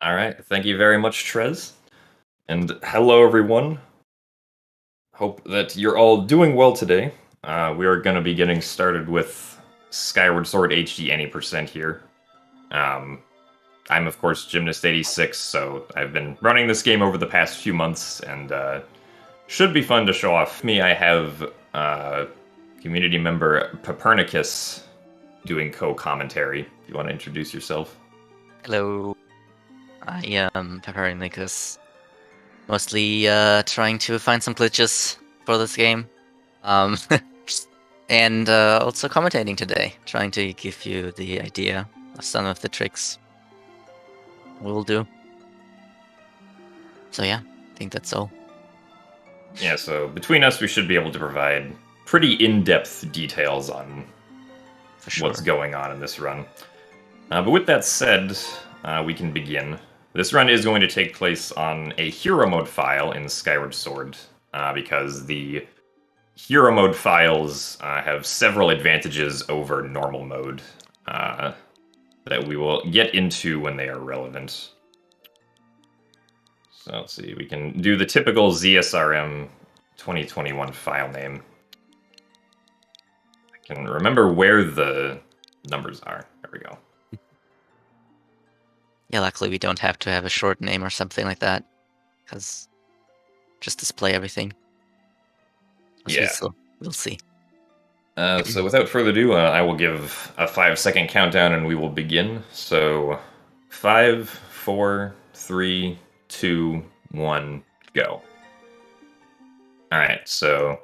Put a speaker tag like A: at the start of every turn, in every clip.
A: All right. Thank you very much, Trez. And hello, everyone. Hope that you're all doing well today. We are going to be getting started with Skyward Sword HD any percent here. I'm, of course, Gymnast86, so I've been running this game over the past few months, and should be fun to show off. Me, I have community member Copernicus doing co-commentary. If you want to introduce yourself.
B: Hello, I am Copernicus. Mostly trying to find some glitches for this game. And also commentating today, trying to give you the idea of some of the tricks we'll do. So yeah, I think that's all.
A: Yeah, so between us, we should be able to provide pretty in-depth details on what's going on in this run. But with that said, we can begin. This run is going to take place on a hero mode file in Skyward Sword, because the hero mode files have several advantages over normal mode that we will get into when they are relevant. So let's see, we can do the typical ZSRM 2021 file name. I can remember where the numbers are. There we go.
B: Yeah, luckily we don't have to have a short name or something like that, because just display everything.
A: Yeah.
B: We'll see.
A: So without further ado, I will give a 5-second countdown and we will begin. So 5, 4, 3, 2, 1, go. Alright, so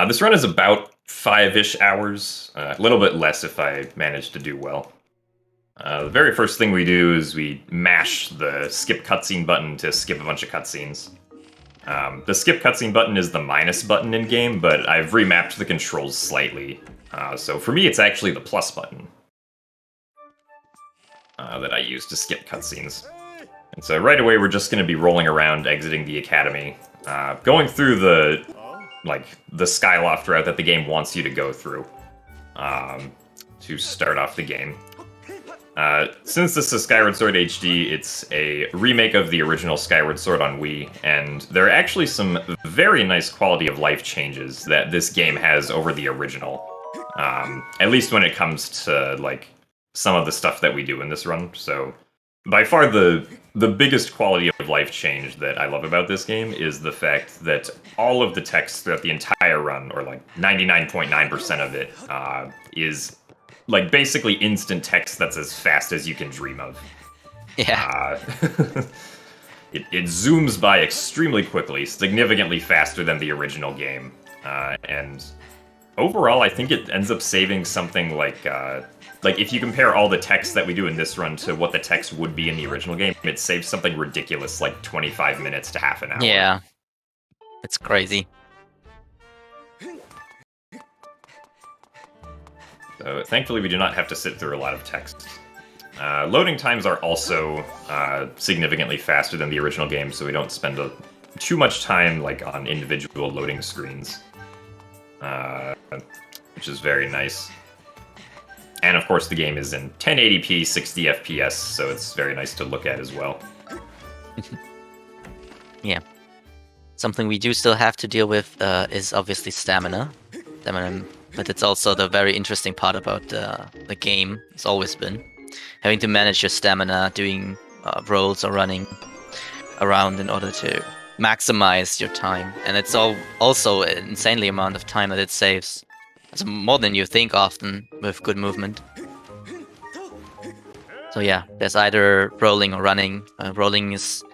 A: this run is about 5-ish hours, a little bit less if I manage to do well. The very first thing we do is we mash the skip cutscene button to skip a bunch of cutscenes. The skip cutscene button is the minus button in game, but I've remapped the controls slightly. So for me, it's actually the plus button that I use to skip cutscenes. And so right away, we're just going to be rolling around, exiting the academy, going through the Skyloft route that the game wants you to go through to start off the game. Since this is Skyward Sword HD, it's a remake of the original Skyward Sword on Wii, and there are actually some very nice quality of life changes that this game has over the original. At least when it comes to, like, some of the stuff that we do in this run. So, by far the biggest quality of life change that I love about this game is the fact that all of the text throughout the entire run, or like 99.9% of it, is like basically instant text that's as fast as you can dream of.
B: Yeah.
A: It zooms by extremely quickly, significantly faster than the original game. And overall, I think it ends up saving something like if you compare all the text that we do in this run to what the text would be in the original game, it saves something ridiculous like 25 minutes to half an hour.
B: Yeah. It's crazy.
A: So thankfully, we do not have to sit through a lot of text. Loading times are also significantly faster than the original game, so we don't spend too much time like on individual loading screens, which is very nice. And of course, the game is in 1080p, 60 FPS, so it's very nice to look at as well.
B: Yeah. Something we do still have to deal with is obviously stamina. But it's also the very interesting part about the game. It's always been having to manage your stamina, doing rolls or running around in order to maximize your time. And it's also an insanely amount of time that it saves. It's more than you think often with good movement. So yeah, there's either rolling or running. Rolling is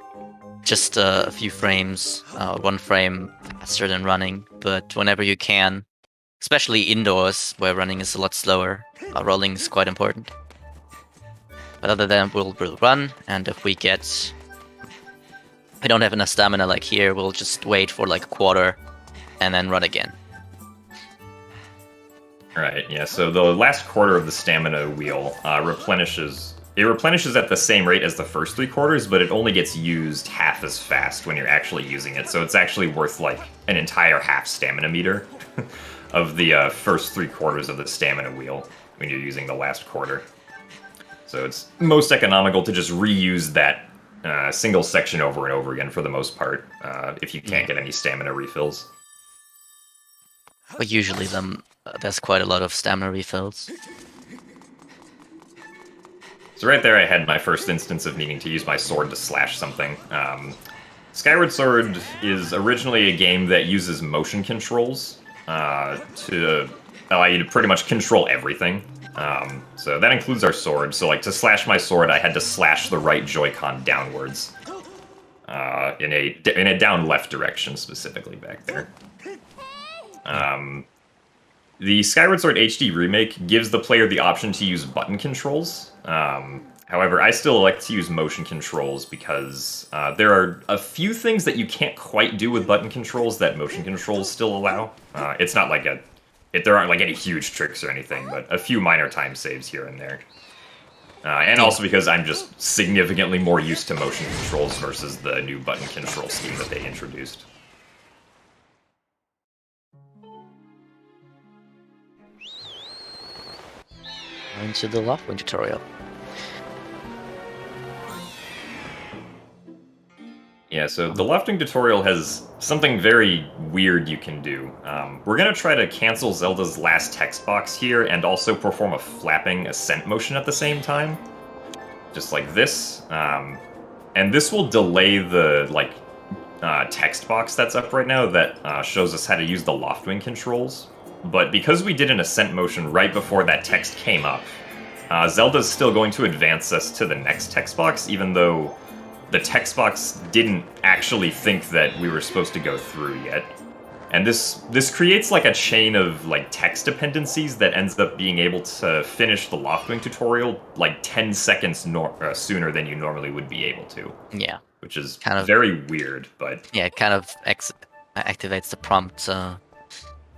B: just a few frames, 1 frame faster than running, but whenever you can, especially indoors, where running is a lot slower, rolling is quite important. But other than that, we'll run, and if we don't have enough stamina like here, we'll just wait for like a quarter, and then run again.
A: Right, yeah, so the last quarter of the stamina wheel replenishes at the same rate as the first 3 quarters, but it only gets used half as fast when you're actually using it, so it's actually worth like an entire half stamina meter of the first 3 quarters of the stamina wheel when you're using the last quarter. So it's most economical to just reuse that single section over and over again for the most part, if you can't get any stamina refills.
B: But usually there's quite a lot of stamina refills.
A: So right there I had my first instance of needing to use my sword to slash something. Skyward Sword is originally a game that uses motion controls to allow you to pretty much control everything. So that includes our sword. So like to slash my sword, I had to slash the right Joy-Con downwards. In a down left direction specifically back there. The Skyward Sword HD remake gives the player the option to use button controls. However, I still like to use motion controls because there are a few things that you can't quite do with button controls that motion controls still allow. It's not like there aren't like any huge tricks or anything, but a few minor time saves here and there. And also because I'm just significantly more used to motion controls versus the new button control scheme that they introduced.
B: Into the Loftwing tutorial.
A: Yeah, so the Loftwing tutorial has something very weird you can do. We're going to try to cancel Zelda's last text box here and also perform a flapping ascent motion at the same time. Just like this. And this will delay the text box that's up right now that shows us how to use the Loftwing controls. But because we did an ascent motion right before that text came up, Zelda's still going to advance us to the next text box, even though the text box didn't actually think that we were supposed to go through yet. And this creates like a chain of like text dependencies that ends up being able to finish the Loftwing tutorial like 10 seconds sooner than you normally would be able to.
B: Yeah.
A: Which is kind of very weird, but...
B: Yeah, it kind of activates the prompt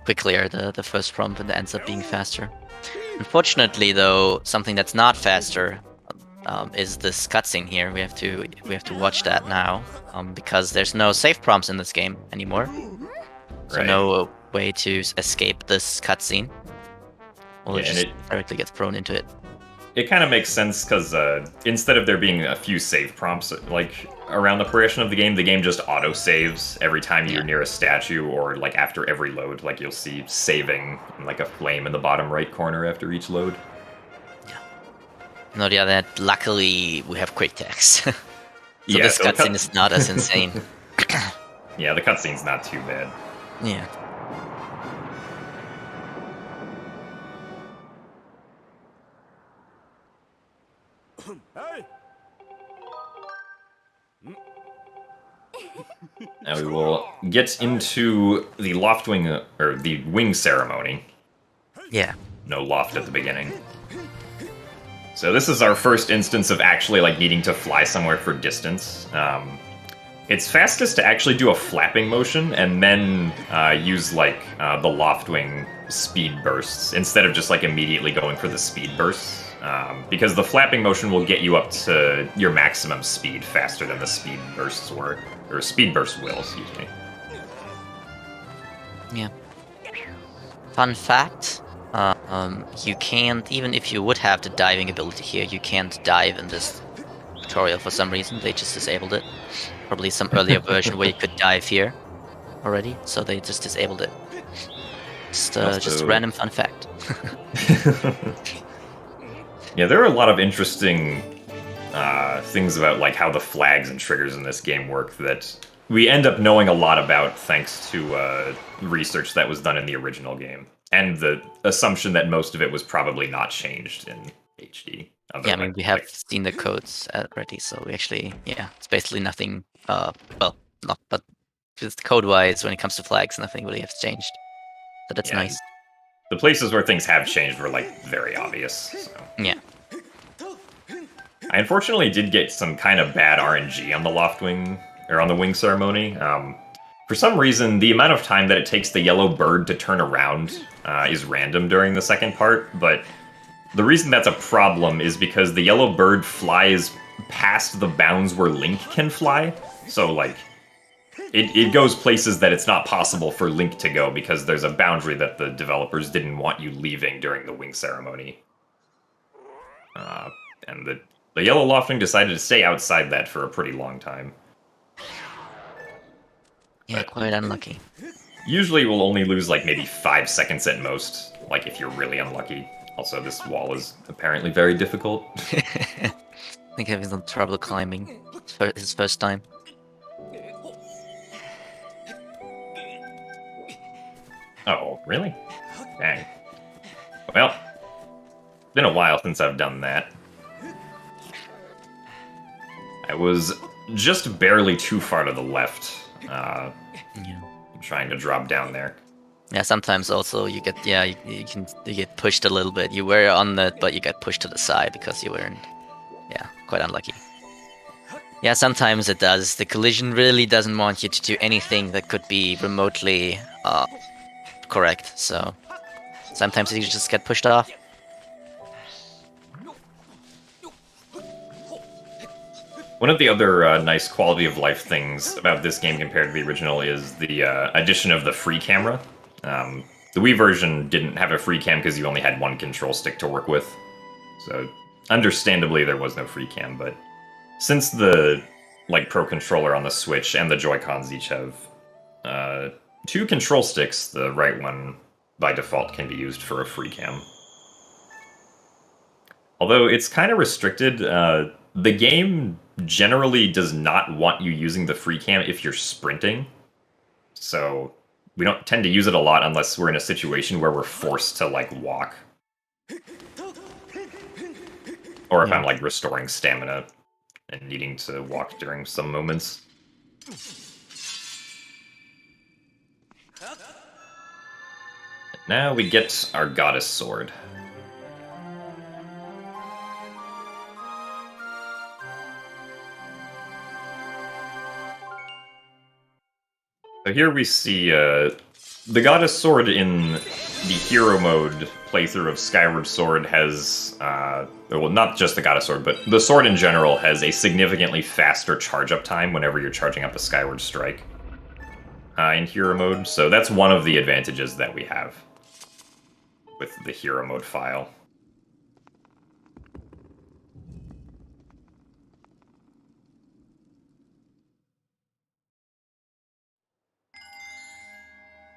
B: quickly, the first prompt, and it ends up being faster. Unfortunately, though, something that's not faster is this cutscene here. We have to watch that now because there's no save prompts in this game anymore. So no way to escape this cutscene. We'll just directly get thrown into it.
A: It kind of makes sense because instead of there being a few save prompts like around the progression of the game just auto saves every time you're near a statue or like after every load. Like you'll see saving like a flame in the bottom right corner after each load.
B: Yeah. No, the other hand, luckily we have quick text. So this cutscene is not as insane.
A: Yeah, the cutscene's not too bad.
B: Yeah.
A: Now we will get into the Loftwing, or the wing ceremony.
B: Yeah.
A: No loft at the beginning. So this is our first instance of actually like needing to fly somewhere for distance. It's fastest to actually do a flapping motion and then use like the Loftwing speed bursts instead of just like immediately going for the speed bursts. Because the flapping motion will get you up to your maximum speed faster than the speed bursts were. Or speed burst will, excuse me.
B: Yeah. Fun fact, you can't, even if you would have the diving ability here, you can't dive in this tutorial for some reason. They just disabled it. Probably some earlier version where you could dive here already, so they just disabled it. Just a random fun fact.
A: Yeah, there are a lot of interesting things about like how the flags and triggers in this game work that we end up knowing a lot about thanks to research that was done in the original game, and the assumption that most of it was probably not changed in HD.
B: Yeah, I mean, we have seen the codes already, so we actually, it's basically nothing, well, not, but just code-wise, when it comes to flags, nothing really has changed. So that's nice.
A: The places where things have changed were, like, very obvious, so.
B: Yeah.
A: I unfortunately did get some kind of bad RNG on the Loftwing, or on the wing ceremony. For some reason, the amount of time that it takes the yellow bird to turn around is random during the second part, but the reason that's a problem is because the yellow bird flies past the bounds where Link can fly. So, like, it goes places that it's not possible for Link to go because there's a boundary that the developers didn't want you leaving during the wing ceremony. And The yellow lofting decided to stay outside that for a pretty long time.
B: Yeah,
A: But
B: quite unlucky.
A: usually we'll only lose like maybe 5 seconds at most, like if you're really unlucky. Also, this wall is apparently very difficult.
B: I think having some trouble climbing. His first time.
A: Oh, really? Dang. Well, been a while since I've done that. I was just barely too far to the left.
B: Yeah.
A: Trying to drop down there.
B: Yeah, sometimes also you get you get pushed a little bit. You were on it, but you get pushed to the side because you weren't. Yeah, quite unlucky. Yeah, sometimes it does. The collision really doesn't want you to do anything that could be remotely correct. So sometimes you just get pushed off.
A: One of the other nice quality of life things about this game compared to the original is the addition of the free camera. The Wii version didn't have a free cam because you only had one control stick to work with. So, understandably, there was no free cam, but since the Pro controller on the Switch and the Joy-Cons each have 2 control sticks, the right one by default can be used for a free cam. Although it's kind of restricted, the game generally does not want you using the free cam if you're sprinting. So we don't tend to use it a lot unless we're in a situation where we're forced to walk. Or if I'm restoring stamina and needing to walk during some moments. Now we get our goddess sword. So here we see the Goddess Sword in the hero mode playthrough of Skyward Sword has, well, not just the Goddess Sword, but the sword in general has a significantly faster charge-up time whenever you're charging up a Skyward Strike in hero mode. So that's one of the advantages that we have with the hero mode file.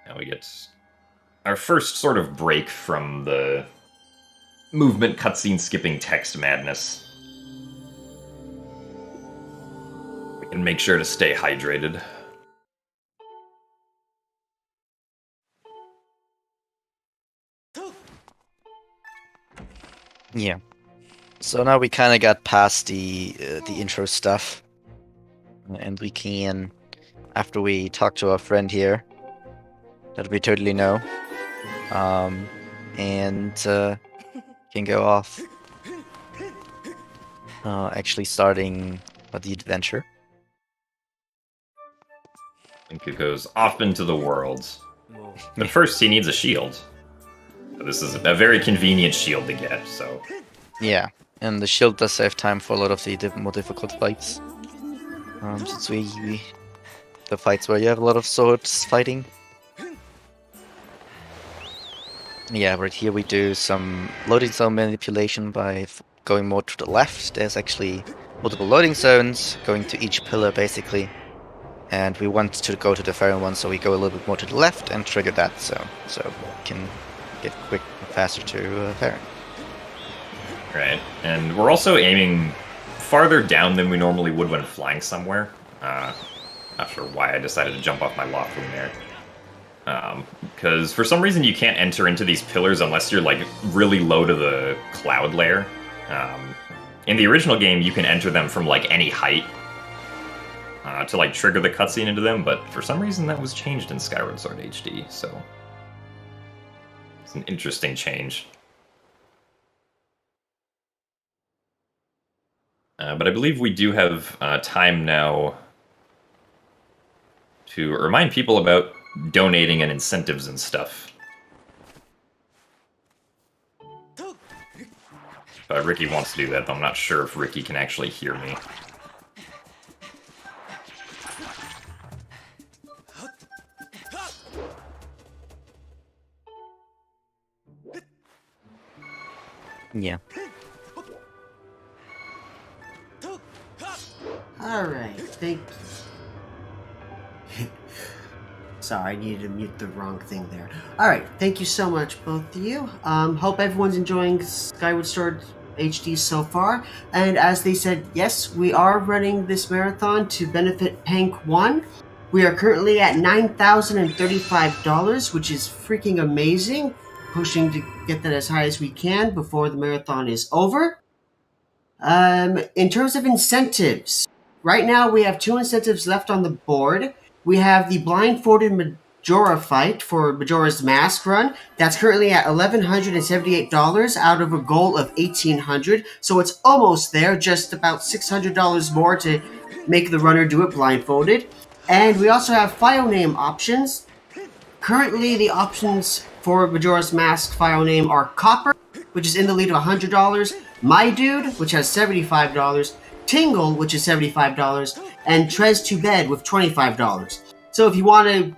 A: Now we get our first sort of break from the movement cutscene skipping text madness. We can make sure to stay hydrated.
B: Yeah. So now we kind of got past the intro stuff, and we can, after we talk to our friend here, that we totally know, and can go off. Actually starting the adventure.
A: Link goes off into the world. But first he needs a shield. This is a very convenient shield to get, so...
B: Yeah, and the shield does save time for a lot of the more difficult fights. Since the fights where you have a lot of swords fighting. Yeah, right here we do some loading zone manipulation by going more to the left. There's actually multiple loading zones going to each pillar basically. And we want to go to the Farron one, so we go a little bit more to the left and trigger that zone. So we can get quick and faster to Farron.
A: Right, and we're also aiming farther down than we normally would when flying somewhere. Not sure why I decided to jump off my loft wing there. Because for some reason you can't enter into these pillars unless you're really low to the cloud layer. In the original game you can enter them from any height to trigger the cutscene into them, but for some reason that was changed in Skyward Sword HD, so it's an interesting change. But I believe we do have time now to remind people about donating and incentives and stuff. Ricky wants to do that, though I'm not sure if Ricky can actually hear me.
B: Yeah.
C: Alright, thank you. Sorry, I needed to mute the wrong thing there. Alright, thank you so much, both of you. Hope everyone's enjoying Skyward Sword HD so far. And as they said, yes, we are running this marathon to benefit Pank 1. We are currently at $9,035, which is freaking amazing. Pushing to get that as high as we can before the marathon is over. In terms of incentives, right now we have 2 incentives left on the board. We have the blindfolded Majora fight for Majora's Mask run. That's currently at $1,178 out of a goal of $1,800. So it's almost there, just about $600 more to make the runner do it blindfolded. And we also have file name options. Currently, the options for Majora's Mask file name are Copper, which is in the lead of $100, My Dude, which has $75, Tingle, which is $75, and TLoZ to Bed with $25. So if you want to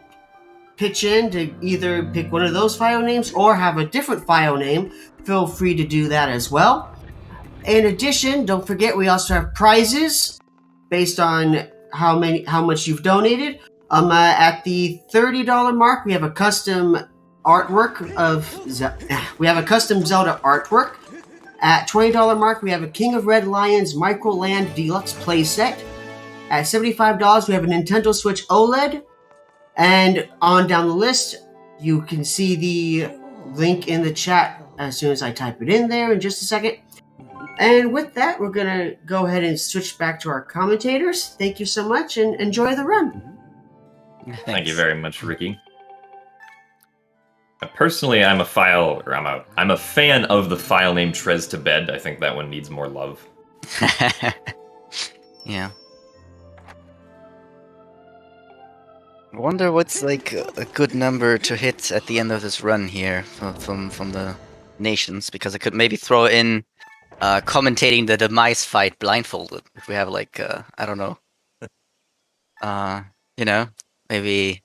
C: pitch in to either pick one of those file names or have a different file name, feel free to do that as well. In addition, don't forget we also have prizes based on how much you've donated. At the $30 mark, we have a custom artwork we have a custom Zelda artwork. At $20 mark, we have a King of Red Lions Micro Land Deluxe playset. At $75, we have a Nintendo Switch OLED. And on down the list, you can see the link in the chat as soon as I type it in there in just a second. And with that, we're going to go ahead and switch back to our commentators. Thank you so much and enjoy the run.
A: Thank you very much, Ricky. Personally, I'm a fan of the file name TLoZ to Bed. I think that one needs more love.
B: Yeah. I wonder what's like a good number to hit at the end of this run here from the nations, because I could maybe throw in commentating the demise fight blindfolded. If we have like I don't know, maybe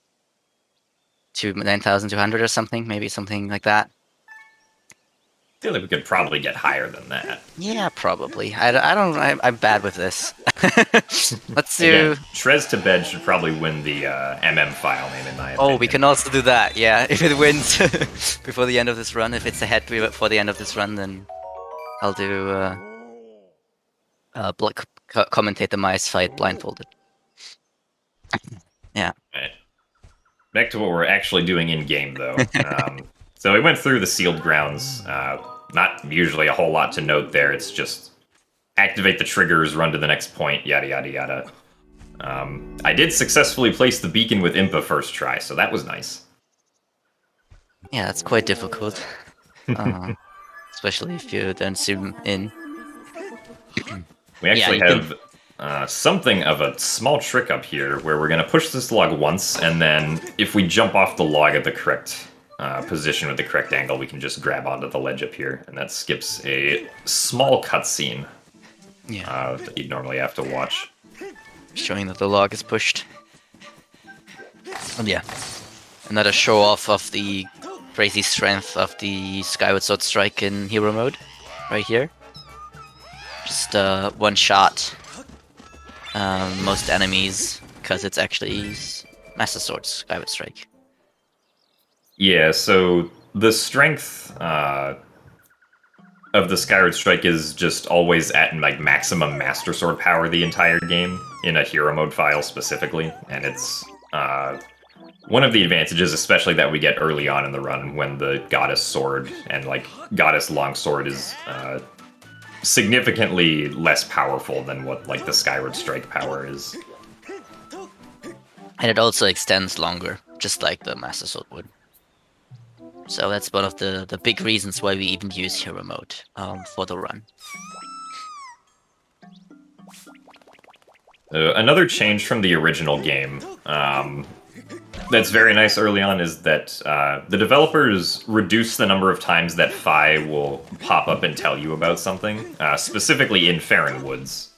B: 9,200 or something, maybe something like that.
A: I feel like we could probably get higher than that.
B: Yeah, probably. I'm bad with this. Let's do...
A: Again, TLoZ to Bed should probably win the MM file name, in my opinion.
B: Oh, we can also do that, yeah. If it wins before the end of this run, if it's ahead before the end of this run, then I'll do... commentate the mice fight blindfolded. Yeah.
A: Right. Back to what we're actually doing in-game, though. So we went through the sealed grounds. Not usually a whole lot to note there. It's just activate the triggers, run to the next point, yada yada yada. I did successfully place the beacon with Impa first try, so that was nice.
B: Yeah, it's quite difficult. Especially if you don't zoom in.
A: We actually have something of a small trick up here, where we're going to push this log once, and then if we jump off the log at the correct position with the correct angle, we can just grab onto the ledge up here, and that skips a small cutscene that you'd normally have to watch.
B: Showing that the log is pushed. And yeah, another show off of the crazy strength of the Skyward Sword Strike in hero mode, right here. Just one shot most enemies, because it's actually Master Sword's Skyward Strike.
A: Yeah, so the strength of the Skyward Strike is just always at like maximum Master Sword power the entire game, in a hero mode file specifically, and it's one of the advantages, especially that we get early on in the run, when the Goddess Sword and like Goddess Longsword is significantly less powerful than what like the Skyward Strike power is.
B: And it also extends longer, just like the Master Sword would. So that's one of the big reasons why we even use hero mode for the run.
A: Another change from the original game that's very nice early on is that the developers reduce the number of times that Fi will pop up and tell you about something. Specifically in Farron Woods,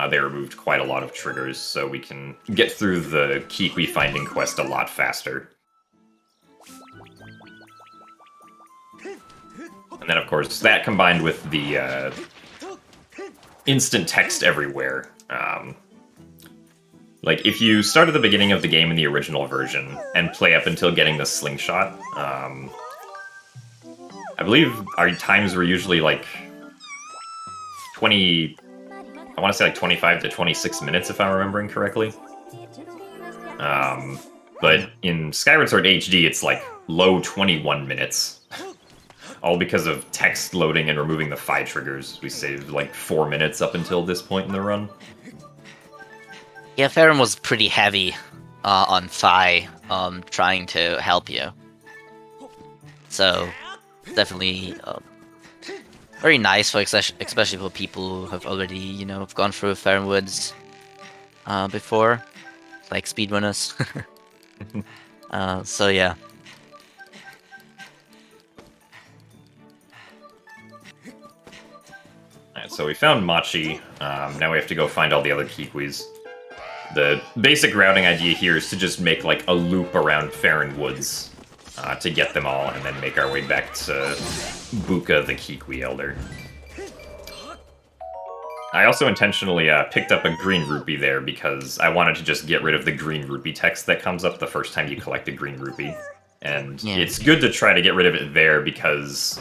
A: they removed quite a lot of triggers, so we can get through the Kiwi finding quest a lot faster. And then, of course, that combined with the instant text everywhere Like, if you start at the beginning of the game in the original version and play up until getting the slingshot, I believe our times were usually like 20... I want to say like 25 to 26 minutes if I'm remembering correctly. But in Skyward Sword HD, it's like low 21 minutes. All because of text loading and removing the phi triggers. We saved like 4 minutes up until this point in the run.
B: Yeah, Farron was pretty heavy on phi, trying to help you. So, definitely very nice for especially for people who have already, you know, gone through Farron Woods before, like speedrunners. So yeah.
A: Alright, so we found Machi. Now we have to go find all the other Kikwis. The basic routing idea here is to just make like a loop around Farron Woods to get them all, and then make our way back to Buka, the Kikwi Elder. I also intentionally picked up a green rupee there because I wanted to just get rid of the green rupee text that comes up the first time you collect a green rupee. And it's good to try to get rid of it there because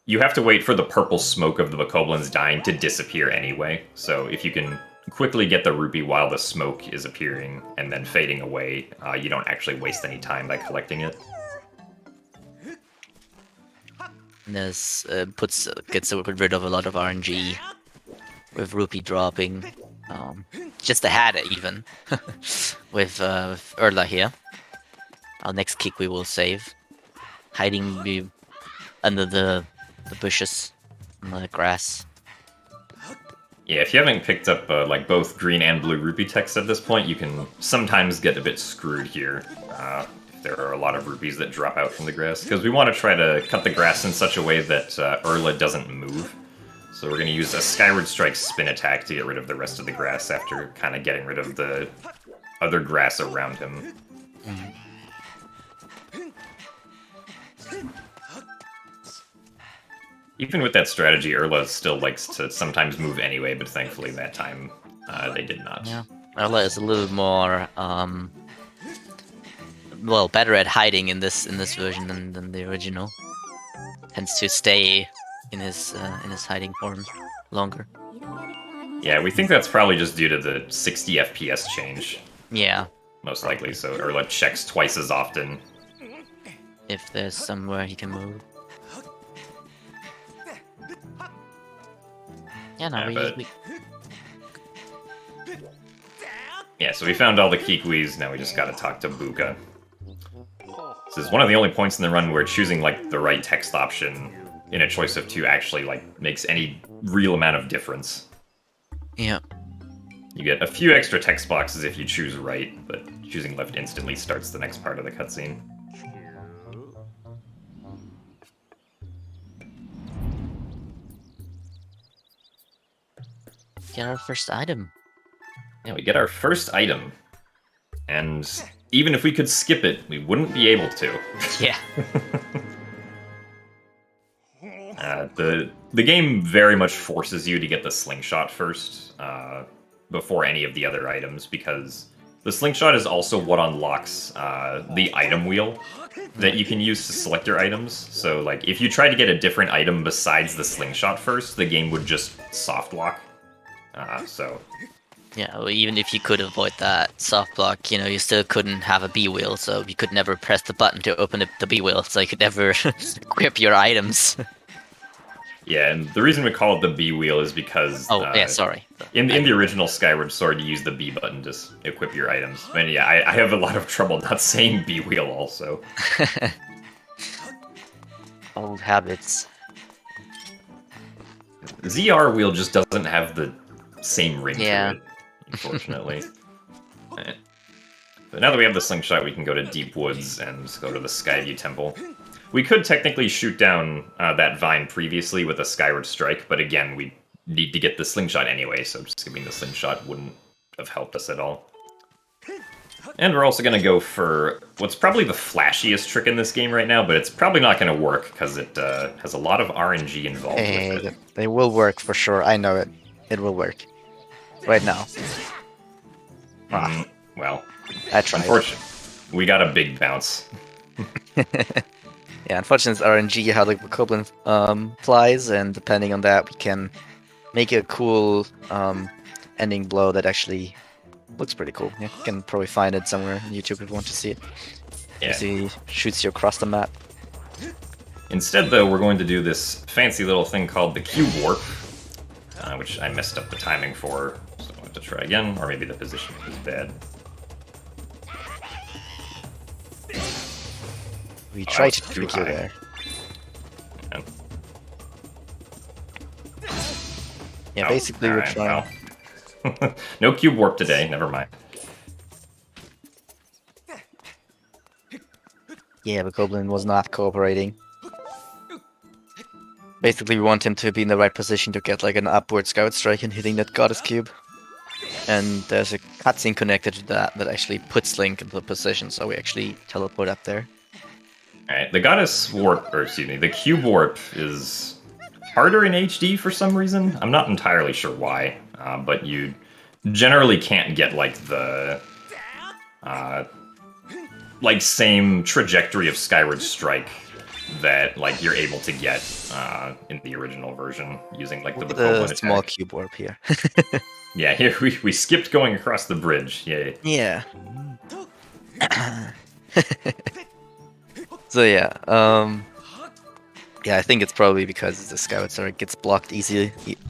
A: you have to wait for the purple smoke of the bokoblins dying to disappear anyway. So if you can quickly get the rupee while the smoke is appearing and then fading away, you don't actually waste any time by collecting it.
B: And this gets rid of a lot of RNG with rupee dropping. Just a hat even with Erla here. Our next kick we will save, hiding under the bushes and the grass.
A: Yeah, if you haven't picked up like both green and blue rupee text at this point, you can sometimes get a bit screwed here if there are a lot of rupees that drop out from the grass, because we want to try to cut the grass in such a way that Erla doesn't move. So we're going to use a Skyward Strike spin attack to get rid of the rest of the grass after kind of getting rid of the other grass around him. Even with that strategy, Erla still likes to sometimes move anyway, but thankfully that time they did not.
B: Yeah, Erla is a little more, well, better at hiding in this version than the original. Tends to stay in his hiding form longer.
A: Yeah, we think that's probably just due to the 60 FPS change.
B: Yeah.
A: Most likely, so Erla checks twice as often.
B: If there's somewhere he can move. Yeah, no,
A: Yeah, so we found all the Kikwis, now we just gotta talk to Buka. This is one of the only points in the run where choosing, like, the right text option in a choice of two actually, like, makes any real amount of difference.
B: Yeah.
A: You get a few extra text boxes if you choose right, but choosing left instantly starts the next part of the cutscene.
B: Get our first item.
A: Yeah, we get our first item. And even if we could skip it, we wouldn't be able to.
B: Yeah.
A: The game very much forces you to get the slingshot first, before any of the other items, because the slingshot is also what unlocks the item wheel that you can use to select your items. So, like, if you try to get a different item besides the slingshot first, the game would just soft lock.
B: Yeah, well, even if you could avoid that soft block, you know, you still couldn't have a B wheel, so you could never press the button to open the B wheel, so you could never equip your items.
A: Yeah, and the reason we call it the B wheel is because...
B: yeah, sorry.
A: In the original Skyward Sword, you use the B button to equip your items. And yeah, I have a lot of trouble not saying B wheel also.
B: Old habits.
A: ZR wheel just doesn't have the same ring to it, unfortunately. But now that we have the slingshot, we can go to Deep Woods and go to the Skyview Temple. We could technically shoot down that vine previously with a Skyward Strike, but again, we need to get the slingshot anyway, so just skipping the slingshot wouldn't have helped us at all. And we're also going to go for what's probably the flashiest trick in this game right now, but it's probably not going to work because it has a lot of RNG involved with it.
D: They will work for sure, I know it. It will work. Right now.
A: Well,
B: I tried.
A: unfortunately, we got a big bounce.
B: Yeah, unfortunately, it's RNG how the Bokoblin flies, and depending on that, we can make a cool ending blow that actually looks pretty cool. Yeah, you can probably find it somewhere on YouTube if you want to see it.
A: Yeah.
B: He shoots you across the map.
A: Instead, though, we're going to do this fancy little thing called the Cube Warp, which I messed up the timing for, so I'll have to try again, or maybe the position is bad.
B: We tried to trick you there. Yeah, basically we're trying.
A: Well. No Cube Warp today, never mind.
B: Yeah, the Goblin was not cooperating. Basically, we want him to be in the right position to get like an upward Skyward strike and hitting that Goddess Cube. And there's a cutscene connected to that actually puts Link into the position, so we actually teleport up there.
A: Alright, the Goddess Warp, or excuse me, the Cube Warp is harder in HD for some reason. I'm not entirely sure why, but you generally can't get like the same trajectory of Skyward Strike that like you're able to get in the original version using like the
B: small Cube Warp here.
A: Yeah, here we skipped going across the bridge. Yay.
B: Yeah. So yeah, yeah, I think it's probably because the Skyward Sword gets blocked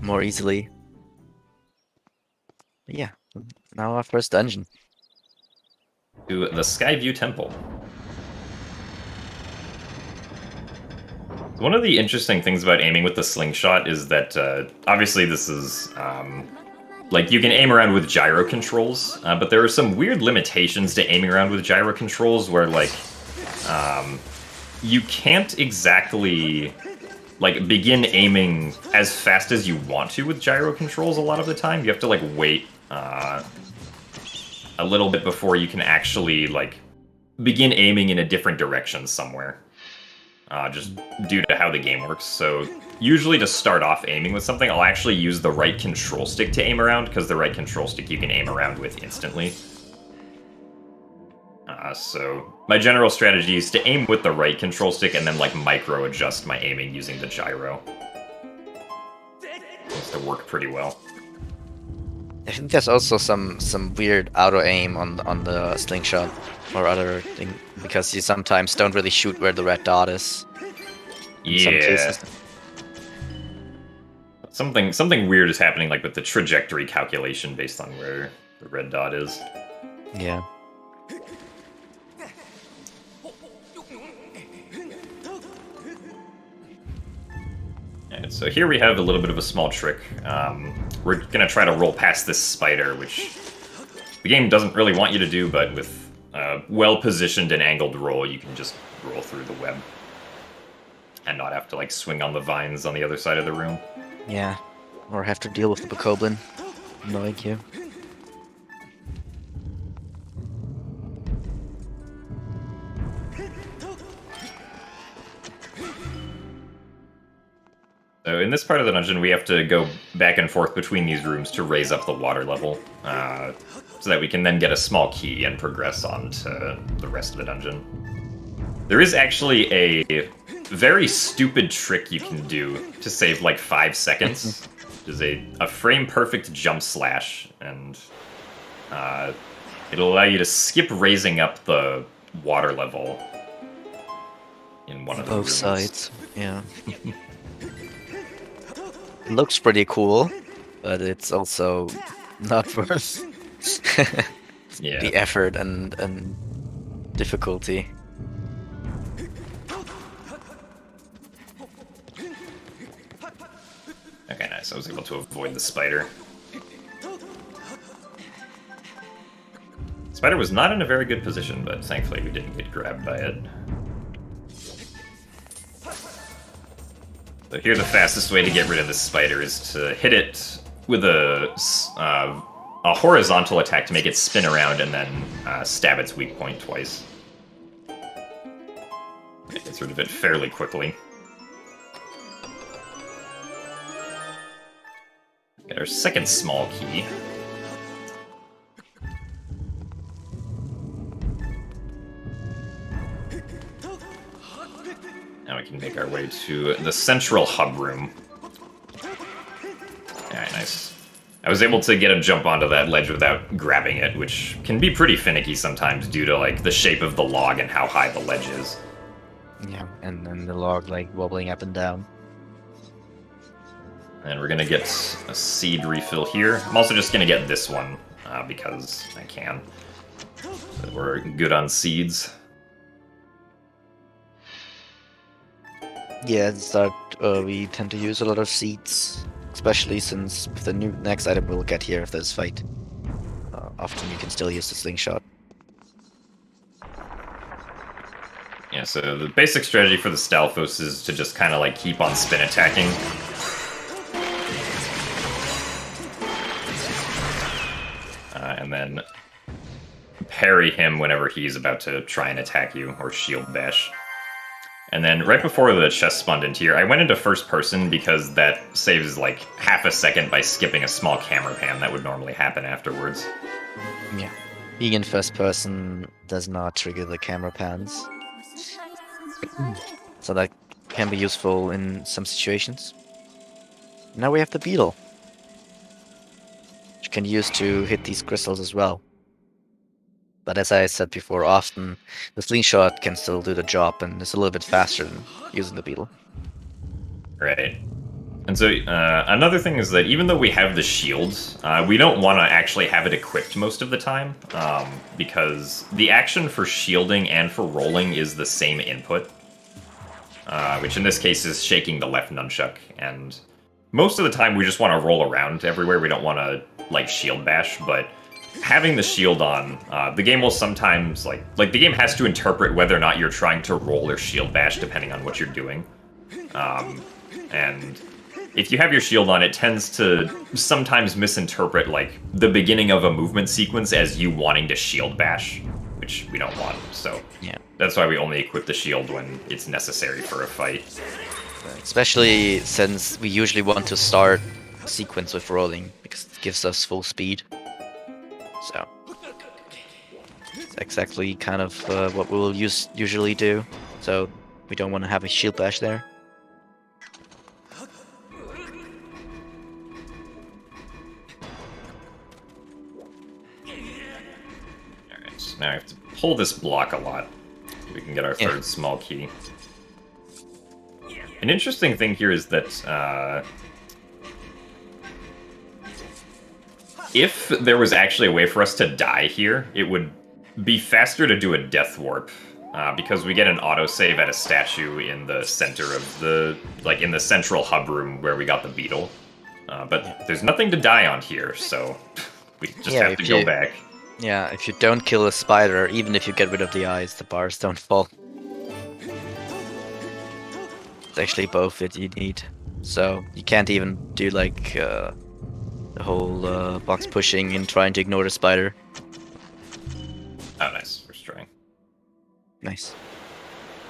B: more easily. But yeah, now our first dungeon.
A: To the Skyview Temple. One of the interesting things about aiming with the slingshot is that obviously this is like you can aim around with gyro controls, but there are some weird limitations to aiming around with gyro controls where like you can't exactly like begin aiming as fast as you want to with gyro controls a lot of the time. You have to like wait a little bit before you can actually like begin aiming in a different direction somewhere. Just due to how the game works. So usually to start off aiming with something, I'll actually use the right control stick to aim around, because the right control stick you can aim around with instantly. So my general strategy is to aim with the right control stick and then like micro adjust my aiming using the gyro. Seems to work pretty well.
B: I think there's also some weird auto aim on the slingshot or other thing, because you sometimes don't really shoot where the red dot is.
A: Yeah. Something weird is happening like with the trajectory calculation based on where the red dot is.
B: Yeah.
A: And so here we have a little bit of a small trick. We're gonna try to roll past this spider, which the game doesn't really want you to do, but with a well-positioned and angled roll, you can just roll through the web and not have to like swing on the vines on the other side of the room.
B: Yeah, or have to deal with the Bokoblin annoying you.
A: So in this part of the dungeon, we have to go back and forth between these rooms to raise up the water level, so that we can then get a small key and progress on to the rest of the dungeon. There is actually a very stupid trick you can do to save like 5 seconds, which is a frame-perfect jump slash, and it'll allow you to skip raising up the water level in one of the
B: Both
A: rooms.
B: sides, yeah. It looks pretty cool, but it's also not worth
A: Yeah.
B: the effort and difficulty.
A: Okay, nice. I was able to avoid the spider. Spider was not in a very good position, but thankfully we didn't get grabbed by it. So here the fastest way to get rid of this spider is to hit it with a horizontal attack to make it spin around and then stab its weak point twice. Get rid of it fairly quickly. Get our second small key. we can make our way to the central hub room. Alright, nice. I was able to get a jump onto that ledge without grabbing it, which can be pretty finicky sometimes due to like the shape of the log and how high the ledge is.
B: Yeah, and then the log like wobbling up and down.
A: And we're gonna get a seed refill here. I'm also just gonna get this one because I can. So we're good on seeds.
B: Yeah, at the start we tend to use a lot of seeds. Especially since the next item we'll get here if there's a fight. Often you can still use the slingshot.
A: Yeah, so the basic strategy for the Stalfos is to just kind of like keep on spin attacking. And then parry him whenever he's about to try and attack you, or shield bash. And then right before the chest spawned into here, I went into first person because that saves like half a second by skipping a small camera pan that would normally happen afterwards.
B: Yeah. Being in first person does not trigger the camera pans. So that can be useful in some situations. Now we have the beetle, which you can use to hit these crystals as well. But as I said before, often the slingshot can still do the job and it's a little bit faster than using the beetle.
A: Right. And so another thing is that even though we have the shield, we don't want to actually have it equipped most of the time, because the action for shielding and for rolling is the same input, which in this case is shaking the left nunchuck. And most of the time we just want to roll around everywhere. We don't want to like shield bash, but having the shield on, the game will sometimes, like the game has to interpret whether or not you're trying to roll or shield bash depending on what you're doing. And if you have your shield on, it tends to sometimes misinterpret, like, the beginning of a movement sequence as you wanting to shield bash, which we don't want, so
B: yeah.
A: That's why we only equip the shield when it's necessary for a fight.
B: Especially since we usually want to start a sequence with rolling, because it gives us full speed. So it's exactly kind of what we will usually do. So we don't want to have a shield bash there.
A: Alright, so now I have to pull this block a lot. We can get our third small key. An interesting thing here is that if there was actually a way for us to die here, it would be faster to do a death warp, because we get an autosave at a statue in the center of the, like, in the central hub room where we got the beetle. But there's nothing to die on here, so we just have to go back.
B: Yeah, if you don't kill a spider, even if you get rid of the eyes, the bars don't fall. It's actually both that you need. So you can't even do, like, the whole box pushing and trying to ignore the spider.
A: Oh, nice. We're destroying.
B: Nice.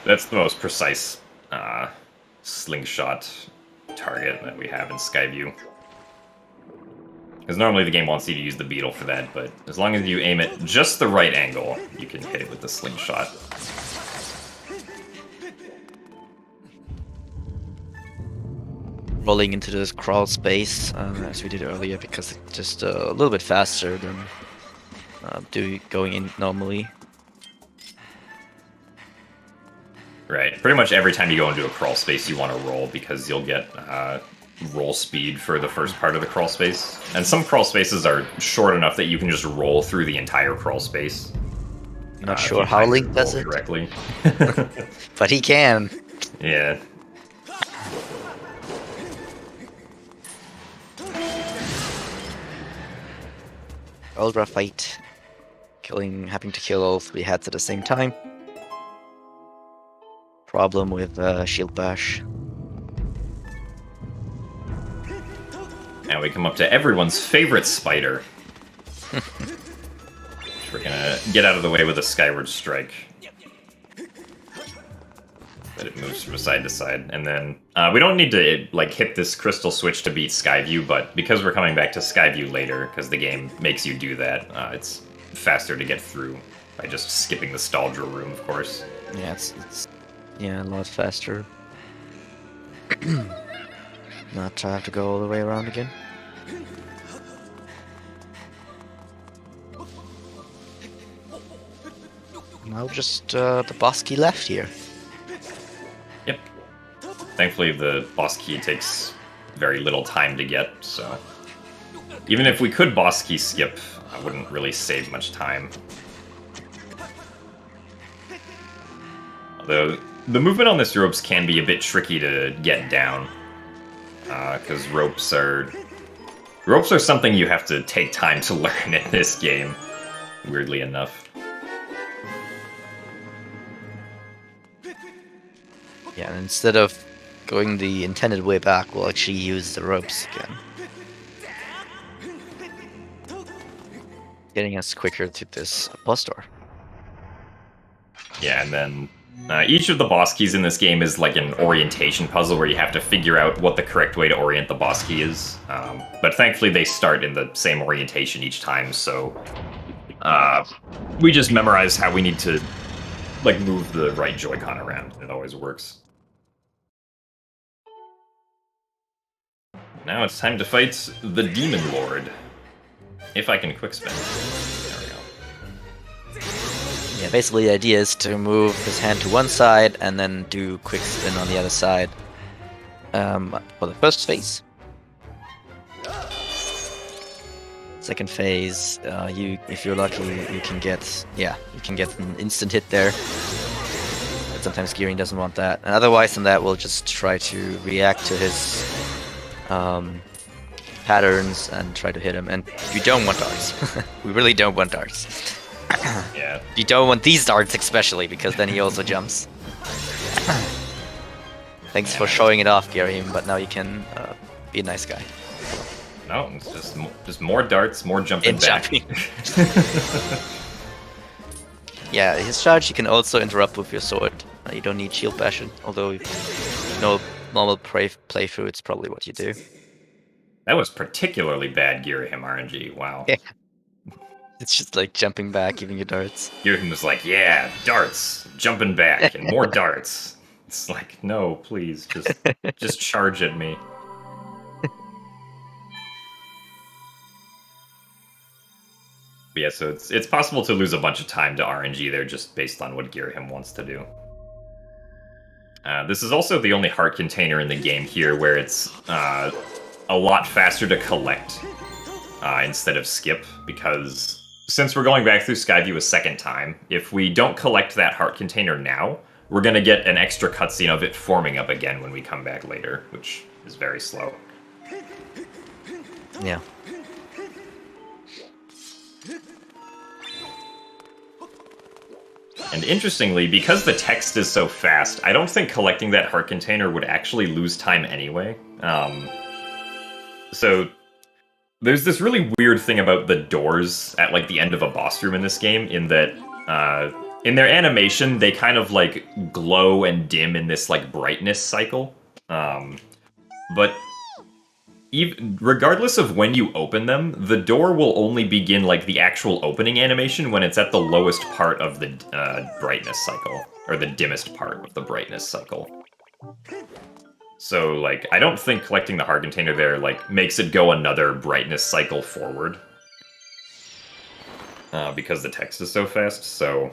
A: That's the most precise slingshot target that we have in Skyview. Because normally the game wants you to use the beetle for that, but as long as you aim it just the right angle, you can hit it with the slingshot.
B: Rolling into this crawl space, as we did earlier, because it's just a little bit faster than going in normally.
A: Right. Pretty much every time you go into a crawl space, you want to roll, because you'll get roll speed for the first part of the crawl space. And some crawl spaces are short enough that you can just roll through the entire crawl space.
B: Not sure how Link does it
A: correctly.
B: but he can.
A: Yeah.
B: Ultra fight. Having to kill all three heads at the same time. Problem with shield bash.
A: Now we come up to everyone's favorite spider. Which we're gonna get out of the way with a Skyward strike. But it moves from side to side. And then we don't need to like hit this crystal switch to beat Skyview, but because we're coming back to Skyview later, because the game makes you do that, it's faster to get through by just skipping the Nostalgia room, of course.
B: Yeah, it's a lot faster. Not have to go all the way around again. Now just the boss key left here.
A: Yep. Thankfully, the boss key takes very little time to get, so... Even if we could boss key skip, I wouldn't really save much time. Although, the movement on this ropes can be a bit tricky to get down. Because ropes are something you have to take time to learn in this game, weirdly enough.
B: Yeah, and instead of going the intended way back, we'll actually use the ropes again. Getting us quicker to this boss door.
A: Yeah, and then each of the boss keys in this game is like an orientation puzzle where you have to figure out what the correct way to orient the boss key is. But thankfully they start in the same orientation each time, so we just memorize how we need to like move the right Joy-Con around. It always works. Now it's time to fight the Demon Lord. If I can quick spin. There we go.
B: Yeah, basically the idea is to move his hand to one side and then do quick spin on the other side for the first phase. Second phase, if you're lucky, you can get an instant hit there. But sometimes gearing doesn't want that. And otherwise than that, we'll just try to react to his patterns and try to hit him. And you don't want darts. We really don't want darts.
A: Yeah.
B: You don't want these darts especially, because then he also jumps. Thanks for showing it off, Gary, but now you can be a nice guy.
A: No, it's just more darts, more jumping back.
B: Yeah, his charge you can also interrupt with your sword. You don't need shield bastion, although no normal playthrough, it's probably what you do.
A: That was particularly bad Girahim RNG, wow.
B: Yeah. It's just like jumping back, giving you darts.
A: Girahim was like, yeah, darts, jumping back, and more darts. It's like, no, please, just charge at me. But yeah, so it's possible to lose a bunch of time to RNG there just based on what Girahim wants to do. This is also the only heart container in the game here where it's a lot faster to collect instead of skip, because since we're going back through Skyview a second time, if we don't collect that heart container now, we're going to get an extra cutscene of it forming up again when we come back later, which is very slow.
B: Yeah.
A: And interestingly, because the text is so fast, I don't think collecting that heart container would actually lose time anyway. So there's this really weird thing about the doors at like the end of a boss room in this game, in that in their animation they kind of like glow and dim in this like brightness cycle. But even regardless of when you open them, the door will only begin like the actual opening animation when it's at the lowest part of the brightness cycle, or the dimmest part of the brightness cycle. So, like, I don't think collecting the heart container there, like, makes it go another brightness cycle forward. Because the text is so fast, so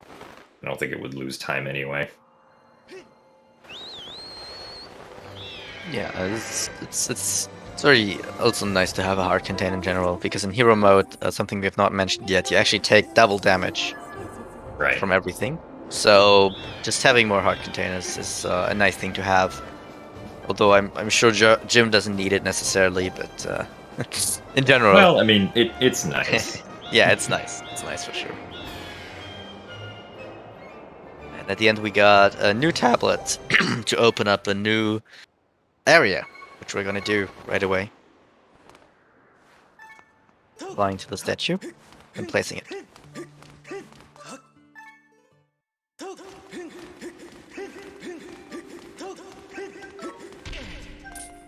A: I don't think it would lose time anyway.
B: Yeah, it's very also nice to have a heart container in general, because in hero mode, something we have not mentioned yet, you actually take double damage from everything. So just having more heart containers is a nice thing to have. Although I'm sure Jim doesn't need it necessarily, but in general.
A: Well, I mean, it's nice.
B: Yeah, it's nice. It's nice for sure. And at the end, we got a new tablet to open up a new area, which we're gonna do right away. Flying to the statue and placing it.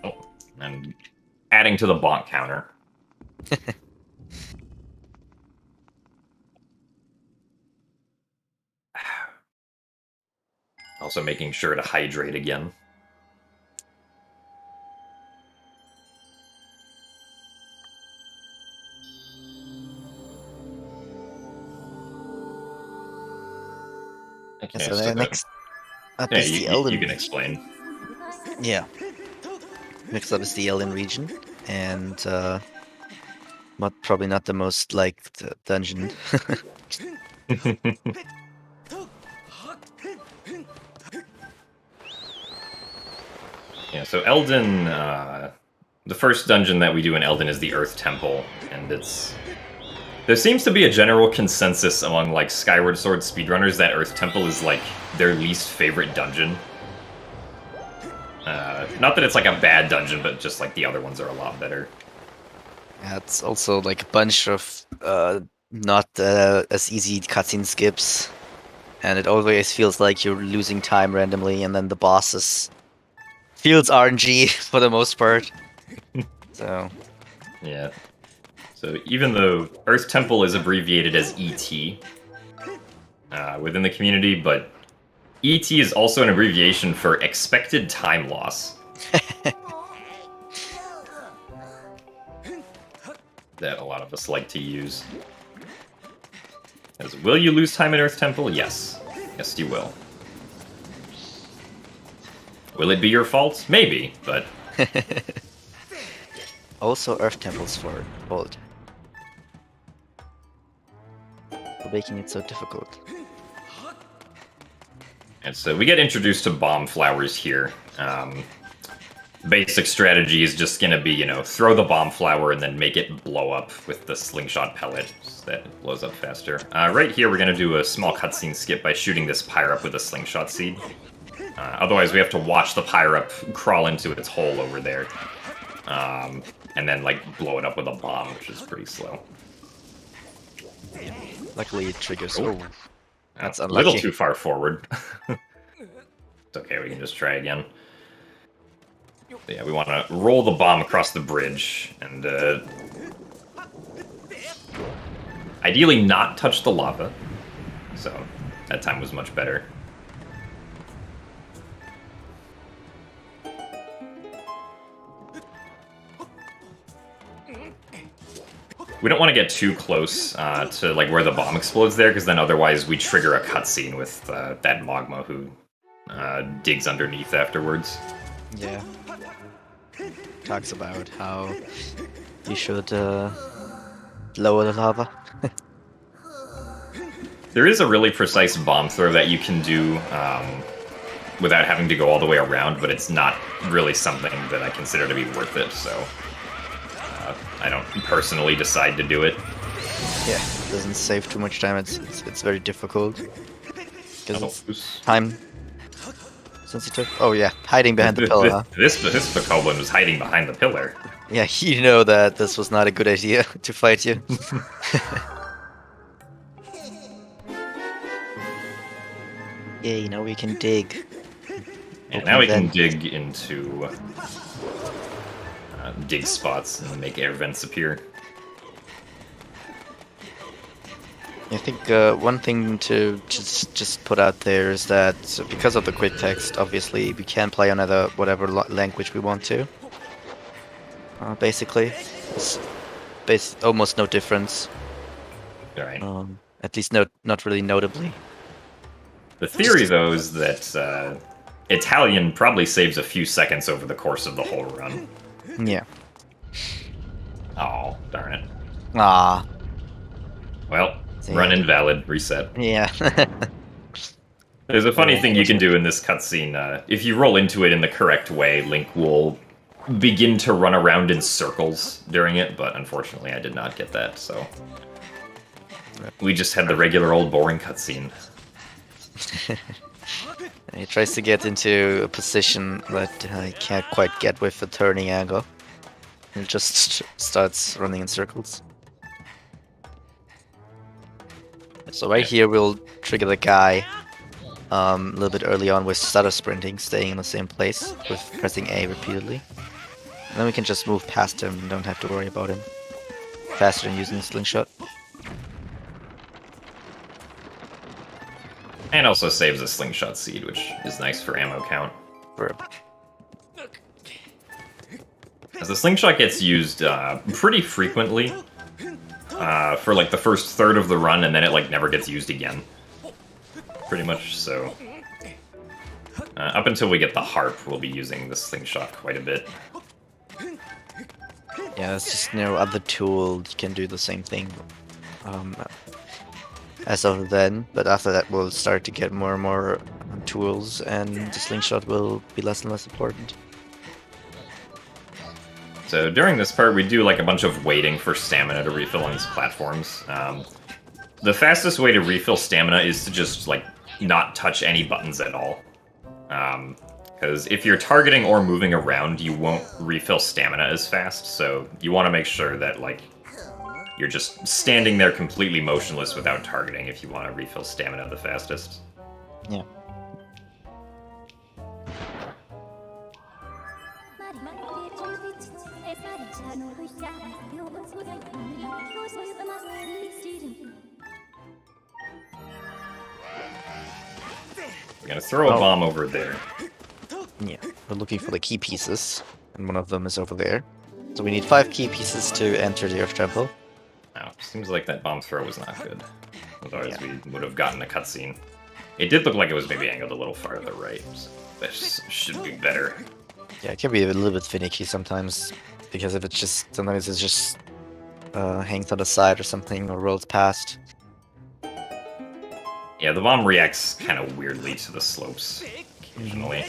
A: Oh, and adding to the bonk counter. Also making sure to hydrate again. Okay,
B: So the next up is the
A: you
B: Elden.
A: can explain.
B: Yeah. Next up is the Elden region, and probably not the most liked dungeon.
A: Yeah, so Elden, the first dungeon that we do in Elden is the Earth Temple, and there seems to be a general consensus among, like, Skyward Sword speedrunners that Earth Temple is, like, their least favorite dungeon. Not that it's, like, a bad dungeon, but just, like, the other ones are a lot better.
B: Yeah, it's also, like, a bunch of not as easy cutscene skips, and it always feels like you're losing time randomly, and then the bosses feels RNG for the most part. So...
A: Yeah. So even though Earth Temple is abbreviated as ET within the community, but ET is also an abbreviation for expected time loss. That a lot of us like to use. As, will you lose time in Earth Temple? Yes. Yes, you will. Will it be your fault? Maybe, but...
B: Also Earth Temples for gold. For making it so difficult.
A: And so we get introduced to bomb flowers here. Basic strategy is just going to be, you know, throw the bomb flower and then make it blow up with the slingshot pellet so that it blows up faster. Right here, we're going to do a small cutscene skip by shooting this pyre-up with a slingshot seed. Otherwise, we have to watch the pyre-up crawl into its hole over there. And then, like, blow it up with a bomb, which is pretty slow.
B: Luckily, it triggers.
A: Oh.
B: That's
A: a
B: unlucky.
A: little too far forward. It's okay, we can just try again. Yeah, we want to roll the bomb across the bridge, and ideally not touch the lava. So, that time was much better. We don't want to get too close to like where the bomb explodes there, because then otherwise we trigger a cutscene with that magma who digs underneath afterwards.
B: Yeah. Talks about how you should lower the lava.
A: There is a really precise bomb throw that you can do without having to go all the way around, but it's not really something that I consider to be worth it, so I don't personally decide to do it.
B: Yeah, it doesn't save too much time. It's very difficult. Because it's time sensitive. Oh yeah, hiding behind the pillar. Huh?
A: This Bokoblin was hiding behind the pillar.
B: Yeah, you know that this was not a good idea to fight you. Yeah, you know we can dig.
A: And now we can dig into dig spots and make air vents appear.
B: I think one thing to just put out there is that because of the quick text, obviously we can play on whatever language we want to. Basically, it's almost no difference.
A: Right.
B: At least not really notably.
A: The theory, though, is that Italian probably saves a few seconds over the course of the whole run.
B: Yeah.
A: Oh, darn it.
B: Ah.
A: Well, run invalid, reset.
B: Yeah.
A: There's a funny thing you can do in this cutscene. If you roll into it in the correct way, Link will begin to run around in circles during it, but unfortunately I did not get that, so... We just had the regular old boring cutscene.
B: He tries to get into a position that he can't quite get with the turning angle. He just starts running in circles. So right here we'll trigger the guy a little bit early on with stutter sprinting, staying in the same place with pressing A repeatedly. And then we can just move past him and don't have to worry about him. Faster than using a slingshot.
A: And also saves a slingshot seed, which is nice for ammo count. As the slingshot gets used pretty frequently for like the first third of the run, and then it like never gets used again. Pretty much so. Up until we get the harp, we'll be using the slingshot quite a bit.
B: Yeah, it's just no other tool you can do the same thing as of then, but after that we'll start to get more and more tools, and the slingshot will be less and less important.
A: So during this part, we do like a bunch of waiting for stamina to refill on these platforms. The fastest way to refill stamina is to just like not touch any buttons at all. Because if you're targeting or moving around, you won't refill stamina as fast, so you want to make sure that like you're just standing there completely motionless without targeting if you want to refill stamina the fastest.
B: Yeah.
A: We're gonna throw a bomb over there.
B: Yeah, we're looking for the key pieces, and one of them is over there. So we need 5 key pieces to enter the Earth Temple.
A: Oh, seems like that bomb throw was not good. Otherwise we would have gotten a cutscene. It did look like it was maybe angled a little far to the right. So this should be better.
B: Yeah, it can be a little bit finicky sometimes, because if it's just, sometimes it's just hangs on the side or something, or rolls past.
A: Yeah, the bomb reacts kind of weirdly to the slopes, occasionally.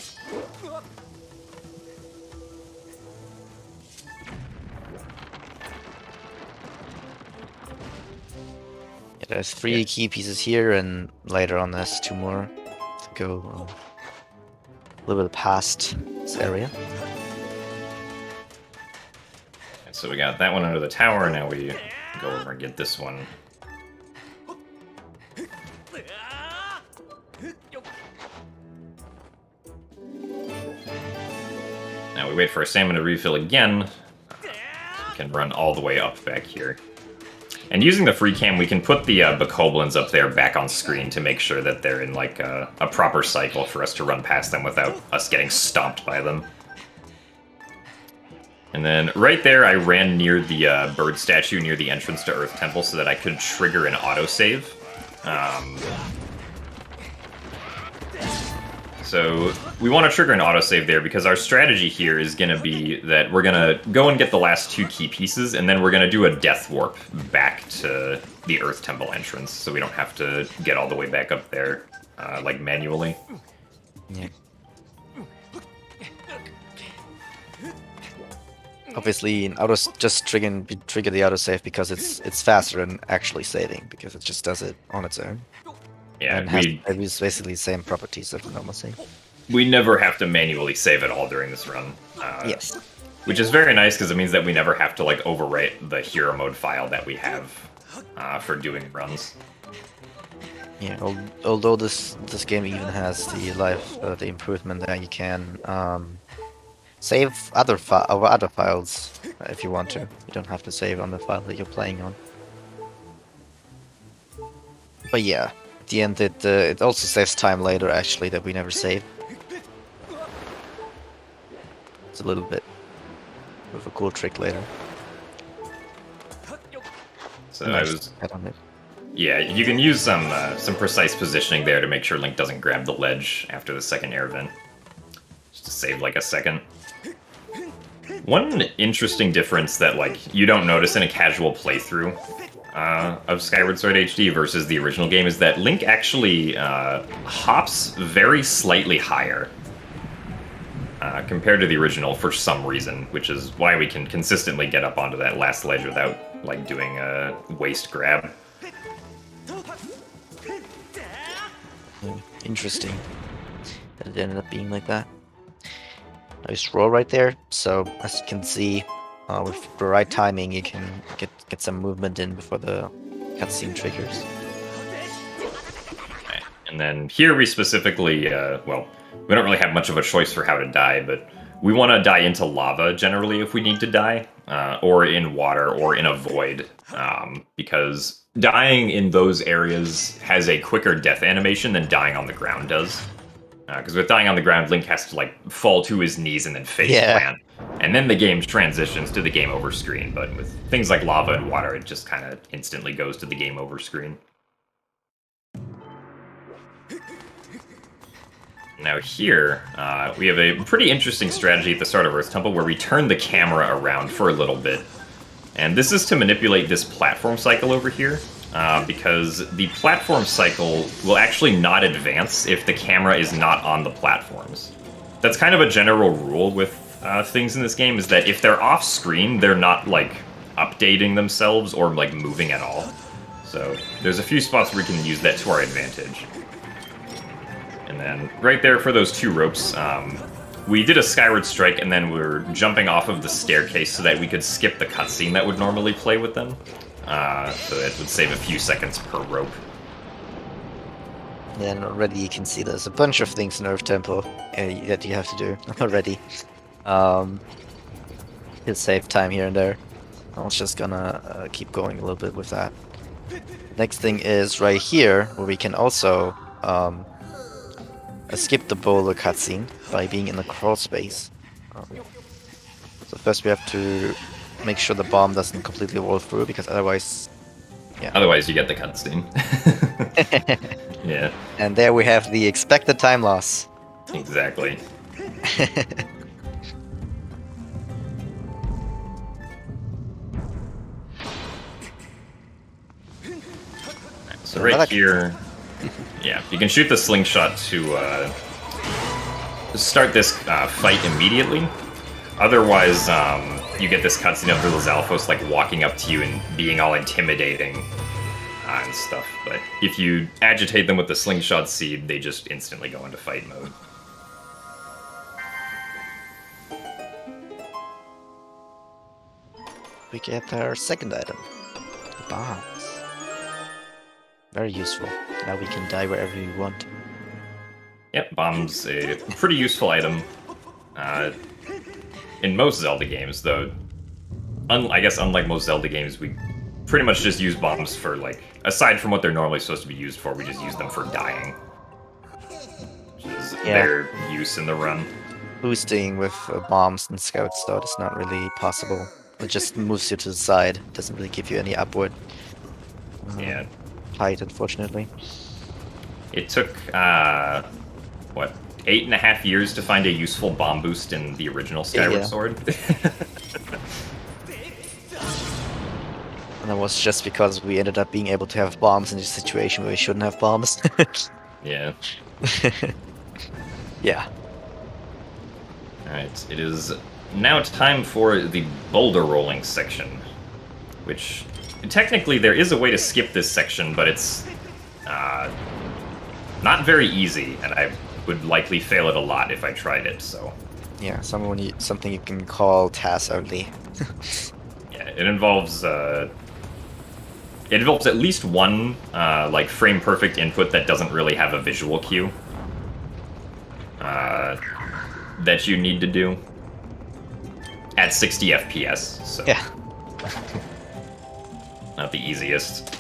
B: Yeah, there's 3 key pieces here, and later on there's 2 more to go a little bit past this area.
A: And so we got that one under the tower, now we go over and get this one. Now we wait for our stamina to refill again, so we can run all the way up back here. And using the free cam, we can put the bokoblins up there back on screen to make sure that they're in like a proper cycle for us to run past them without us getting stomped by them. And then right there, I ran near the bird statue near the entrance to Earth Temple so that I could trigger an autosave. So we want to trigger an autosave there because our strategy here is going to be that we're going to go and get the last 2 key pieces, and then we're going to do a death warp back to the Earth Temple entrance, so we don't have to get all the way back up there, like, manually.
B: Yeah. Obviously, just trigger the autosave because it's faster than actually saving, because it just does it on its own.
A: Yeah,
B: and it's basically the same properties of normal save.
A: We never have to manually save at all during this run.
B: Yes.
A: Which is very nice because it means that we never have to like overwrite the hero mode file that we have for doing runs.
B: Yeah, although this game even has the improvement that you can save other files if you want to. You don't have to save on the file that you're playing on. But yeah, at the end it also saves time later actually that we never save. It's a little bit of a cool trick later.
A: So I was. Yeah, you can use some precise positioning there to make sure Link doesn't grab the ledge after the second air vent. Just to save like a second. One interesting difference that like you don't notice in a casual playthrough of Skyward Sword HD versus the original game is that Link actually hops very slightly higher compared to the original for some reason, which is why we can consistently get up onto that last ledge without like doing a waist grab.
B: Interesting that it ended up being like that. Nice roll right there. So as you can see, with the right timing, you can get some movement in before the cutscene triggers.
A: And then here we specifically, well, we don't really have much of a choice for how to die, but we want to die into lava generally if we need to die, or in water, or in a void, because dying in those areas has a quicker death animation than dying on the ground does. Because with dying on the ground, Link has to like fall to his knees and then face plant, and then the game transitions to the game over screen. But with things like lava and water, it just kind of instantly goes to the game over screen. Now here, we have a pretty interesting strategy at the start of Earth Temple where we turn the camera around for a little bit. And this is to manipulate this platform cycle over here, because the platform cycle will actually not advance if the camera is not on the platforms. That's kind of a general rule with things in this game, is that if they're off screen, they're not, like, updating themselves or, like, moving at all. So there's a few spots where we can use that to our advantage. And then right there for those two ropes, we did a Skyward strike, and then we're jumping off of the staircase so that we could skip the cutscene that would normally play with them. So it would save a few seconds per rope.
B: And already you can see there's a bunch of things in Earth Temple that you have to do already. It'll save time here and there. I was just gonna keep going a little bit with that. Next thing is right here, where we can also skip the boulder cutscene by being in the crawl space. So first we have to make sure the bomb doesn't completely roll through, because otherwise... Yeah.
A: Otherwise you get the cutscene. Yeah.
B: And there we have the expected time loss.
A: Exactly. So right here, yeah, you can shoot the slingshot to start this fight immediately. Otherwise, you get this cutscene of the Lizalfos like walking up to you and being all intimidating and stuff. But if you agitate them with the slingshot seed, they just instantly go into fight mode.
B: We get our second item, bombs. Very useful. Now we can die wherever we want.
A: Yep, bombs a pretty useful item. In most Zelda games, though, I guess unlike most Zelda games, we pretty much just use bombs for, like, aside from what they're normally supposed to be used for, we just use them for dying. Which is their use in the run.
B: Boosting with bombs and scouts, though, is not really possible. It just moves you to the side. It doesn't really give you any upward height, unfortunately.
A: It took, what, 8.5 years to find a useful bomb boost in the original Skyward Sword?
B: And that was just because we ended up being able to have bombs in a situation where we shouldn't have bombs.
A: Yeah.
B: Yeah.
A: Alright, it is now time for the boulder rolling section, which technically there is a way to skip this section, but it's not very easy, and I would likely fail it a lot if I tried it, so...
B: Yeah, something you can call TAS only.
A: Yeah, it involves at least one, like, frame-perfect input that doesn't really have a visual cue that you need to do at 60 FPS, so...
B: Yeah.
A: Not the easiest.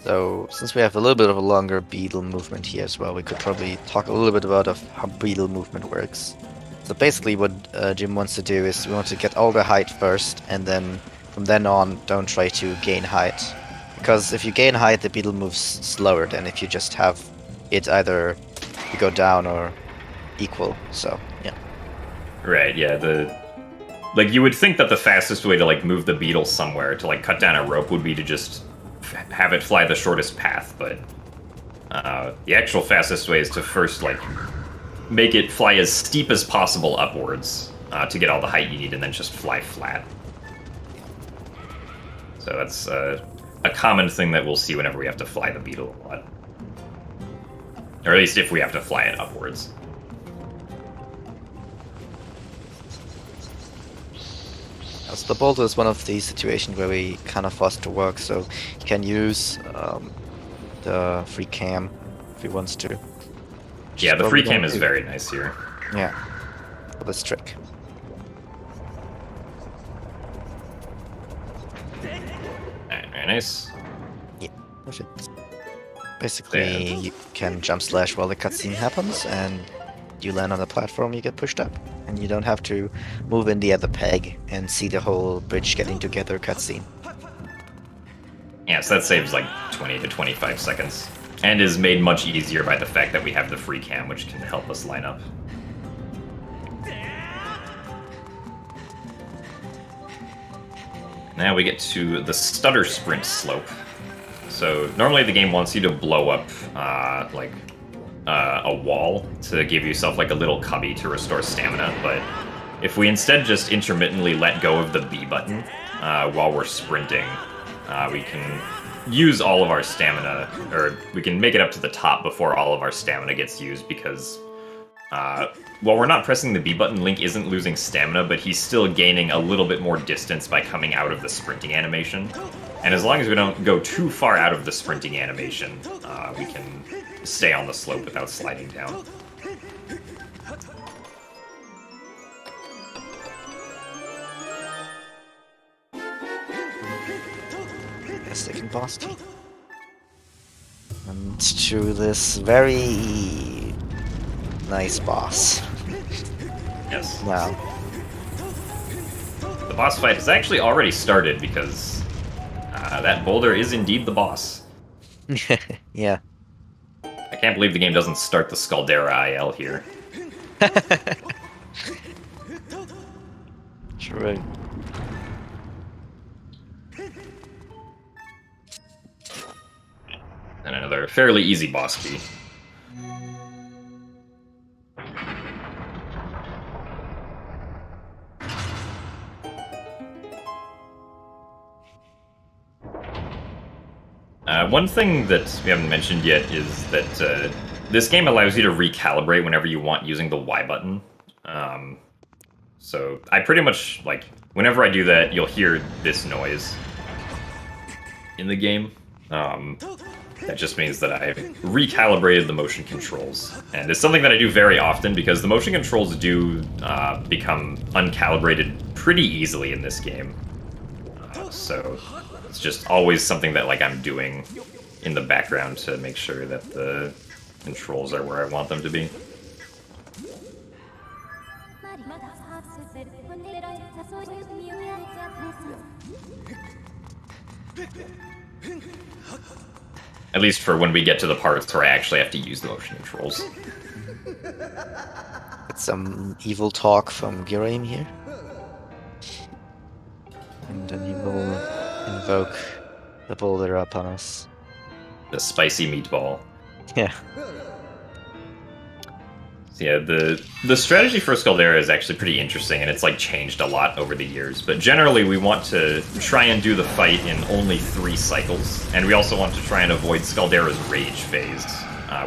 B: So, since we have a little bit of a longer beetle movement here as well, we could probably talk a little bit about how beetle movement works. So basically what Jim wants to do is we want to get all the height first, and then from then on don't try to gain height. Because if you gain height, the beetle moves slower than if you just have it either go down or equal, so yeah.
A: Right, yeah, like, you would think that the fastest way to, like, move the beetle somewhere, to, like, cut down a rope would be to just have it fly the shortest path, but the actual fastest way is to first, like, make it fly as steep as possible upwards to get all the height you need, and then just fly flat. So that's a common thing that we'll see whenever we have to fly the beetle a lot. Or at least if we have to fly it upwards.
B: So the boulder is one of these situations where we kind of forced to work, so you can use the free cam if he wants to.
A: Yeah, the
D: Probably
A: free cam
D: don't
A: is
D: do.
A: very nice here.
D: Yeah, for this trick.
A: Alright, very nice.
D: Perfect. Basically, you can jump slash while the cutscene happens, and you land on the platform, you get pushed up. And you don't have to move in the other peg and see the whole bridge getting together cutscene.
A: Yeah, so that saves like 20 to 25 seconds. And is made much easier by the fact that we have the free cam, which can help us line up. Now we get to the stutter sprint slope. So normally the game wants you to blow up a wall to give yourself like a little cubby to restore stamina, but if we instead just intermittently let go of the B button while we're sprinting, we can use all of our stamina, or we can make it up to the top before all of our stamina gets used, because while we're not pressing the B button, Link isn't losing stamina, but he's still gaining a little bit more distance by coming out of the sprinting animation. And as long as we don't go too far out of the sprinting animation, we can stay on the slope without sliding down.
D: Second boss key. And to this very nice boss.
A: Yes.
D: Wow.
A: The boss fight has actually already started because that boulder is indeed the boss.
D: Yeah.
A: I can't believe the game doesn't start the Scaldera IL here.
D: True.
A: And another fairly easy boss key. One thing that we haven't mentioned yet is that this game allows you to recalibrate whenever you want using the Y button. So I pretty much, like, whenever I do that, you'll hear this noise in the game. That just means that I've recalibrated the motion controls. And it's something that I do very often because the motion controls do become uncalibrated pretty easily in this game. So it's just always something that I'm doing in the background to make sure that the controls are where I want them to be. At least for when we get to the parts where I actually have to use the motion controls.
D: Get some evil talk from Giraim here. And then he will invoke the boulder upon us.
A: The spicy meatball.
D: Yeah.
A: So yeah, the strategy for Scaldera is actually pretty interesting, and it's changed a lot over the years. But generally, we want to try and do the fight in only 3 cycles, and we also want to try and avoid Scaldera's rage phase,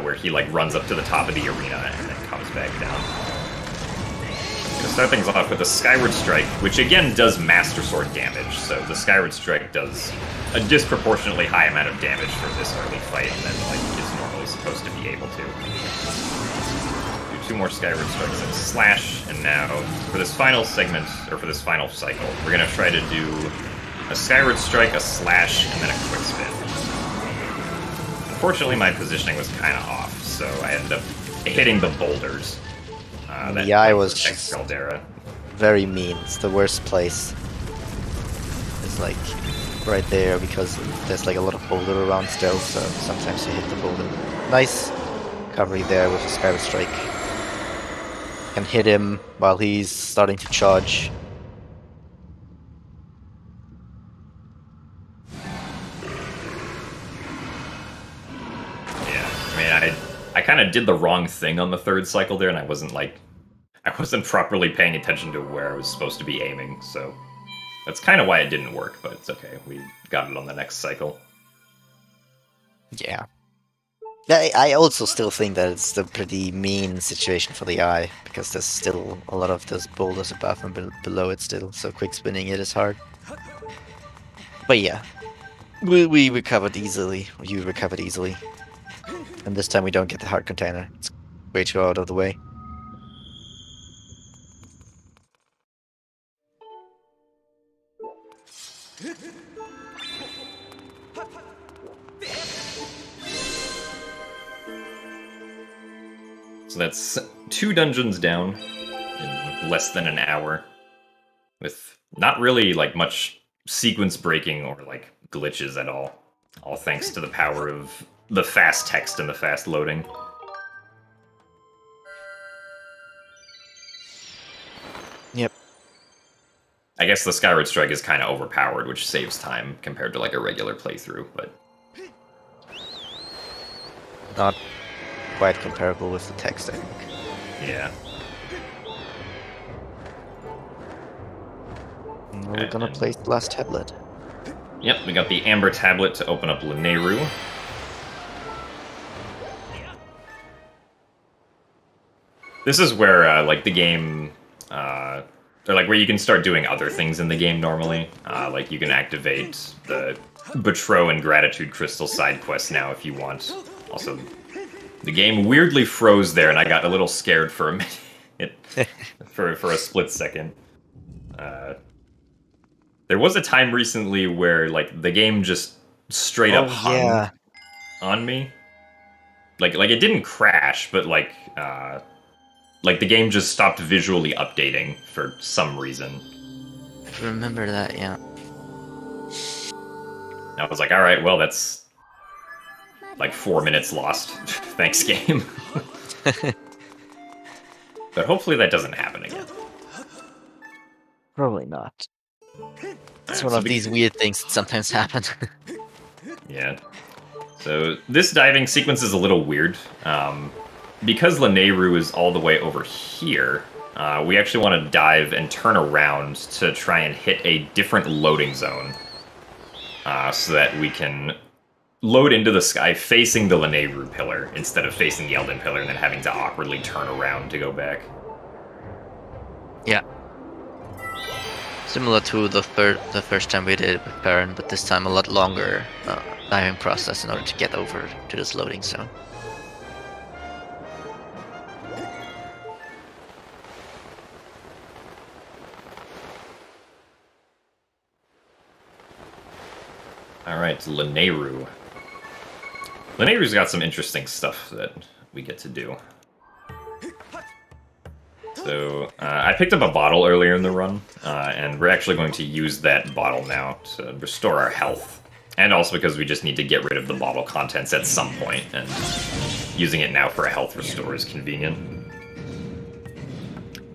A: where he runs up to the top of the arena and then comes back down. I'm gonna start things off with a Skyward Strike, which again does Master Sword damage. So the Skyward Strike does a disproportionately high amount of damage for this early fight than is normally supposed to be able to. 2 more Skyward Strikes and Slash, and now for this final segment, or for this final cycle, we're going to try to do a Skyward Strike, a Slash, and then a Quick Spin. Unfortunately, my positioning was kind of off, so I ended up hitting the boulders.
D: The eye was
A: just Caldera.
D: Very mean. It's the worst place. It's right there because there's a lot of boulder around still, so sometimes you hit the boulder. Nice recovery there with a Skyward Strike. Can hit him while he's starting to charge.
A: Yeah, I mean, I kind of did the wrong thing on the 3rd cycle there, and I wasn't properly paying attention to where I was supposed to be aiming, so that's kind of why it didn't work, but it's okay. We got it on the next cycle.
D: Yeah. I also still think that it's a pretty mean situation for the eye, because there's still a lot of those boulders above and below it still, so quick spinning it is hard. But yeah, we recovered easily, you recovered easily, and this time we don't get the heart container. It's way too out of the way.
A: So that's 2 dungeons down in less than an hour, with not really like much sequence breaking or like glitches at all thanks to the power of the fast text and the fast loading.
D: Yep.
A: I guess the Skyward Strike is kind of overpowered, which saves time compared to like a regular playthrough, but
D: Not quite comparable with the text, I think.
A: yeah.
D: And we're gonna place the last tablet.
A: Yep, we got the Amber Tablet to open up Lanayru. This is where, like, the game, or, like, where you can start doing other things in the game normally. Like, you can activate the Betrow and Gratitude Crystal side quests now if you want. Also, the game weirdly froze there, and I got a little scared for a minute, for a split second. There was a time recently where, like, the game just straight up hung on me. Like it didn't crash, but, like the game just stopped visually updating for some reason.
B: I remember that, yeah.
A: I was like, alright, well, that's like 4 minutes lost. Thanks, game. But hopefully that doesn't happen again.
B: Probably not. It's one
A: So
B: of these weird things that sometimes happen.
A: Yeah. So this diving sequence is a little weird. Because Lanayru is all the way over here, we actually want to dive and turn around to try and hit a different loading zone. So that we can load into the sky facing the Lanayru pillar instead of facing the Elden pillar and then having to awkwardly turn around to go back.
B: Yeah. Similar to the first time we did it with Baron, but this time a lot longer diving process in order to get over to this loading zone.
A: Alright, Lanayru. Lanayru's got some interesting stuff that we get to do. So, I picked up a bottle earlier in the run, and we're actually going to use that bottle now to restore our health. And also because we just need to get rid of the bottle contents at some point, and using it now for a health restore is convenient.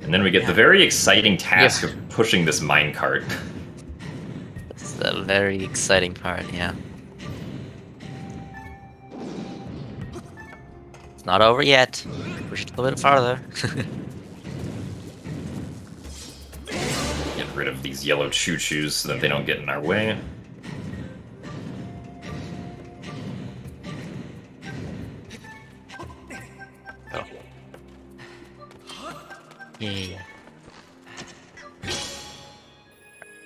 A: And then we get the very exciting task of pushing this minecart.
B: That's the very exciting part, yeah. It's not over yet. Push it a little bit farther.
A: Get rid of these yellow choo-choos so that they don't get in our way. Oh.
B: Yeah.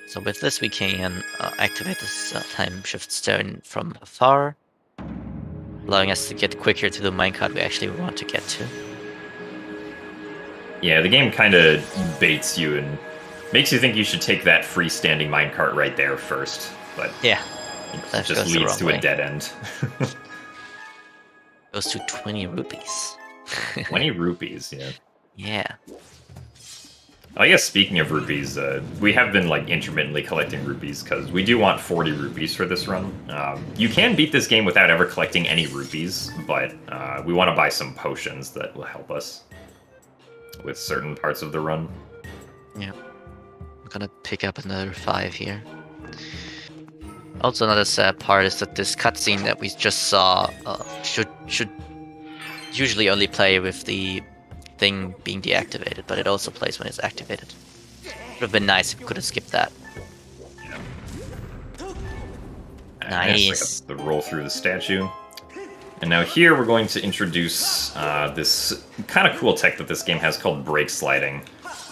B: So with this we can activate this time shift stone from afar, allowing us to get quicker to the minecart we actually want to get to.
A: Yeah, the game kind of baits you and makes you think you should take that freestanding minecart right there first, but
B: yeah,
A: it just leads to a dead end.
B: Goes to 20 rupees.
A: 20 rupees, yeah.
B: Yeah.
A: I guess speaking of rupees, we have been like intermittently collecting rupees because we do want 40 rupees for this run. You can beat this game without ever collecting any rupees, but we want to buy some potions that will help us with certain parts of the run.
B: Yeah. I'm gonna pick up another 5 here. Also, another sad part is that this cutscene that we just saw should usually only play with the thing being deactivated, but it also plays when it's activated. Would have been nice if we could have skipped that.
A: Yeah.
B: Nice.
A: The roll through the statue. And now here we're going to introduce this kind of cool tech that this game has called brake sliding,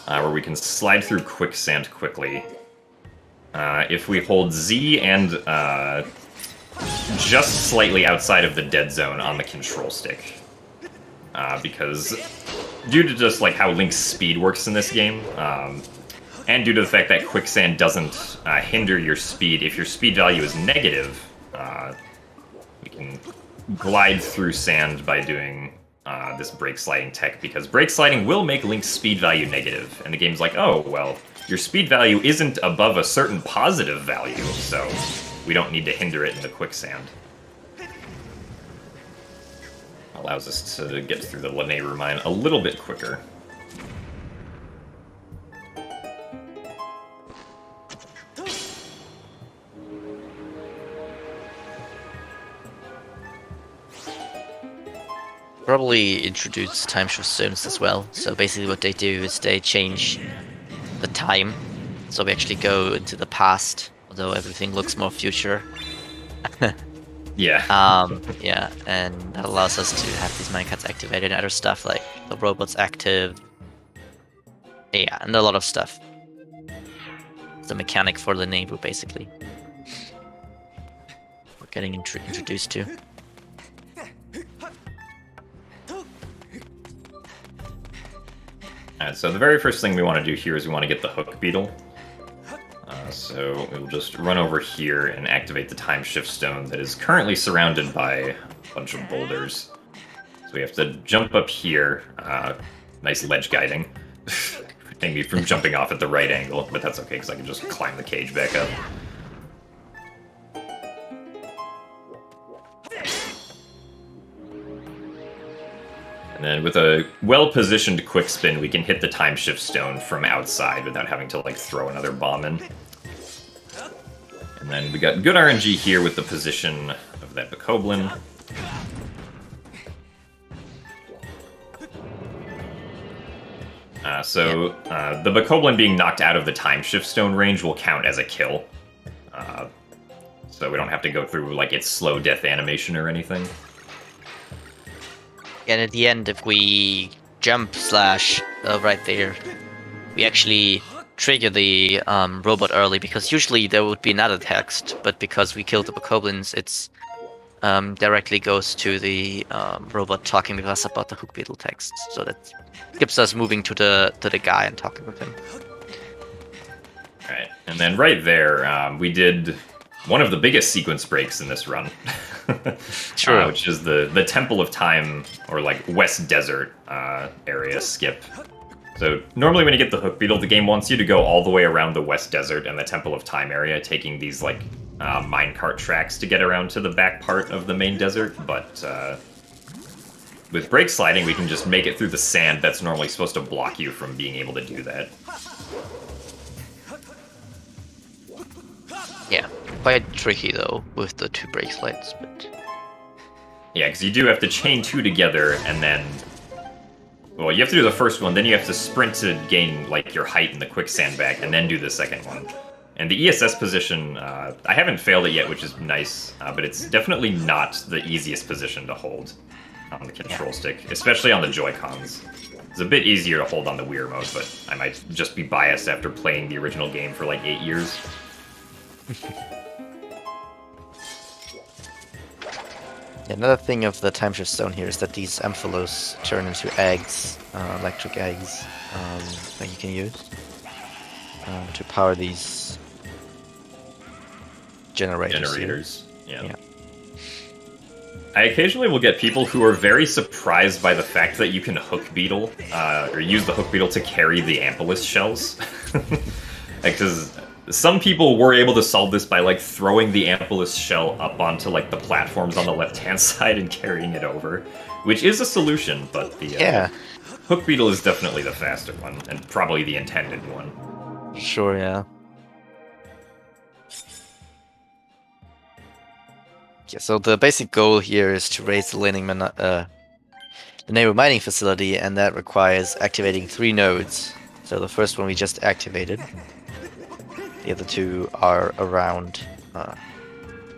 A: where we can slide through quicksand quickly. If we hold Z and just slightly outside of the dead zone on the control stick. because due to just like how Link's speed works in this game, and due to the fact that quicksand doesn't hinder your speed, if your speed value is negative, we can glide through sand by doing this brake sliding tech, because brake sliding will make Link's speed value negative, and the game's like, oh, well, your speed value isn't above a certain positive value, so we don't need to hinder it in the quicksand. Allows us to get through the Lanayru mine a little bit quicker.
B: Probably introduce time shift zones as well. So basically what they do is they change the time. So we actually go into the past, although everything looks more future.
A: Yeah.
B: Yeah, and that allows us to have these minecarts activated and other stuff like the robots active. Yeah, and a lot of stuff. It's a mechanic for the Lanayru, basically. We're getting introduced to.
A: Alright, so the very first thing we want to do here is we want to get the hook beetle. So we'll just run over here and activate the time shift stone that is currently surrounded by a bunch of boulders. So we have to jump up here. Nice ledge guiding. Preventing me from jumping off at the right angle, but that's okay because I can just climb the cage back up. And then with a well-positioned quick spin, we can hit the time shift stone from outside without having to like throw another bomb in. And then we got good RNG here with the position of that Bokoblin. The Bokoblin being knocked out of the time shift stone range will count as a kill. So we don't have to go through like its slow death animation or anything.
B: And at the end, if we jump slash right there, we actually trigger the robot early, because usually there would be another text, but because we killed the Bokoblins, it's directly goes to the robot talking with us about the hook beetle text, so that skips us moving to the guy and talking with him.
A: Alright, and then right there, we did one of the biggest sequence breaks in this run.
B: Sure.
A: Which is the Temple of Time, or like West Desert area skip. So normally when you get the hook beetle, the game wants you to go all the way around the West Desert and the Temple of Time area, taking these like minecart tracks to get around to the back part of the main desert, but with brake sliding we can just make it through the sand that's normally supposed to block you from being able to do that.
B: Yeah, quite tricky though with the two brake slides, but
A: yeah, because you do have to chain two together, and then, well, you have to do the first one, then you have to sprint to gain like your height in the quicksand back, and then do the second one. And the ESS position, I haven't failed it yet, which is nice, but it's definitely not the easiest position to hold on the control stick, especially on the Joy-Cons. It's a bit easier to hold on the Wii Remote, but I might just be biased after playing the original game for like 8 years.
D: Another thing of the time shift stone here is that these amphilos turn into eggs, electric eggs, that you can use to power these generators.
A: Yeah. I occasionally will get people who are very surprised by the fact that you can hook beetle, or use the hook beetle to carry the amphilos shells. Because some people were able to solve this by like throwing the amphilos shell up onto like the platforms on the left-hand side and carrying it over, which is a solution, but the hook beetle is definitely the faster one, and probably the intended one.
D: Sure, yeah. Yeah, so the basic goal here is to raise the Lanayru mining facility, and that requires activating 3 nodes. So the first one we just activated. The other 2 are around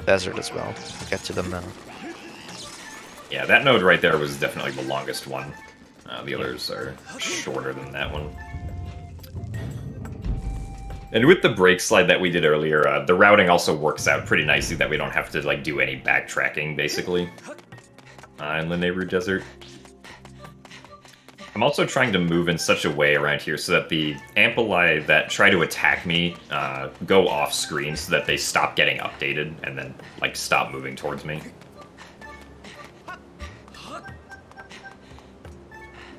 D: desert as well. We'll get to them now.
A: Yeah, that node right there was definitely the longest one. The others are shorter than that one. And with the brake slide that we did earlier, the routing also works out pretty nicely that we don't have to like do any backtracking, basically, in the Lanayru Desert. I'm also trying to move in such a way around here so that the Ampuli that try to attack me go off screen so that they stop getting updated and then like stop moving towards me.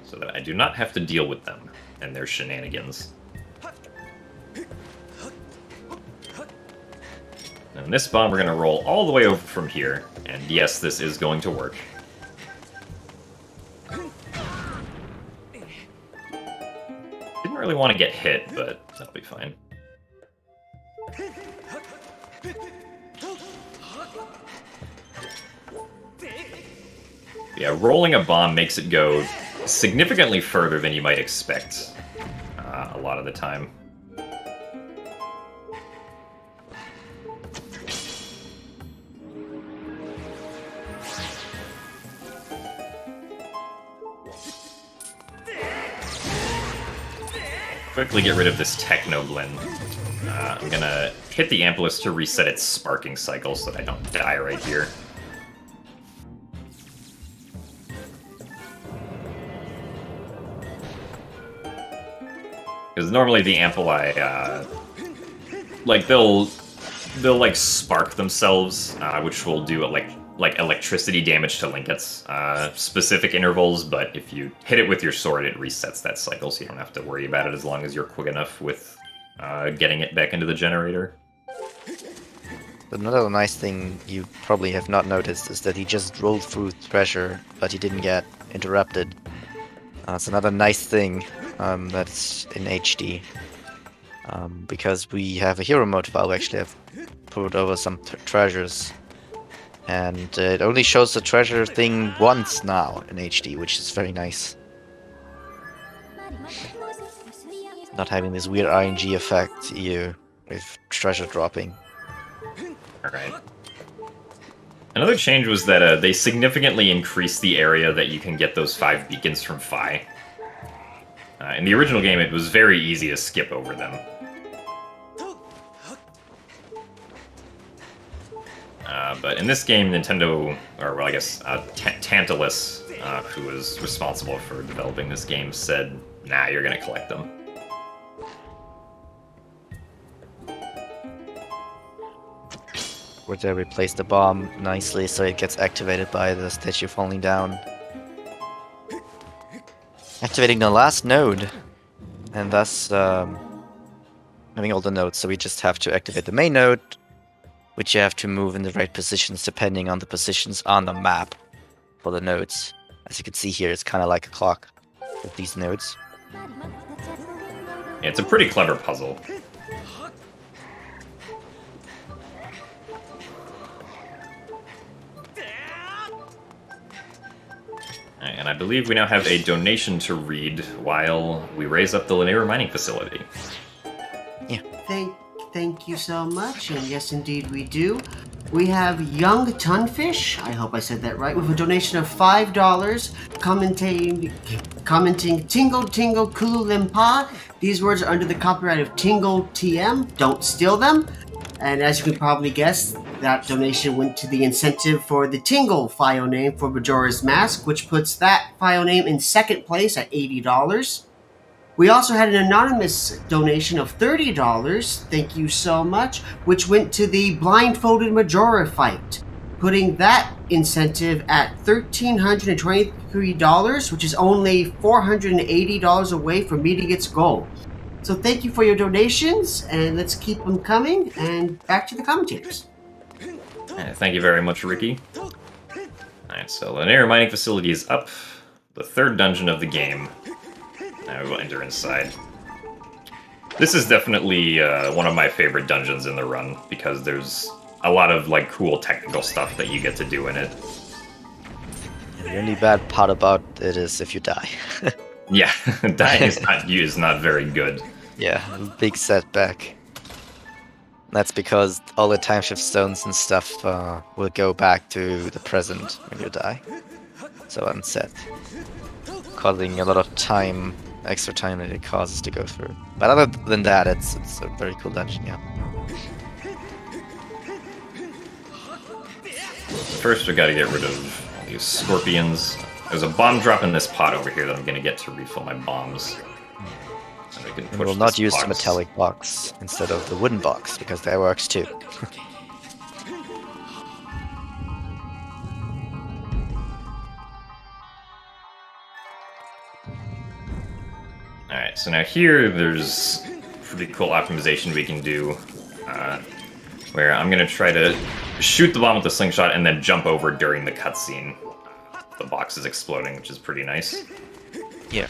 A: So that I do not have to deal with them and their shenanigans. And this bomb we're going to roll all the way over from here, and yes, this is going to work. Didn't really want to get hit, but that'll be fine. Yeah, rolling a bomb makes it go significantly further than you might expect a lot of the time. Quickly get rid of this Techno Blend. I'm gonna hit the Ampulus to reset its sparking cycle so that I don't die right here. Because normally the Ampuli, like they'll like spark themselves, which will do like electricity damage to Linkets specific intervals. But if you hit it with your sword, it resets that cycle, so you don't have to worry about it as long as you're quick enough with getting it back into the generator.
D: Another nice thing you probably have not noticed is that he just rolled through treasure, but he didn't get interrupted. It's another nice thing that's in HD. Because we have a hero mode file, we actually have put over some treasures. And it only shows the treasure thing once now in HD, which is very nice. Not having this weird RNG effect with treasure dropping.
A: Alright. Another change was that they significantly increased the area that you can get those 5 beacons from Phi. In the original game, it was very easy to skip over them. But in this game, Nintendo, or well, I guess Tantalus, who was responsible for developing this game, said, nah, you're gonna collect them.
D: Where they replace the bomb nicely so it gets activated by the statue falling down. Activating the last node, and thus having all the nodes, so we just have to activate the main node, which you have to move in the right positions depending on the positions on the map for the nodes. As you can see here, it's kind of like a clock with these nodes.
A: Yeah, it's a pretty clever puzzle. And I believe we now have a donation to read while we raise up the linear mining facility.
D: Yeah.
C: Thank you so much, and yes, indeed we do. We have Young Tunfish, I hope I said that right, with a donation of $5, commenting Tingle Tingle Kulu Limpa. These words are under the copyright of Tingle TM, don't steal them. And as you can probably guess, that donation went to the incentive for the Tingle file name for Majora's Mask, which puts that file name in second place at $80. We also had an anonymous donation of $30, thank you so much, which went to the Blindfolded Majora fight, putting that incentive at $1,323, which is only $480 away from meeting its goal. So thank you for your donations, and let's keep them coming, and back to the commentators.
A: Thank you very much, Ricky. Alright, so linear mining facility is up, the third dungeon of the game. Now we will enter inside. This is definitely one of my favorite dungeons in the run, because there's a lot of like cool technical stuff that you get to do in it.
D: The only bad part about it is if you die.
A: Yeah, dying is not very good.
D: Yeah, big setback. That's because all the time shift stones and stuff will go back to the present when you die. So unset. Causing a lot of time, extra time that it causes to go through. But other than that, it's a very cool dungeon, yeah.
A: First we gotta get rid of all these scorpions. There's a bomb drop in this pot over here that I'm going to get to refill my bombs. And we can
D: And
A: push
D: we'll not
A: this
D: use the
A: box.
D: metallic box instead of the wooden box, because that works too.
A: Alright, so now here there's pretty cool optimization we can do, where I'm going to try to shoot the bomb with the slingshot and then jump over during the cutscene. The box is exploding, which is pretty nice.
B: Yeah.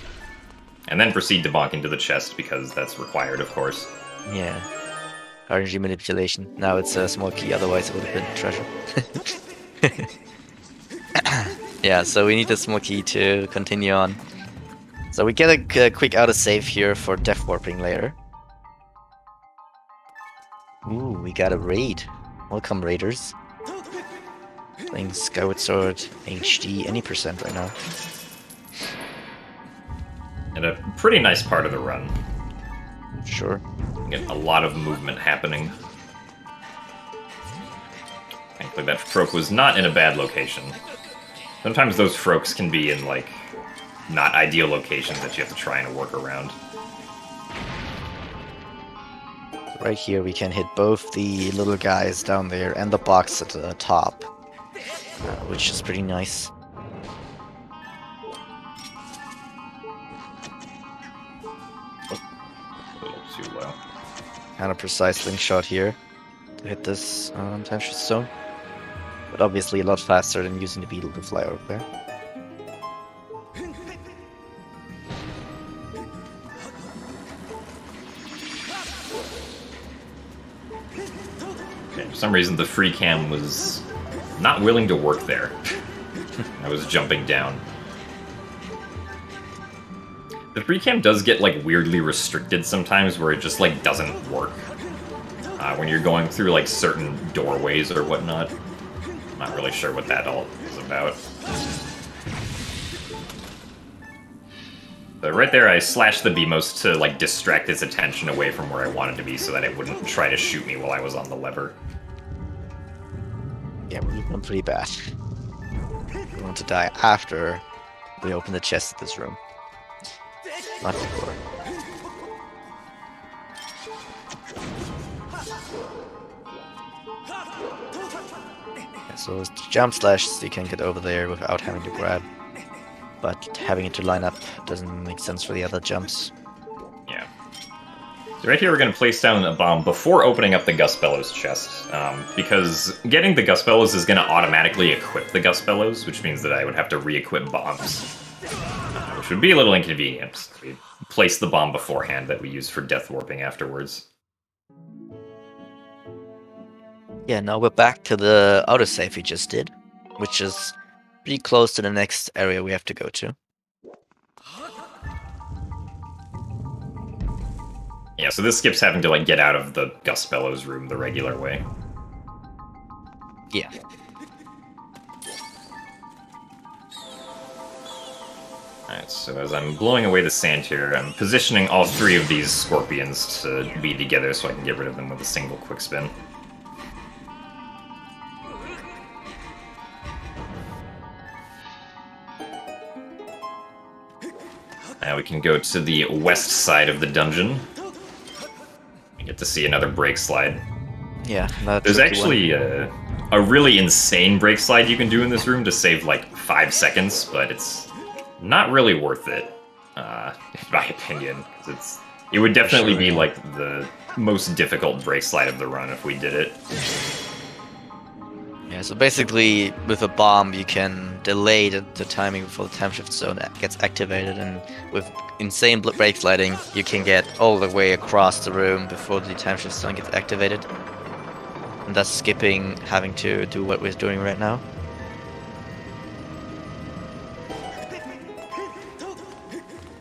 A: And then proceed to bonk into the chest, because that's required, of course.
B: Yeah.
D: RNG manipulation. Now it's a small key, otherwise it would have been treasure.
B: Yeah, so we need a small key to continue on.
D: So we get a quick autosave here for death warping later. Ooh, we got a raid. Welcome, raiders. Playing Skyward Sword HD any percent right now.
A: And a pretty nice part of the run.
D: Sure.
A: Get a lot of movement happening. Thankfully that Froke was not in a bad location. Sometimes those Frokes can be in, like, not ideal locations that you have to try and work around.
D: Right here we can hit both the little guys down there and the box at the top, which is pretty nice.
A: A little too low.
D: Kind of precise slingshot here to hit this time shift zone, but obviously a lot faster than using the beetle to fly over there.
A: Okay, for some reason the free cam was not willing to work there. I was jumping down. The free cam does get, like, weirdly restricted sometimes, where it just, like, doesn't work. When you're going through, like, certain doorways or whatnot. I'm not really sure what that all is about. But right there, I slashed the BMOS to, like, distract its attention away from where I wanted to be so that it wouldn't try to shoot me while I was on the lever.
D: Yeah, we're doing pretty bad. We want to die after we open the chest of this room. Not before. Yeah, so it's jump slash so you can get over there without having to grab. But having it to line up doesn't make sense for the other jumps.
A: Yeah. So right here we're going to place down a bomb before opening up the Gus Bellows chest, because getting the Gus Bellows is going to automatically equip the Gus Bellows, which means that I would have to re-equip bombs, which would be a little inconvenient. We place the bomb beforehand that we use for death warping afterwards.
B: Yeah, now we're back to the autosave we just did, which is pretty close to the next area we have to go to.
A: Yeah, so this skips having to, like, get out of the Gus Bellows room the regular way.
B: Yeah.
A: Alright, so as I'm blowing away the sand here, I'm positioning all three of these scorpions to be together so I can get rid of them with a single quick spin. Now we can go to the west side of the dungeon. We get to see another break slide.
B: Yeah,
A: There's actually a really insane break slide you can do in this room to save like 5 seconds, but it's not really worth it, in my opinion. It would definitely be like the most difficult break slide of the run if we did it.
B: Yeah, so basically, with a bomb, you can delay the timing before the time shift zone gets activated, and with insane brake sliding, you can get all the way across the room before the time shift zone gets activated. And thus skipping having to do what we're doing right now.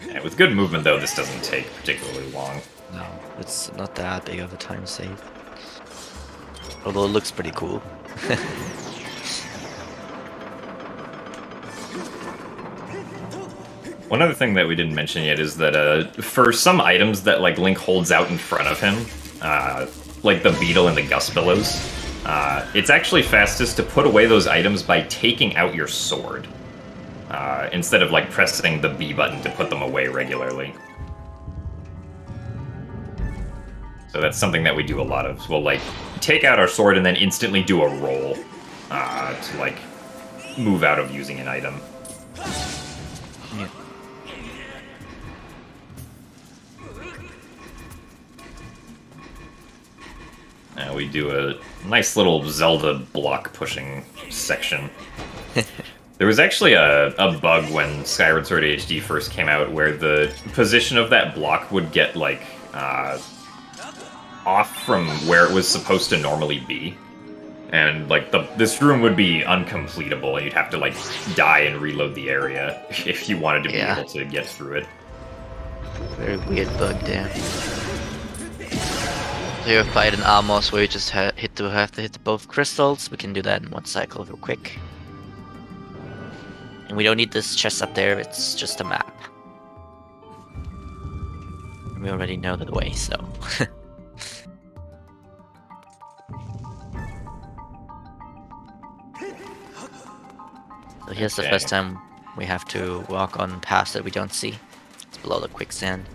A: Yeah, with good movement, though, this doesn't take particularly long.
B: No, it's not that big of a time save. Although it looks pretty cool.
A: One other thing that we didn't mention yet is that for some items that like Link holds out in front of him, like the beetle and the Gus Bellows, it's actually fastest to put away those items by taking out your sword. instead of like pressing the B button to put them away regularly. So that's something that we do a lot of. We'll like take out our sword and then instantly do a roll to like move out of using an item.
B: Yeah.
A: Now we do a nice little Zelda block pushing section. There was actually a bug when Skyward Sword HD first came out where the position of that block would get like off from where it was supposed to normally be. And like this room would be uncompletable and you'd have to like die and reload the area if you wanted to be able to get through it.
B: Very weird bug there. So you fight an Amos where you just have to hit both crystals. We can do that in one cycle real quick. And we don't need this chest up there, it's just a map. And we already know the way, so... So here's the first time we have to walk on paths that we don't see. It's below the quicksand.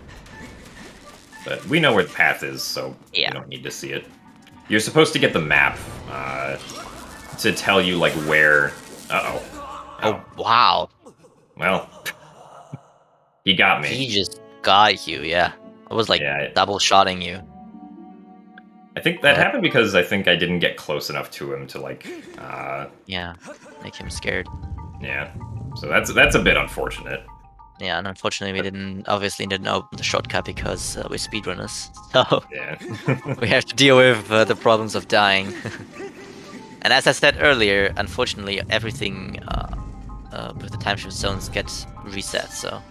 A: But we know where the path is, so
B: Yeah.
A: you don't need to see it. You're supposed to get the map to tell you like where... Uh-oh.
B: Oh, wow.
A: Well, he got me.
B: He just got you, yeah. I was like
A: Yeah,
B: double shotting you.
A: I think that happened because I think I didn't get close enough to him to like...
B: Yeah, make him scared.
A: yeah. So that's a bit unfortunate.
B: Yeah, and unfortunately we obviously didn't open the shortcut because we're speedrunners. So
A: Yeah.
B: we have to deal with the problems of dying. And as I said earlier, unfortunately everything with the time shift zones gets reset, so...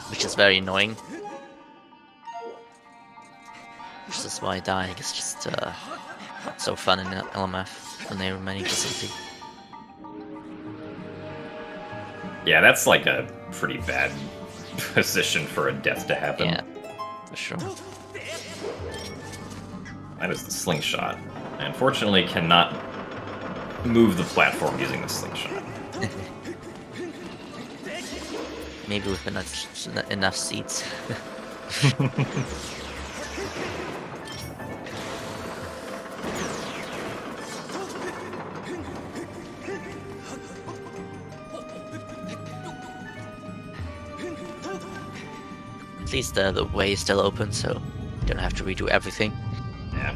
B: Which is very annoying. Which is why dying is just not so fun in LMF when they remain simply.
A: Yeah, that's like a pretty bad position for a death to happen.
B: Yeah, for sure.
A: That is the slingshot. I unfortunately cannot move the platform using the slingshot.
B: Maybe with enough seats. At least the way is still open, so you don't have to redo everything.
A: Yeah.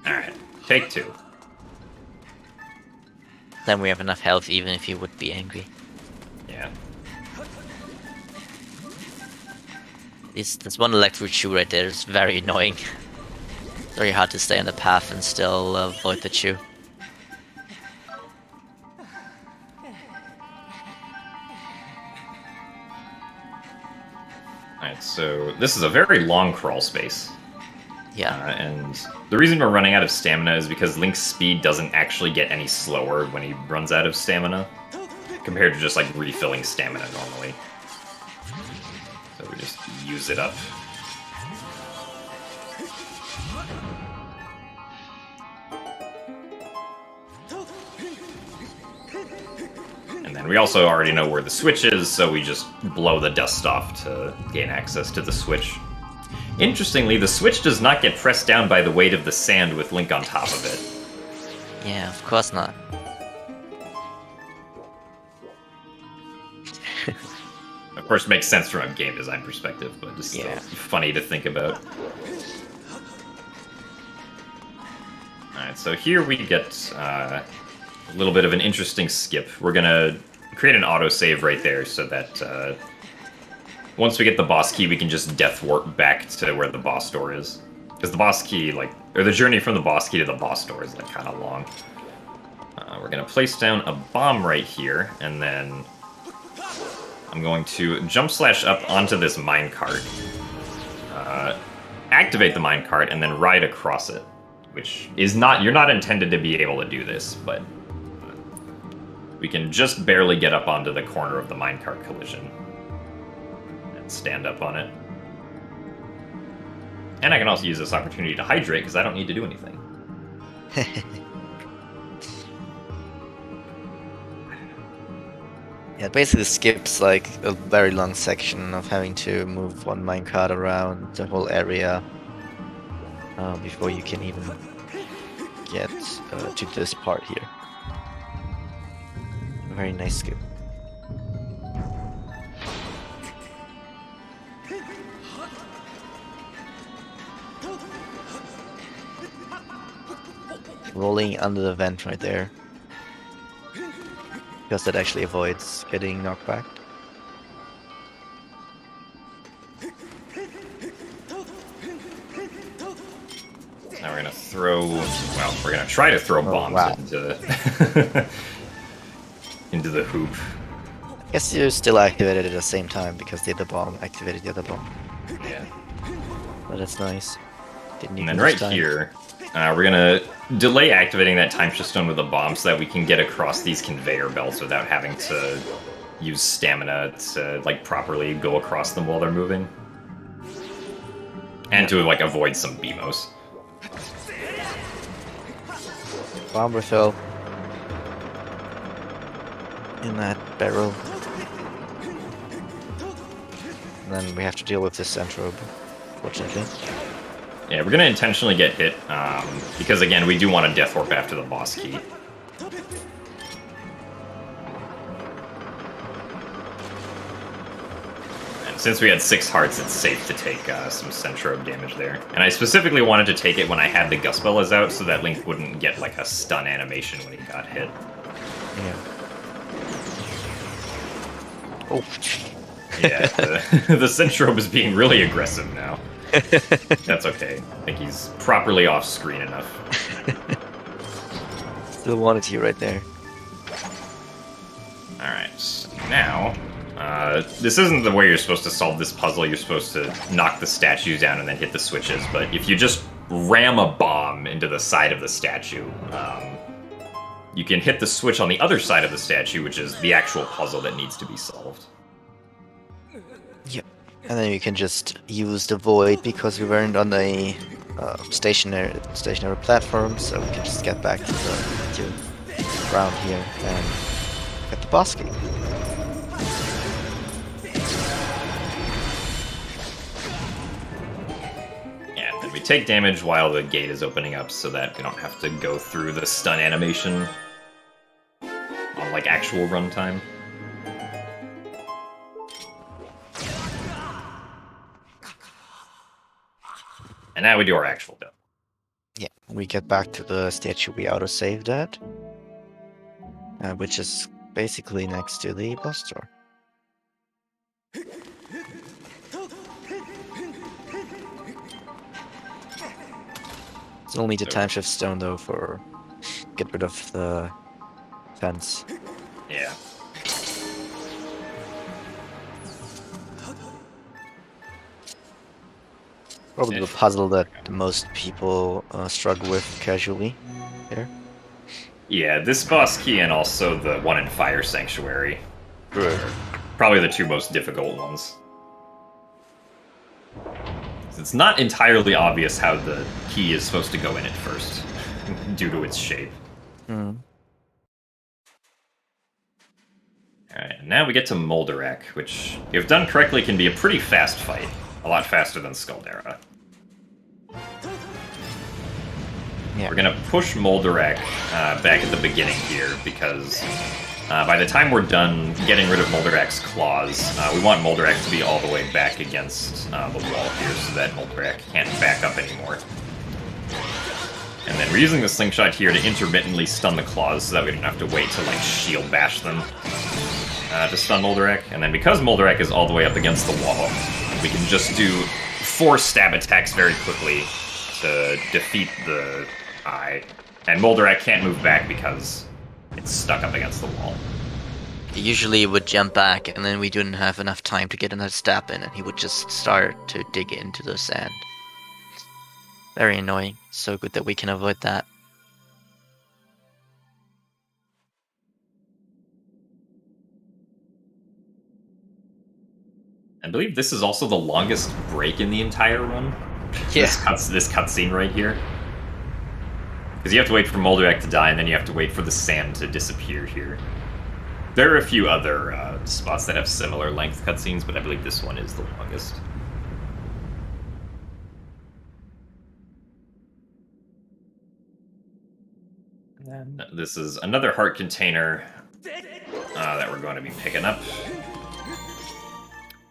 A: Alright, take two.
B: Then we have enough health even if you would be angry.
A: Yeah.
B: This one electric shoe right there is very annoying. Very hard to stay on the path and still avoid the chew.
A: Alright, so this is a very long crawl space.
B: Yeah.
A: And the reason we're running out of stamina is because Link's speed doesn't actually get any slower when he runs out of stamina, compared to just like refilling stamina normally. So we just use it up. And then we also already know where the switch is, so we just blow the dust off to gain access to the switch. Interestingly, the switch does not get pressed down by the weight of the sand with Link on top of it.
B: Yeah, of course not.
A: Of course, it makes sense from a game design perspective, but it's still funny to think about. Alright, so here we get a little bit of an interesting skip. We're gonna create an autosave right there so that once we get the boss key, we can just death warp back to where the boss door is. Because the boss key, or the journey from the boss key to the boss door is, kind of long. We're gonna place down a bomb right here, and then I'm going to jump slash up onto this minecart, activate the minecart, and then ride across it. Which is not, you're not intended to be able to do this, but we can just barely get up onto the corner of the minecart collision and stand up on it. And I can also use this opportunity to hydrate because I don't need to do anything.
D: Yeah, it basically skips like a very long section of having to move one minecart around the whole area before you can even get to this part here. Very nice skip. Rolling under the vent right there. Because that actually avoids getting knocked back.
A: Now we're gonna throw, well, we're gonna try to throw bombs
D: wow.
A: into into the hoop.
D: I guess you're still activated at the same time because the other bomb activated the other bomb.
A: Yeah.
D: But that's nice. Didn't
A: And then right here, we're gonna delay activating that time shift stone with a bomb so that we can get across these conveyor belts without having to use stamina to like properly go across them while they're moving. And to like avoid some BMOs.
D: Bomb refill in that barrel. And then we have to deal with this centrobe, fortunately.
A: Yeah, we're gonna intentionally get hit, because again, we do want a death warp after the boss key. And since we had 6 hearts, it's safe to take some centrobe damage there. And I specifically wanted to take it when I had the Gustbellas out, so that Link wouldn't get like a stun animation when he got hit.
D: Yeah. Oh.
A: Yeah, the centrobe is being really aggressive now. That's okay. I think he's properly off screen enough.
D: Still wanted you right there.
A: Alright, so now, this isn't the way you're supposed to solve this puzzle. You're supposed to knock the statues down and then hit the switches, but if you just ram a bomb into the side of the statue, you can hit the switch on the other side of the statue, which is the actual puzzle that needs to be solved.
D: Yep. And then you can just use the void because we weren't on a stationary platform, so we can just get back to the ground here and get the boss key.
A: Yeah, then we take damage while the gate is opening up so that we don't have to go through the stun animation on like actual runtime. And now we do our actual build.
D: Yeah, we get back to the statue we auto-saved at, which is basically next to the boss door. Still need a time shift stone though for get rid of the fence.
A: Yeah.
D: Probably the puzzle that most people struggle with casually here.
A: Yeah, this boss key and also the one in Fire Sanctuary.
D: Right.
A: Probably the 2 most difficult ones. It's not entirely obvious how the key is supposed to go in at first, due to its shape.
D: Mm.
A: Alright, now we get to Molderak, which, if done correctly, can be a pretty fast fight. A lot faster than Skuldera.
D: Yeah.
A: We're gonna push Molderak back at the beginning here, because by the time we're done getting rid of Molderak's claws, we want Molderak to be all the way back against the wall here, so that Molderak can't back up anymore. And then we're using the slingshot here to intermittently stun the claws, so that we don't have to wait to like shield bash them to stun Molderak. And then because Molderak is all the way up against the wall, we can just do 4 stab attacks very quickly to defeat the eye. And Molderak can't move back because it's stuck up against the wall.
B: Usually he would jump back, and then we didn't have enough time to get another stab in, and he would just start to dig into the sand. Very annoying. So good that we can avoid that.
A: I believe this is also the longest break in the entire run.
B: Yeah.
A: This cutscene right here. Because you have to wait for Moldurak to die, and then you have to wait for the sand to disappear here. There are a few other spots that have similar length cutscenes, but I believe this one is the longest. And then this is another heart container that we're going to be picking up.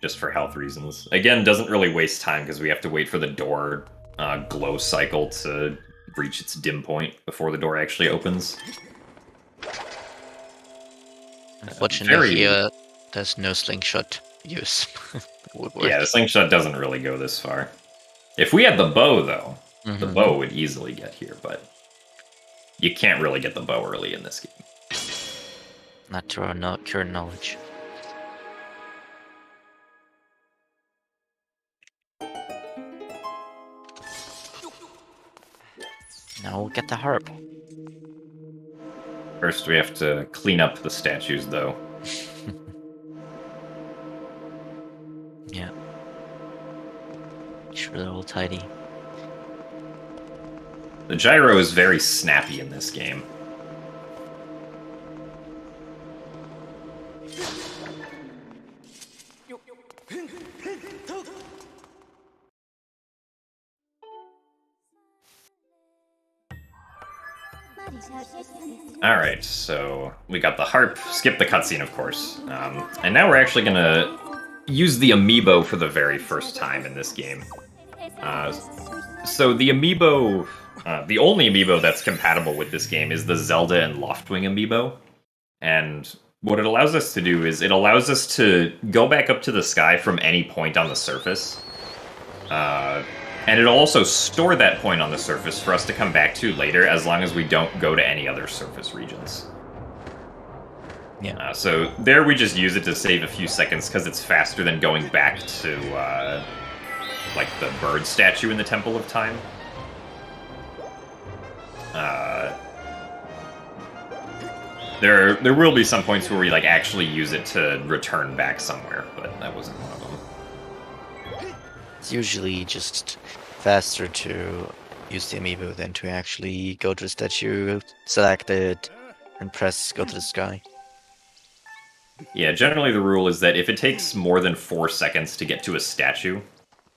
A: Just for health reasons. Again, doesn't really waste time because we have to wait for the door glow cycle to reach its dim point before the door actually opens.
B: Unfortunately, here there's no slingshot use.
A: Yeah, the slingshot doesn't really go this far. If we had the bow, though, the bow would easily get here, but you can't really get the bow early in this game.
B: Not to our current knowledge. Now we'll get the harp.
A: First, we have to clean up the statues, though.
B: Yeah. Make sure they're all tidy.
A: The gyro is very snappy in this game. Alright, so we got the harp, skip the cutscene of course, and now we're actually gonna use the amiibo for the very first time in this game. So the amiibo, the only amiibo that's compatible with this game is the Zelda and Loftwing amiibo, and what it allows us to do is it allows us to go back up to the sky from any point on the surface, and it'll also store that point on the surface for us to come back to later, as long as we don't go to any other surface regions.
B: Yeah.
A: So there we just use it to save a few seconds, because it's faster than going back to, like, the bird statue in the Temple of Time. There will be some points where we, like, actually use it to return back somewhere, but that wasn't one of them.
B: It's usually just faster to use the amiibo than to actually go to the statue, select it, and press go to the sky.
A: Yeah, generally the rule is that if it takes more than 4 seconds to get to a statue,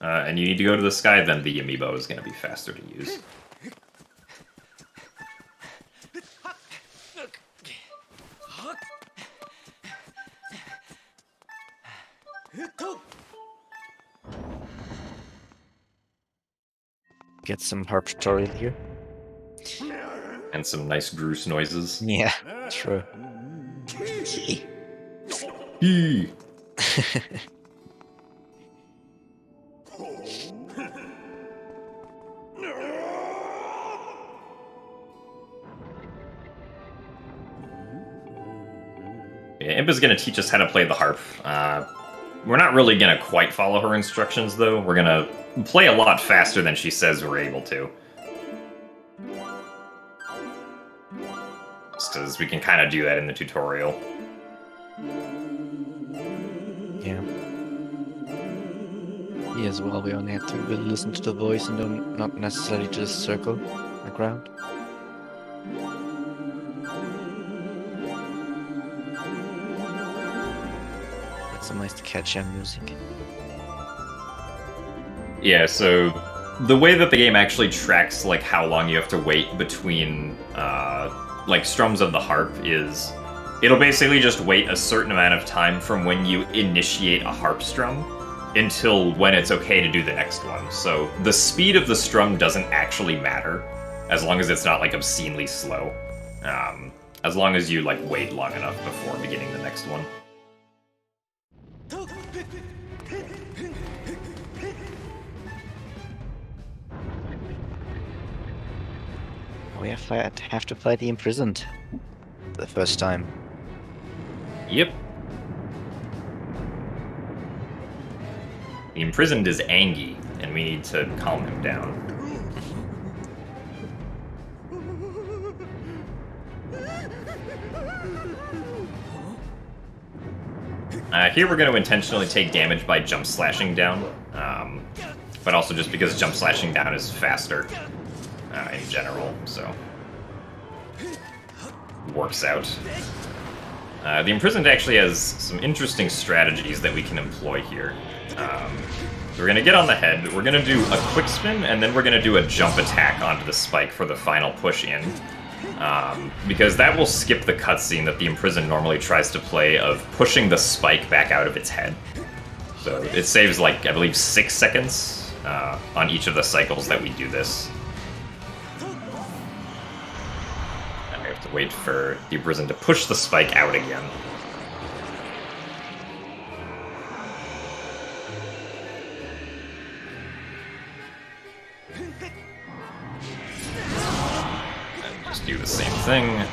A: and you need to go to the sky, then the amiibo is going to be faster to use.
B: Get some harp tutorial here.
A: And some nice Groose noises.
B: Yeah, true.
A: Eee. Yeah, Impa's going to teach us how to play the harp. We're not really going to quite follow her instructions, though. We're going to play a lot faster than she says we're able to. Just because we can kind of do that in the tutorial.
B: Yeah. Me as well, we only have to really listen to the voice and don't, not necessarily just circle the ground. It's some nice catchy music.
A: Yeah, so the way that the game actually tracks like how long you have to wait between like strums of the harp is it'll basically just wait a certain amount of time from when you initiate a harp strum until when it's okay to do the next one. So the speed of the strum doesn't actually matter as long as it's not like obscenely slow. As long as you like wait long enough before beginning the next one.
B: We have to play the Imprisoned the first time.
A: Yep. The Imprisoned is Angie, and we need to calm him down. Here we're going to intentionally take damage by jump slashing down. but also just because jump slashing down is faster in general, so works out. The Imprisoned actually has some interesting strategies that we can employ here. We're going to get on the head, we're going to do a quick spin, and then we're going to do a jump attack onto the spike for the final push in. Because that will skip the cutscene that the Imprisoned normally tries to play of pushing the spike back out of its head. So it saves, like, I believe 6 seconds on each of the cycles that we do this. And we have to wait for the Imprisoned to push the spike out again. Do the same thing.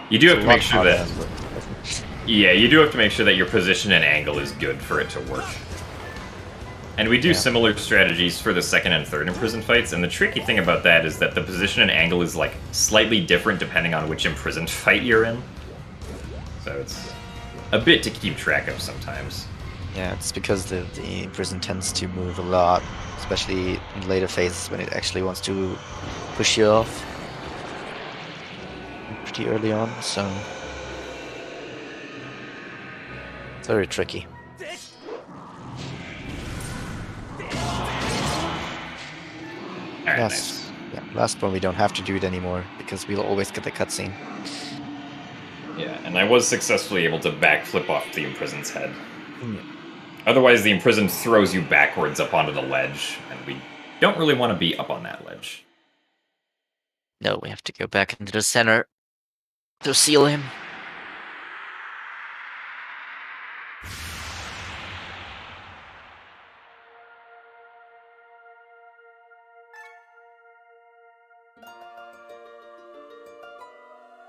A: You do have to make sure that... Yeah, you do have to make sure that your position and angle is good for it to work. And we do similar strategies for the second and third Imprisoned fights, and the tricky thing about that is that the position and angle is, like, slightly different depending on which Imprisoned fight you're in. So it's a bit to keep track of sometimes.
D: Yeah, it's because the Imprisoned tends to move a lot, especially in later phases when it actually wants to push you off pretty early on, so it's very tricky.
A: Alright, nice.
D: Last one we don't have to do it anymore because we'll always get the cutscene.
A: Yeah, and I was successfully able to backflip off the Imprisoned's head.
D: Yeah.
A: Otherwise, the Imprisoned throws you backwards up onto the ledge, and we don't really want to be up on that ledge.
B: No, we have to go back into the center to seal him.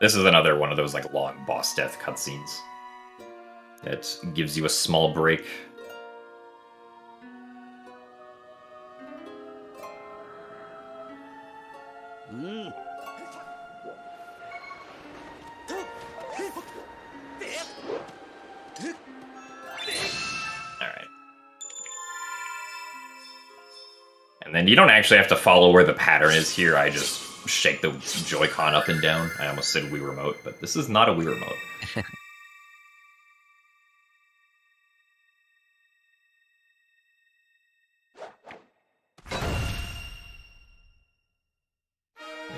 A: This is another one of those, like, long boss death cutscenes that gives you a small break. Alright. And then you don't actually have to follow where the pattern is here, I just shake the Joy-Con up and down. I almost said Wii Remote, but this is not a Wii Remote.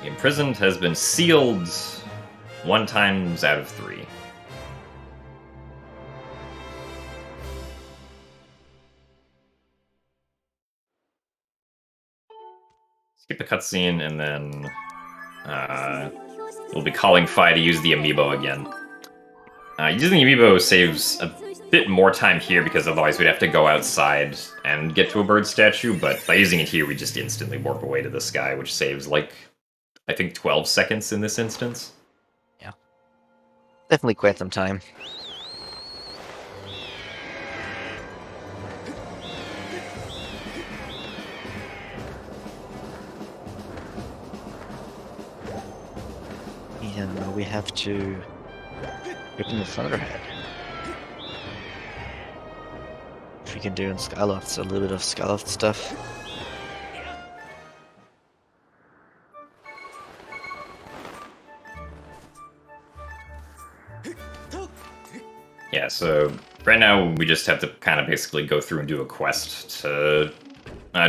A: The Imprisoned has been sealed 1 times out of 3. Skip the cutscene, and then we'll be calling Fi to use the amiibo again. Using the amiibo saves a bit more time here, because otherwise we'd have to go outside and get to a bird statue, but by using it here we just instantly warp away to the sky, which saves, like, I think 12 seconds in this instance.
D: Yeah. Definitely quite some time. And now we have to open the Thunderhead. Which we can do in Skyloft, a little bit of Skyloft stuff.
A: Yeah, so right now we just have to kind of basically go through and do a quest to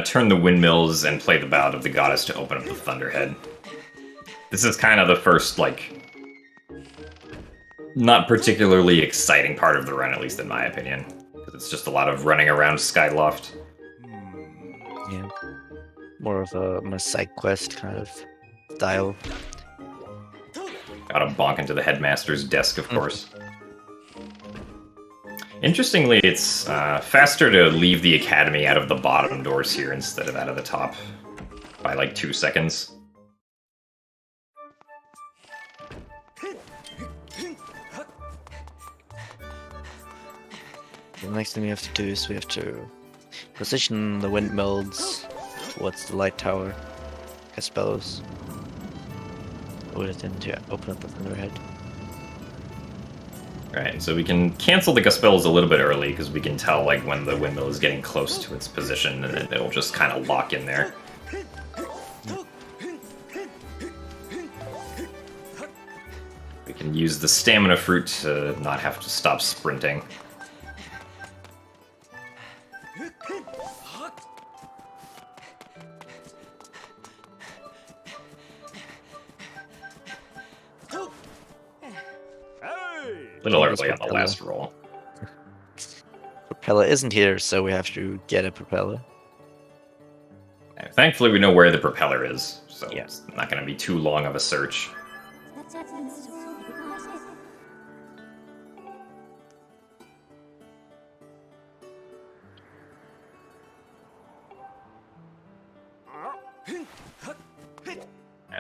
A: turn the windmills and play the Ballad of the Goddess to open up the Thunderhead. This is kind of the first, like, not particularly exciting part of the run, at least in my opinion. Because it's just a lot of running around Skyloft.
D: Yeah. More of a side quest kind of style.
A: Gotta bonk into the headmaster's desk, of course. Interestingly, it's faster to leave the academy out of the bottom doors here instead of out of the top by like 2 seconds.
D: The next thing we have to do is we have to position the windmills towards the light tower, I suppose. Or then to open up the Thunderhead.
A: Right, so we can cancel the Gospels a little bit early because we can tell like when the windmill is getting close to its position, and then it'll just kind of lock in there. We can use the stamina fruit to not have to stop sprinting. A little early on the last roll.
D: Propeller isn't here, so we have to get a propeller.
A: Thankfully, we know where the propeller is, so
D: Yeah.
A: it's not going to be too long of a search.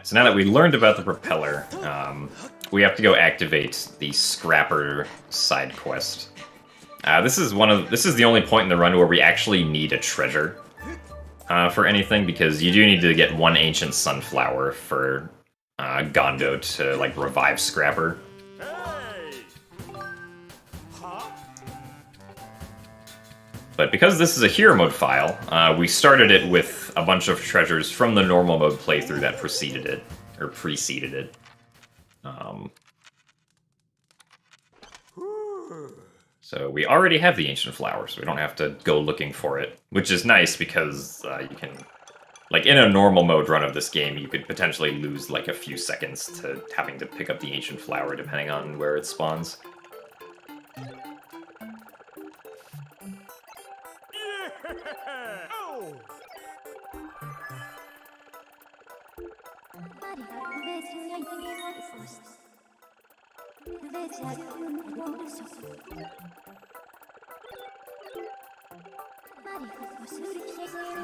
A: So now that we learned about the propeller, we have to go activate the Scrapper side quest. This is the only point in the run where we actually need a treasure for anything, because you do need to get one ancient sunflower for Gondo to like revive Scrapper. But because this is a hero mode file, we started it with a bunch of treasures from the normal mode playthrough that preceded it. So we already have the ancient flower, so we don't have to go looking for it, which is nice because you can, like in a normal mode run of this game, you could potentially lose like a few seconds to having to pick up the ancient flower depending on where it spawns.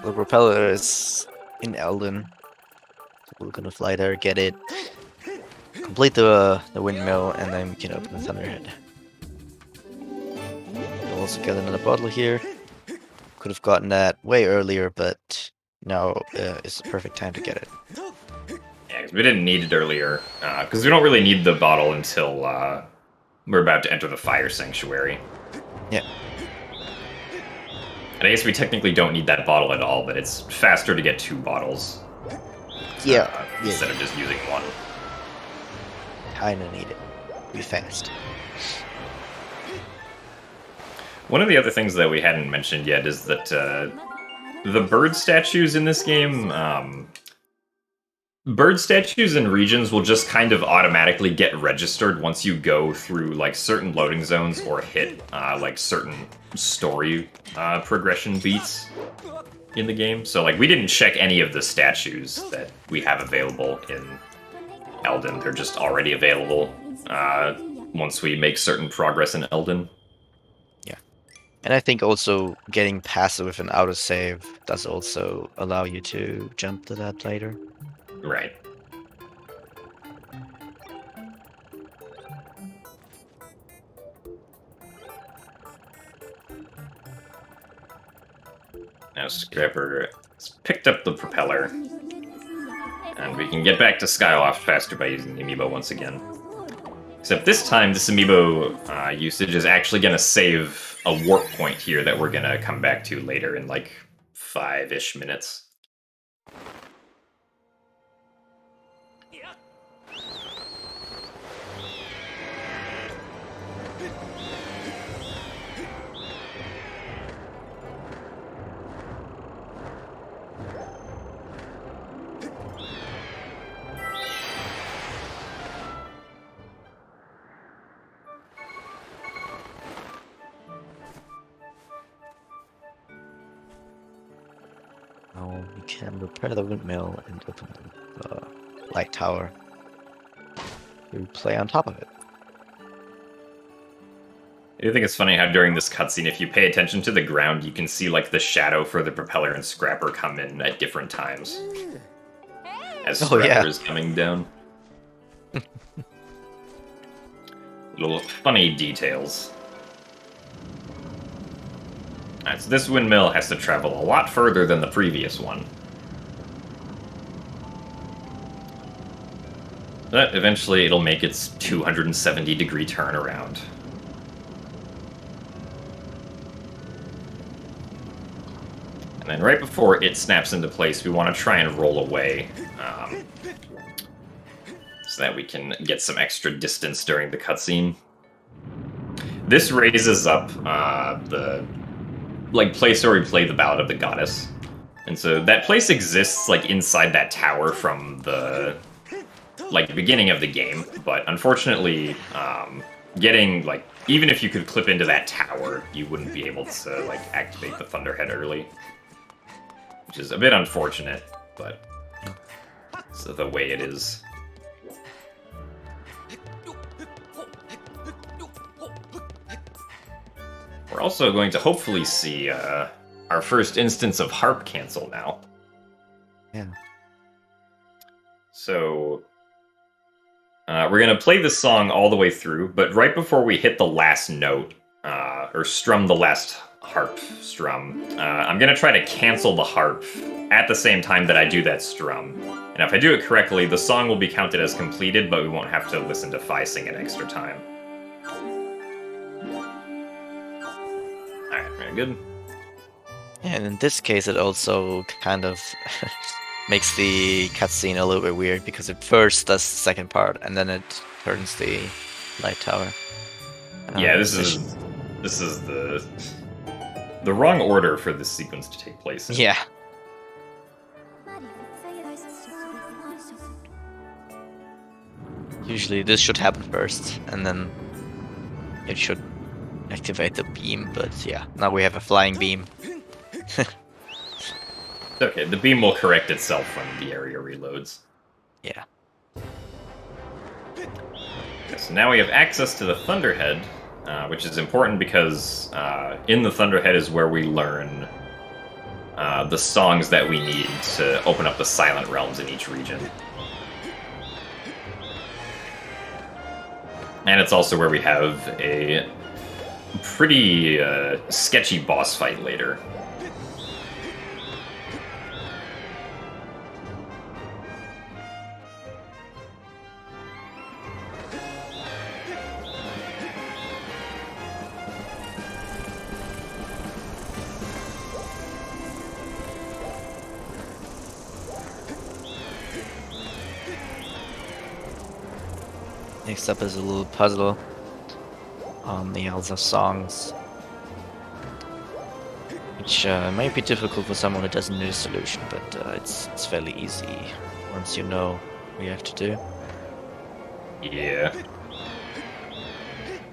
D: The propeller is in Elden. We're gonna fly there, get it, complete the windmill, and then we can open the Thunderhead. We'll also get another bottle here. Could have gotten that way earlier, but now is the perfect time to get it.
A: Yeah, because we didn't need it earlier, because we don't really need the bottle until we're about to enter the Fire Sanctuary.
D: Yeah.
A: And I guess we technically don't need that bottle at all, but it's faster to get 2 bottles.
D: Yeah.
A: Instead of just using one.
D: Kinda need it. Be fast.
A: One of the other things that we hadn't mentioned yet is that the bird statues in this game, bird statues and regions will just kind of automatically get registered once you go through like certain loading zones or hit like certain story progression beats in the game. So like we didn't check any of the statues that we have available in Elden. They're just already available once we make certain progress in Elden.
D: And I think also getting passive with an autosave does also allow you to jump to that later.
A: Right. Now Scrapper has picked up the propeller, and we can get back to Skyloft faster by using the amiibo once again. Except this time, this amiibo usage is actually going to save a warp point here that we're going to come back to later in like 5-ish minutes.
D: Now we can repair the windmill and open the light tower. We play on top of it.
A: I think it's funny how during this cutscene, if you pay attention to the ground, you can see like the shadow for the propeller and Scrapper come in at different times. As Scrapper is coming down. Little funny details. Alright, so this windmill has to travel a lot further than the previous one. But eventually it'll make its 270-degree turnaround. And then right before it snaps into place, we want to try and roll away, so that we can get some extra distance during the cutscene. This raises up the place where we play the Ballad of the Goddess. And so that place exists inside that tower from the beginning of the game, but unfortunately, getting even if you could clip into that tower, you wouldn't be able to activate the Thunderhead early, which is a bit unfortunate, but it's the way it is. We're also going to hopefully see our first instance of harp cancel now.
D: Yeah.
A: So we're going to play this song all the way through, but right before we hit the last note, or strum the last harp strum, I'm going to try to cancel the harp at the same time that I do that strum. And if I do it correctly, the song will be counted as completed, but we won't have to listen to Fi sing an extra time. Alright, very good.
B: And in this case, it also kind of makes the cutscene a little bit weird, because it first does the second part, and then it turns the light tower.
A: Yeah, this is the wrong order for this sequence to take place in.
B: Yeah. Usually this should happen first, and then it should activate the beam, but yeah, now we have a flying beam.
A: Okay, the beam will correct itself when the area reloads.
B: Yeah.
A: Okay, so now we have access to the Thunderhead, which is important because in the Thunderhead is where we learn the songs that we need to open up the Silent Realms in each region. And it's also where we have a pretty sketchy boss fight later.
B: Next up is a little puzzle on the Elsa songs, which might be difficult for someone who doesn't know the solution, but it's fairly easy once you know what you have to do.
A: Yeah.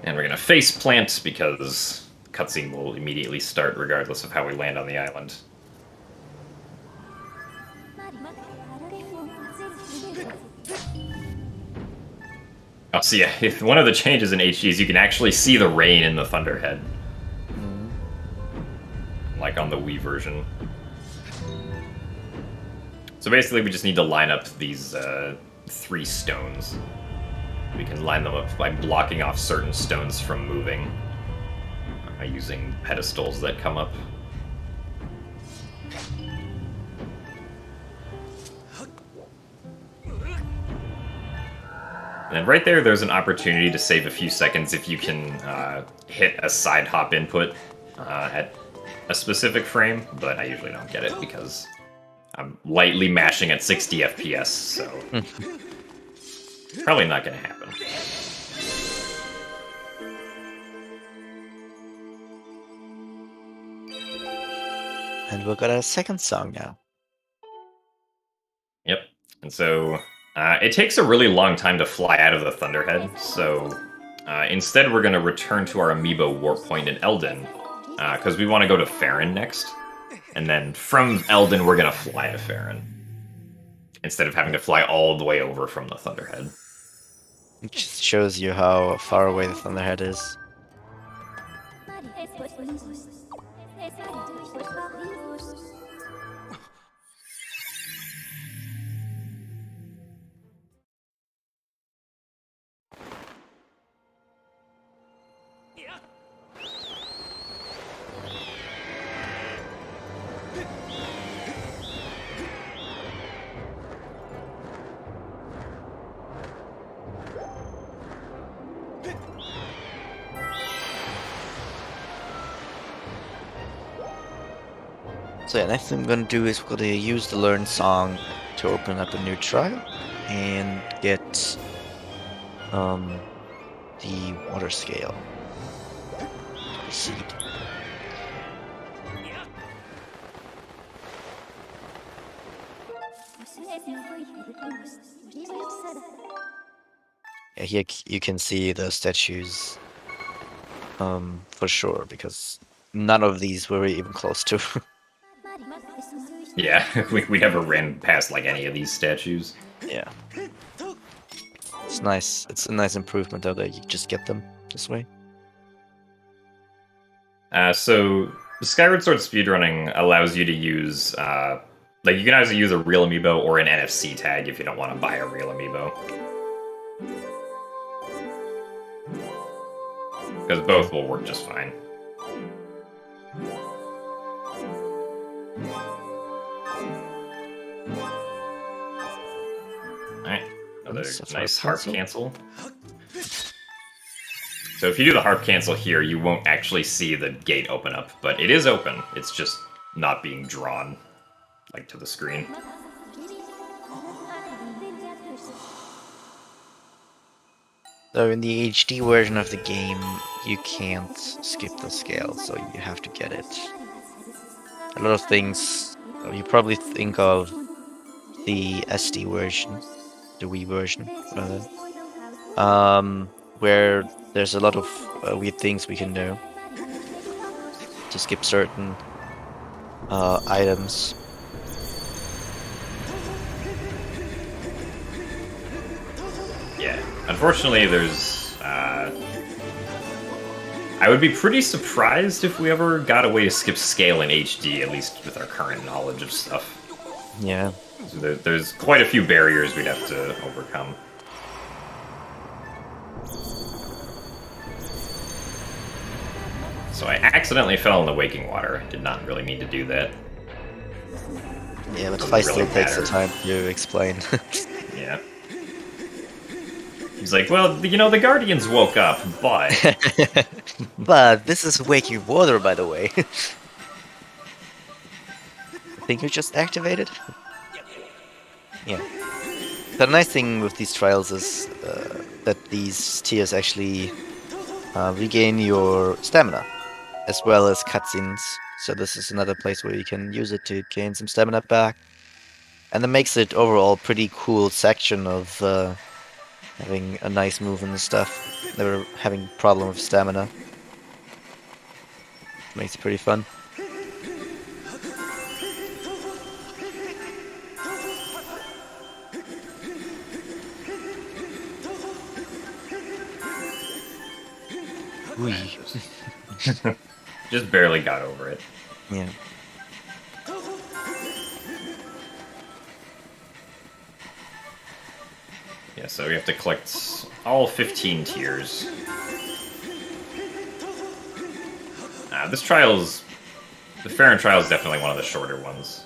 A: And we're gonna face plant because the cutscene will immediately start regardless of how we land on the island. Oh, so yeah, if one of the changes in HD is you can actually see the rain in the Thunderhead. Like on the Wii version. So basically we just need to line up these 3 stones. We can line them up by blocking off certain stones from moving. Using pedestals that come up. And right there's an opportunity to save a few seconds if you can hit a side hop input at a specific frame, but I usually don't get it because I'm lightly mashing at 60 FPS, so probably not going to happen.
B: And we've got a second song now.
A: Yep, and so it takes a really long time to fly out of the Thunderhead, so instead we're going to return to our amiibo warp point in Eldin, because we want to go to Farron next, and then from Eldin we're going to fly to Farron, instead of having to fly all the way over from the Thunderhead.
B: It just shows you how far away the Thunderhead is.
D: So yeah, next thing I'm gonna do is we're gonna use the learn song to open up a new trial and get the water scale to proceed. Yeah, here you can see the statues for sure, because none of these were even close to.
A: Yeah, we never ran past like any of these statues.
D: Yeah. It's nice. It's a nice improvement though that you just get them this way.
A: So Skyward Sword speedrunning allows you to use like you can either use a real amiibo or an NFC tag if you don't want to buy a real amiibo. Because both will work just fine. Alright, another nice harp cancel. So if you do the harp cancel here, you won't actually see the gate open up, but it is open. It's just not being drawn, like, to the screen.
D: So in the HD version of the game, you can't skip the scale, so you have to get it. A lot of things you probably think of the SD version, the Wii version, rather, where there's a lot of weird things we can do to skip certain items.
A: Yeah, unfortunately there's... I would be pretty surprised if we ever got a way to skip scale in HD, at least with our current knowledge of stuff.
D: Yeah.
A: So there's quite a few barriers we'd have to overcome. So I accidentally fell in the waking water. I did not really mean to do that.
D: Yeah, but
A: Doesn't
D: Feist still
A: really
D: takes the
A: matter.
D: time to explain.
A: Yeah. He's like, well, you know, the Guardians woke up, but...
D: But this is waking water, by the way. I think you just activated? Yeah. The nice thing with these trials is that these tiers actually regain your stamina, as well as cutscenes. So this is another place where you can use it to gain some stamina back. And that makes it overall pretty cool section of having a nice move and stuff. Never having problem with stamina. Makes it pretty fun. Ooh.
A: Just barely got over it.
D: Yeah.
A: Yeah, so we have to collect all 15 tiers. This trial's... The Farron trial is definitely one of the shorter ones.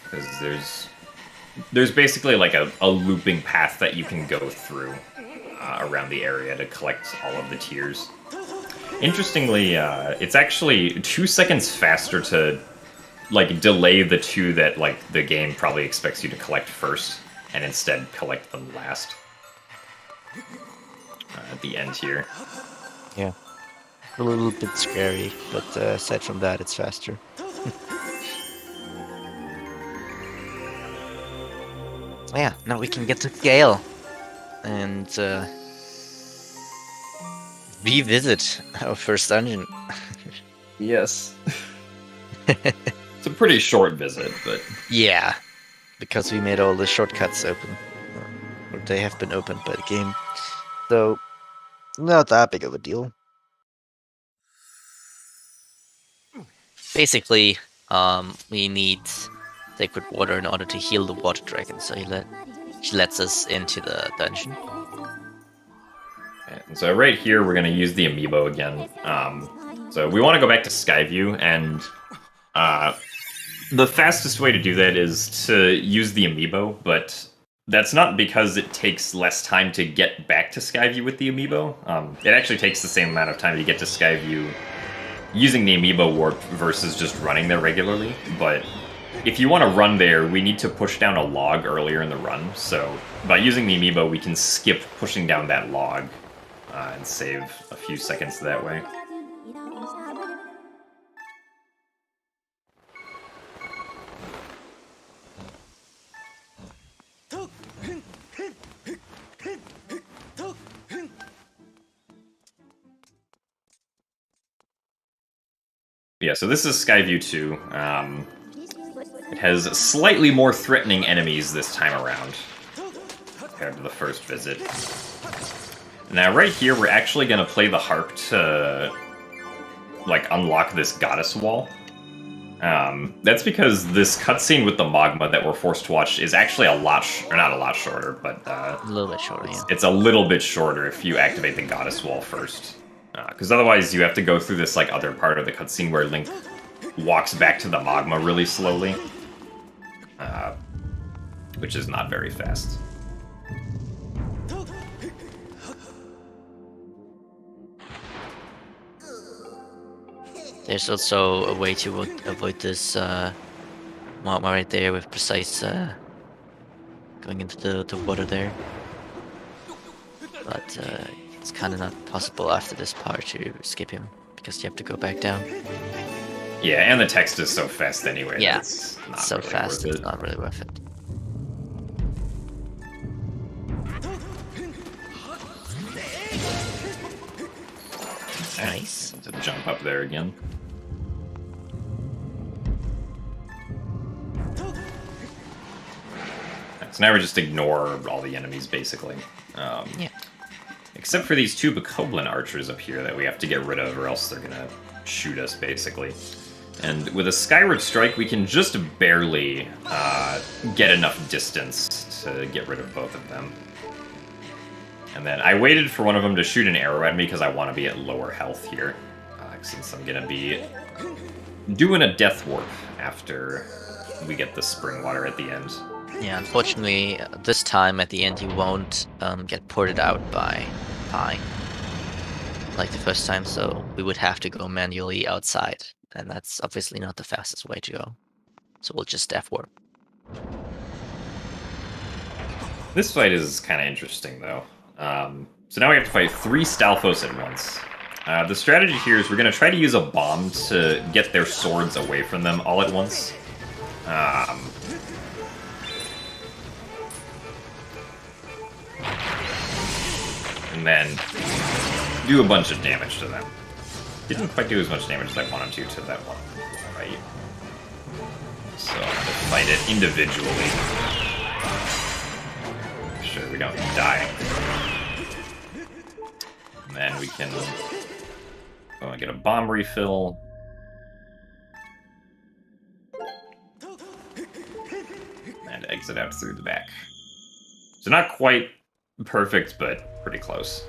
A: Because there's basically like a looping path that you can go through around the area to collect all of the tiers. Interestingly, it's actually 2 seconds faster to like delay the two that like the game probably expects you to collect first, and instead collect them last at the end here.
D: Yeah. A little bit scary, but aside from that, it's faster. Yeah, now we can get to Gale and revisit our first dungeon.
A: Yes. It's a pretty short visit, but...
D: Yeah, because we made all the shortcuts open. Or they have been opened by the game. So, not that big of a deal.
B: Basically, we need sacred water in order to heal the water dragon, so she lets us into the dungeon.
A: And so right here, we're going to use the amiibo again. So we want to go back to Skyview, and the fastest way to do that is to use the amiibo, but that's not because it takes less time to get back to Skyview with the amiibo. It actually takes the same amount of time to get to Skyview using the amiibo warp versus just running there regularly, but if you want to run there, we need to push down a log earlier in the run, so by using the amiibo, we can skip pushing down that log and save a few seconds that way. Yeah, so this is Skyview 2. It has slightly more threatening enemies this time around compared to the first visit. Now right here, we're actually going to play the harp to like unlock this goddess wall. That's because this cutscene with the magma that we're forced to watch is actually a lot, or not a lot shorter, but
B: a little bit shorter. Yeah.
A: It's a little bit shorter if you activate the goddess wall first. Because otherwise you have to go through this like other part of the cutscene where Link walks back to the magma really slowly, which is not very fast.
B: There's also a way to avoid this magma right there with precise going into the water there, but it's kind of not possible after this part to skip him, because you have to go back down.
A: Yeah, and the text is so fast anyway.
B: Yeah,
A: it's not
B: so
A: really
B: fast,
A: worth
B: it's
A: it.
B: not really worth it. Nice.
A: To jump up there again. So now we just ignore all the enemies, basically.
B: Yeah.
A: Except for these two Bokoblin archers up here that we have to get rid of, or else they're gonna shoot us, basically. And with a Skyward Strike, we can just barely get enough distance to get rid of both of them. And then I waited for one of them to shoot an arrow at me because I want to be at lower health here, since I'm gonna be doing a death warp after we get the spring water at the end.
B: Yeah, unfortunately, this time at the end you won't get ported out by Pi like the first time, so we would have to go manually outside, and that's obviously not the fastest way to go. So we'll just death warp.
A: This fight is kind of interesting, though. So now we have to fight 3 Stalfos at once. The strategy here is we're going to try to use a bomb to get their swords away from them all at once. And then do a bunch of damage to them. Didn't quite do as much damage as I wanted to that one fight. So I'm going to fight it individually. Make sure we don't die. And then we can go and get a bomb refill. And exit out through the back. So not quite perfect, but pretty close.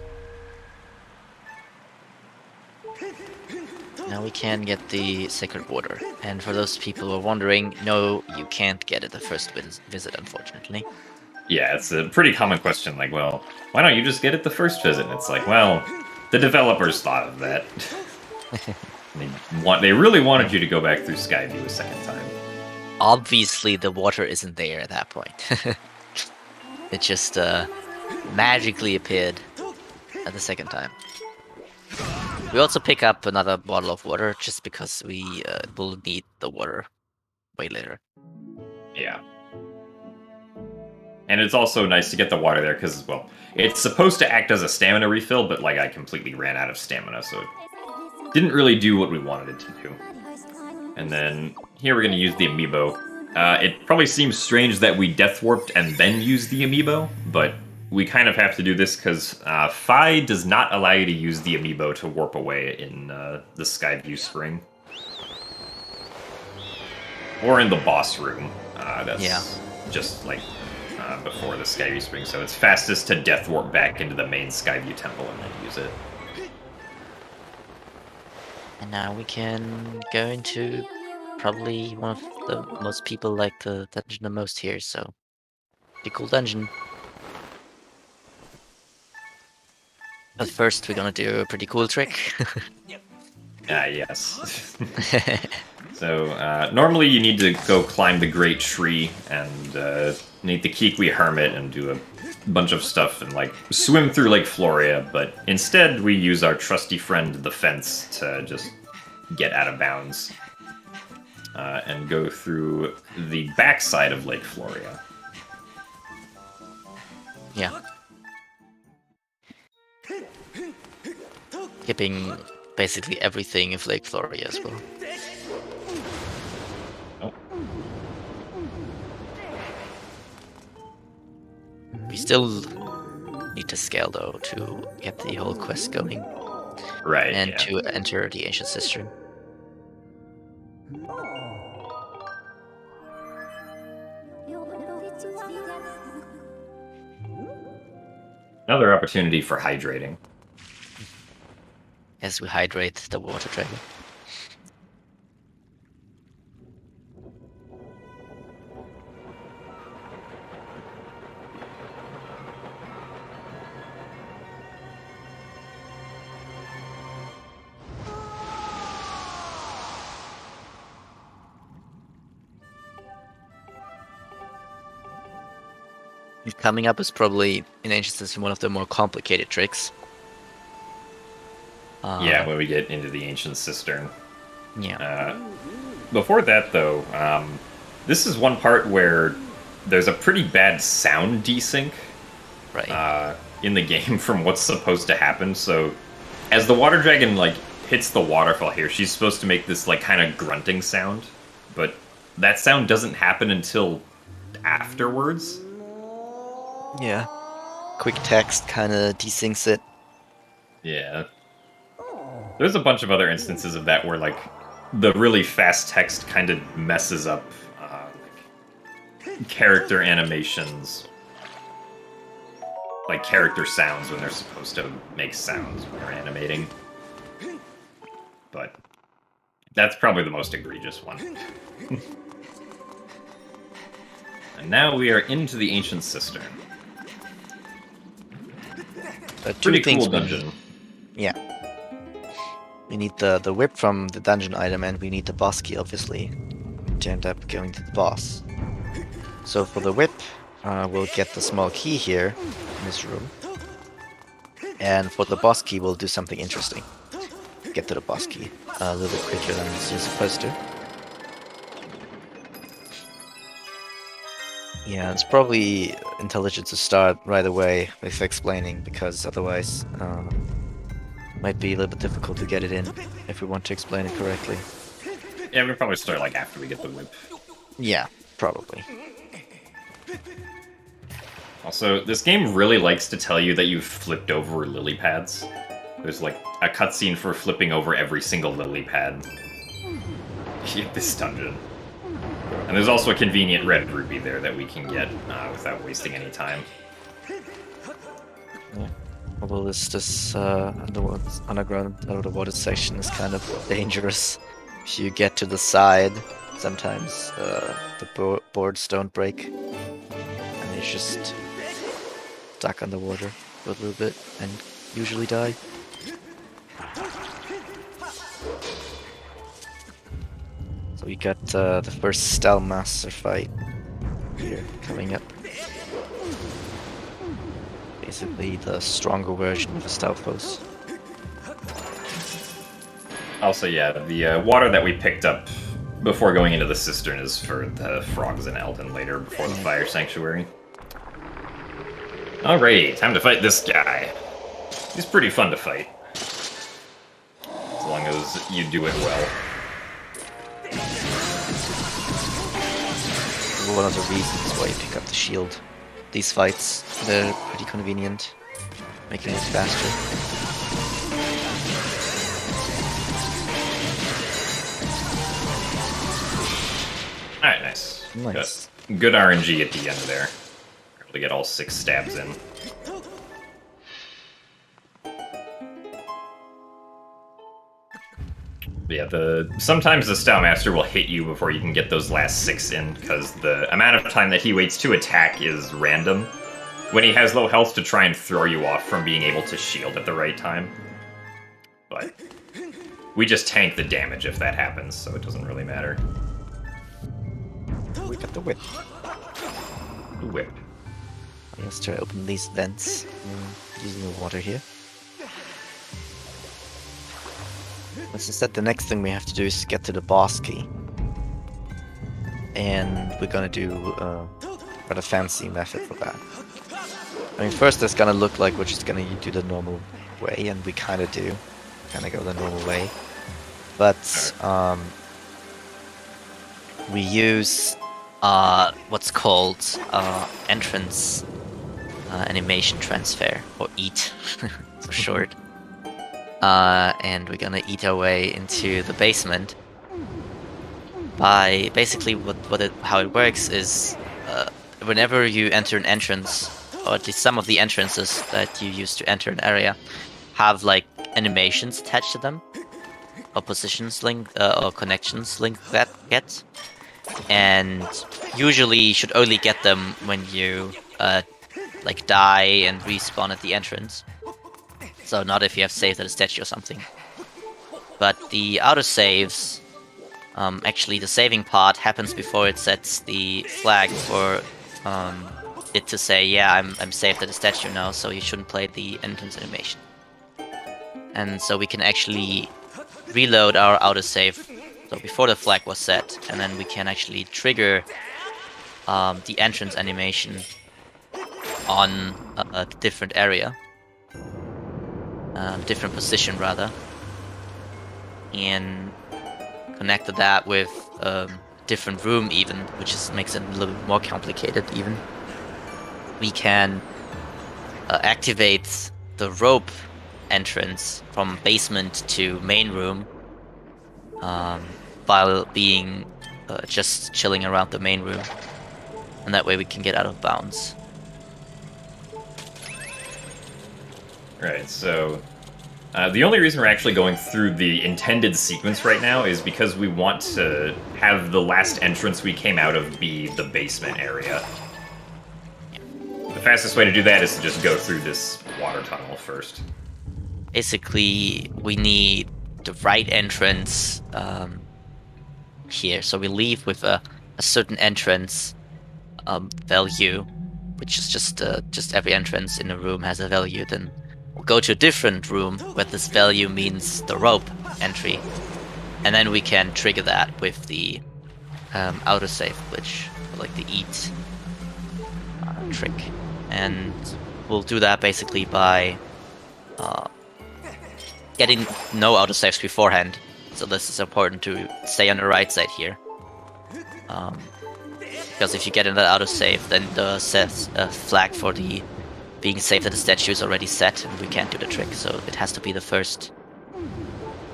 B: Now we can get the Sacred Water, and for those people who are wondering, no, you can't get it the first visit, unfortunately.
A: Yeah, it's a pretty common question, like, well, why don't you just get it the first visit? And it's like, well, the developers thought of that. They really wanted you to go back through Skyview a second time.
B: Obviously, the water isn't there at that point. It just magically appeared at the second time. We also pick up another bottle of water just because we will need the water way later.
A: Yeah. And it's also nice to get the water there because, well, it's supposed to act as a stamina refill, but, like, I completely ran out of stamina, so it didn't really do what we wanted it to do. And then here we're going to use the amiibo. It probably seems strange that we death warped and then used the amiibo, but we kind of have to do this because Phi does not allow you to use the amiibo to warp away in the Skyview Spring. Or in the boss room. That's just like before the Skyview Spring, so it's fastest to death warp back into the main Skyview Temple and then use it.
B: And now we can go into probably one of the most people like the dungeon the most here, so pretty cool dungeon. But first we're gonna do a pretty cool trick.
A: Ah, yes. So, normally you need to go climb the Great Tree and meet the Kiwi Hermit and do a bunch of stuff and, like, swim through Lake Floria, but instead we use our trusty friend, the Fence, to just get out of bounds and go through the backside of Lake Floria.
B: Yeah. Skipping basically everything of Lake Floria as well.
A: Oh.
B: We still need to scale though to get the whole quest going
A: Right,
B: and
A: yeah.
B: to enter the ancient cistern.
A: Another opportunity for hydrating.
B: As we hydrate the water dragon. Coming up is probably in Ancient System one of the more complicated tricks.
A: Yeah, when we get into the Ancient Cistern.
B: Yeah.
A: Before that, though, this is one part where there's a pretty bad sound desync
B: Right.
A: in the game from what's supposed to happen. So, as the water dragon like hits the waterfall here, she's supposed to make this like kind of grunting sound, but that sound doesn't happen until afterwards.
B: Yeah. Quick text kind of desyncs it.
A: Yeah. There's a bunch of other instances of that where like the really fast text kind of messes up like character animations, like character sounds when they're supposed to make sounds when they're animating. But that's probably the most egregious one. And now we are into the Ancient Cistern. Pretty cool dungeon.
B: Yeah. We need the whip from the dungeon item, and we need the boss key, obviously, to end up going to the boss. So for the whip, we'll get the small key here in this room. And for the boss key, we'll do something interesting. Get to the boss key a little bit quicker than you're supposed to. Yeah, it's probably intelligent to start right away with explaining, because otherwise might be a little bit difficult to get it in if we want to explain it correctly.
A: Yeah, we'll probably start like after we get the whip.
B: Yeah, probably.
A: Also, this game really likes to tell you that you've flipped over lily pads. There's like a cutscene for flipping over every single lily pad in this dungeon. And there's also a convenient red ruby there that we can get without wasting any time.
B: Yeah. Although this underground underwater section is kind of dangerous. If you get to the side, sometimes the boards don't break, and you're just stuck underwater for a little bit and usually die. So we got the first Style Master fight here coming up. Basically the stronger version of the Stalfos.
A: Also, yeah, the water that we picked up before going into the cistern is for the frogs in Eldin later, before the Fire Sanctuary. Alrighty, time to fight this guy. He's pretty fun to fight. As long as you do it well.
B: One of the reasons why you pick up the shield. These fights, they're pretty convenient, making it faster.
A: Alright, nice.
B: Nice.
A: Good RNG at the end there. Able to get all 6 stabs in. Yeah, sometimes the Stowmaster will hit you before you can get those last 6 in, because the amount of time that he waits to attack is random. When he has low health, to try and throw you off from being able to shield at the right time. But we just tank the damage if that happens, so it doesn't really matter.
D: We got the whip.
A: Whip.
D: Let's try to open these vents using the water here. As I said, the next thing we have to do is get to the boss key. And we're gonna do quite a fancy method for that. I mean, first it's gonna look like we're just gonna do the normal way, and we kinda do. Kinda go the normal way. But we use what's called entrance animation transfer, or EAT for short. And we're gonna eat our way into the basement by basically how it works is whenever you enter an entrance, or at least some of the entrances that you use to enter an area have like animations attached to them, or positions linked, or connections linked that get, and usually you should only get them when you like die and respawn at the entrance. So not if you have saved at a statue or something. But the autosaves, actually the saving part happens before it sets the flag for it to say, yeah, I'm saved at a statue now, so you shouldn't play the entrance animation. And so we can actually reload our autosave, so before the flag was set, and then we can actually trigger the entrance animation on a different area. Different position rather, and connected that with different room even, which just makes it a little bit more complicated even. We can activate the rope entrance from basement to main room while being just chilling around the main room, and that way we can get out of bounds.
A: Right, so the only reason we're actually going through the intended sequence right now is because we want to have the last entrance we came out of be the basement area. The fastest way to do that is to just go through this water tunnel first.
B: Basically, we need the right entrance here. So we leave with a certain entrance value, which is just every entrance in a room has a value. Then we'll go to a different room where this value means the rope entry, and then we can trigger that with the autosave glitch, like the EAT trick. And we'll do that basically by getting no autosaves beforehand. So this is important to stay on the right side here. Because if you get in that autosave, then the flag for the being saved at the statue is already set, and we can't do the trick, so it has to be the first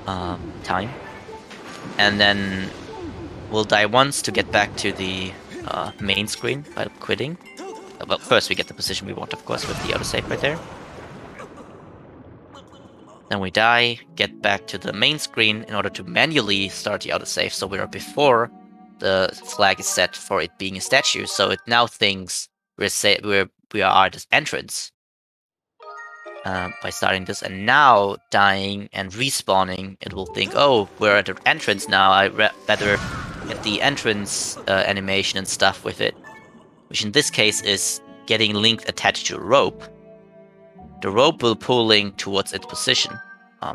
B: time. And then we'll die once to get back to the main screen by quitting. Well, first we get the position we want, of course, with the autosave right there. Then we die, get back to the main screen in order to manually start the autosave, so we are before the flag is set for it being a statue, so it now thinks we are at this entrance by starting this, and now dying and respawning, it will think, oh, we're at the entrance now, I better get the entrance animation and stuff with it, which in this case is getting Link attached to a rope. The rope will pull Link towards its position,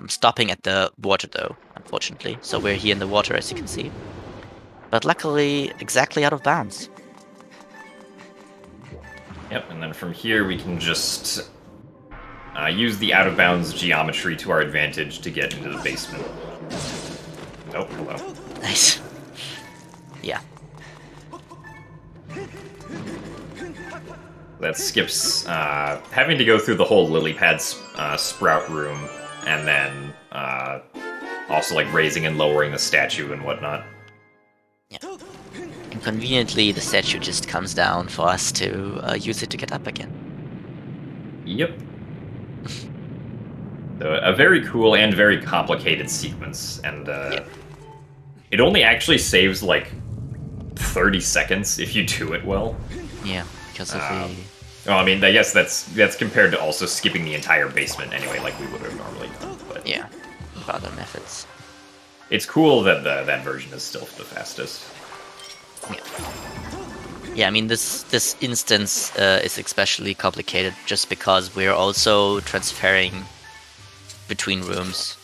B: stopping at the water though, unfortunately, so we're here in the water as you can see, but luckily exactly out of bounds.
A: Yep, and then from here we can just use the out-of-bounds geometry to our advantage to get into the basement. Oh, hello.
B: Nice. Yeah.
A: That skips having to go through the whole lily pad sprout room, and then also like raising and lowering the statue and whatnot.
B: Yeah. And conveniently, the statue just comes down for us to use it to get up again.
A: Yep. So a very cool and very complicated sequence, and it only actually saves like 30 seconds if you do it well.
B: Yeah, because of the...
A: Well, I mean, I guess that's compared to also skipping the entire basement anyway, like we would have normally done. But
B: yeah, other methods.
A: it's cool that that version is still the fastest.
B: Yeah, I mean, this instance is especially complicated just because we're also transferring between rooms.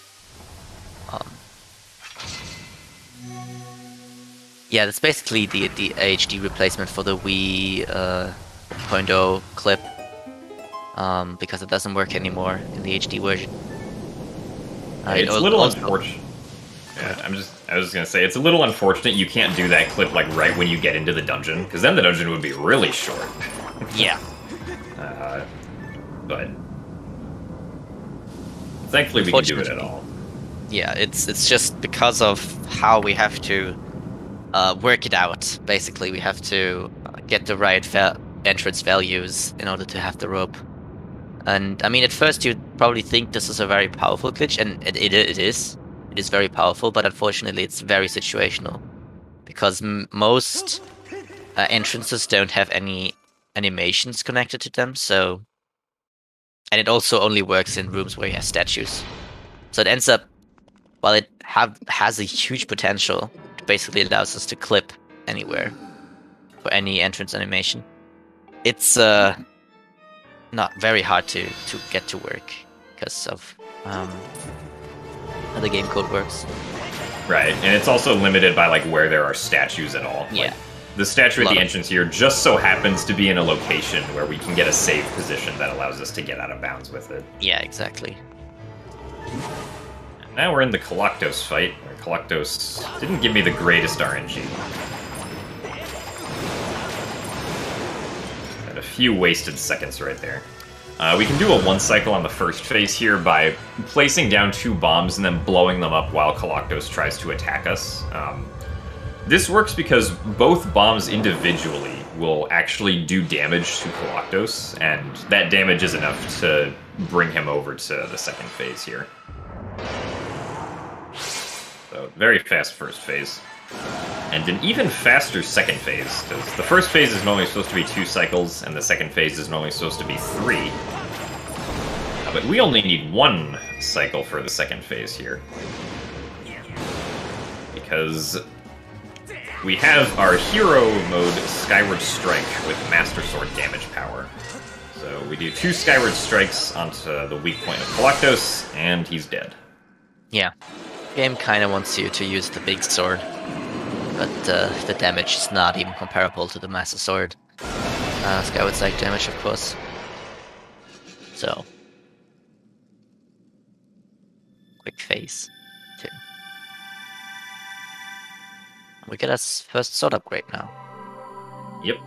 B: Yeah, that's basically the HD replacement for the Wii 0.0 clip, because it doesn't work anymore in the HD version.
A: It's a little unfortunate. Yeah, I was just gonna say, it's a little unfortunate you can't do that clip like right when you get into the dungeon, because then the dungeon would be really short.
B: Yeah.
A: But thankfully we can do it at all.
B: Yeah, it's just because of how we have to work it out. Basically, we have to get the right entrance values in order to have the rope. And I mean, at first you'd probably think this is a very powerful glitch, and it is. It is very powerful, but unfortunately it's very situational. Because most entrances don't have any animations connected to them, so... And it also only works in rooms where you have statues. So it ends up, while it has a huge potential, it basically allows us to clip anywhere for any entrance animation. It's not very hard to get to work because of how the game code works.
A: Right, and it's also limited by like where there are statues at all.
B: Yeah.
A: Like, the statue at the entrance here just so happens to be in a location where we can get a safe position that allows us to get out of bounds with it.
B: Yeah, exactly.
A: Now we're in the Coloctos fight. Coloctos didn't give me the greatest RNG. Had a few wasted seconds right there. We can do a one cycle on the first phase here by placing down 2 bombs and then blowing them up while Coloctos tries to attack us. This works because both bombs individually will actually do damage to Coloctos, and that damage is enough to bring him over to the second phase here. So, very fast first phase. And an even faster second phase, because the first phase is normally supposed to be 2 cycles, and the second phase is normally supposed to be 3. But we only need 1 cycle for the second phase here. Because we have our hero mode Skyward Strike with Master Sword damage power. So we do 2 Skyward Strikes onto the weak point of Coloctos, and he's dead.
B: Yeah. Game kind of wants you to use the big sword, but the damage is not even comparable to the Master Sword. Skyward Strike damage, of course. So. Quick phase. 2. We get our first sword upgrade now.
A: Yep.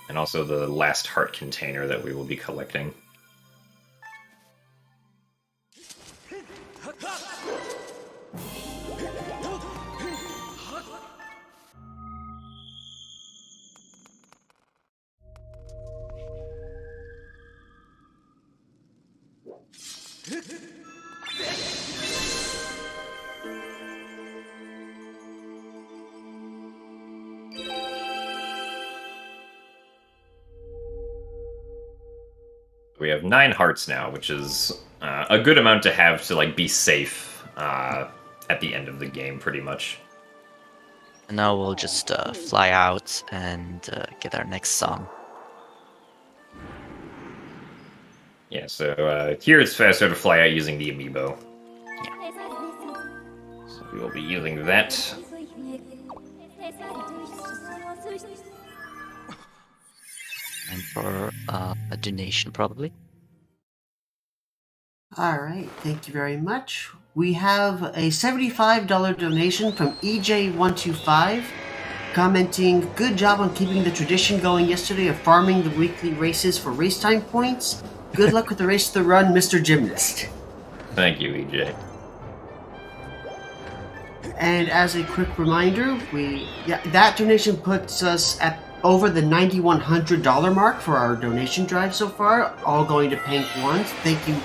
A: And also the last heart container that we will be collecting. We have 9 hearts now, which is a good amount to have to like be safe at the end of the game, pretty much.
B: And now we'll just fly out and get our next song.
A: Yeah, so here it's faster to fly out using the amiibo.
B: Yeah.
A: So we will be using that.
B: And for a donation, probably.
C: Alright, thank you very much. We have a $75 donation from EJ125 commenting, "Good job on keeping the tradition going yesterday of farming the weekly races for race time points. Good luck with the race to the run, Mr. Gymnast."
A: Thank you, EJ.
C: And as a quick reminder, that donation puts us at over the $9,100 mark for our donation drive so far, all going to Pank One. Thank you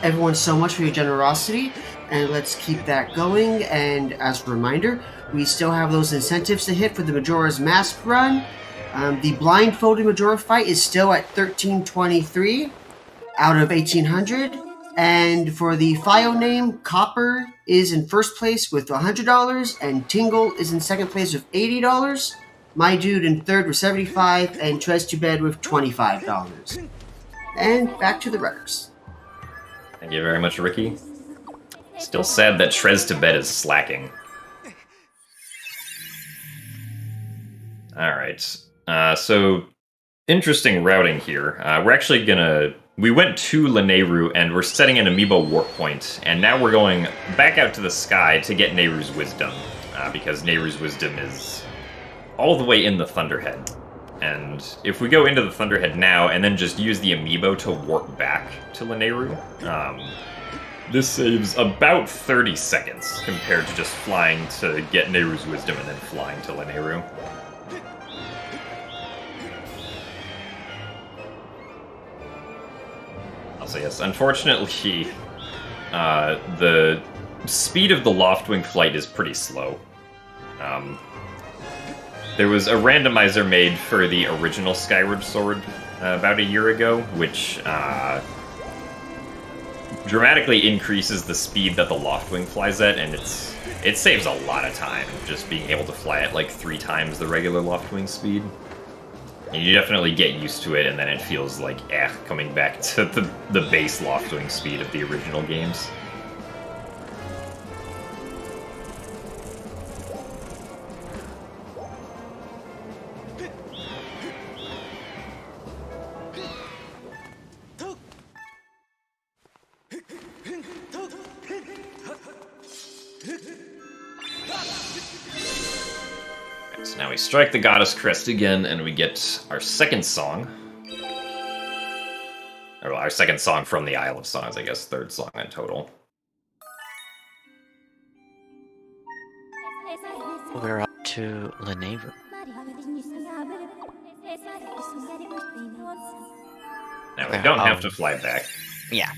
C: everyone so much for your generosity, and let's keep that going. And as a reminder, we still have those incentives to hit for the Majora's Mask run. The blindfolded Majora fight is still at 1323 out of 1800, And for the file name, Copper is in first place with $100, and Tingle is in second place with $80. My Dude in third with $75, and Trez to Bed with $25. And back to the runners.
A: Thank you very much, Ricky. Still sad that Trez to Bed is slacking. Alright, so interesting routing here. We're actually gonna... We went to Lanayru and we're setting an amiibo warp point, and now we're going back out to the sky to get Nehru's Wisdom, because Nehru's Wisdom is all the way in the Thunderhead. And if we go into the Thunderhead now and then just use the amiibo to warp back to Lanayru, this saves about 30 seconds compared to just flying to get Nehru's Wisdom and then flying to Lanayru. So yes, unfortunately, the speed of the Loftwing flight is pretty slow. There was a randomizer made for the original Skyward Sword about a year ago, which dramatically increases the speed that the Loftwing flies at, and it saves a lot of time just being able to fly at like 3 times the regular Loftwing speed. And you definitely get used to it, and then it feels like, coming back to the base Loftwing speed of the original games. So now we strike the Goddess Crest again, and we get our second song. Or well, our second song from the Isle of Songs, I guess. Third song in total.
B: We're up to Lanayru.
A: Now we don't have to fly back.
B: Yeah.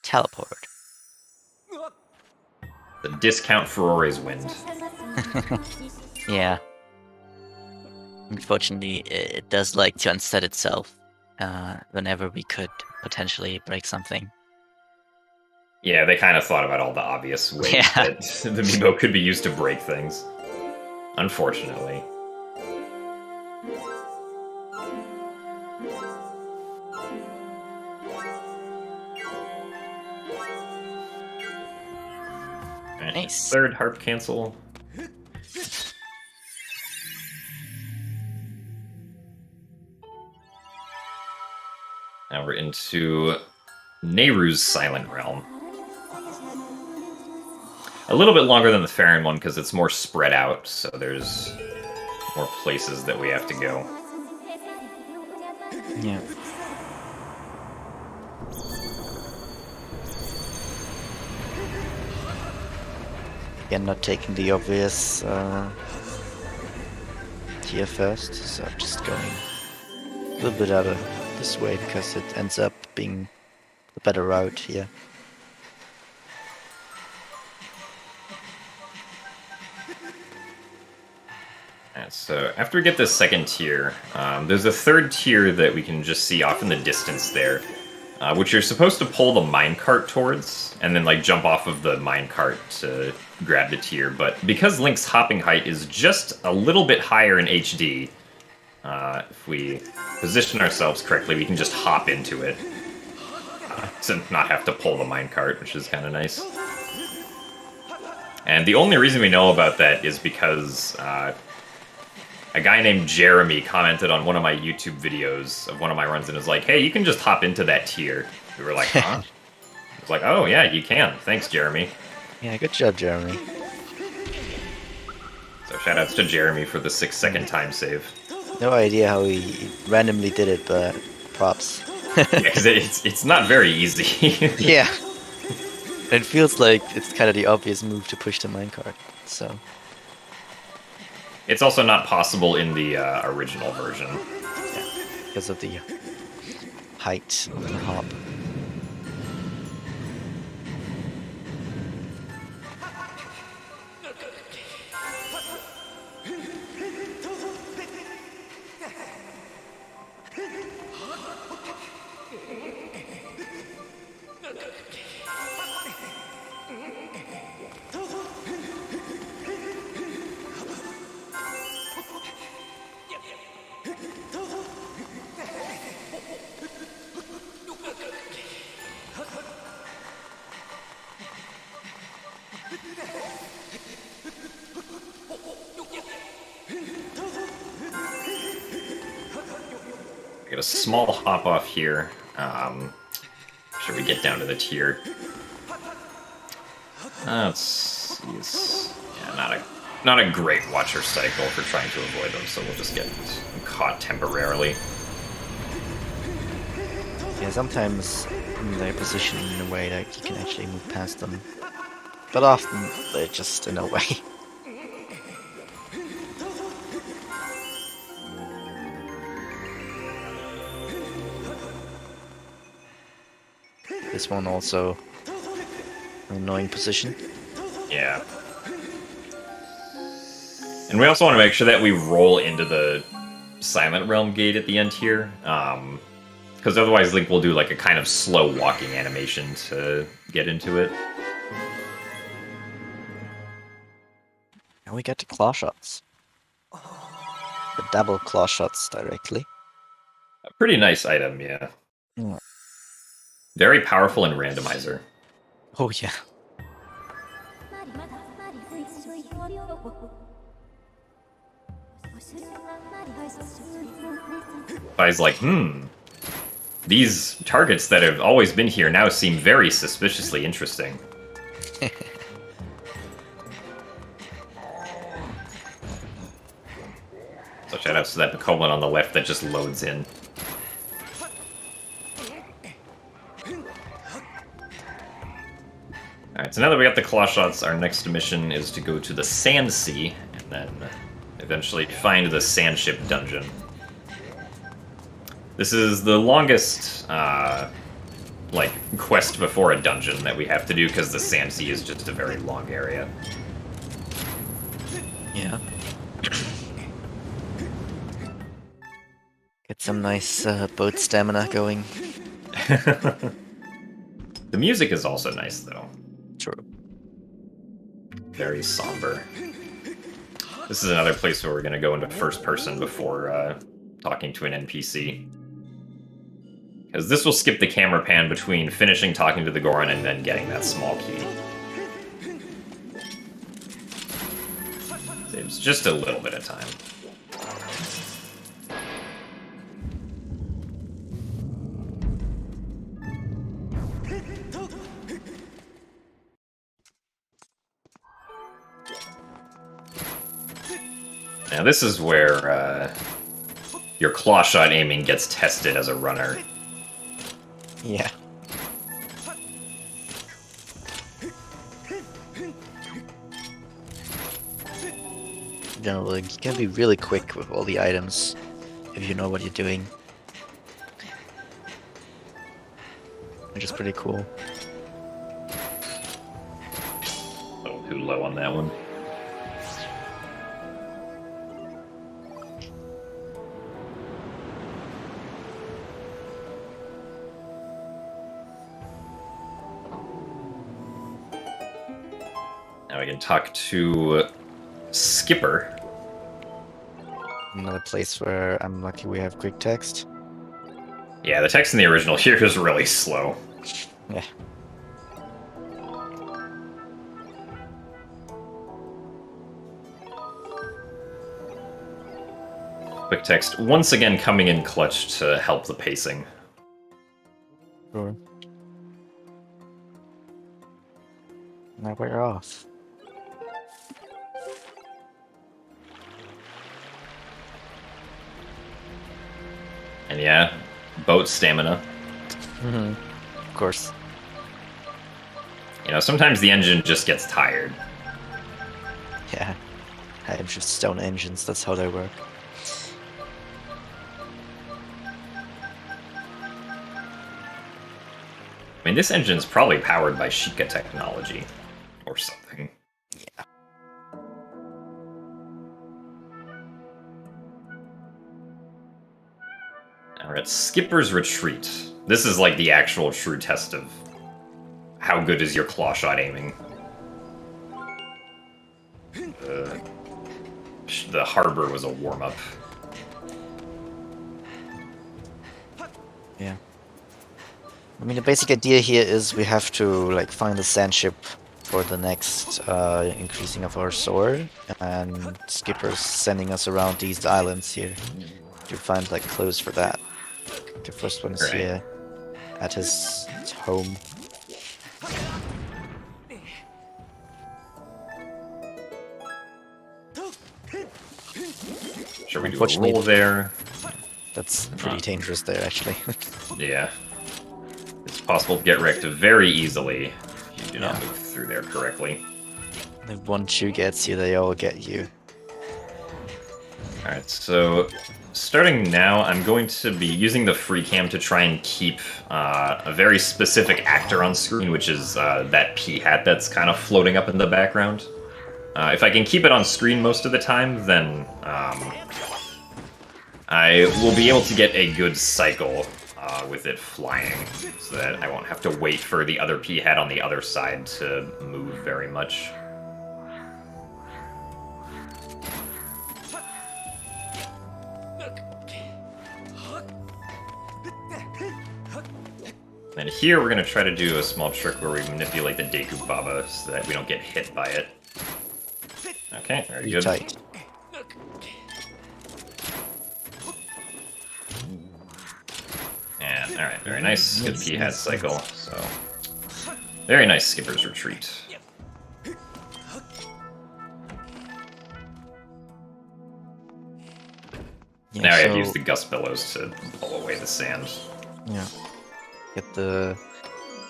B: Teleport.
A: The discount Ferore's Wind.
B: Yeah. Unfortunately, it does like to unset itself whenever we could potentially break something.
A: Yeah, they kind of thought about all the obvious ways that the amiibo could be used to break things. Unfortunately.
B: Nice.
A: Third harp cancel. Now we're into Nehru's Silent Realm. A little bit longer than the Farron one because it's more spread out, so there's more places that we have to go.
B: Yeah.
D: Again, not taking the obvious tier first, so just going a little bit out of this way because it ends up being the better route here.
A: And so after we get this second tier, there's a third tier that we can just see off in the distance there, which you're supposed to pull the minecart towards, and then like jump off of the minecart to grab the tier. But because Link's hopping height is just a little bit higher in HD, if we position ourselves correctly, we can just hop into it to not have to pull the minecart, which is kind of nice. And the only reason we know about that is because a guy named Jeremy commented on one of my YouTube videos of one of my runs and was like, hey, you can just hop into that tier. We were like, huh? It's like, oh yeah, you can. Thanks, Jeremy.
D: Yeah, good job, Jeremy.
A: So shoutouts to Jeremy for the 6-second time save.
D: No idea how he randomly did it, but props.
A: Yeah, because it's not very easy.
D: Yeah. It feels like it's kind of the obvious move to push the minecart, so...
A: It's also not possible in the original version.
D: Yeah, because of the height of the hop.
A: I get a small hop off here. Should we get down to the tier? Yeah, not a great watcher cycle for trying to avoid them, so we'll just get caught temporarily.
D: Yeah, sometimes they're positioned in a way that you can actually move past them, but often they're just in a way. This one also an annoying position.
A: Yeah. And we also want to make sure that we roll into the Silent Realm gate at the end here. Because otherwise Link will do like a kind of slow walking animation to get into it.
D: And we get the claw shots. The double claw shots directly.
A: A pretty nice item, yeah.
D: Mm.
A: Very powerful in randomizer.
D: Oh yeah.
A: Guy's like, these targets that have always been here now seem very suspiciously interesting. So shoutouts to that Bokoblin on the left that just loads in. Alright, so now that we got the claw shots, our next mission is to go to the Sand Sea, and then eventually find the Sand Ship dungeon. This is the longest, like, quest before a dungeon that we have to do, because the Sand Sea is just a very long area.
D: Yeah. Get some nice boat stamina going.
A: The music is also nice, though.
D: True.
A: Very somber. This is another place where we're going to go into first person before talking to an NPC. Because this will skip the camera pan between finishing talking to the Goron and then getting that small key. Saves just a little bit of time. Now this is where your claw shot aiming gets tested as a runner.
D: Yeah. You know, like, you can be really quick with all the items if you know what you're doing. Which is pretty cool.
A: A little too low on that one. Now we can talk to Skipper.
D: Another place where I'm lucky we have quick text.
A: Yeah, the text in the original here is really slow.
D: Yeah.
A: Quick text once again coming in clutch to help the pacing.
D: Sure. Now we're off.
A: And yeah, boat stamina.
D: Mm-hmm. Of course.
A: You know, sometimes the engine just gets tired.
D: Yeah. I'm just stone engines, that's how they work.
A: I mean, this engine's probably powered by Sheikah technology. Or something.
D: Yeah.
A: Now we're at Skipper's Retreat. This is like the actual true test of how good is your claw shot aiming. The harbor was a warm-up.
D: Yeah. I mean, the basic idea here is we have to, like, find the sand ship for the next increasing of our sword, and Skipper's sending us around these islands here to find, like, clues for that. The first one is
A: Right.
D: here at his home.
A: Sure, we do a
D: Unfortunately-
A: roll there.
D: That's pretty dangerous there, actually.
A: Yeah. It's possible to get wrecked very easily if you do not
D: Yeah.
A: move through there correctly.
D: If one shoe gets you, they all get you.
A: Alright, so starting now, I'm going to be using the free cam to try and keep a very specific actor on screen, which is that P hat that's kind of floating up in the background. If I can keep it on screen most of the time, then I will be able to get a good cycle with it flying, so that I won't have to wait for the other P hat on the other side to move very much. And here we're going to try to do a small trick where we manipulate the Deku Baba so that we don't get hit by it. Okay, very
D: Pretty
A: good.
D: tight.
A: And alright, very nice. Good P hat cycle. So very nice skipper's retreat.
D: Yeah,
A: Now I have
D: so-
A: to use the gust billows to pull away the sand.
D: Yeah. Get the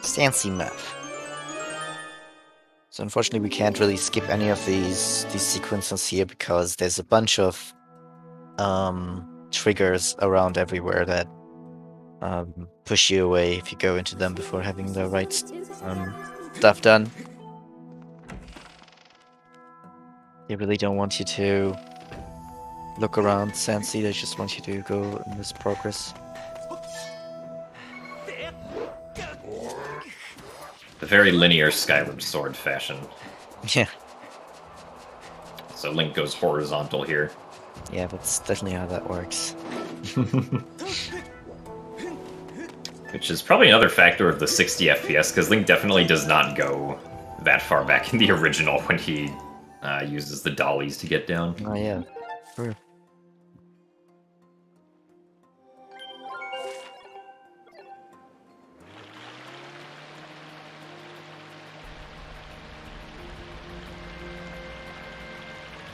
D: Stancy map. So unfortunately we can't really skip any of these sequences here because there's a bunch of triggers around everywhere that push you away if you go into them before having the right stuff done. They really don't want you to look around Sansi, they just want you to go in this progress.
A: The very linear Skyward Sword fashion.
D: Yeah.
A: So Link goes horizontal here.
D: Yeah, that's definitely how that works.
A: Which is probably another factor of the 60 FPS, because Link definitely does not go that far back in the original when he uses the dollies to get down.
D: Oh yeah, sure.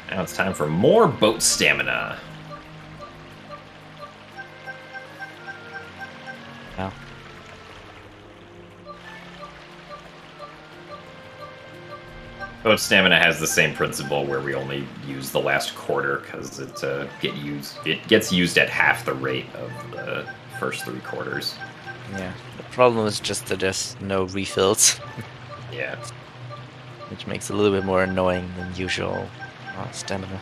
A: Now it's time for more boat stamina.
D: Yeah.
A: Boat stamina has the same principle where we only use the last quarter because it gets used at half the rate of the first 3 quarters.
D: Yeah. The problem is just that there's no refills,
A: Yeah.
D: which makes it a little bit more annoying than usual stamina.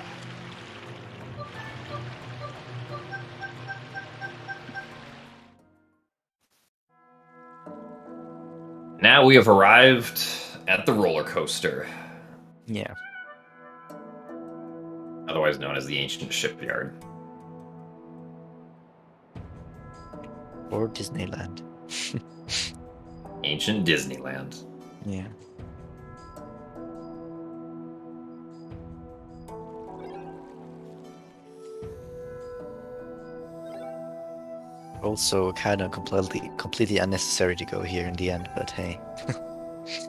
A: Now we have arrived at the roller coaster,
D: Yeah.
A: otherwise known as the Ancient Shipyard.
D: Or Disneyland.
A: Ancient Disneyland.
D: Yeah. Also, kind of completely unnecessary to go here in the end, but hey.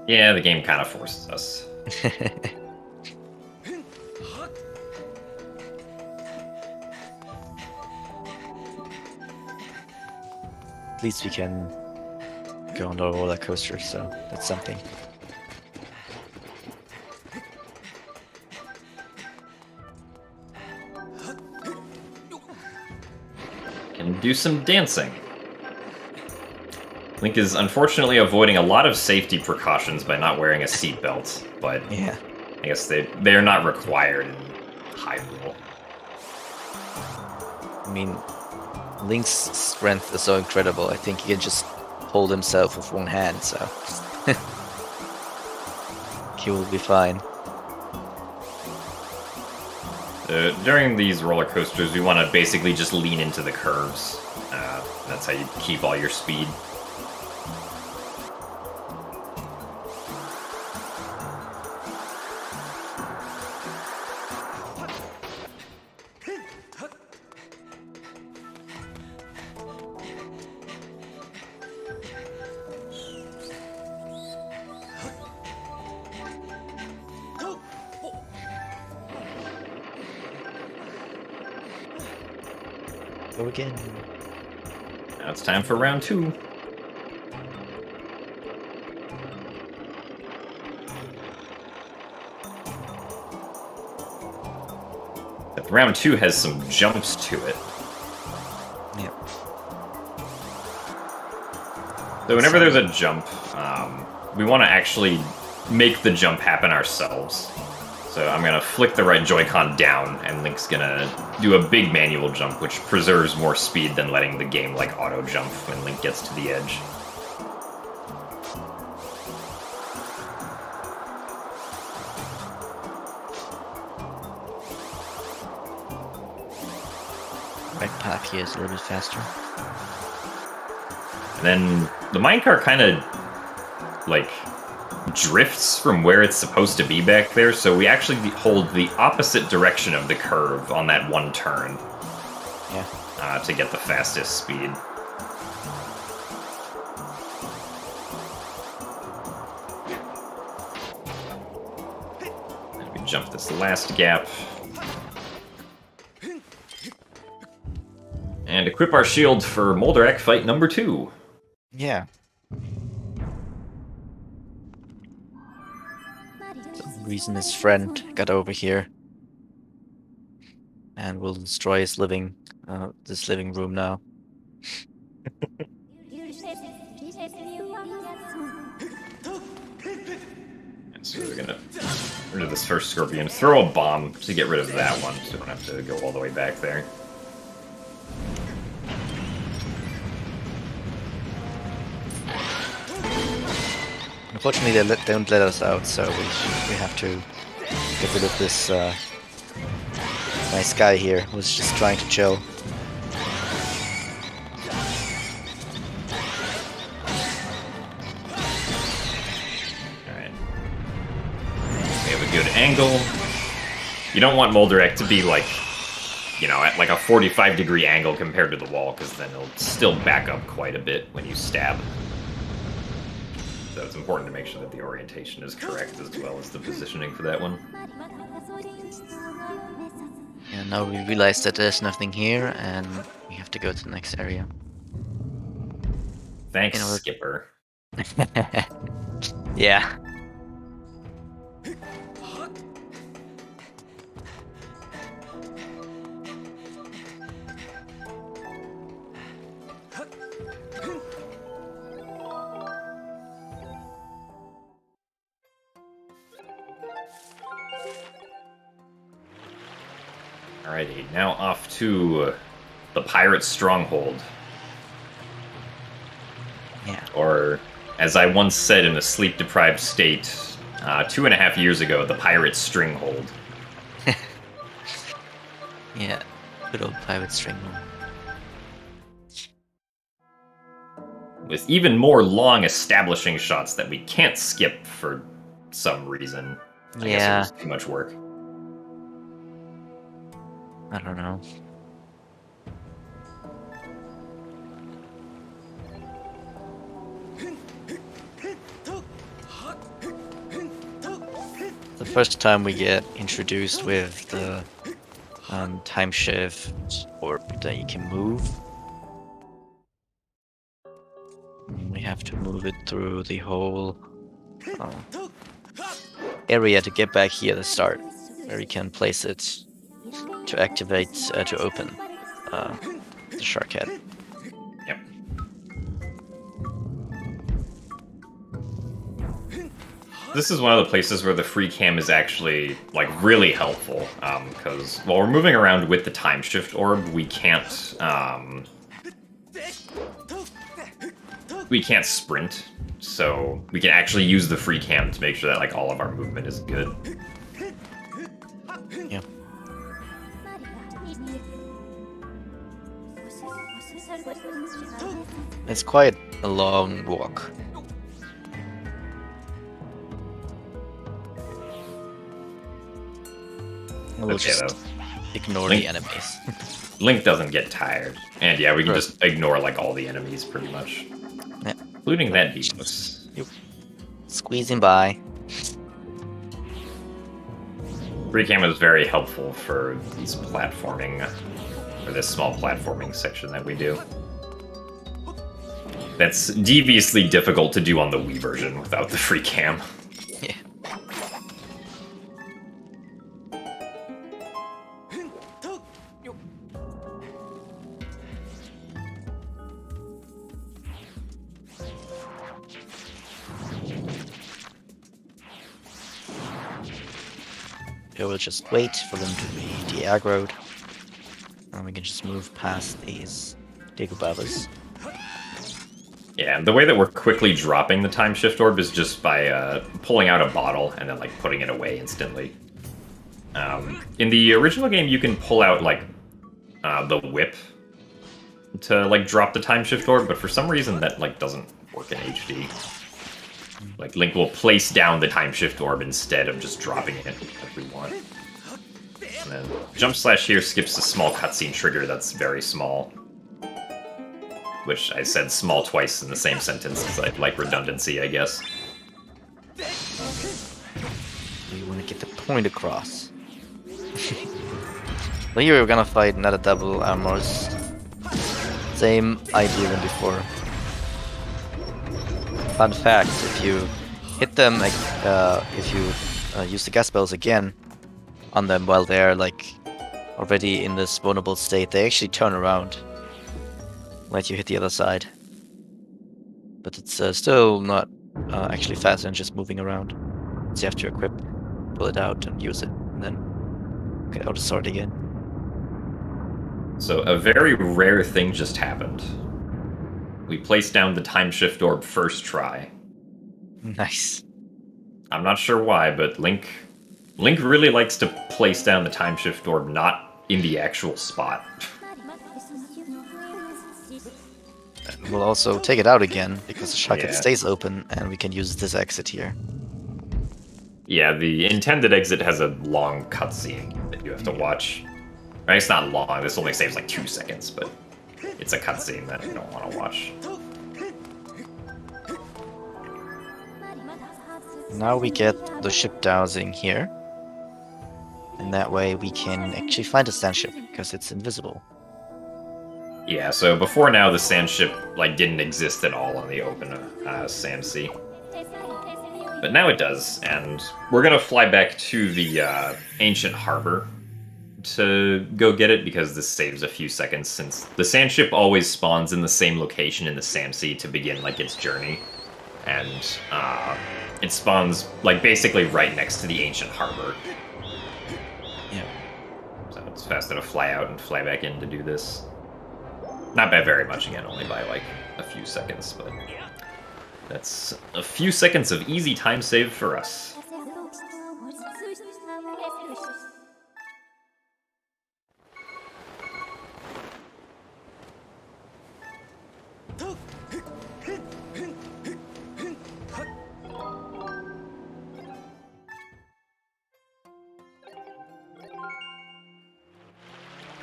A: Yeah, the game kind of forces us.
D: At least we can go on the roller coaster, so that's something.
A: Can do some dancing. Link is unfortunately avoiding a lot of safety precautions by not wearing a seatbelt, but
D: Yeah.
A: I guess they're not required in Hyrule.
D: I mean, Link's strength is so incredible. I think he can just hold himself with one hand, so he will be fine.
A: During these roller coasters, we want to basically just lean into the curves. That's how you keep all your speed.
D: Go again.
A: Now it's time for round 2. But round 2 has some jumps to it.
D: Yeah.
A: So whenever there's a jump, we want to actually make the jump happen ourselves. So I'm going to flick the right Joy-Con down, and Link's going to do a big manual jump, which preserves more speed than letting the game like auto-jump when Link gets to the edge.
D: Right path here is a little bit faster.
A: And then the minecart kind of like drifts from where it's supposed to be back there, so we actually hold the opposite direction of the curve on that one turn.
D: Yeah.
A: To get the fastest speed. And we jump this last gap. And equip our shield for Molderak fight number 2.
D: Yeah. Reason his friend got over here and will destroy his living room now.
A: So we're gonna get rid of this first scorpion, throw a bomb to get rid of that one, so we don't have to go all the way back there.
D: Unfortunately, they don't let us out, so we have to get rid of this nice guy here who's just trying to chill.
A: Alright. We have a good angle. You don't want Molderak to be like, you know, at like a 45-degree angle compared to the wall, because then it'll still back up quite a bit when you stab. So it's important to make sure that the orientation is correct as well as the positioning for that one.
B: Yeah, now we realize that there's nothing here, and we have to go to the next area.
A: Thanks,
B: You know,
A: Skipper.
B: Yeah.
A: Alrighty, now off to the pirate stronghold.
B: Yeah.
A: Or, as I once said in a sleep-deprived state 2.5 years ago, the pirate stringhold.
B: Yeah. Good old pirate stronghold.
A: With even more long establishing shots that we can't skip for some reason. I
B: Yeah.
A: guess it was too much work.
B: I don't know. The first time we get introduced with the time shift orb that you can move. We have to move it through the whole area to get back here to start, where we can place it to activate, to open the shark head.
A: Yep. This is one of the places where the free cam is actually like really helpful, because while we're moving around with the time shift orb, we can't sprint, so we can actually use the free cam to make sure that like all of our movement is good.
B: Yeah. It's quite a long walk. We'll
A: Okay,
B: just
A: though.
B: ignore
A: Link-
B: the enemies.
A: Link doesn't get tired, and yeah, we can
B: Right.
A: just ignore like all the enemies pretty much,
B: Yeah.
A: including that Beatles.
B: Squeezing by.
A: Free cam is very helpful for these platforming for this small platforming section that we do. That's deviously difficult to do on the Wii version without the free cam.
B: Yeah. Here we'll just wait for them to be de-aggroed. And we can just move past these Dagobabas.
A: Yeah, and the way that we're quickly dropping the time shift orb is just by pulling out a bottle and then like putting it away instantly. In the original game, you can pull out like the whip to like drop the time shift orb, but for some reason that like doesn't work in HD. Like Link will place down the time shift orb instead of just dropping it like we want. And then jump slash here skips a small cutscene trigger that's very small. Which I said small twice in the same sentence, because I like redundancy, I guess.
B: You want to get the point across. Well, here we're gonna fight another double armors. Same idea than before. Fun fact, if you hit them, like, if you use the gas bells again on them while they're like already in this vulnerable state, they actually turn around. Let you hit the other side, but it's still not actually faster than just moving around. So you have to equip, pull it out, and use it, and then get out the sword again.
A: So a very rare thing just happened. We placed down the time shift orb first try.
B: Nice.
A: I'm not sure why, but Link really likes to place down the time shift orb not in the actual spot.
B: We'll also take it out again, because the shotgun
A: Yeah.
B: stays open, and we can use this exit here.
A: Yeah, the intended exit has a long cutscene that you have to watch. Right, it's not long, this only saves like 2 seconds, but it's a cutscene that you don't want to watch.
B: Now we get the ship dowsing here. And that way we can actually find the sand ship, because it's invisible.
A: Yeah, so before now the sand ship like didn't exist at all on the open sand sea. But now it does, and we're gonna fly back to the ancient harbor to go get it, because this saves a few seconds, since the sand ship always spawns in the same location in the sand sea to begin like its journey. And it spawns like basically right next to the ancient harbor.
B: Yeah.
A: So it's faster to fly out and fly back in to do this. Not by very much again, only by like a few seconds, but that's a few seconds of easy time save for us.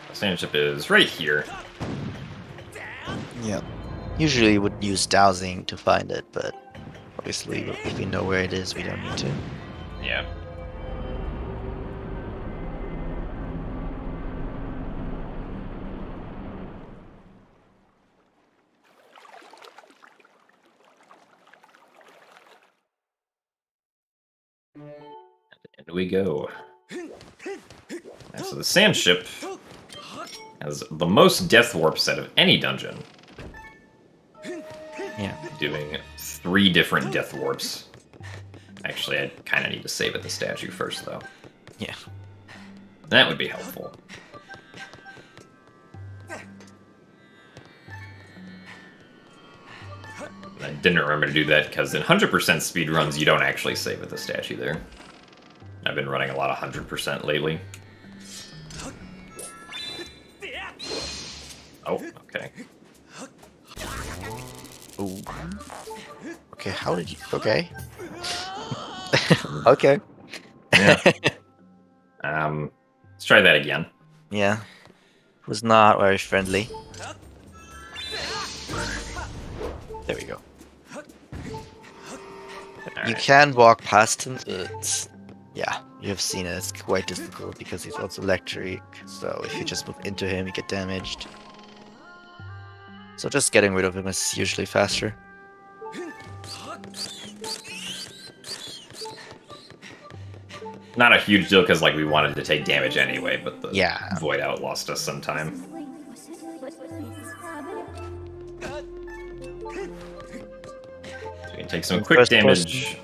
A: The sand ship is right here.
B: Yeah. Usually would use dowsing to find it, but obviously if we know where it is, we don't need to.
A: Yeah. And we go. And so the sand ship has the most death warp set of any dungeon.
B: Yeah.
A: Doing 3 different death warps. Actually, I kind of need to save at the statue first, though.
B: Yeah.
A: That would be helpful. I didn't remember to do that, because in 100% speedruns, you don't actually save at the statue there. I've been running a lot of 100% lately. Oh, okay.
B: Ooh. Okay, how did you... Okay. Okay.
A: Yeah. Let's try that again.
B: Yeah. Was not very friendly. There we go. You
A: Alright.
B: can walk past him, but... Yeah,
D: yeah, you have seen it. It's quite difficult because he's also electric. So if you just move into him, you get damaged. So just getting rid of him is usually faster.
A: Not a huge deal because like we wanted to take damage anyway, but the
D: Yeah.
A: void out lost us some time. So we can take some
D: In
A: quick
D: first
A: damage.
D: person?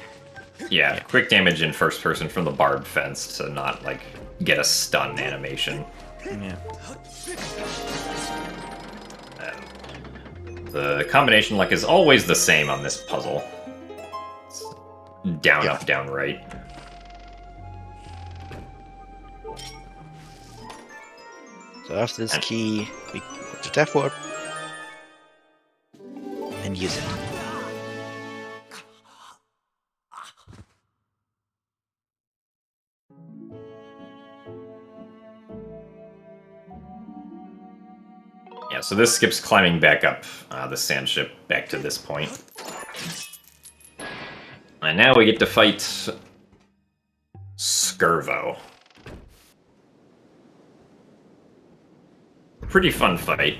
A: Yeah, quick damage in first person from the barbed fence to not like get a stun animation.
D: Yeah.
A: And the combination luck is always the same on this puzzle. It's down,
D: Yeah.
A: up, down, right.
D: So after this key, we go to Death Warp and use it.
A: Yeah, so this skips climbing back up the sand ship back to this point. And now we get to fight Skirvo. Pretty fun fight.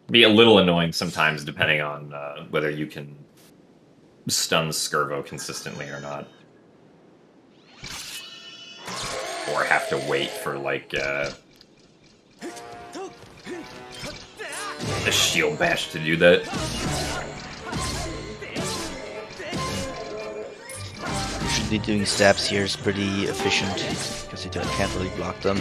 A: Be a little annoying sometimes depending on whether you can stun Skirvo consistently or not. Or have to wait for like a shield bash to do that.
D: Usually doing stabs here is pretty efficient because you can't really block them.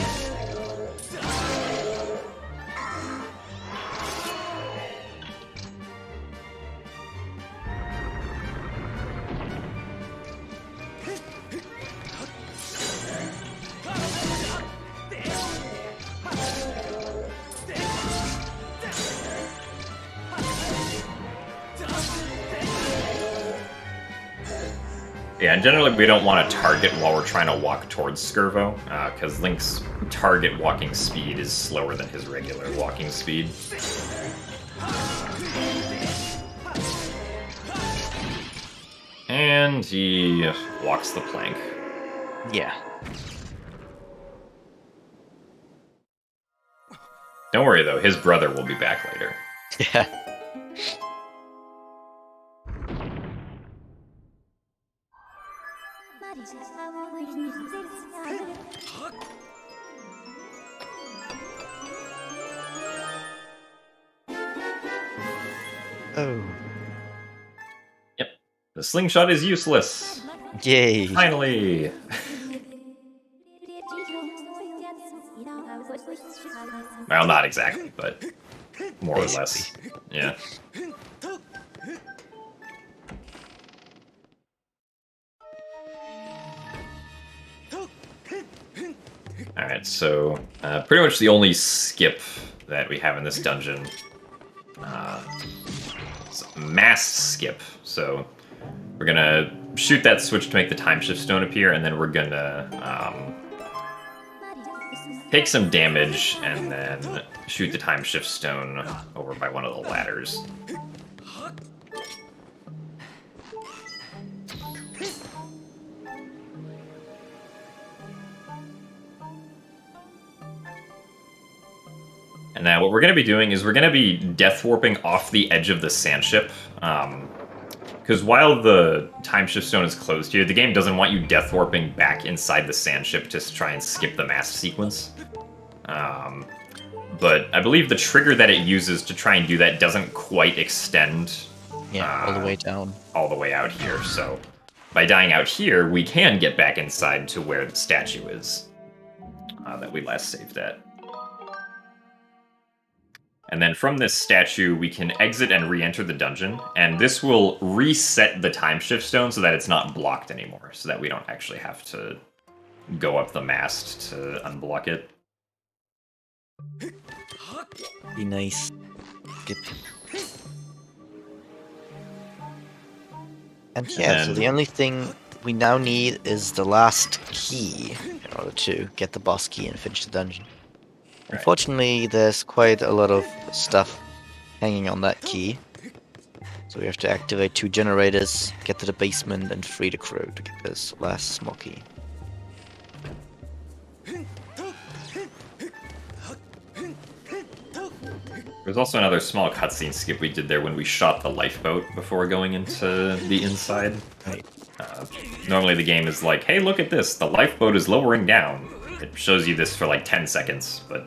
A: Yeah, and generally we don't want to target while we're trying to walk towards Skirvo, because Link's target walking speed is slower than his regular walking speed. And he walks the plank.
D: Yeah.
A: Don't worry though, his brother will be back later.
D: Yeah. Oh.
A: Yep. The slingshot is useless.
D: Yay.
A: Finally. Well, not exactly, but more or less. Yeah. Alright, so pretty much the only skip that we have in this dungeon is a masked skip. So we're gonna shoot that switch to make the time shift stone appear, and then we're gonna take some damage and then shoot the time shift stone over by one of the ladders. And now what we're going to be doing is we're going to be death warping off the edge of the sand ship. Because while the time shift stone is closed here, the game doesn't want you death warping back inside the sand ship to try and skip the mask sequence. But I believe the trigger that it uses to try and do that doesn't quite extend
D: All the way down.
A: all the way out here. So by dying out here, we can get back inside to where the statue is that we last saved at. And then from this statue, we can exit and re-enter the dungeon, and this will reset the time shift stone so that it's not blocked anymore, so that we don't actually have to go up the mast to unblock it.
D: Be nice. Good. And yeah, so the only thing we now need is the last key in order to get the boss key and finish the dungeon.
A: Right.
D: Unfortunately, there's quite a lot of stuff hanging on that key. So we have to activate 2 generators, get to the basement, and free the crew to get this last smoky.
A: There's also another small cutscene skip we did there when we shot the lifeboat before going into the inside.
D: Right.
A: Normally the game is like, hey, look at this, the lifeboat is lowering down. It shows you this for like 10 seconds, but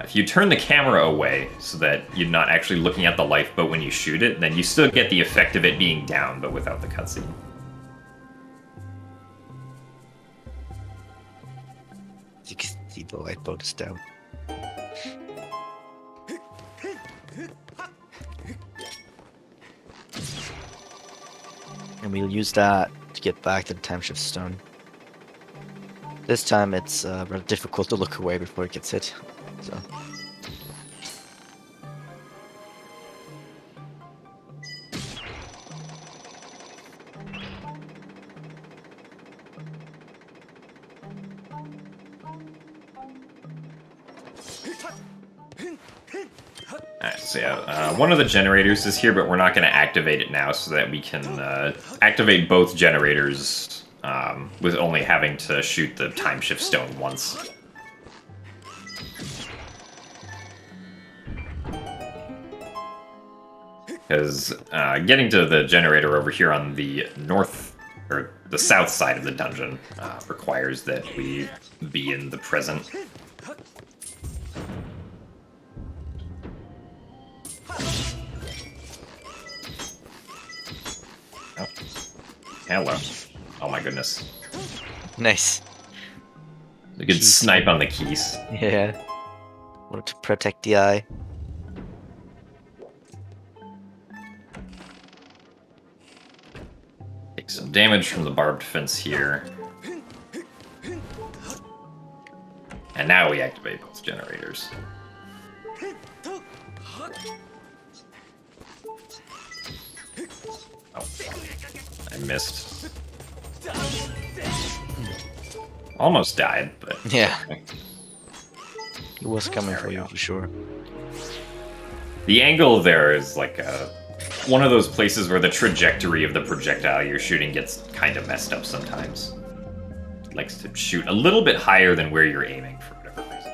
A: if you turn the camera away so that you're not actually looking at the lifeboat when you shoot it, then you still get the effect of it being down, but without the cutscene.
D: You can see the lifeboat is down. And we'll use that to get back to the time shift stone. This time it's rather difficult to look away before it gets hit. So.
A: Alright, so yeah, one of the generators is here, but we're not going to activate it now so that we can activate both generators with only having to shoot the time shift stone once. Because getting to the generator over here on the north, or the south side of the dungeon requires that we be in the present. Oh. Hello. Oh my goodness.
D: Nice.
A: A good snipe on the keys.
D: Yeah. Wanted to protect the eye.
A: Take some damage from the barbed fence here. And now we activate both generators. Oh, I missed. Almost died, but...
D: Yeah. He was coming for you, for sure.
A: The angle there is like one of those places where the trajectory of the projectile you're shooting gets kind of messed up sometimes. It likes to shoot a little bit higher than where you're aiming for whatever reason.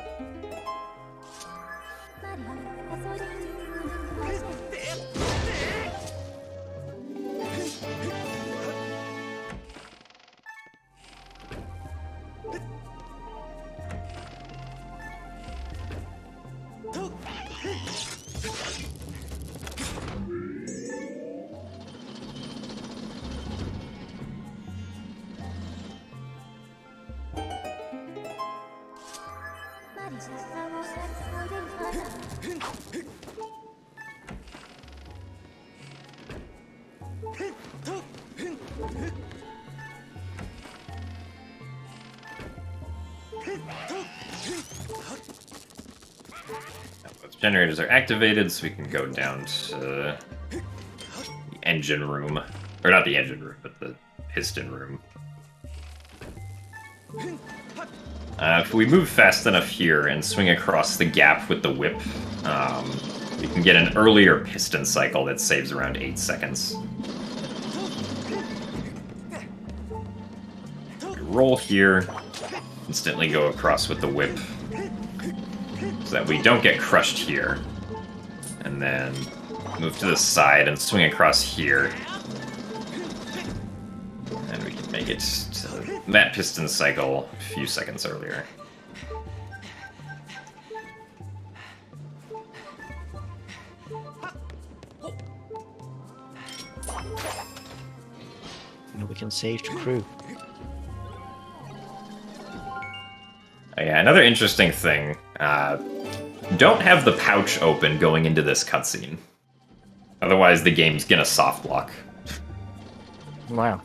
A: Generators are activated, so we can go down to the engine room. Or not the engine room, but the piston room. If we move fast enough here and swing across the gap with the whip, we can get an earlier piston cycle that saves around 8 seconds. We roll here, instantly go across with the whip, so that we don't get crushed here. And then move to the side and swing across here. And we can make it to that piston cycle a few seconds earlier.
D: And we can save the crew.
A: Oh, yeah, another interesting thing. Don't have the pouch open going into this cutscene. Otherwise, the game's gonna soft lock.
D: Wow.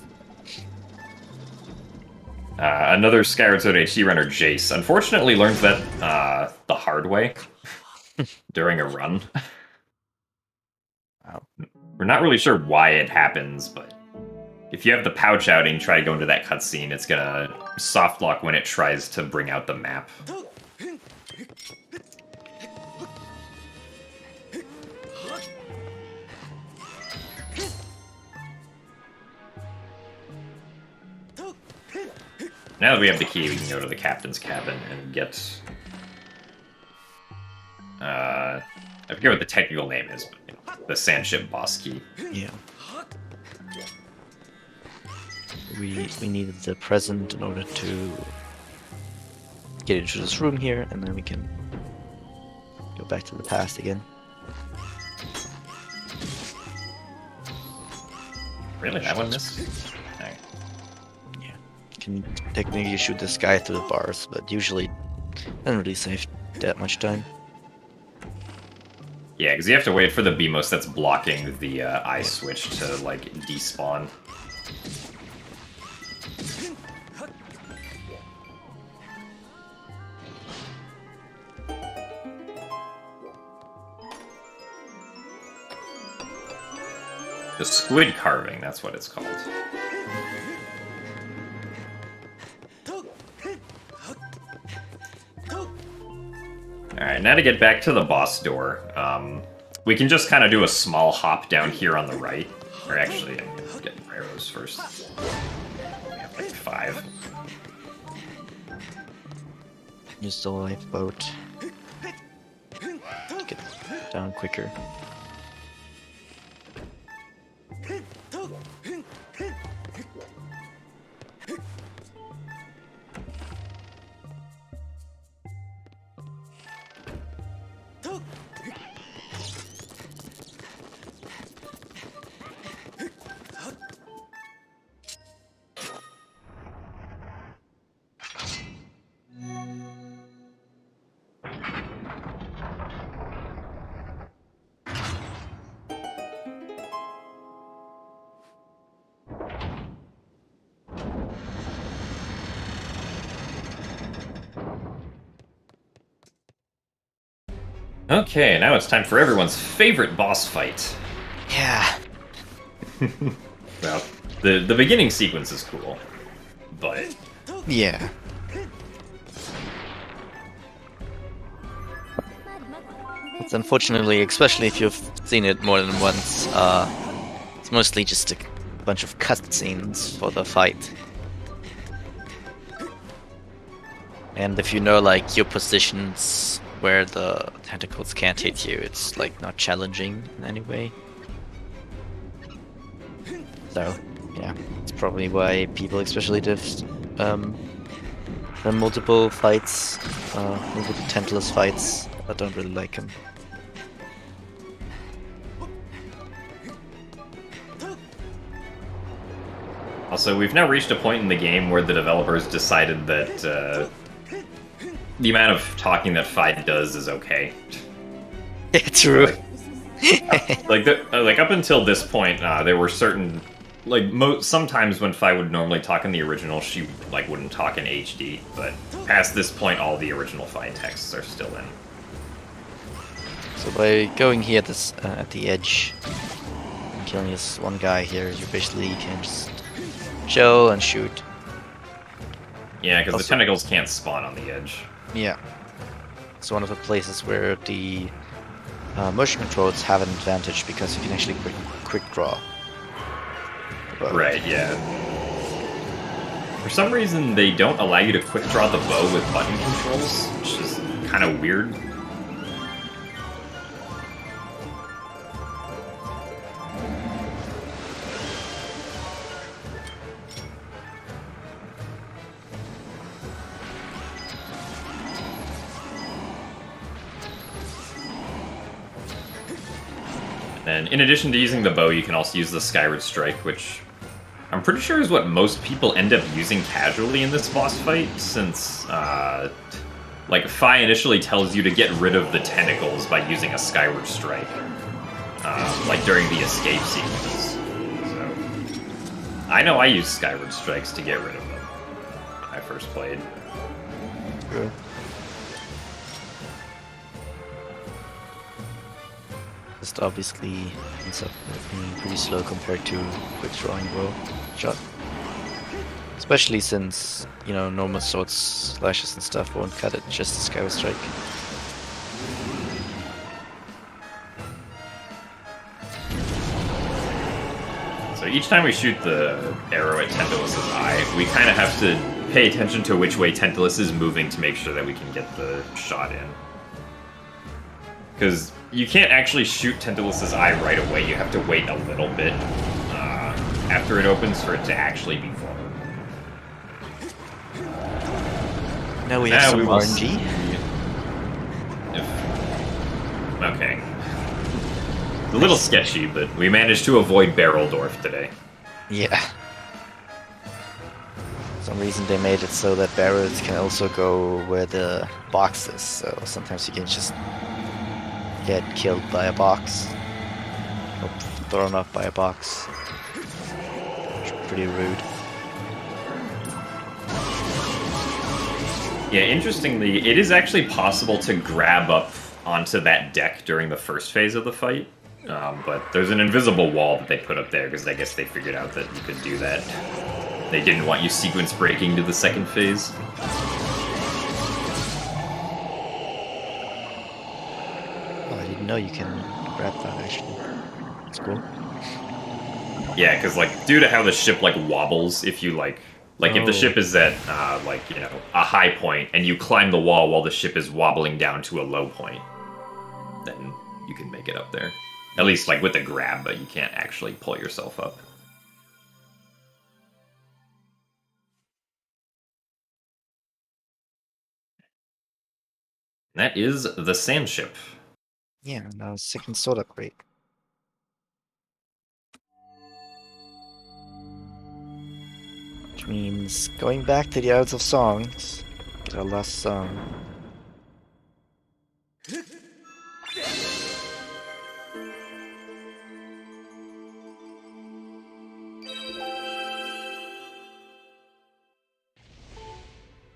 A: Another Skyward Sword HD runner, Jace, unfortunately learned that the hard way during a run.
D: Wow.
A: We're not really sure why it happens, but if you have the pouch out and you try to go into that cutscene, it's gonna soft lock when it tries to bring out the map. now that we have the key, we can go to the captain's cabin and get... I forget what the technical name is, but the sandship boss key.
D: Yeah. We needed the present in order to get into this room here, and then we can go back to the past again.
A: Really? That one missed? Alright.
D: Yeah. Can technically shoot this guy through the bars, but usually doesn't really save that much time.
A: Yeah, because you have to wait for the BMOS that's blocking the eye switch to, like, despawn. The squid carving, that's what it's called. Alright, now to get back to the boss door, we can just kind of do a small hop down here on the right. Or actually, I'm gonna get arrows first. We have like 5.
D: Use the lifeboat to get down quicker.
A: Okay, now it's time for everyone's favorite boss fight.
D: Yeah.
A: Well, the beginning sequence is cool, but...
D: Yeah. It's unfortunately, especially if you've seen it more than once, it's mostly just a bunch of cutscenes for the fight. And if you know, like, your positions where the tentacles can't hit you, it's, like, not challenging in any way. So, yeah, it's probably why people especially did multiple fights, multiple tentless fights. I don't really like them.
A: Also, we've now reached a point in the game where the developers decided that the amount of talking that Fight does is okay.
D: Yeah, true.
A: Like up until this point, there were certain sometimes when Fi would normally talk in the original, she wouldn't talk in HD. But past this point, all the original Fi texts are still in.
D: So by going here at the edge and killing this one guy here, you basically can just chill and shoot.
A: Yeah, because the tentacles can't spawn on the edge.
D: Yeah. It's one of the places where the motion controls have an advantage because you can actually quick draw. But
A: right, yeah. For some reason, they don't allow you to quick draw the bow with button controls, which is kind of weird. And in addition to using the bow, you can also use the Skyward Strike, which I'm pretty sure is what most people end up using casually in this boss fight, since, Fi initially tells you to get rid of the tentacles by using a Skyward Strike, during the escape sequence. So, I know I used Skyward Strikes to get rid of them when I first played.
D: True. Just obviously ends up being pretty slow compared to quick drawing bow shot. Especially since, normal swords, slashes and stuff won't cut it, just a Skyward Strike. So each time we shoot the arrow at Tentolus's eye, we kind of have to
A: pay attention to which way TLoZ is moving to make sure that we can get the shot in. Because you can't actually shoot TLoz's eye right away, you have to wait a little bit after it opens for it to actually be formed.
B: Now we have some
A: we will
B: RNG.
A: see Okay. It's a little sketchy, but we managed to avoid Barreldorf today.
D: Yeah. For some reason they made it so that barrels can also go where the box is, so sometimes you can just get killed by a box. Or thrown up by a box. It's pretty rude.
A: Yeah, interestingly, it is actually possible to grab up onto that deck during the first phase of the fight. But there's an invisible wall that they put up there because I guess they figured out that you could do that. They didn't want you sequence breaking to the second phase.
D: Oh, I didn't know you can grab that actually. That's cool.
A: Yeah, because like due to how the ship like wobbles, if you like if the ship is at like, you know, a high point and you climb the wall while the ship is wobbling down to a low point, then you can make it up there. At least like with the grab, but you can't actually pull yourself up. That is the sand ship.
D: Yeah, now second sword upgrade. Which means going back to the Isles of Songs. Get our last song.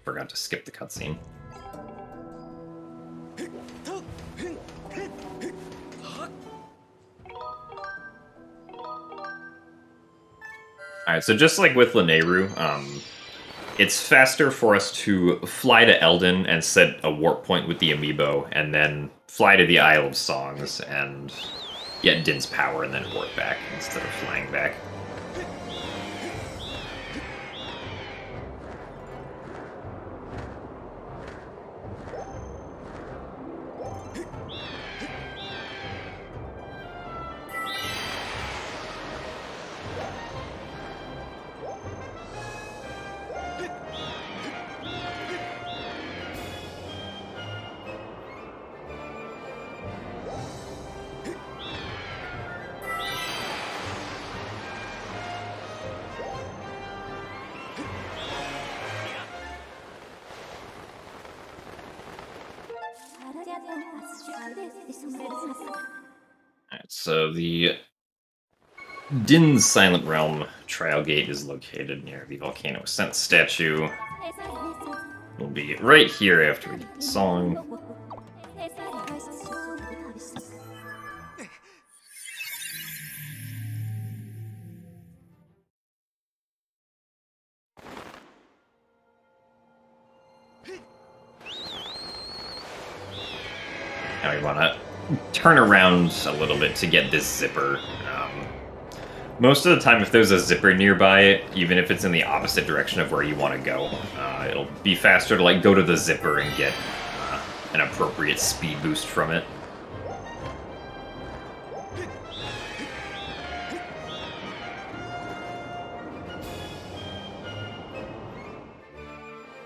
A: Forgot to skip the cutscene. Alright, so just like with Lanayru, it's faster for us to fly to Eldin and set a warp point with the amiibo, and then fly to the Isle of Songs and get Din's power and then warp back instead of flying back. Alright, so the Din's Silent Realm trial gate is located near the Volcano Ascent statue. We'll be right here after we get the song. Now we want to turn around a little bit to get this zipper. Most of the time, if there's a zipper nearby, even if it's in the opposite direction of where you want to go, it'll be faster to like go to the zipper and get an appropriate speed boost from it.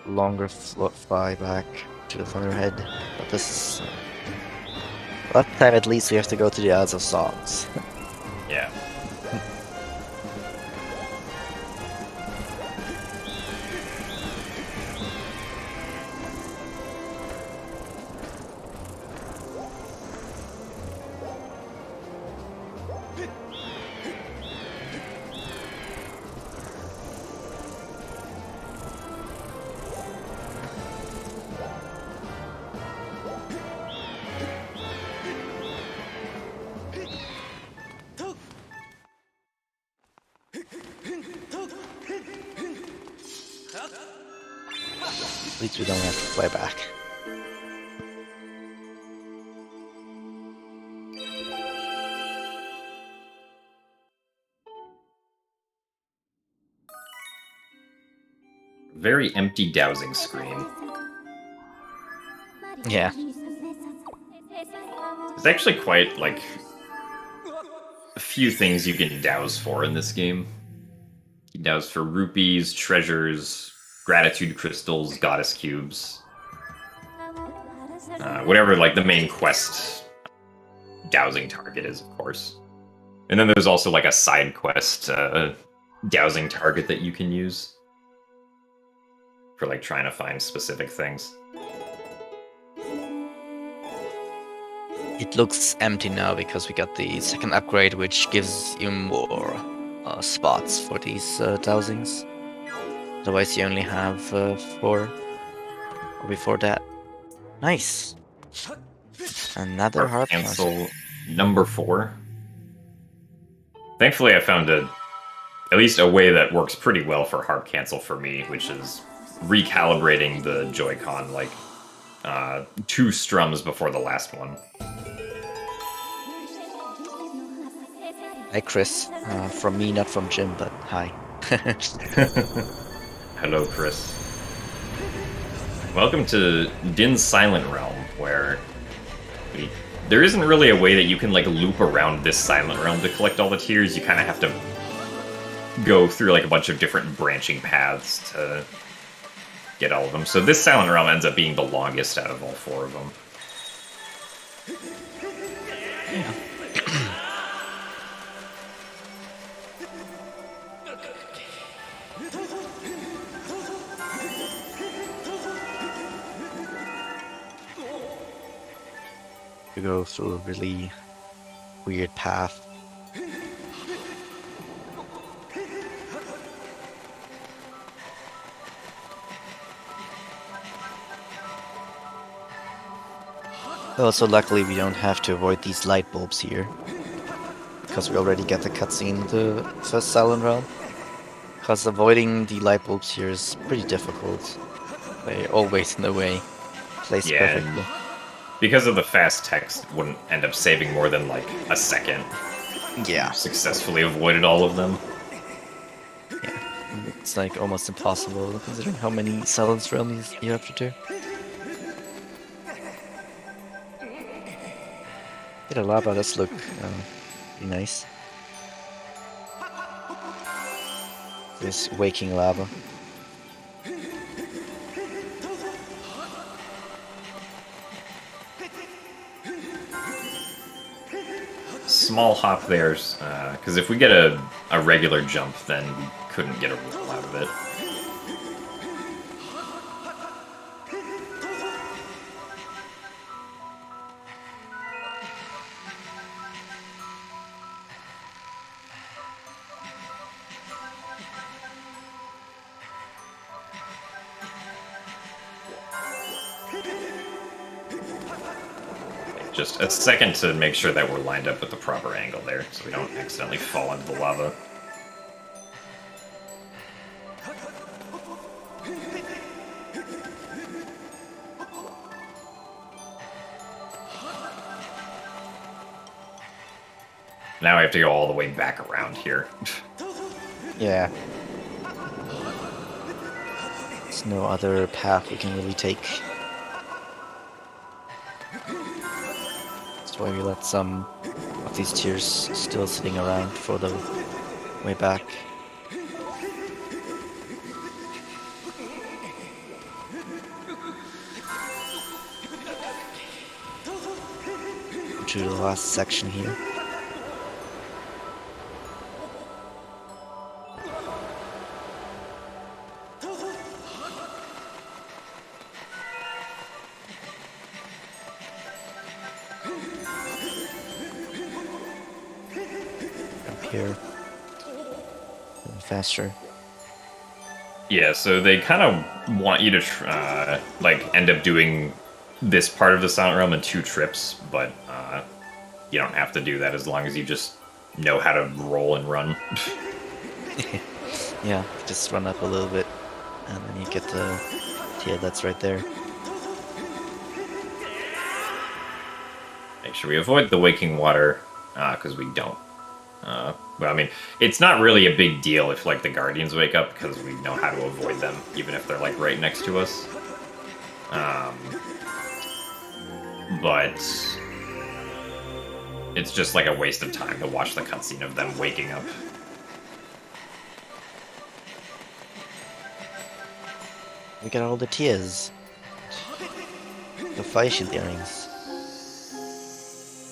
D: Longer fly back to the Thunderhead, but this is... That time at least we have to go to the Isles of Songs.
A: Yeah.
D: At least we don't have to fly back.
A: very empty dowsing screen.
B: Yeah.
A: There's actually quite, like, a few things you can douse for in this game. You can douse for rupees, treasures, gratitude crystals, goddess cubes. Whatever, like, the main quest dowsing target is, of course. And then there's also, like, a side quest dowsing target that you can use for, like, trying to find specific things.
B: It looks empty now because we got the second upgrade, which gives you more spots for these dowsings. Otherwise, you only have 4 before that. Nice. Another hard
A: cancel number 4. Thankfully, I found at least a way that works pretty well for harp cancel for me, which is recalibrating the Joy-Con like 2 strums before the last one.
B: Hi, Chris. From me, not from Jim, but hi.
A: Hello, Chris. Welcome to Din's Silent Realm, where there isn't really a way that you can like loop around this Silent Realm to collect all the tiers. You kind of have to go through like a bunch of different branching paths to get all of them. So this Silent Realm ends up being the longest out of all 4 of them.
B: Yeah. You go through a really weird path. Also, luckily we don't have to avoid these light bulbs here, because we already get the cutscene in the first Silent Realm. Because avoiding the light bulbs here is pretty difficult. They're always in the way. Placed perfectly.
A: Because of the fast text, wouldn't end up saving more than like a second.
B: Yeah.
A: Successfully avoided all of them.
B: Yeah. It's like almost impossible considering how many Silent Realms you have to do. The lava does look pretty nice. This waking lava.
A: Small hop there, because if we get a regular jump, then we couldn't get a roll out of it. Just a second to make sure that we're lined up with the proper angle there, so we don't accidentally fall into the lava. Now I have to go all the way back around here.
B: Yeah. There's no other path we can really take. That's why we let some of these tiers still sitting around for the way back. To the last section here. Here, faster.
A: Yeah, so they kind of want you to like end up doing this part of the Silent Realm in 2 trips, but you don't have to do that as long as you just know how to roll and run.
B: Yeah, just run up a little bit, and then you get the tier that's right there.
A: Make sure we avoid the waking water, because we don't But I mean, it's not really a big deal if like the Guardians wake up because we know how to avoid them, even if they're like right next to us. But it's just like a waste of time to watch the cutscene of them waking up.
D: We got all the tears. The fire shield earrings.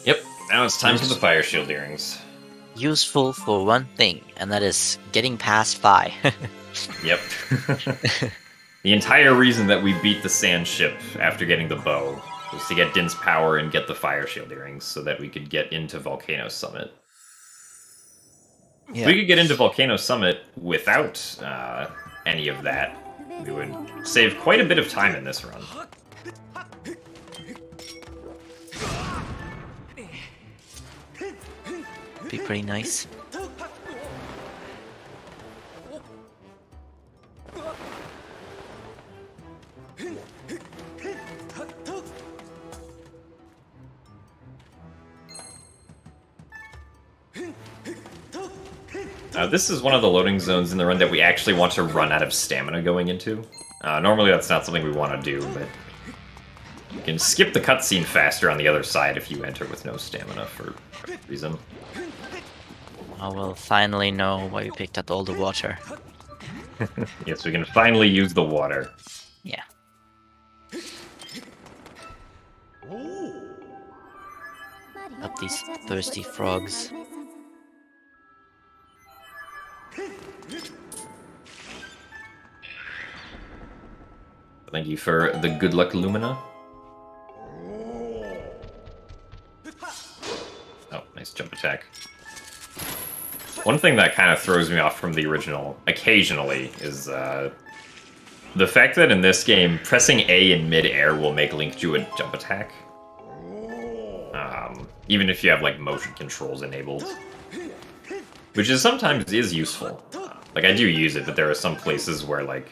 A: Yep, now it's time for the fire shield earrings.
B: Useful for one thing, and that is getting past Fi.
A: Yep. The entire reason that we beat the sand ship after getting the bow was to get Din's power and get the fire shield earrings so that we could get into Volcano Summit.
D: Yeah.
A: If we could get into Volcano Summit without any of that, we would save quite a bit of time in this run.
B: Be pretty nice.
A: This is one of the loading zones in the run that we actually want to run out of stamina going into. Normally that's not something we want to do, but you can skip the cutscene faster on the other side if you enter with no stamina for a reason.
B: I will finally know why we picked up all the water.
A: Yes, we can finally use the water.
B: Yeah. Up these thirsty frogs.
A: Thank you for the good luck, Lumina. Oh, nice jump attack. One thing that kind of throws me off from the original, occasionally, is the fact that in this game, pressing A in mid-air will make Link do a jump attack. Even if you have, like, motion controls enabled. Which is sometimes is useful. Like, I do use it, but there are some places where, like,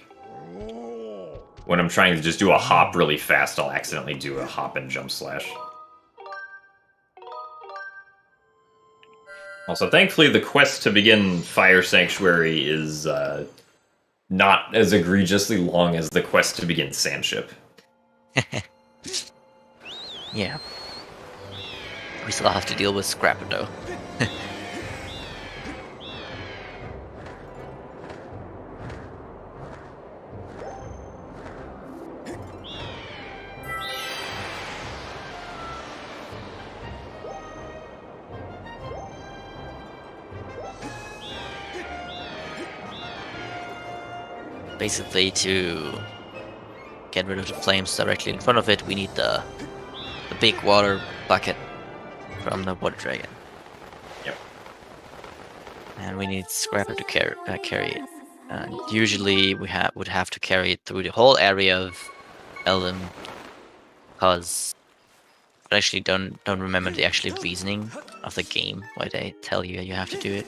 A: when I'm trying to just do a hop really fast, I'll accidentally do a hop and jump slash. Also, thankfully, the quest to begin Fire Sanctuary is not as egregiously long as the quest to begin Sandship.
B: Yeah. We still have to deal with Scrapper, though. Basically, to get rid of the flames directly in front of it, we need the big water bucket from the water dragon.
A: Yep.
B: And we need Scrapper to carry it. And usually we would have to carry it through the whole area of Eldon, because I actually don't remember the actual reasoning of the game why they tell you have to do it.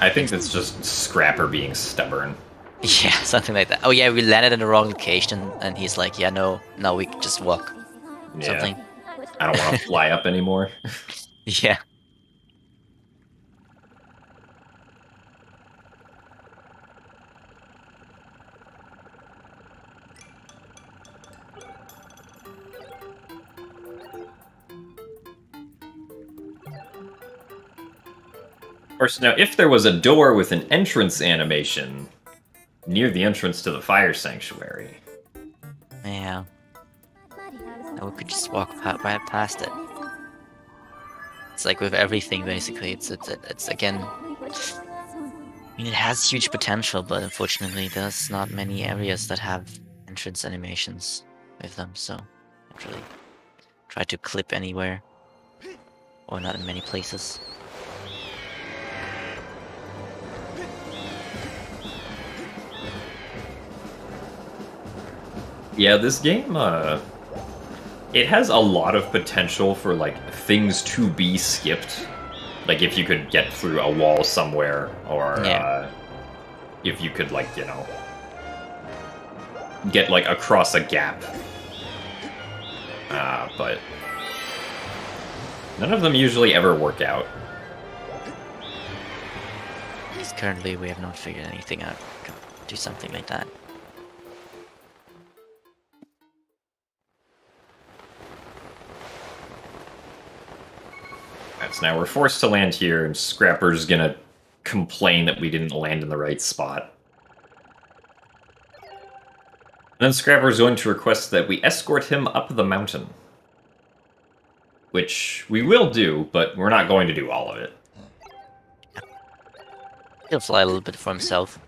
A: I think that's just Scrapper being stubborn.
B: Yeah, something like that. Oh yeah, we landed in the wrong location, and he's like, yeah, no, we can just walk.
A: Yeah.
B: Something.
A: I don't want to fly up anymore.
B: Yeah.
A: Of course, now, if there was a door with an entrance animation near the entrance to the Fire Sanctuary...
B: Yeah. Now we could just walk right past it. It's like with everything, basically. It's again... I mean, it has huge potential, but unfortunately there's not many areas that have entrance animations with them, so I can't really try to clip anywhere. Or not in many places.
A: Yeah, this game, it has a lot of potential for, like, things to be skipped. Like, if you could get through a wall somewhere, or,
B: Yeah.
A: If you could, like, you know, get, like, across a gap. But none of them usually ever work out.
B: least currently we have not figured anything out. Do something like that.
A: Alright, so now we're forced to land here, and Scrapper's gonna complain that we didn't land in the right spot. And then Scrapper's going to request that we escort him up the mountain. Which we will do, but we're not going to do all of it.
B: He'll fly a little bit for himself.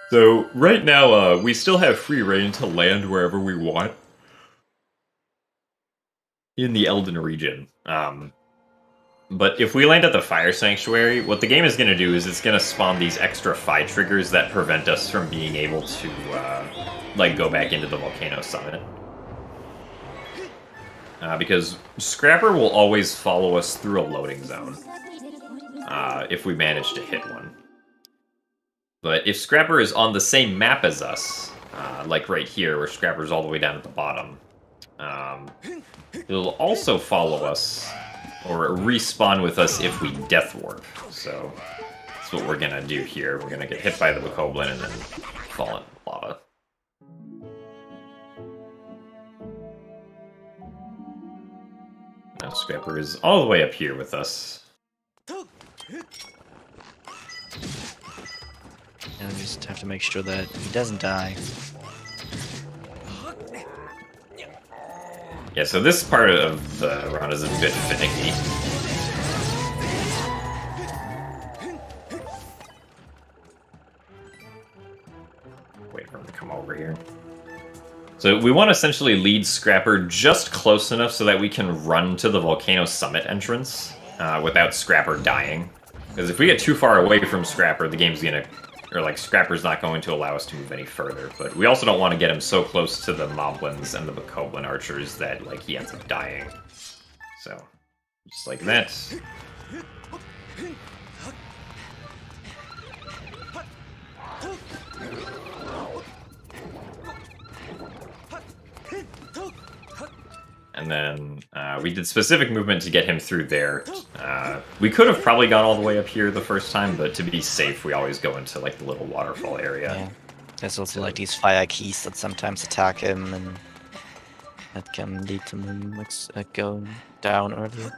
A: So, right now, we still have free reign to land wherever we want in the Elden region. But if we land at the Fire Sanctuary, what the game is going to do is it's going to spawn these extra Phi triggers that prevent us from being able to, like, go back into the Volcano Summit. Because Scrapper will always follow us through a loading zone, if we manage to hit one. But if Scrapper is on the same map as us, like right here, where Scrapper's all the way down at the bottom, he'll also follow us, or respawn with us if we death warp. So that's what we're gonna do here. We're gonna get hit by the Bokoblin and then fall in lava. Now Scrapper is all the way up here with us.
D: And we just have to make sure that he doesn't die.
A: Yeah, so this part of the run is a bit finicky. Wait for him to come over here. So we want to essentially lead Scrapper just close enough so that we can run to the Volcano Summit entrance without Scrapper dying. Because if we get too far away from Scrapper, the game's gonna... Or, like, Scrapper's not going to allow us to move any further. But we also don't want to get him so close to the Moblins and the Bokoblin archers that, like, he ends up dying. So, just like that. And then we did specific movement to get him through there. We could have probably gone all the way up here the first time, but to be safe, we always go into like the little waterfall area.
D: Yeah. There's also like these fire keys that sometimes attack him, and that can lead to him going down earlier.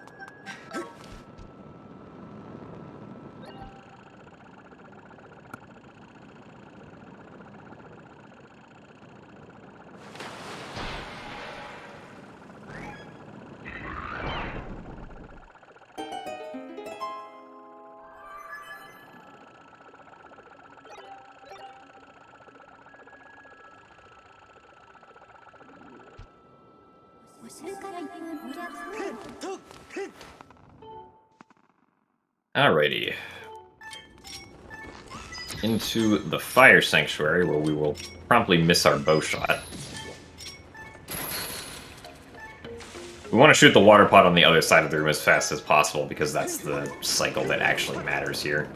A: Alrighty. Into the Fire Sanctuary, where we will promptly miss our bow shot. We want to shoot the water pot on the other side of the room as fast as possible, because that's the cycle that actually matters here.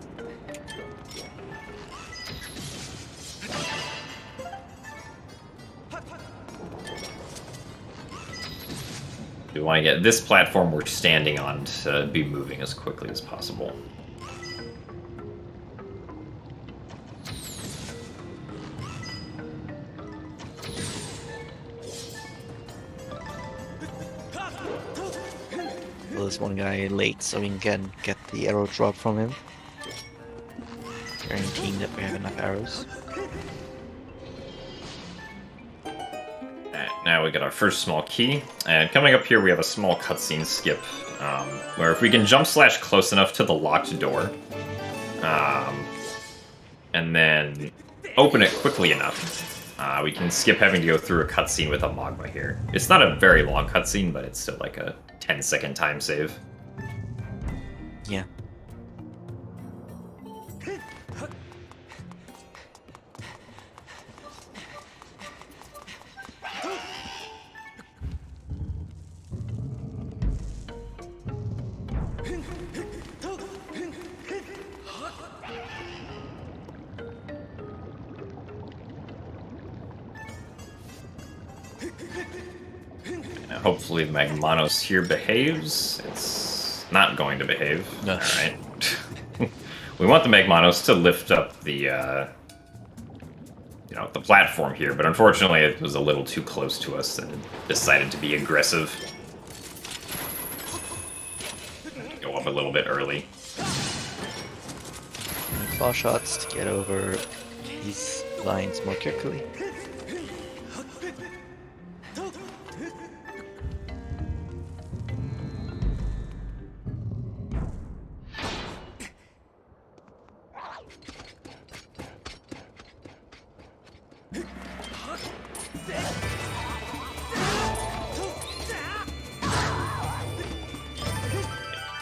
A: We want to get this platform we're standing on to be moving as quickly as possible.
D: Well, there's one guy late, so we can get the arrow drop from him. Guaranteeing that we have enough arrows.
A: Now we got our first small key, and coming up here we have a small cutscene skip, where if we can jump slash close enough to the locked door, and then open it quickly enough, we can skip having to go through a cutscene with a magma here. It's not a very long cutscene, but it's still like a 10-second time save.
D: Yeah.
A: Now, hopefully the Magmanos here behaves. It's not going to behave.
B: No.
A: Alright. We want the Magmanos to lift up the, the platform here, but unfortunately it was a little too close to us and it decided to be aggressive. Go up a little bit early.
D: Claw shots to get over these lines more quickly.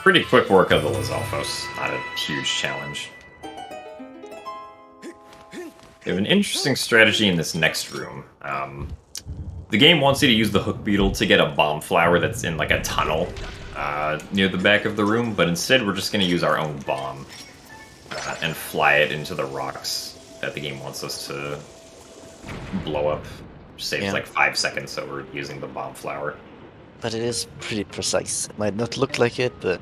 A: Pretty quick work of the Lizalfos, not a huge challenge. We have an interesting strategy in this next room. The game wants you to use the hook beetle to get a bomb flower that's in like a tunnel near the back of the room, but instead we're just going to use our own bomb and fly it into the rocks that the game wants us to blow up. Saves like 5 seconds, so we're using the bomb flower.
D: But it is pretty precise. It might not look like it, but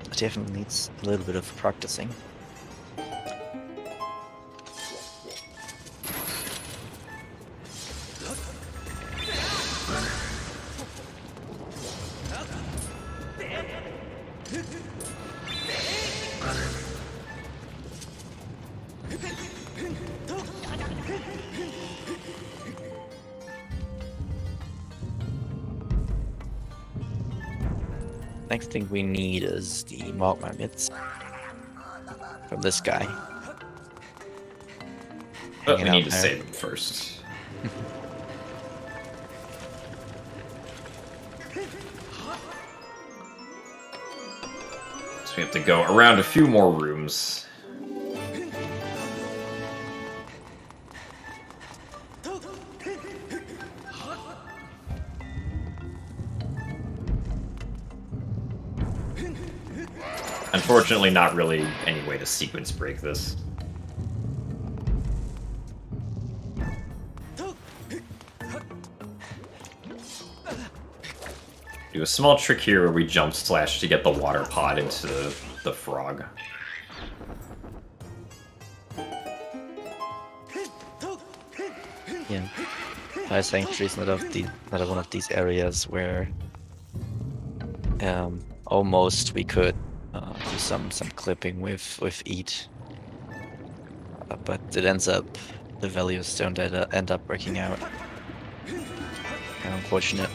D: it definitely needs a little bit of practicing. Next thing we need is the magma mitts from this guy.
A: But we
D: Hanging
A: need
D: out
A: to
D: there.
A: save him first. So we have to go around a few more rooms. Unfortunately, not really any way to sequence break this. Do a small trick here where we jump slash to get the water pod into the frog.
D: Yeah. Fire Sanctuary is another one of these areas where almost we could do some clipping with Eat. But it ends up, the values don't end up working out. Unfortunate.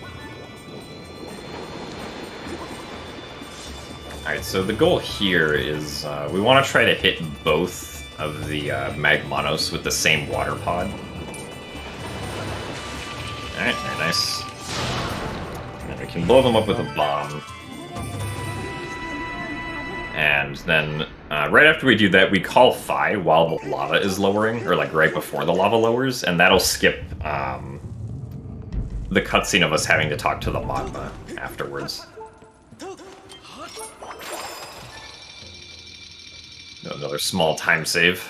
A: Alright, so the goal here is we want to try to hit both of the Magmanos with the same water pod. Alright, very nice. And then we can blow them up with a bomb. And then, right after we do that, we call Phi while the lava is lowering, or like right before the lava lowers, and that'll skip the cutscene of us having to talk to the magma afterwards. Another small time save.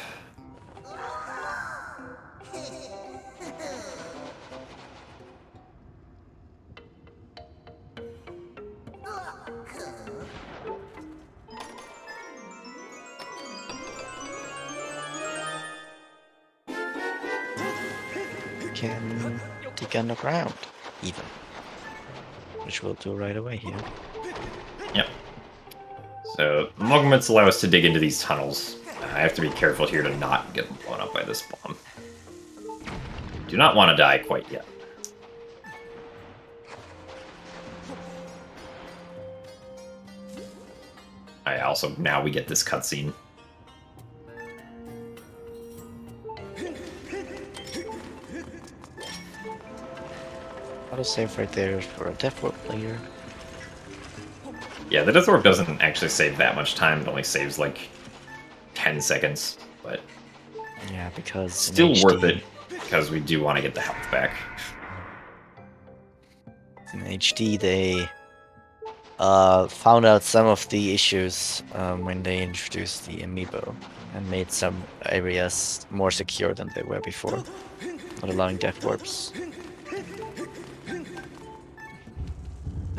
D: Can dig underground, even. Which we'll do right away here.
A: Yep. So, Mogmits allow us to dig into these tunnels. I have to be careful here to not get blown up by this bomb. Do not want to die quite yet. Also, now we get this cutscene.
D: Autosave right there for a Death Warp player.
A: Yeah, the Death Warp doesn't actually save that much time. It only saves like 10 seconds, but
D: Yeah, because
A: still worth it because we do want to get the health back.
D: In HD, they found out some of the issues when they introduced the amiibo and made some areas more secure than they were before, not allowing death warps.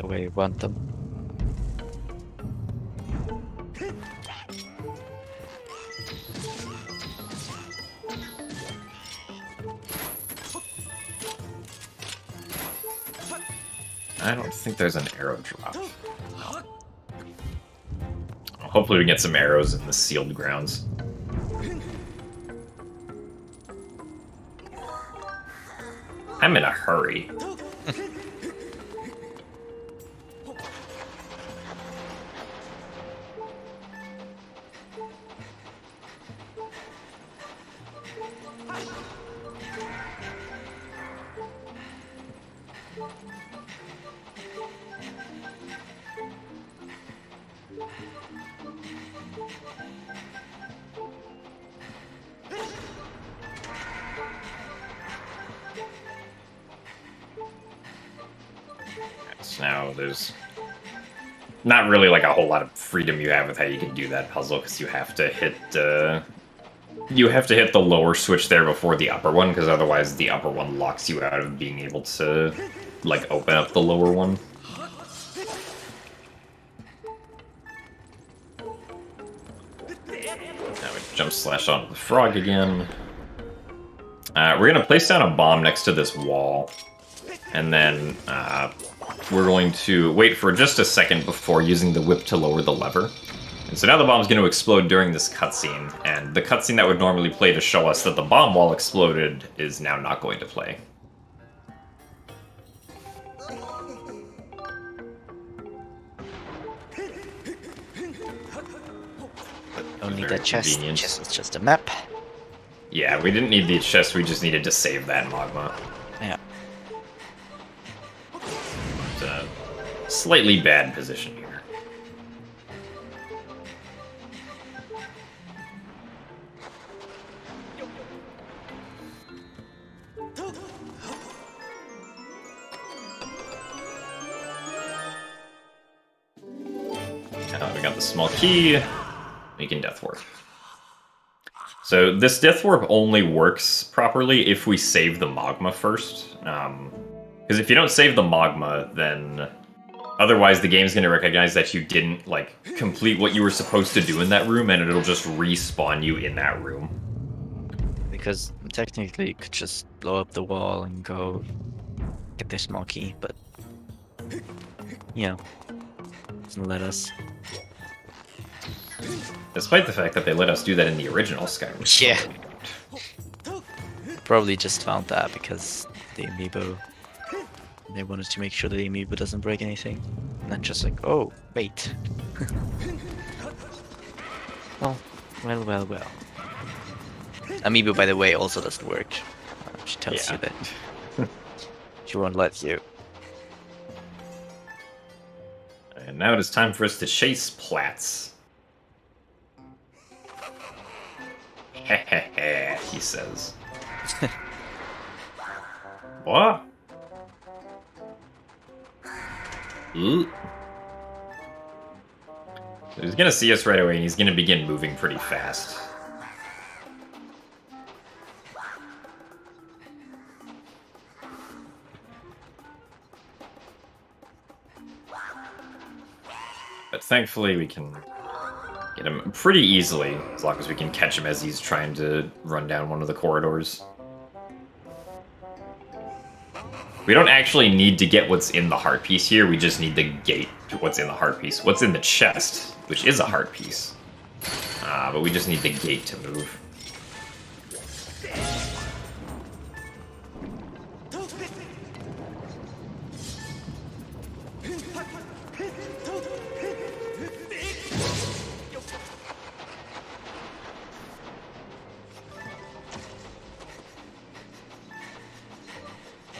D: the way you want them.
A: I don't think there's an arrow drop. Hopefully we get some arrows in the sealed grounds. I'm in a hurry. Now there's not really like a whole lot of freedom you have with how you can do that puzzle, because you have to hit the lower switch there before the upper one, because otherwise the upper one locks you out of being able to like open up the lower one. Now we jump slash onto the frog again. We're gonna place down a bomb next to this wall, and then we're going to wait for just a second before using the whip to lower the lever. And so now the bomb's going to explode during this cutscene, and the cutscene that would normally play to show us that the bomb wall exploded is now not going to play.
D: Don't need that chest. It's just a map.
A: Yeah, we didn't need the chest, we just needed to save that magma.
D: Yeah.
A: It's a slightly bad position here. We got the small key. We can death warp. So this death warp only works properly if we save the magma first. Because if you don't save the magma, then otherwise the game's going to recognize that you didn't like complete what you were supposed to do in that room, and it'll just respawn you in that room.
D: Because technically you could just blow up the wall and go get the small key, but you know, doesn't let us.
A: Despite the fact that they let us do that in the original Skyward.
D: Yeah. Probably just found that because the amiibo, they wanted to make sure that the amiibo doesn't break anything. And then just like, oh, wait. Well. Amiibo, by the way, also doesn't work. She tells you that she won't let you.
A: And now it is time for us to chase plats. Hehehe, he says. What? Ooh. He's gonna see us right away, and he's gonna begin moving pretty fast. But thankfully we can get him pretty easily, as long as we can catch him as he's trying to run down one of the corridors. We don't actually need to get what's in the heart piece here, we just need the gate to what's in the heart piece. What's in the chest, which is a heart piece. But we just need the gate to move.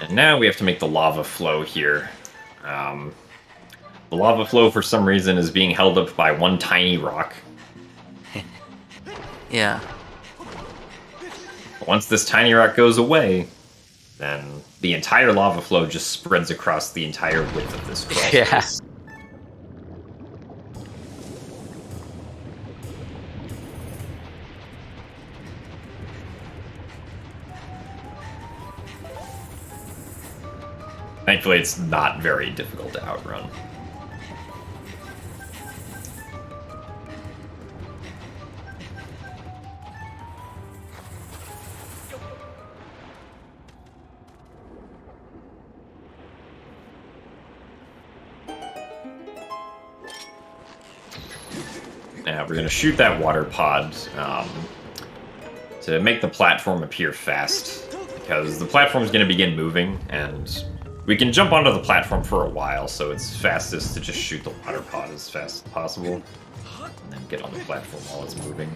A: And now we have to make the lava flow here. The lava flow, for some reason, is being held up by one tiny rock.
B: Yeah.
A: Once this tiny rock goes away, then the entire lava flow just spreads across the entire width of this crawl
D: Yeah.
A: space. Thankfully, it's not very difficult to outrun. Now we're going to shoot that water pod to make the platform appear fast, because the platform is going to begin moving, and we can jump onto the platform for a while, so it's fastest to just shoot the water pod as fast as possible, and then get on the platform while it's moving.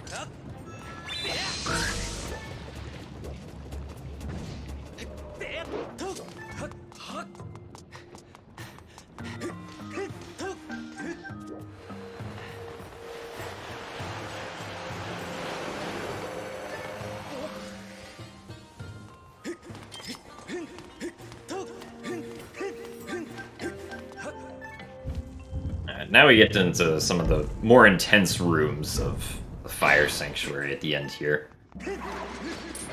A: Now we get into some of the more intense rooms of the Fire Sanctuary at the end here.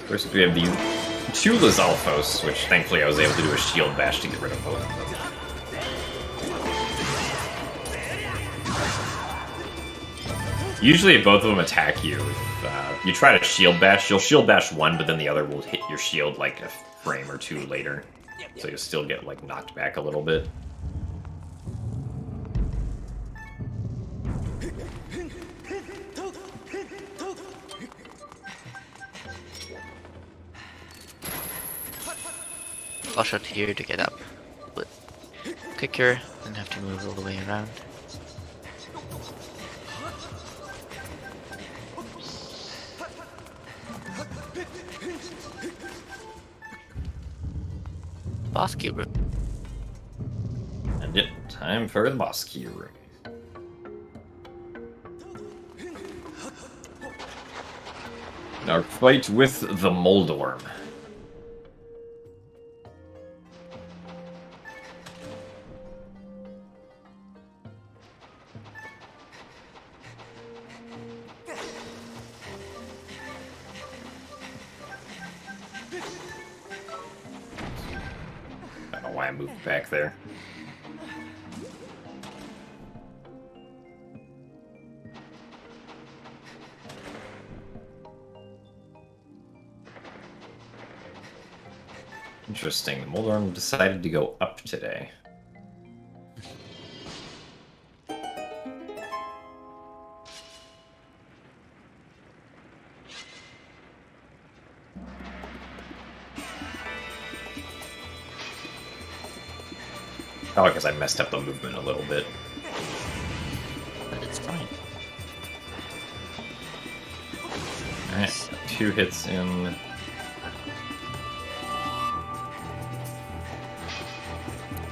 A: First, we have the TLoZ Alphos, which thankfully I was able to do a shield bash to get rid of both of them. Usually, if both of them attack you, if you try to shield bash, you'll shield bash one, but then the other will hit your shield like a frame or two later. So you'll still get like knocked back a little bit.
B: Flush out here to get up with quicker, and have to move all the way around. Boss key room.
A: And yet, time for the boss key room. Our fight with the Moldorm. I don't know why I moved back there. Interesting, the Moldorm decided to go up today. Oh, because I messed up the movement a little bit.
B: But it's fine.
A: Alright, 2 hits in.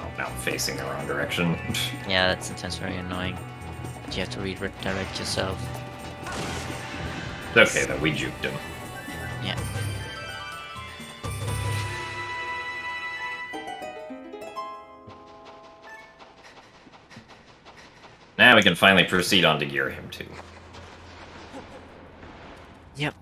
A: Oh, now I'm facing the wrong direction.
B: Yeah, that's sometimes very annoying. But you have to redirect yourself.
A: It's okay though, we juked him.
B: Yeah.
A: Now we can finally proceed on to gear him too.
B: Yep.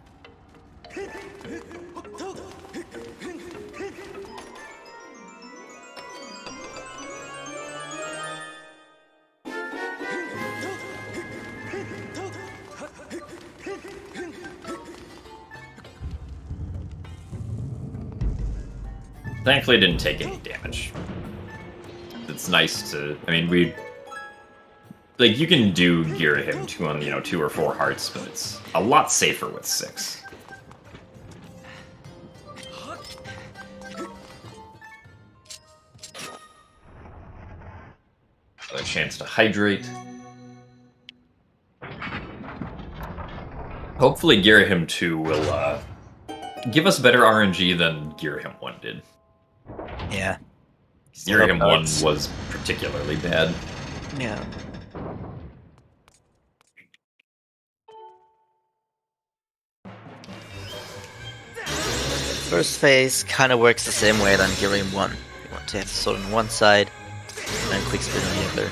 A: Thankfully, it didn't take any damage. It's nice to. I mean, we. Like, you can do gear him 2 on, 2 or 4 hearts, but it's a lot safer with 6. A chance to hydrate. Hopefully, Gear Him 2 will give us better RNG than Gear Him 1 did.
B: Yeah.
A: Gear Him 1 was particularly bad.
B: Yeah. First phase kind of works the same way than Gear Him 1. You want to have the sword on one side, and quick spin on the other.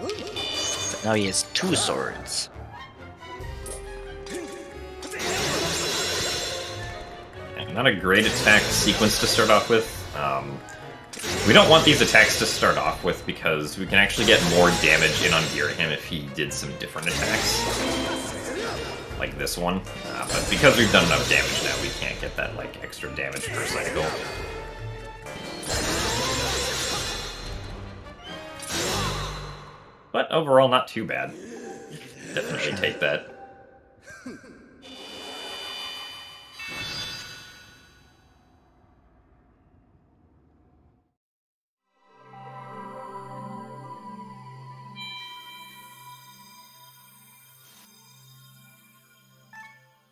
B: But now he has 2 swords.
A: not a great attack sequence to start off with. We don't want these attacks to start off with because we can actually get more damage in on gear him if he did some different attacks. Like this one. But because we've done enough damage now, we can't get that like extra damage per cycle. But overall, not too bad. Definitely take that.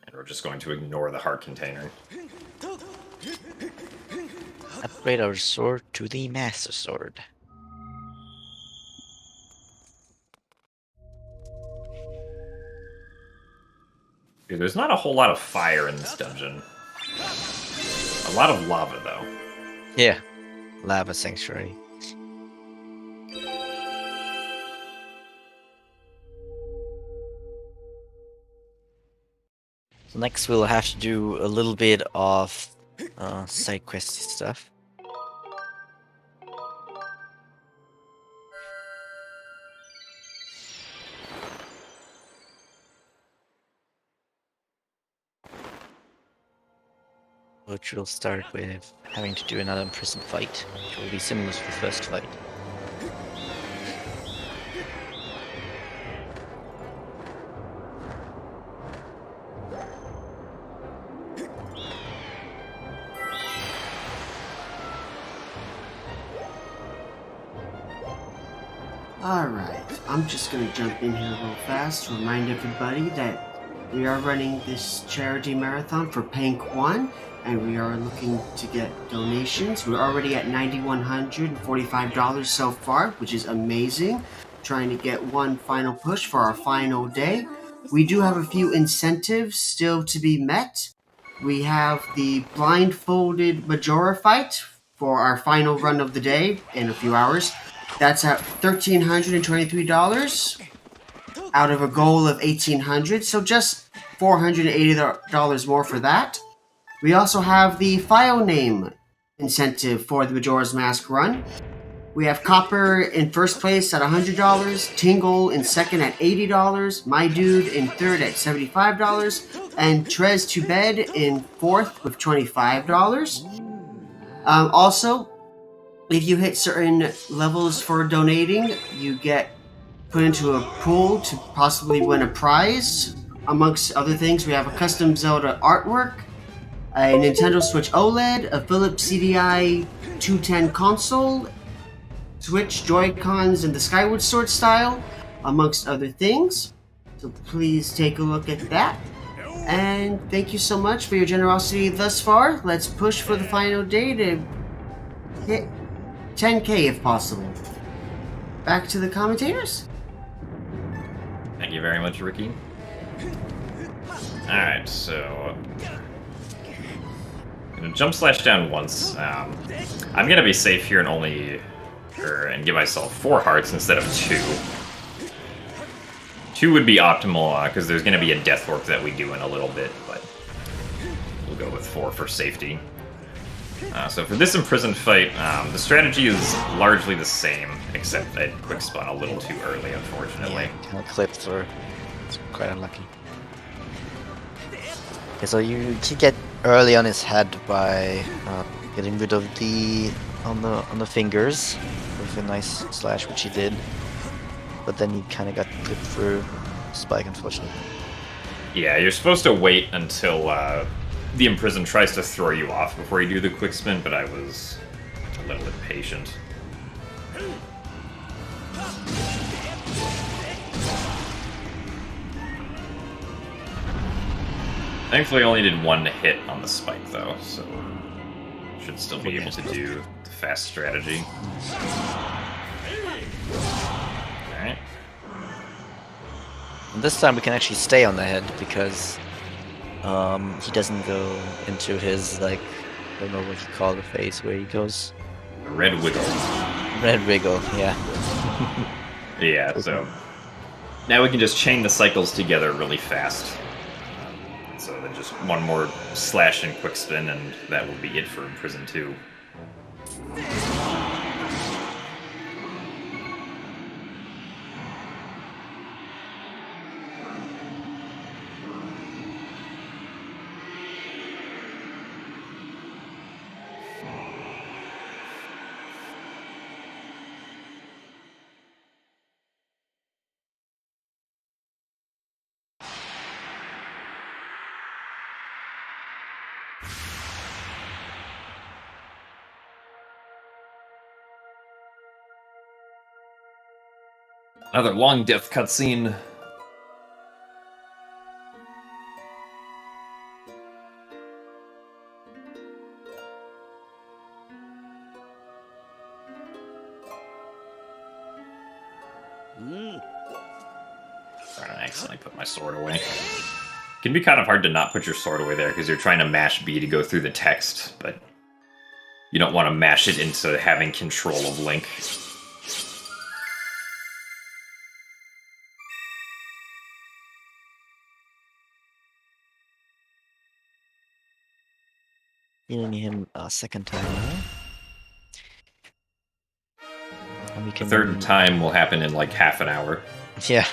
A: And we're just going to ignore the heart container.
B: Upgrade our sword to the Master Sword.
A: Dude, there's not a whole lot of fire in this dungeon. A lot of lava, though.
B: Yeah, Lava Sanctuary. So next we'll have to do a little bit of side questy stuff. Which will start with having to do another imprisoned fight, which will be similar to the first fight.
C: Alright, I'm just gonna jump in here real fast to remind everybody that we are running this charity marathon for Pank 1, and we are looking to get donations. We're already at $9,145 so far, which is amazing. Trying to get one final push for our final day. We do have a few incentives still to be met. We have the blindfolded Majora fight for our final run of the day in a few hours. That's at $1,323 out of a goal of $1,800, so just $480 more for that. We also have the file name incentive for the Majora's Mask run. We have Copper in first place at $100, Tingle in second at $80, My Dude in third at $75, and TLoZ to Bed in fourth with $25. Also, if you hit certain levels for donating, you get put into a pool to possibly win a prize. Amongst other things, we have a custom Zelda artwork, a Nintendo Switch OLED, a Philips CDI 210 console, Switch Joy-Cons in the Skyward Sword style, amongst other things. So please take a look at that. And thank you so much for your generosity thus far. Let's push for the final day to hit 10K if possible. Back to the commentators.
A: Thank you very much, Ricky. Alright, so I'm gonna jump slash down once. I'm gonna be safe here and and give myself 4 hearts instead of 2. 2 would be optimal because there's gonna be a death work that we do in a little bit, but we'll go with 4 for safety. So for this imprisoned fight, the strategy is largely the same, except I quick spun a little too early, unfortunately.
B: Yeah, kind of clipped through. It's quite unlucky. Okay, so you can get early on his head by getting rid of the on the fingers with a nice slash, which he did. But then he kind of got clipped through Spike, unfortunately.
A: Yeah, you're supposed to wait until the imprisoned tries to throw you off before you do the quick spin, but I was a little impatient. Thankfully, I only did 1 hit on the spike, though, so should still be able to do the fast strategy. Alright.
B: This time we can actually stay on the head because he doesn't go into his, like, I don't know what you call the phase where he goes.
A: Red wiggle.
B: Red wiggle, yeah.
A: Yeah, so now we can just chain the cycles together really fast. It's So then just one more slash and quick spin, and that will be it for Imprison 2. Another long death cutscene. Sorry, I accidentally put my sword away. It can be kind of hard to not put your sword away there because you're trying to mash B to go through the text, but you don't want to mash it into having control of Link.
D: Healing him a second time now. And we
A: The
D: can...
A: third time will happen in like half an hour.
D: Yeah.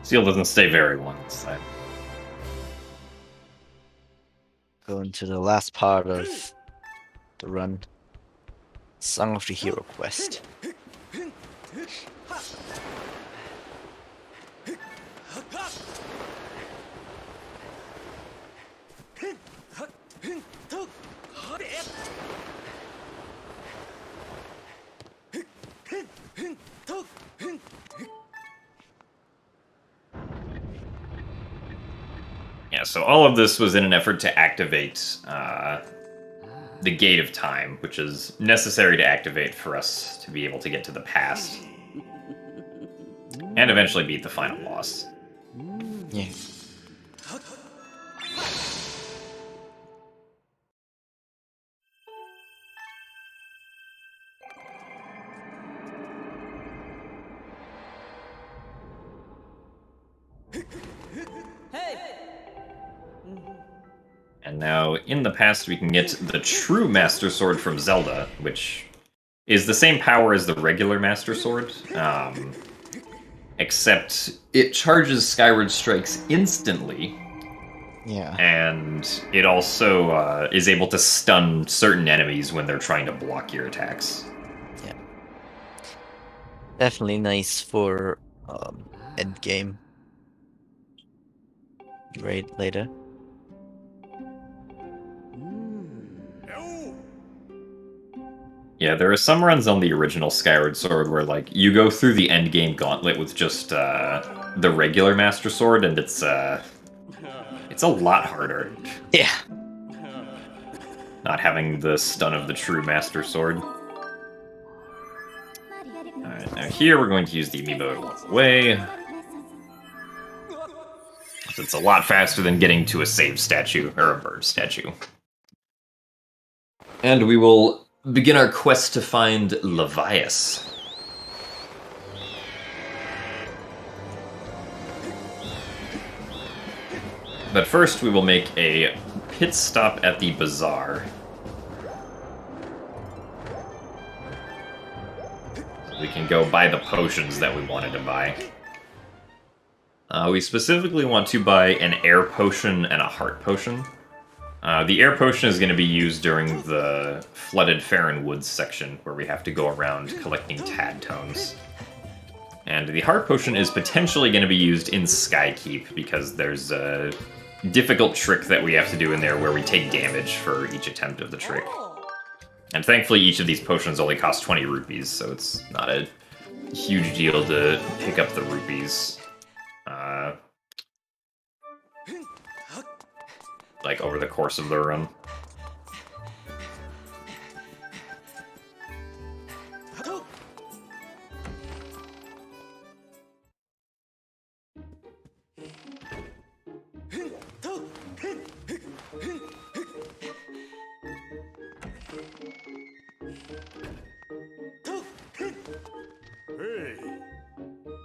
A: Seal doesn't stay very long this time.
D: Go into the last part of the run. Song of the Hero quest.
A: Yeah, so all of this was in an effort to activate the Gate of Time, which is necessary to activate for us to be able to get to the past. And eventually beat the final boss.
D: Yeah.
A: And now, in the past, we can get the true Master Sword from Zelda, which is the same power as the regular Master Sword, except it charges Skyward Strikes instantly.
D: Yeah.
A: And it also is able to stun certain enemies when they're trying to block your attacks.
D: Yeah. Definitely nice for end game. Great later.
A: Yeah, there are some runs on the original Skyward Sword where, like, you go through the endgame gauntlet with just the regular Master Sword, and it's a lot harder.
D: Yeah.
A: Not having the stun of the true Master Sword. Alright, now here we're going to use the amiibo to walk away. It's a lot faster than getting to a save statue, or a bird statue. And we will begin our quest to find Levias. But first we will make a pit stop at the bazaar. We can go buy the potions that we wanted to buy. We specifically want to buy an air potion and a heart potion. The air potion is going to be used during the Flooded Farron Woods section, where we have to go around collecting tad tones. And the heart potion is potentially going to be used in Skykeep, because there's a difficult trick that we have to do in there where we take damage for each attempt of the trick. And thankfully each of these potions only cost 20 rupees, so it's not a huge deal to pick up the rupees. Like, over the course of the run.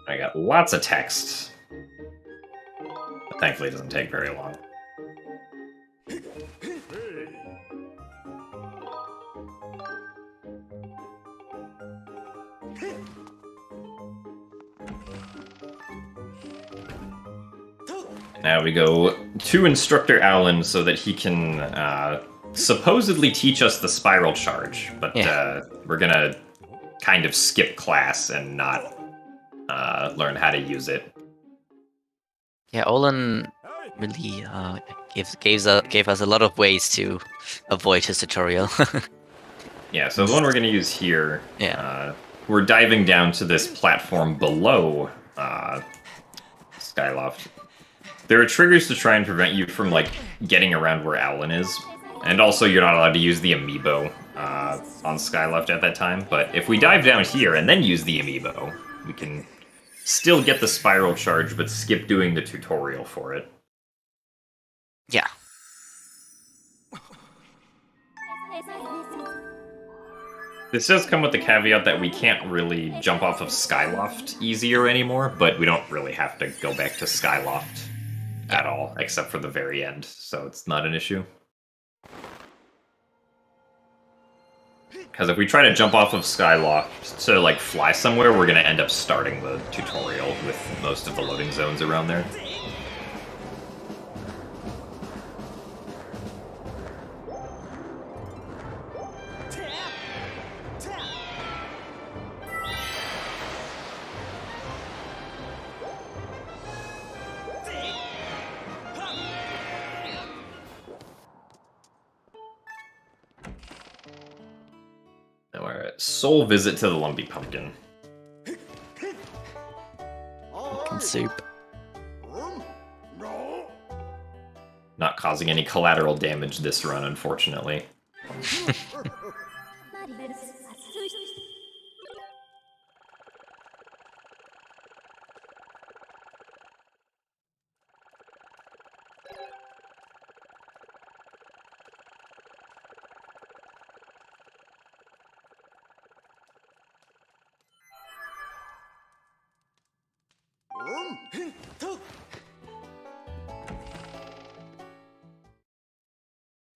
A: I got lots of text. But Thankfully, it doesn't take very long. Now we go to Instructor Alan so that he can supposedly teach us the spiral charge, but we're gonna kind of skip class and not learn how to use it.
B: Yeah, Olin really gave us a lot of ways to avoid his tutorial.
A: Yeah, so the one we're going to use here, we're diving down to this platform below Skyloft. There are triggers to try and prevent you from, like, getting around where Alan is, and also you're not allowed to use the amiibo on Skyloft at that time, but if we dive down here and then use the amiibo, we can still get the spiral charge, but skip doing the tutorial for it.
B: Yeah.
A: This does come with the caveat that we can't really jump off of Skyloft easier anymore, but we don't really have to go back to Skyloft at all, except for the very end, so it's not an issue. Because if we try to jump off of Skyloft to, like, fly somewhere, we're going to end up starting the tutorial with most of the loading zones around there. Soul visit to the Lumpy Pumpkin.
B: Pumpkin soup.
A: Not causing any collateral damage this run, unfortunately.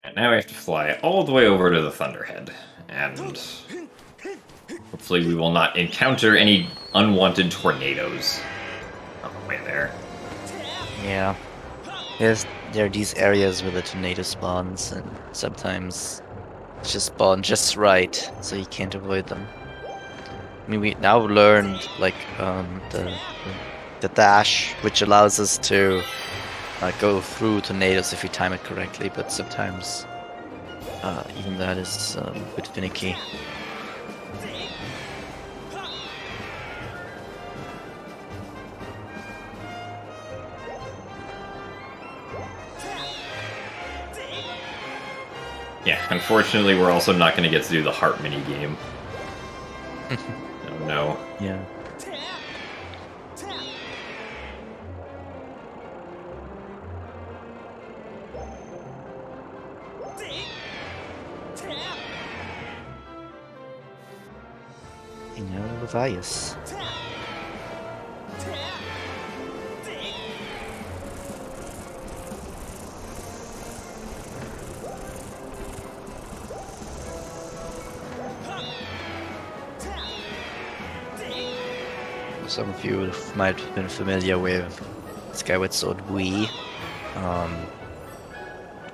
A: And now we have to fly all the way over to the Thunderhead, and hopefully we will not encounter any unwanted tornadoes on the way there.
B: Yeah. There are these areas where the tornado spawns, and sometimes it's just spawn just right, so you can't avoid them. I mean, we now learned, like, the dash, which allows us to go through tornadoes if we time it correctly, but sometimes even that is a bit finicky.
A: Yeah, unfortunately we're also not going to get to do the heart mini-game. Oh no.
B: Yeah. Levias. Some of you might have been familiar with Skyward Sword Wii.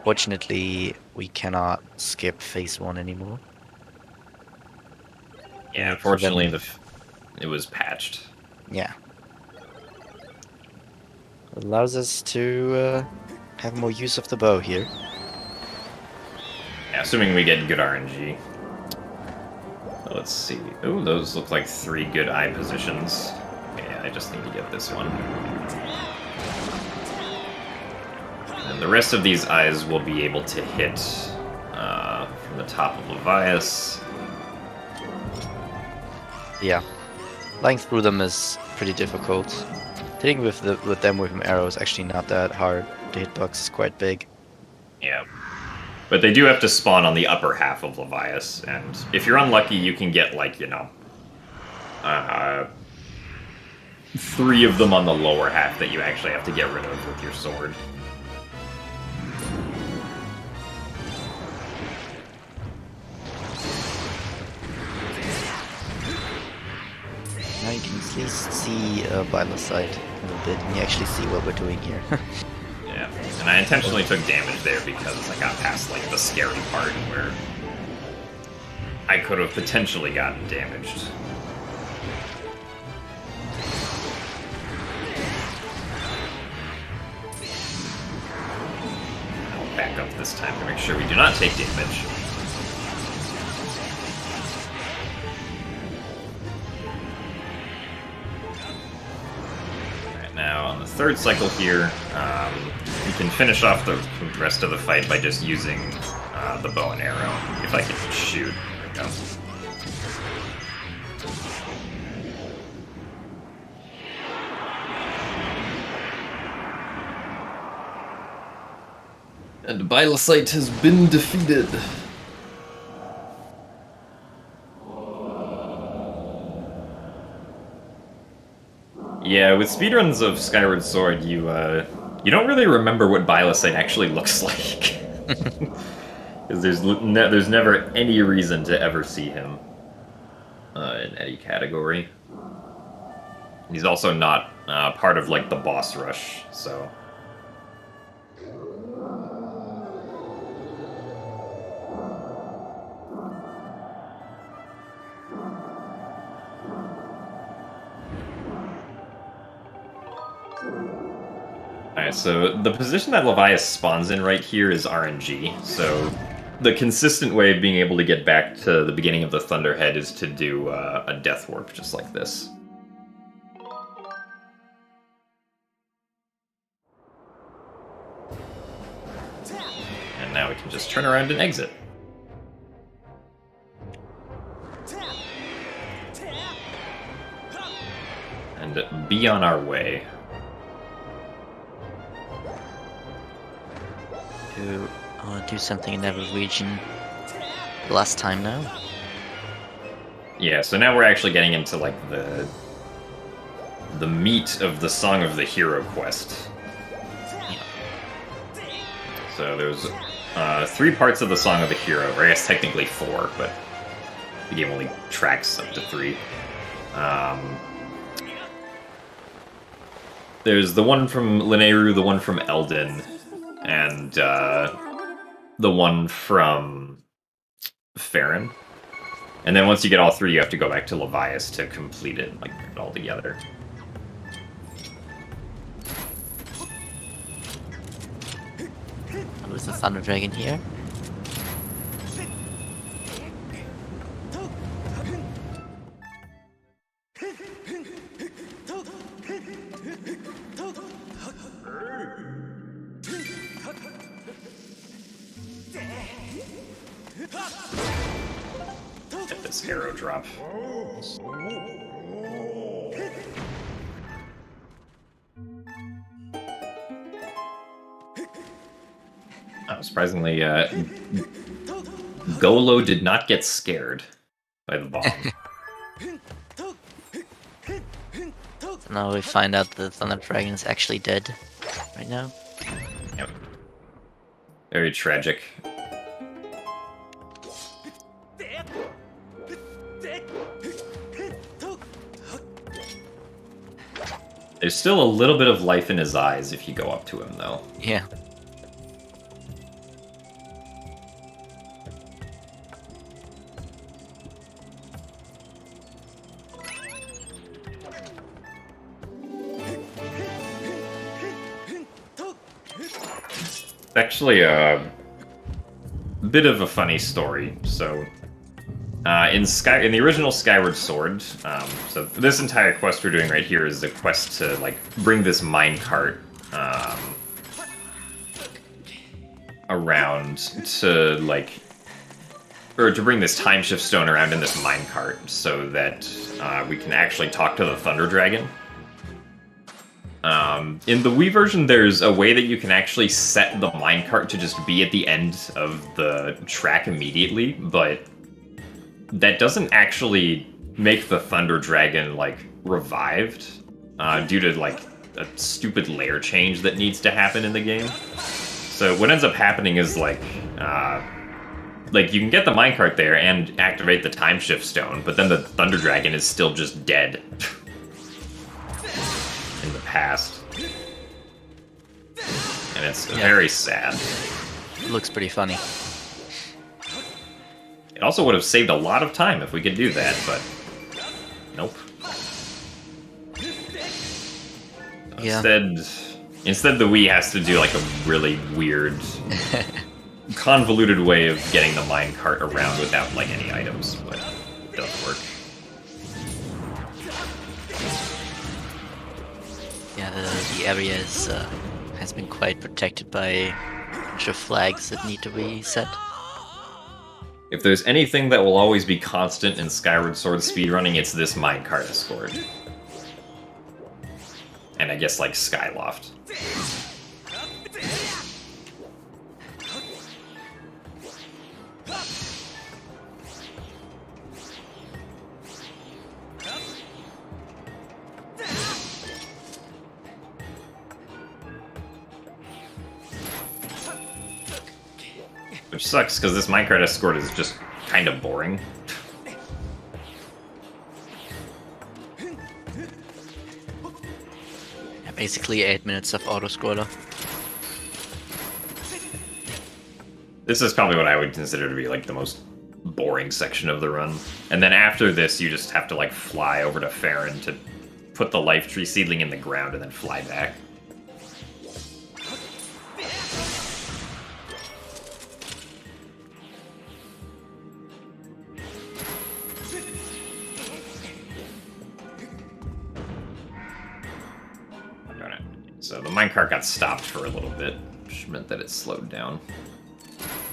B: Fortunately, we cannot skip phase 1 anymore.
A: Yeah, unfortunately, it was patched.
B: Yeah. It allows us to have more use of the bow here.
A: Yeah, assuming we get good RNG. So let's see. Ooh, those look like 3 good eye positions. Yeah, I just need to get this one. And the rest of these eyes will be able to hit from the top of Levias.
B: Yeah, flying through them is pretty difficult. Hitting with them with an arrow is actually not that hard. The hitbox is quite big.
A: Yeah, but they do have to spawn on the upper half of Levias, and if you're unlucky, you can get, like, you know, 3 of them on the lower half that you actually have to get rid of with your sword.
D: Now you can at least see by the side a little bit, and you actually see what we're doing here.
A: Yeah, and I intentionally took damage there because I got past, like, the scary part where I could have potentially gotten damaged. I'll back up this time to make sure we do not take damage. Now, on the third cycle here, we can finish off the rest of the fight by just using the bow and arrow. If I can shoot. There we go. And Bilosite has been defeated. Yeah, with speedruns of Skyward Sword, you don't really remember what Bilosite actually looks like. Because there's never any reason to ever see him in any category. He's also not part of, like, the boss rush, so... Alright, so the position that Levias spawns in right here is RNG, so the consistent way of being able to get back to the beginning of the Thunderhead is to do a Death Warp just like this. And now we can just turn around and exit. And be on our way.
B: Do something in every region last time now.
A: Yeah, so now we're actually getting into, like, the meat of the Song of the Hero quest. So there's 3 parts of the Song of the Hero, or I guess technically 4, but the game only tracks up to 3. There's the one from Lineru, the one from Eldin, and the one from Farron. And then once you get all 3, you have to go back to Levias to complete it, like, put it all together.
B: There's the Thunder Dragon here.
A: Get this arrow drop. Surprisingly, Golo did not get scared by the bomb.
B: So now we find out the Thunder Dragon is actually dead right now.
A: Yep. Very tragic. There's still a little bit of life in his eyes if you go up to him, though.
B: Yeah.
A: It's actually a bit of a funny story. So, in the original Skyward Sword, so this entire quest we're doing right here is the quest to, like, bring this minecart around to, like, or to bring this time shift stone around in this minecart so that we can actually talk to the Thunder Dragon. In the Wii version, there's a way that you can actually set the minecart to just be at the end of the track immediately, but that doesn't actually make the Thunder Dragon, like, revived. due to like a stupid layer change that needs to happen in the game. So what ends up happening is like you can get the minecart there and activate the time shift stone, but then the Thunder Dragon is still just dead in the past. And it's very sad.
B: It looks pretty funny.
A: It also would have saved a lot of time if we could do that, but nope.
B: Yeah.
A: Instead the Wii has to do like a really weird, convoluted way of getting the minecart around without like any items, but it does work.
B: Yeah, the area is, has been quite protected by a bunch of flags that need to be set.
A: If there's anything that will always be constant in Skyward Sword speedrunning, it's this minecart escort. And I guess, like, Skyloft. Which sucks, because this minecart escort is just kind of boring.
B: Basically 8 minutes of auto-scroller.
A: This is probably what I would consider to be, like, the most boring section of the run. And then after this, you just have to, like, fly over to Farron to put the life tree seedling in the ground and then fly back. So the minecart got stopped for a little bit, which meant that it slowed down.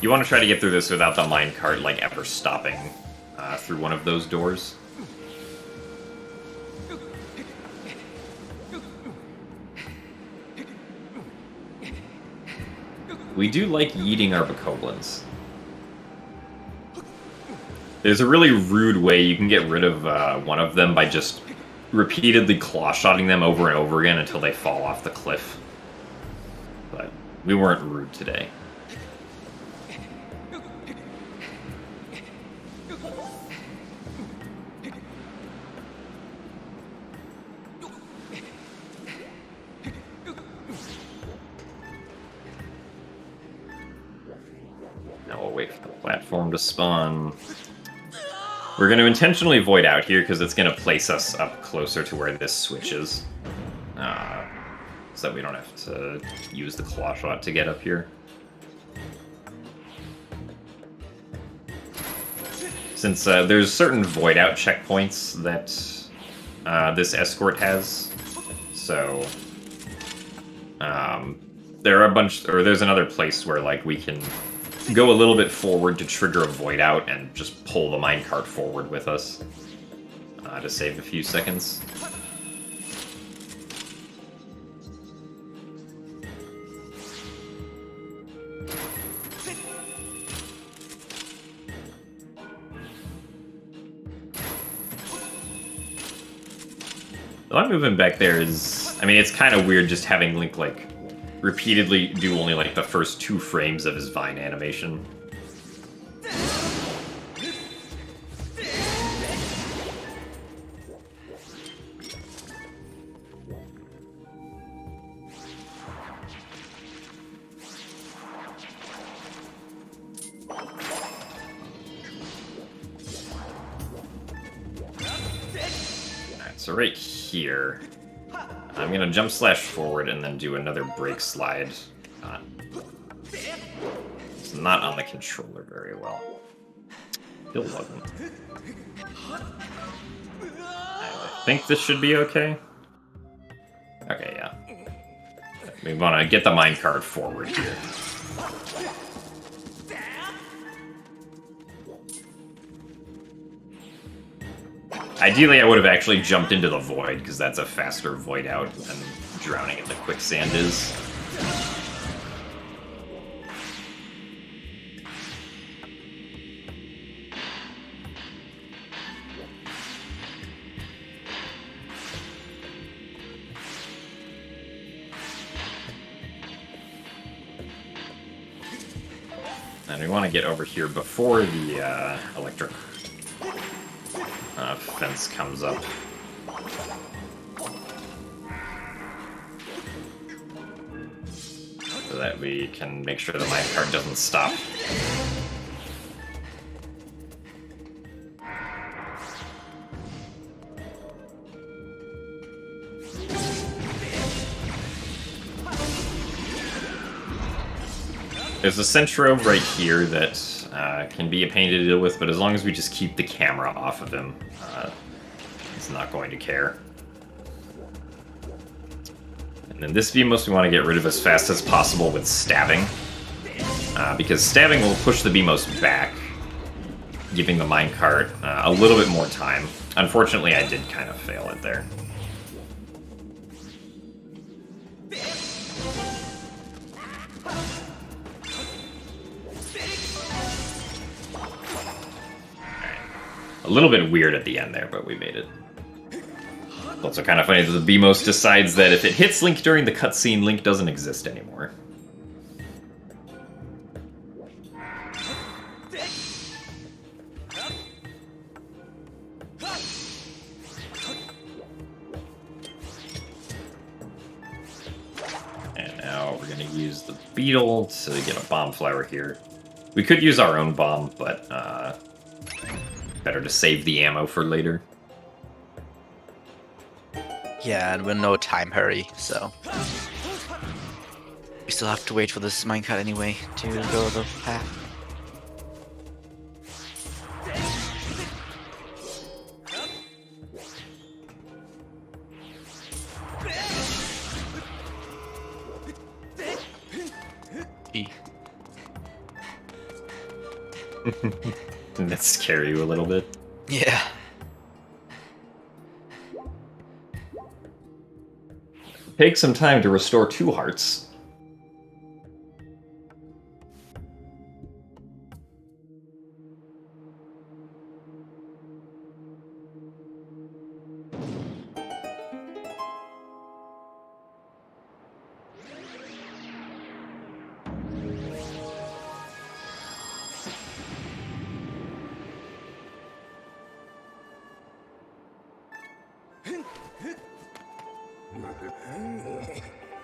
A: You want to try to get through this without the minecart, like, ever stopping through one of those doors. We do like yeeting our bokoblins. There's a really rude way you can get rid of one of them by just repeatedly claw-shotting them over and over again until they fall off the cliff. But we weren't rude today. Now we'll wait for the platform to spawn. We're going to intentionally void out here because it's going to place us up closer to where this switch is. So that we don't have to use the claw shot to get up here. Since there's certain void out checkpoints that this escort has. So there are a bunch, or there's another place where like we can go a little bit forward to trigger a void out and just pull the minecart forward with us to save a few seconds. The one moving back there is, I mean, it's kind of weird just having Link like repeatedly do only like the first 2 frames of his vine animation. Alright, so right here, I'm going to jump slash forward and then do another break slide. It's not on the controller very well. Still wasn't. I think this should be okay. Okay, yeah. We want to get the minecart forward here. Ideally, I would have actually jumped into the void, because that's a faster void out than drowning in the quicksand is. And we want to get over here before the electric fence comes up. So that we can make sure the minecart doesn't stop. There's a Centro right here that can be a pain to deal with, but as long as we just keep the camera off of him, he's not going to care. And then this Beamos we want to get rid of as fast as possible with stabbing, because stabbing will push the Beamos back, giving the minecart a little bit more time. Unfortunately, I did kind of fail it there. A little bit weird at the end there, but we made it. It's also kind of funny that the Beamos decides that if it hits Link during the cutscene, Link doesn't exist anymore. And now we're going to use the beetle to get a bomb flower here. We could use our own bomb, but better to save the ammo for later.
B: Yeah, and we're no time hurry, so we still have to wait for this minecart anyway to go the path.
A: Didn't that scare you a little bit?
B: Yeah.
A: Take some time to restore 2 hearts.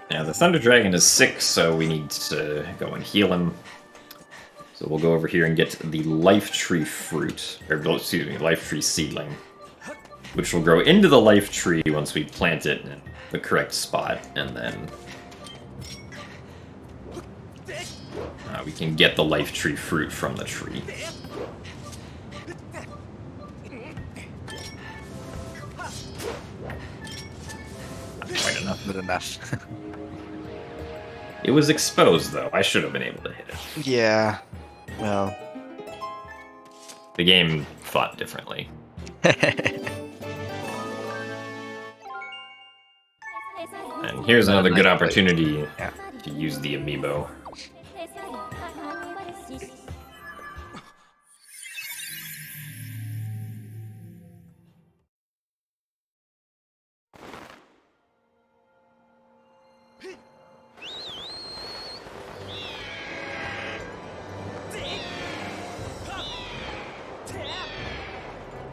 A: Now the Thunder Dragon is sick, so we need to go and heal him. So we'll go over here and get the Life Tree fruit, or excuse me, Life Tree seedling, which will grow into the Life Tree once we plant it in the correct spot, and then we can get the Life Tree fruit from the tree. Not quite enough.
B: Good enough.
A: It was exposed, though. I should have been able to hit it.
B: Yeah. Well.
A: The game thought differently. And here's another good opportunity to use the amiibo.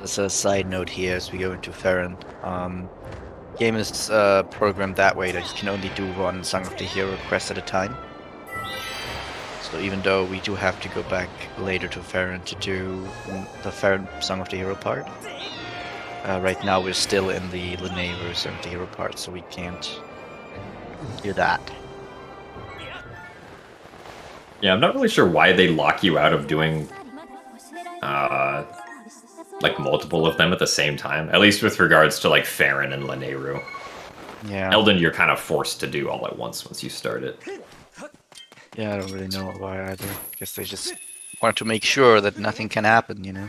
B: As a side note here, as we go into Farron, game is programmed that way that you can only do one Song of the Hero quest at a time. So even though we do have to go back later to Farron to do the Farron Song of the Hero part, right now we're still in the Lanayru Song of the Hero part, so we can't do that.
A: Yeah, I'm not really sure why they lock you out of doing like multiple of them at the same time. At least with regards to like Farron and Lanayru.
B: Yeah.
A: Elden, you're kind of forced to do all at once you start it.
B: Yeah, I don't really know why either. Guess they just want to make sure that nothing can happen, you know?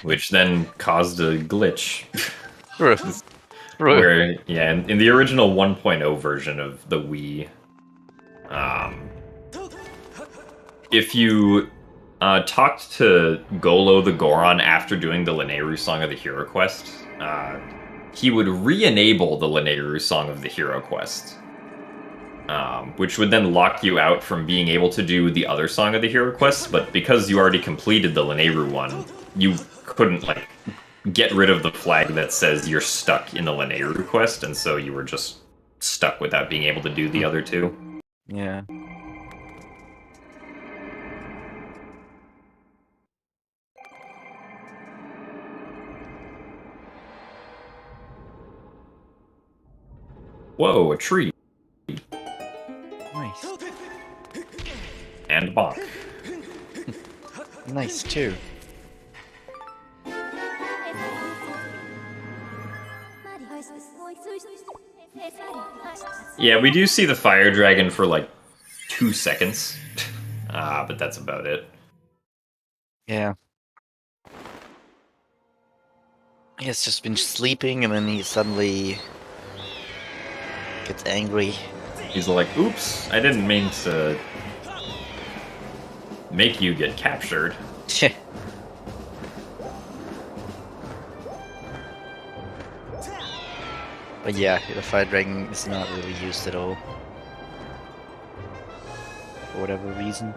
A: Which then caused a glitch.
B: True.
A: Where, yeah, in the original 1.0 version of the Wii, if you talked to Golo the Goron after doing the Lanayru Song of the Hero quest, he would re-enable the Lanayru Song of the Hero quest. which would then lock you out from being able to do the other Song of the Hero quests, but because you already completed the Lanayru one, you couldn't, like, get rid of the flag that says you're stuck in the Lanayru quest, and so you were just stuck without being able to do the other two.
B: Yeah.
A: Whoa, a tree.
B: Nice.
A: And bonk.
D: Nice too.
A: Yeah, we do see the fire dragon for like 2 seconds. But that's about it.
B: Yeah. He has just been sleeping and then he suddenly gets angry.
A: He's like, oops, I didn't mean to make you get captured.
B: But yeah, the fire dragon is not really used at all. For whatever reason.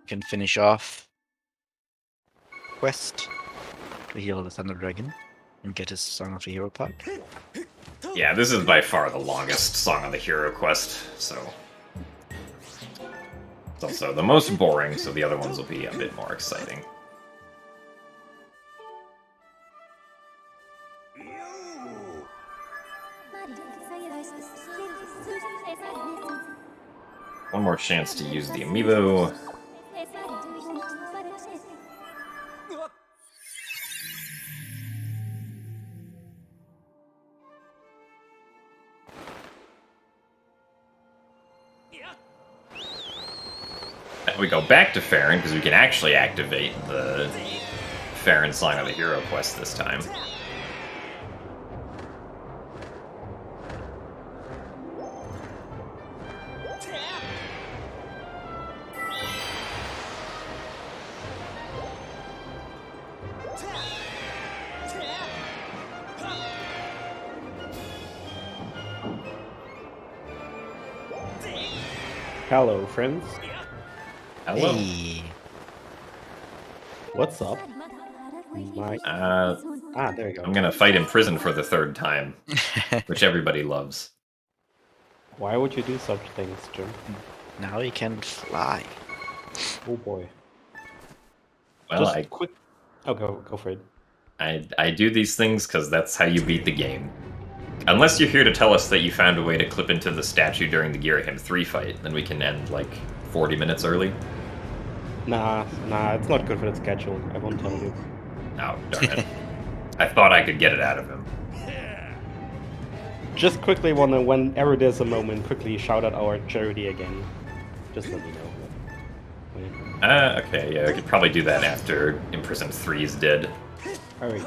B: Can finish off quest to heal the Thunder Dragon and get his Song of the Hero pack.
A: Yeah, this is by far the longest Song of the Hero quest, so... It's also the most boring, so the other ones will be a bit more exciting. One more chance to use the amiibo. And we go back to Farron, because we can actually activate the Farron Song of the Hero quest this time.
E: Hello, friends.
A: Hello.
B: Hey.
E: What's up? My... there you go.
A: I'm gonna fight in prison for the 3rd time, which everybody loves.
E: Why would you do such things, Jim?
B: Now he can fly.
E: Oh boy.
A: Well,
E: Just quick. Oh, go for it.
A: I do these things because that's how you beat the game. Unless you're here to tell us that you found a way to clip into the statue during the Girahim 3 fight, then we can end, like, 40 minutes early.
E: Nah, it's not good for the schedule. I won't tell you.
A: Oh, darn it. I thought I could get it out of him.
E: Just quickly wanna, whenever there's a moment, quickly shout out our charity again. Just let me know.
A: Okay, yeah, I could probably do that after Imprisoned 3 is dead.
E: Alright.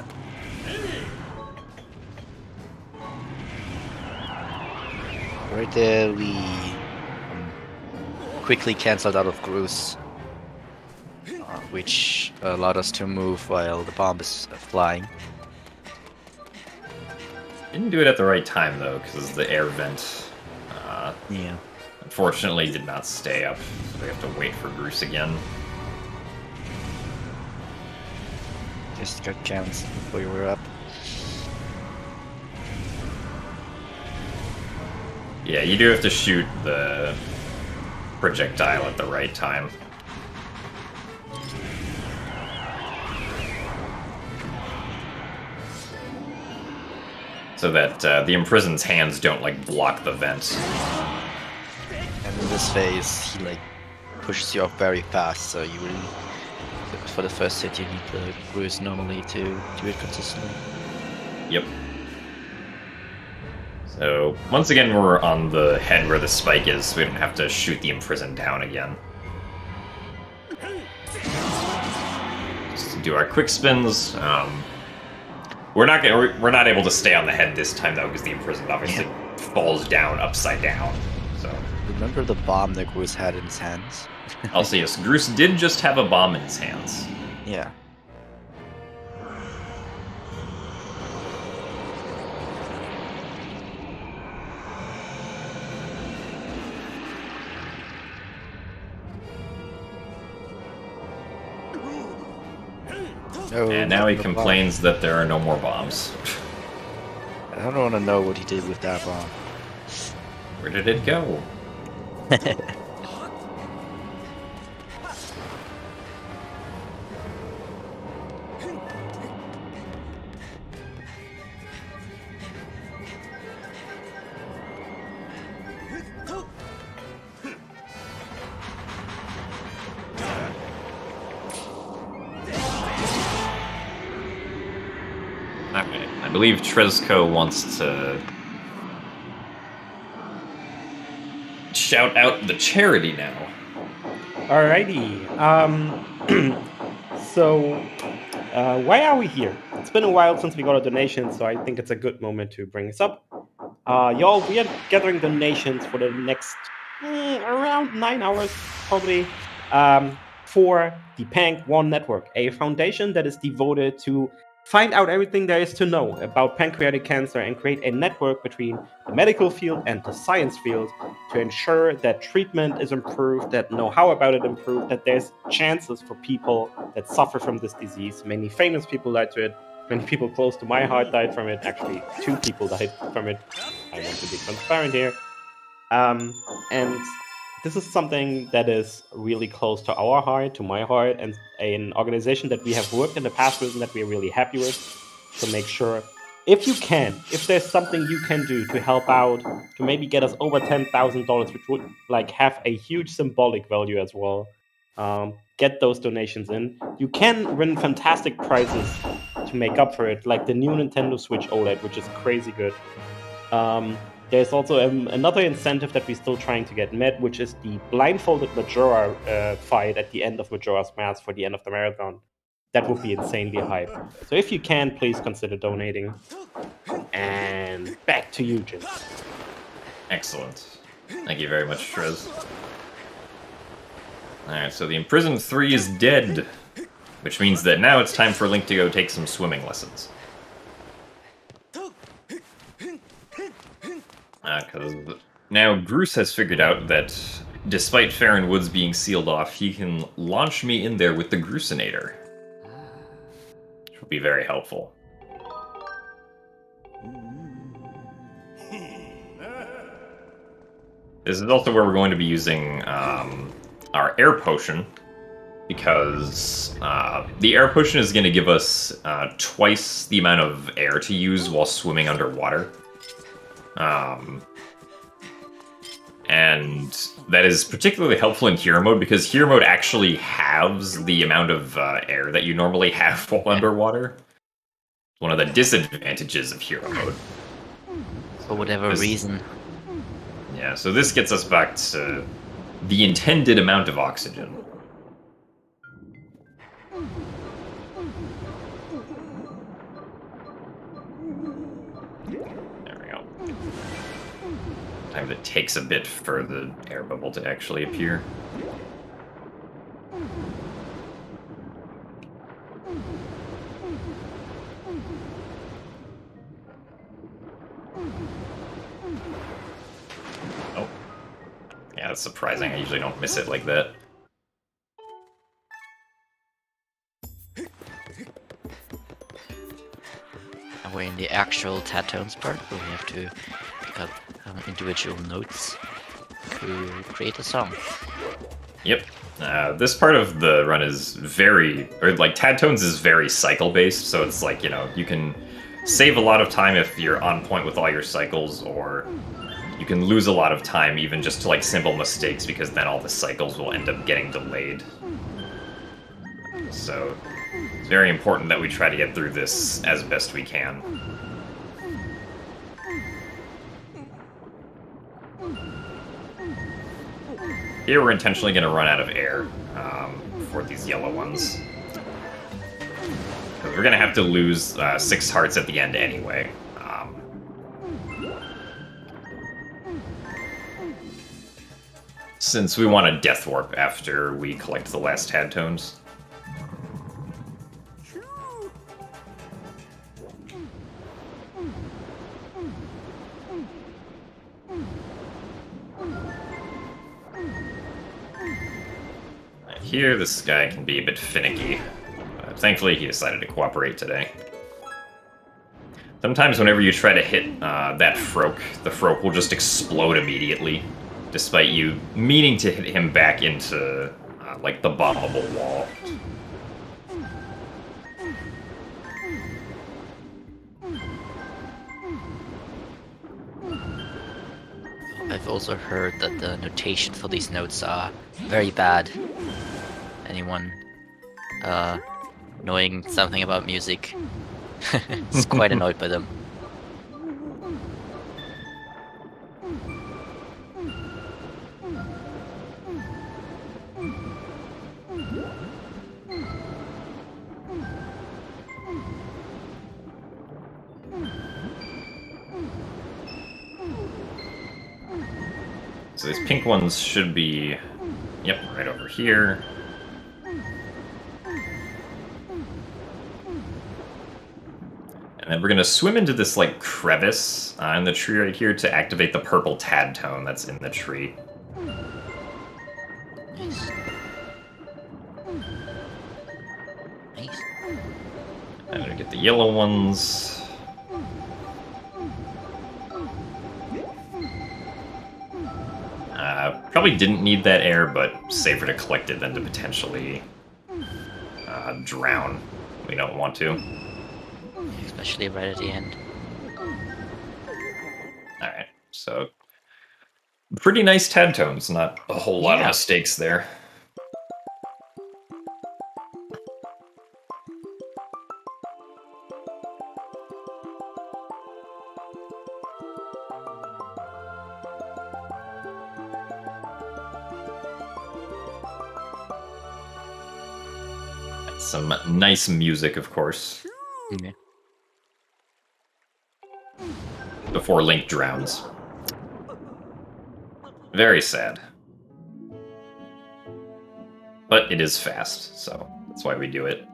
B: Right there, we quickly cancelled out of Gruz, which allowed us to move while the bomb is flying.
A: Didn't do it at the right time, though, because the air vent,
B: Yeah.
A: unfortunately did not stay up, so we have to wait for Bruce again.
B: Just got cancelled before you were up.
A: Yeah, you do have to shoot the projectile at the right time. So that the imprisoned's hands don't, like, block the vent.
B: And in this phase, he like pushes you off very fast, so you really, for the first hit, you need the Gruz normally to do it consistently.
A: Yep. So, once again, we're on the head where the spike is, so we don't have to shoot the imprisoned down again. Just to do our quick spins. We're not able to stay on the head this time though, because the imprisoned obviously falls down upside down. So
D: Remember the bomb that Goose had in his hands?
A: also yes, Groose did just have a bomb in his hands.
D: Yeah. Oh,
A: And now he
D: the
A: complains that there are no more bombs.
D: bomb. I don't want to know what he did with that bomb.
A: Where did it go? Okay, I believe Trezko wants to shout out the charity now.
E: Alrighty. So, why are we here? It's been a while since we got a donation, so I think it's a good moment to bring this up. Y'all, we are gathering donations for the next around 9 hours, probably, for the Pank One Network, a foundation that is devoted to find out everything there is to know about pancreatic cancer and create a network between the medical field and the science field to ensure that treatment is improved, that know-how about it improved, that there's chances for people that suffer from this disease. Many famous people died to it. Many people close to my heart died from it. Actually, 2 people died from it. I want to be transparent here. And this is something that is really close to our heart, to my heart, and an organization that we have worked in the past with and that we are really happy with. So make sure, if you can, if there's something you can do to help out, to maybe get us over $10,000, which would like have a huge symbolic value as well, get those donations in. You can win fantastic prizes to make up for it, like the new Nintendo Switch OLED, which is crazy good. There's also another incentive that we're still trying to get met, which is the blindfolded Majora fight at the end of Majora's Mask for the end of the marathon. That would be insanely hype. So if you can, please consider donating. And back to you, Jim.
A: Excellent. Thank you very much, Trez. Alright, so the imprisoned 3 is dead, which means that now it's time for Link to go take some swimming lessons. Because now Groose has figured out that despite Farron Woods being sealed off, he can launch me in there with the Groosinator, which will be very helpful. This is also where we're going to be using our air potion, because the air potion is going to give us twice the amount of air to use while swimming underwater. And that is particularly helpful in hero mode, because hero mode actually halves the amount of air that you normally have while underwater. One of the disadvantages of hero mode.
B: For whatever reason.
A: Yeah, so this gets us back to the intended amount of oxygen. Sometimes it takes a bit for the air bubble to actually appear. Oh. Yeah, that's surprising. I usually don't miss it like that.
B: And we're in the actual Tatones part, where we have to pick up individual notes to create a song.
A: Yep. This part of the run is Tadtones is very cycle-based, so it's like, you know, you can save a lot of time if you're on point with all your cycles, or you can lose a lot of time even just to, like, simple mistakes, because then all the cycles will end up getting delayed. So, it's very important that we try to get through this as best we can. Here we're intentionally going to run out of air for these yellow ones. We're gonna have to lose 6 hearts at the end anyway. Since we want a death warp after we collect the last Tad Tones. Here, this guy can be a bit finicky. Thankfully, he decided to cooperate today. Sometimes whenever you try to hit that Froak, the Froak will just explode immediately, despite you meaning to hit him back into, like, the bombable wall.
B: I've also heard that the notation for these notes are very bad. Anyone knowing something about music is quite annoyed by them.
A: So these pink ones should be, yep, right over here. And then we're gonna swim into this, like, crevice in the tree right here to activate the purple Tad Tone that's in the tree.
B: Nice. Nice.
A: I'm gonna get the yellow ones. Probably didn't need that air, but safer to collect it than to potentially drown. We don't want to.
B: Especially right at the end.
A: Alright, so pretty nice Tad Tones, not a whole lot of
B: Yeah.
A: mistakes there. Some nice music, of course,
B: Yeah.
A: before Link drowns. Very sad. But it is fast, so that's why we do it.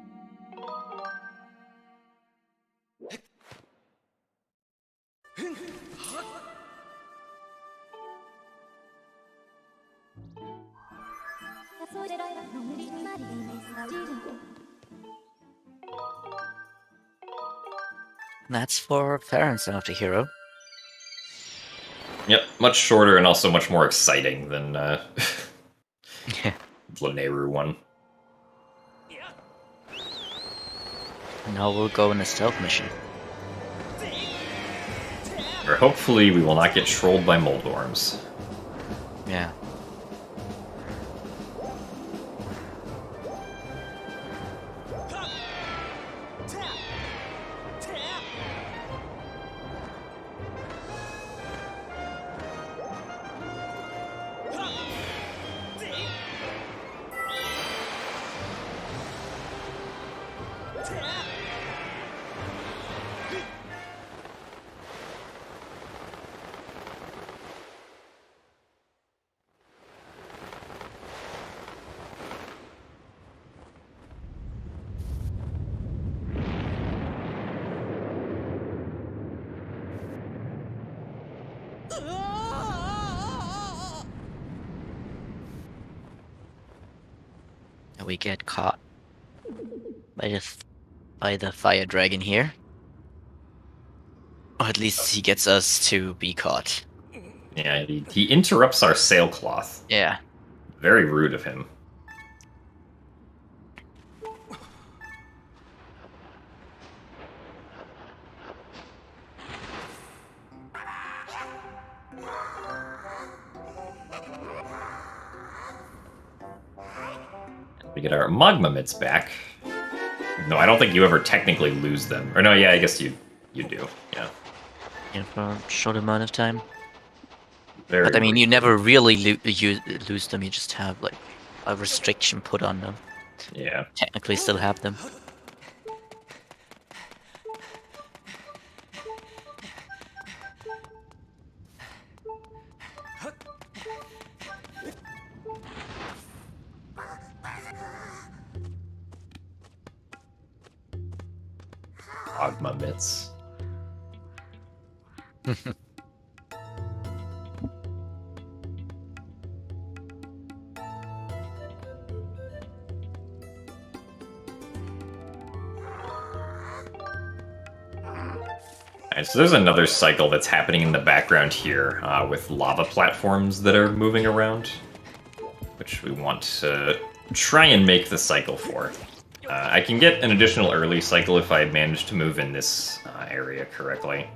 B: That's for Farron, Son of the Hero.
A: Yep, much shorter and also much more exciting than
B: Yeah.
A: the Nehru one.
B: Now we'll go on a stealth mission.
A: Or hopefully we will not get trolled by Moldworms.
B: Yeah. And we get caught by the fire dragon here. Or at least he gets us to be caught.
A: Yeah, he interrupts our sailcloth.
B: Yeah.
A: Very rude of him. We get our magma mitts back. No, I don't think you ever technically lose them. Or no, yeah, I guess you do. Yeah.
B: Yeah, for a short amount of time.
A: Very
B: But I mean, you
A: briefly.
B: never really lose them, you just have like a restriction put on them.
A: Yeah.
B: Technically still have them.
A: Dogma mitts. Alright, so there's another cycle that's happening in the background here with lava platforms that are moving around, which we want to try and make the cycle for. I can get an additional early cycle if I manage to move in this area correctly.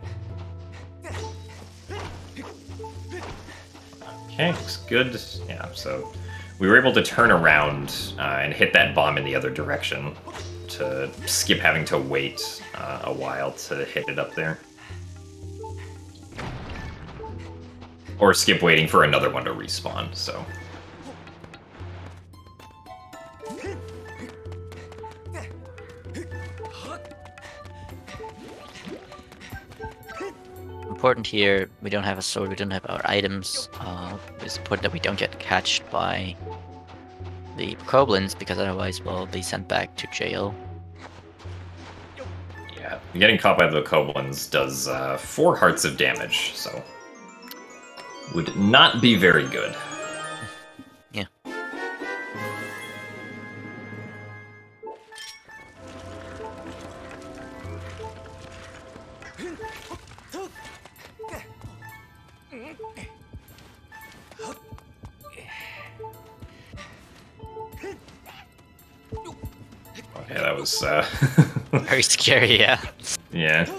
A: Okay, looks good. Yeah, so we were able to turn around and hit that bomb in the other direction to skip having to wait a while to hit it up there. Or skip waiting for another one to respawn, so...
B: Important here, we don't have a sword, we don't have our items. It's important that we don't get catched by the goblins, because otherwise we'll be sent back to jail.
A: Yeah, getting caught by the goblins does 4 hearts of damage, so would not be very good.
B: Yeah.
A: Okay, that was
B: Very scary, yeah.
A: yeah.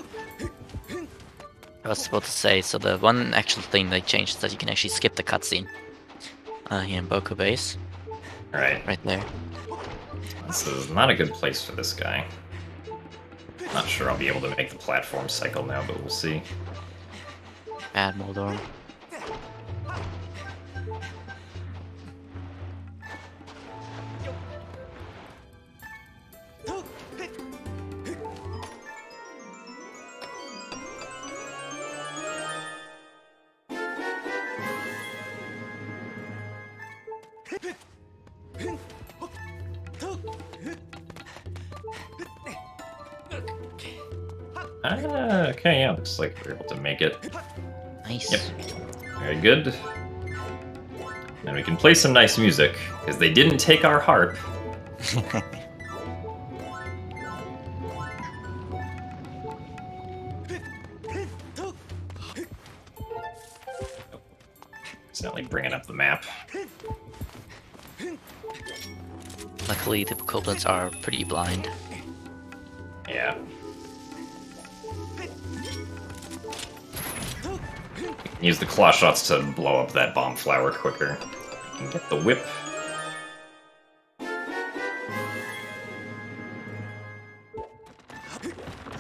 B: I was about to say, so the one actual thing they changed is that you can actually skip the cutscene here in Boku Base,
A: Alright,
B: right there.
A: this is not a good place for this guy. Not sure I'll be able to make the platform cycle now, but we'll see.
B: Bad Moldor.
A: Okay, yeah, looks like we're able to make it.
B: Nice.
A: Yep. Very good. And we can play some nice music, because they didn't take our harp. Accidentally bringing up the map.
B: Luckily, the goblins are pretty blind.
A: Yeah. Use the claw shots to blow up that bomb flower quicker. You can get the whip.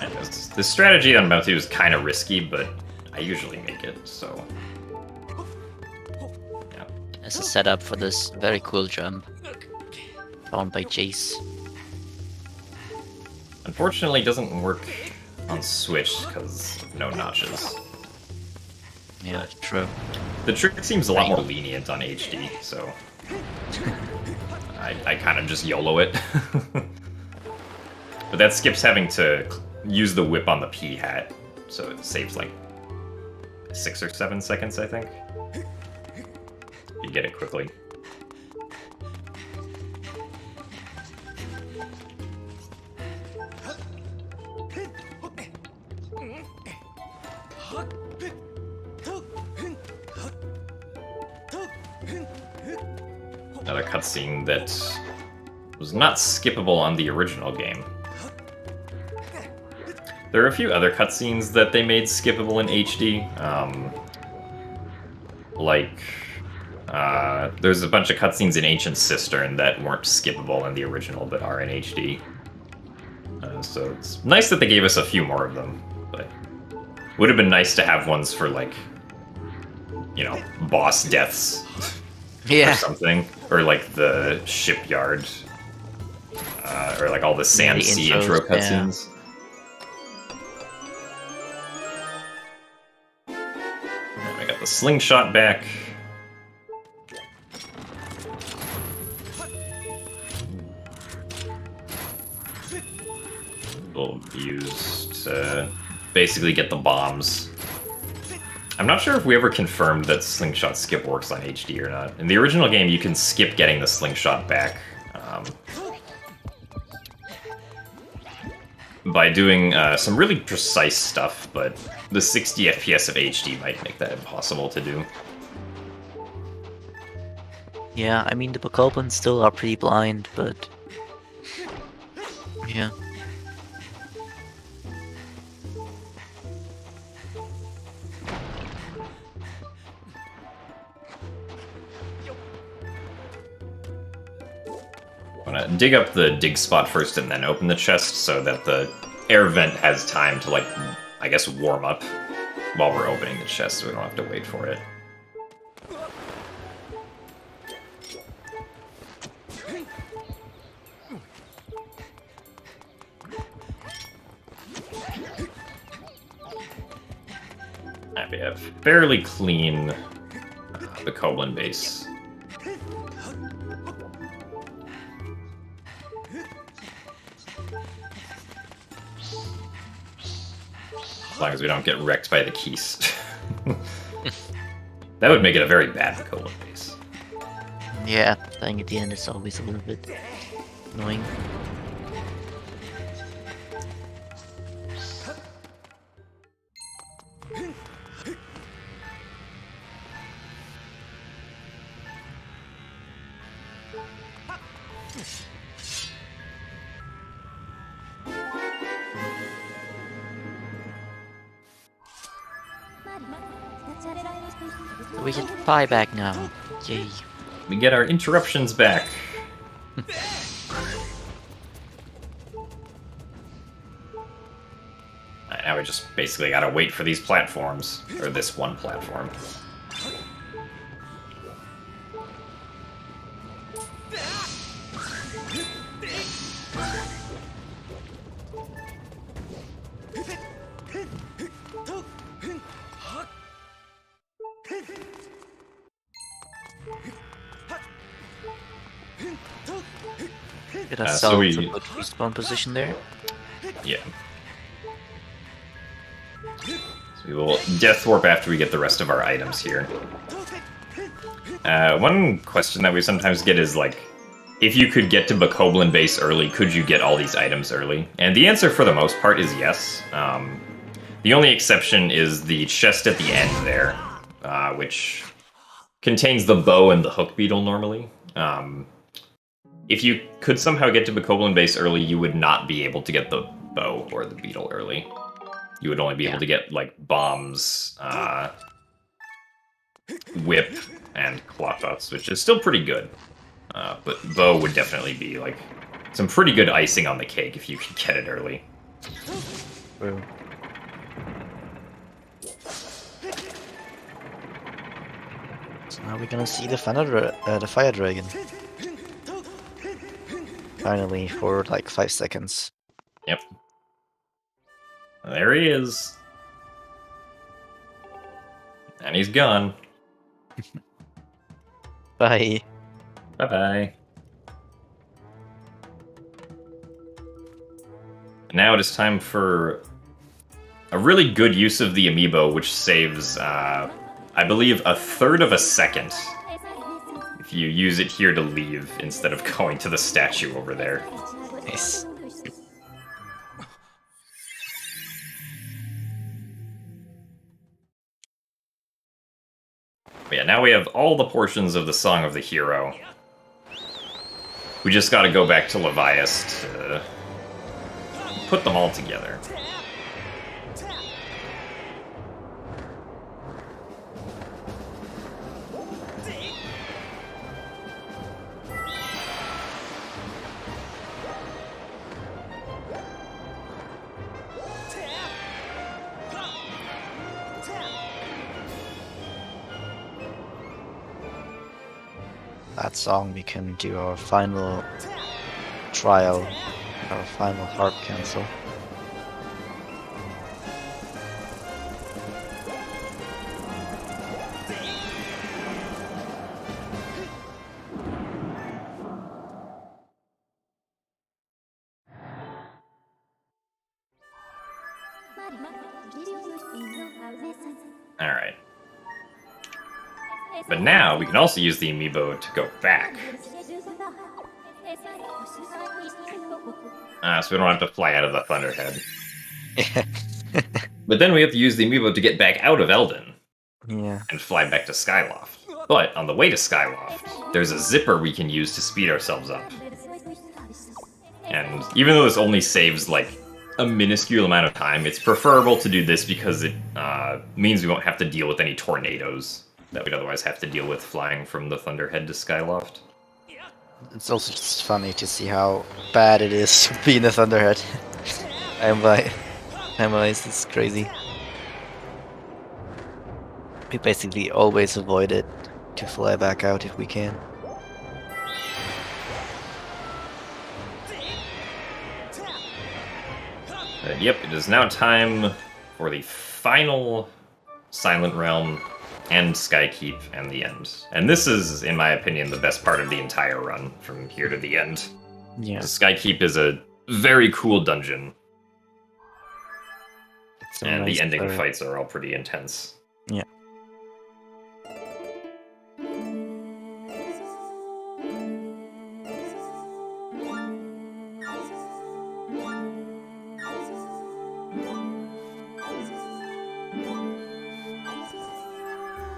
A: And this strategy I'm about to do is kind of risky, but I usually make it, so... Yeah.
B: As a setup for this very cool jump, found by Jace.
A: Unfortunately, it doesn't work on Switch because of no notches.
B: Yeah, true.
A: The trick seems a lot more lenient on HD, so... I kind of just YOLO it. But that skips having to use the whip on the P-hat, so it saves like 6 or 7 seconds, I think. You get it quickly. Another cutscene that was not skippable on the original game. There are a few other cutscenes that they made skippable in HD. There's a bunch of cutscenes in Ancient Cistern that weren't skippable in the original but are in HD. So it's nice that they gave us a few more of them, but would have been nice to have ones for, like, you know, boss deaths.
B: Yeah.
A: Or something, or like the shipyard, or like all the Sam Sea intro cutscenes. Yeah. I got the slingshot back. we'll use to basically get the bombs. I'm not sure if we ever confirmed that slingshot skip works on HD or not. In the original game, you can skip getting the slingshot back by doing some really precise stuff, but the 60 FPS of HD might make that impossible to do.
B: Yeah, I mean, the Bokoblins still are pretty blind, but... yeah.
A: I'm gonna dig up the dig spot first and then open the chest so that the air vent has time to, like, I guess, warm up while we're opening the chest so we don't have to wait for it. And we have fairly clean the Koblin base. As long as we don't get wrecked by the keys. That would make it a very bad Koblin base.
B: Yeah, dying at the end is always a little bit annoying. We get pie back now. Yay.
A: We get our interruptions back. Now we just basically gotta wait for these platforms, or this one platform.
B: Get
A: so
B: ourselves
A: we-
B: a good respawn position there.
A: Yeah. So we will death warp after we get the rest of our items here. One question that we sometimes get is, like, if you could get to Bokoblin base early, could you get all these items early? And the answer for the most part is yes. The only exception is the chest at the end there, which contains the bow and the hook beetle normally. If you could somehow get to Bokoblin base early, you would not be able to get the bow or the beetle early. You would only be able to get, like, bombs, whip, and clothots, which is still pretty good. But bow would definitely be, like, some pretty good icing on the cake if you could get it early.
D: True. So now we're gonna see the fire dragon. Finally, for like 5 seconds.
A: Yep. There he is. And he's gone.
D: Bye.
A: Bye-bye. Now it is time for a really good use of the amiibo, which saves, I believe, 1/3 of a second if you use it here to leave instead of going to the statue over there.
D: Nice.
A: But yeah, now we have all the portions of the Song of the Hero. We just gotta go back to Levias to put them all together.
D: That song we can do our final trial, our final harp cancel.
A: Alright. But now we can also use the amiibo to go back. So we don't have to fly out of the Thunderhead. But then we have to use the amiibo to get back out of Eldin
B: Yeah.
A: and fly back to Skyloft. But on the way to Skyloft, there's a zipper we can use to speed ourselves up. And even though this only saves like a minuscule amount of time, it's preferable to do this because it means we won't have to deal with any tornadoes that we'd otherwise have to deal with flying from the Thunderhead to Skyloft.
D: It's also just funny to see how bad it is being a Thunderhead. It's crazy. We basically always avoid it to fly back out if we can.
A: Yep, it is now time for the final Silent Realm and Skykeep and the end. And this is, in my opinion, the best part of the entire run from here to the end.
B: Yeah.
A: The Skykeep is a very cool dungeon, and the ending fights are all pretty intense.
B: Yeah.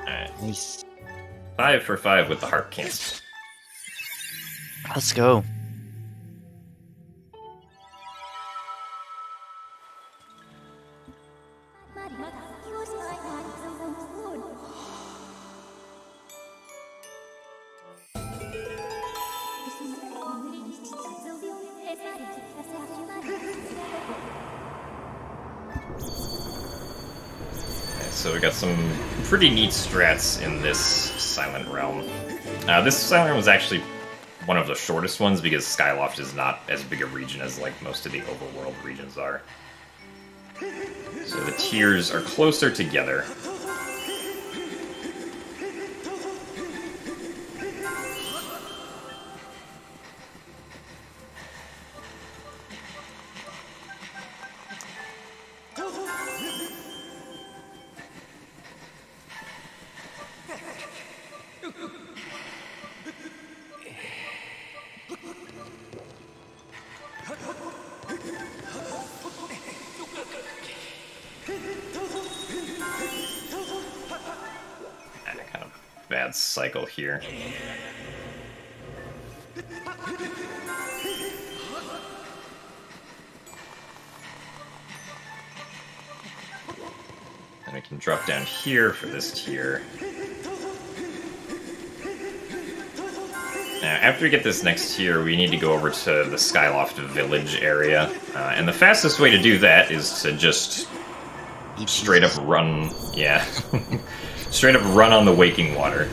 A: Alright.
B: Nice.
A: 5 for 5 with the heart cancel.
B: Let's go.
A: So we got some pretty neat strats in this Silent Realm. This Silent Realm was actually one of the shortest ones because Skyloft is not as big a region as like most of the overworld regions are. So the tiers are closer together. Bad cycle here. And we can drop down here for this tier. Now, after we get this next tier, we need to go over to the Skyloft village area. And the fastest way to do that is to just straight up run. Yeah. Straight up run on the Waking Water.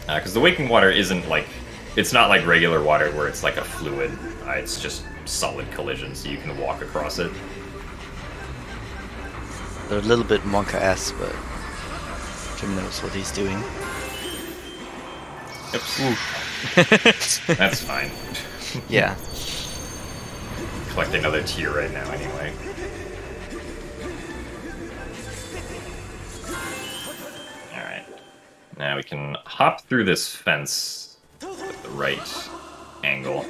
A: Because the Waking Water isn't like... It's not like regular water where it's like a fluid. It's just solid collision, so you can walk across it.
D: They're a little bit Monka-esque, but Jim knows what he's doing.
A: Oops. That's fine.
D: Yeah.
A: Collect another tier right now, anyway. Alright. Now we can hop through this fence with the right angle.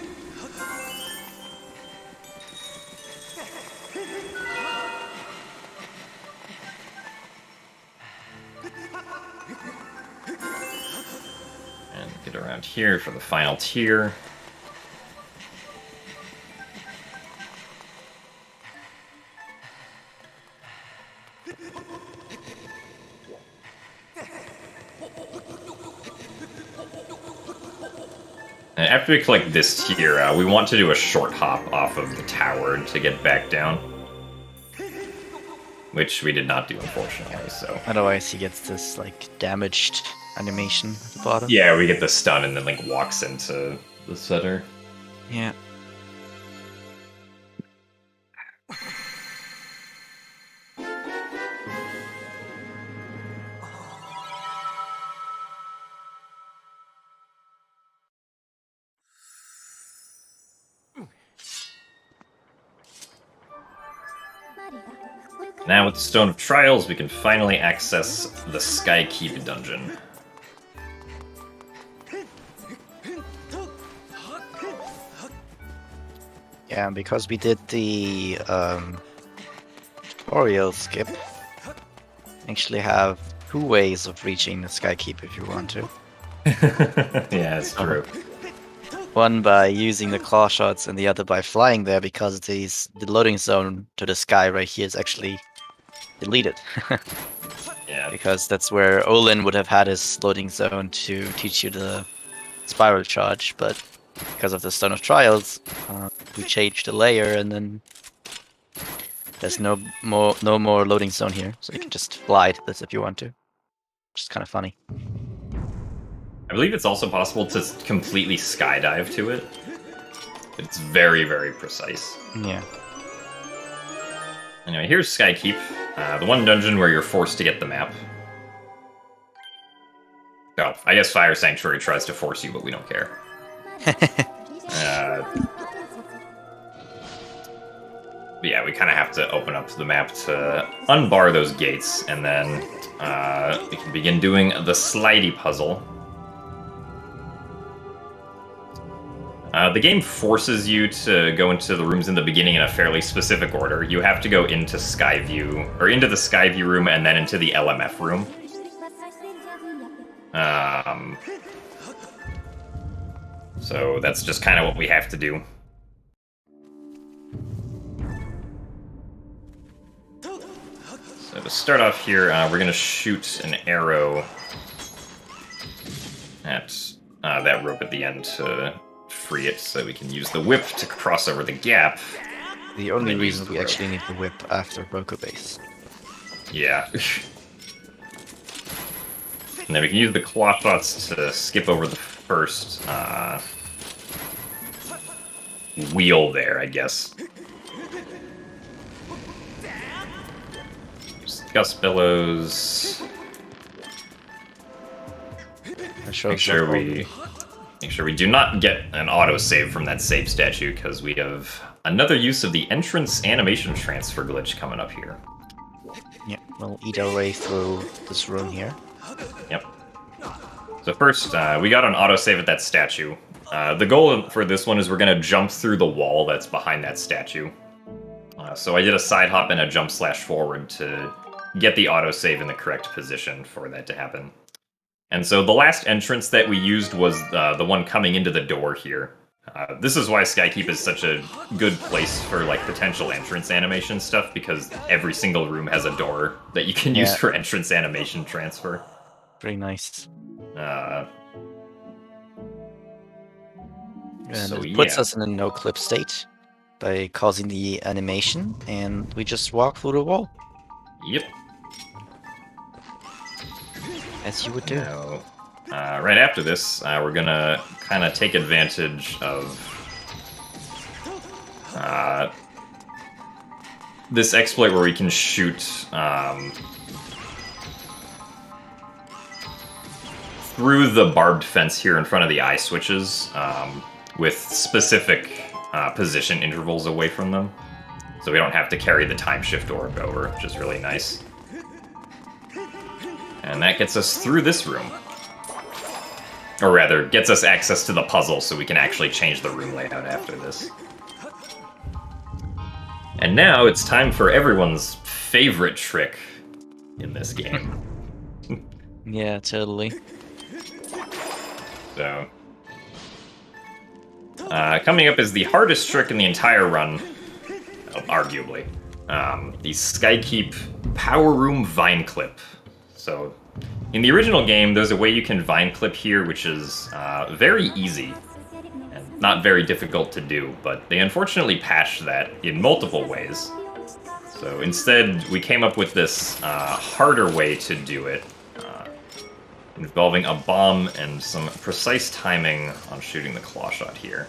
A: And get around here for the final tier. And after we collect this tier, we want to do a short hop off of the tower to get back down. Which we did not do, unfortunately, so...
D: Otherwise he gets this, like, damaged animation at the bottom.
A: Yeah, we get the stun and then, like, walks into the center.
B: Yeah.
A: Now with the Stone of Trials, we can finally access the Skykeep dungeon.
D: Yeah, and because we did the tutorial skip, actually have 2 ways of reaching the Skykeep if you want to.
A: Yeah, it's true.
D: One by using the claw shots and the other by flying there, because the loading zone to the sky right here is actually deleted.
A: Yeah.
D: Because that's where Olin would have had his loading zone to teach you the spiral charge, but because of the Stone of Trials, we changed the layer, and then there's no more loading zone here, so you can just fly to this if you want to. Which is kind of funny.
A: I believe it's also possible to completely skydive to it. It's very, very precise.
D: Yeah.
A: Anyway, here's Skykeep, the one dungeon where you're forced to get the map. Oh, I guess Fire Sanctuary tries to force you, but we don't care. But yeah, we kind of have to open up the map to unbar those gates, and then we can begin doing the slidey puzzle. The game forces you to go into the rooms in the beginning in a fairly specific order. You have to go into Skyview, or into the Skyview room, and then into the LMF room. So that's just kind of what we have to do. So to start off here, we're going to shoot an arrow at that rope at the end to free it, so we can use the whip to cross over the gap.
D: The only reason we actually need the whip after Boko Base.
A: Yeah. And then we can use the claw shots to skip over the first wheel there, I guess. Gust Billows. Make sure we do not get an autosave from that save statue, because we have another use of the entrance animation transfer glitch coming up here.
D: Yeah, we'll eat our way through this room here.
A: Yep. So first, we got an autosave at that statue. The goal for this one is we're going to jump through the wall that's behind that statue. So I did a side hop and a jump slash forward to get the autosave in the correct position for that to happen. And so the last entrance that we used was the one coming into the door here. This is why Skykeep is such a good place for like potential entrance animation stuff, because every single room has a door that you can use for entrance animation transfer.
D: Pretty nice.
A: And
D: so, it puts us in a no-clip state by causing the animation, and we just walk through the wall.
A: Yep.
D: As you would do.
A: Now, right after this, we're gonna kind of take advantage of this exploit where we can shoot through the barbed fence here in front of the eye switches with specific position intervals away from them. So we don't have to carry the time shift orb over, which is really nice. And that gets us through this room. Or rather, gets us access to the puzzle so we can actually change the room layout after this. And now it's time for everyone's favorite trick in this game.
B: Yeah, totally.
A: So, coming up is the hardest trick in the entire run, arguably. The Skykeep Power Room Vine Clip. So, in the original game, there's a way you can vine clip here, which is very easy and not very difficult to do, but they unfortunately patched that in multiple ways. So instead, we came up with this harder way to do it, involving a bomb and some precise timing on shooting the claw shot here.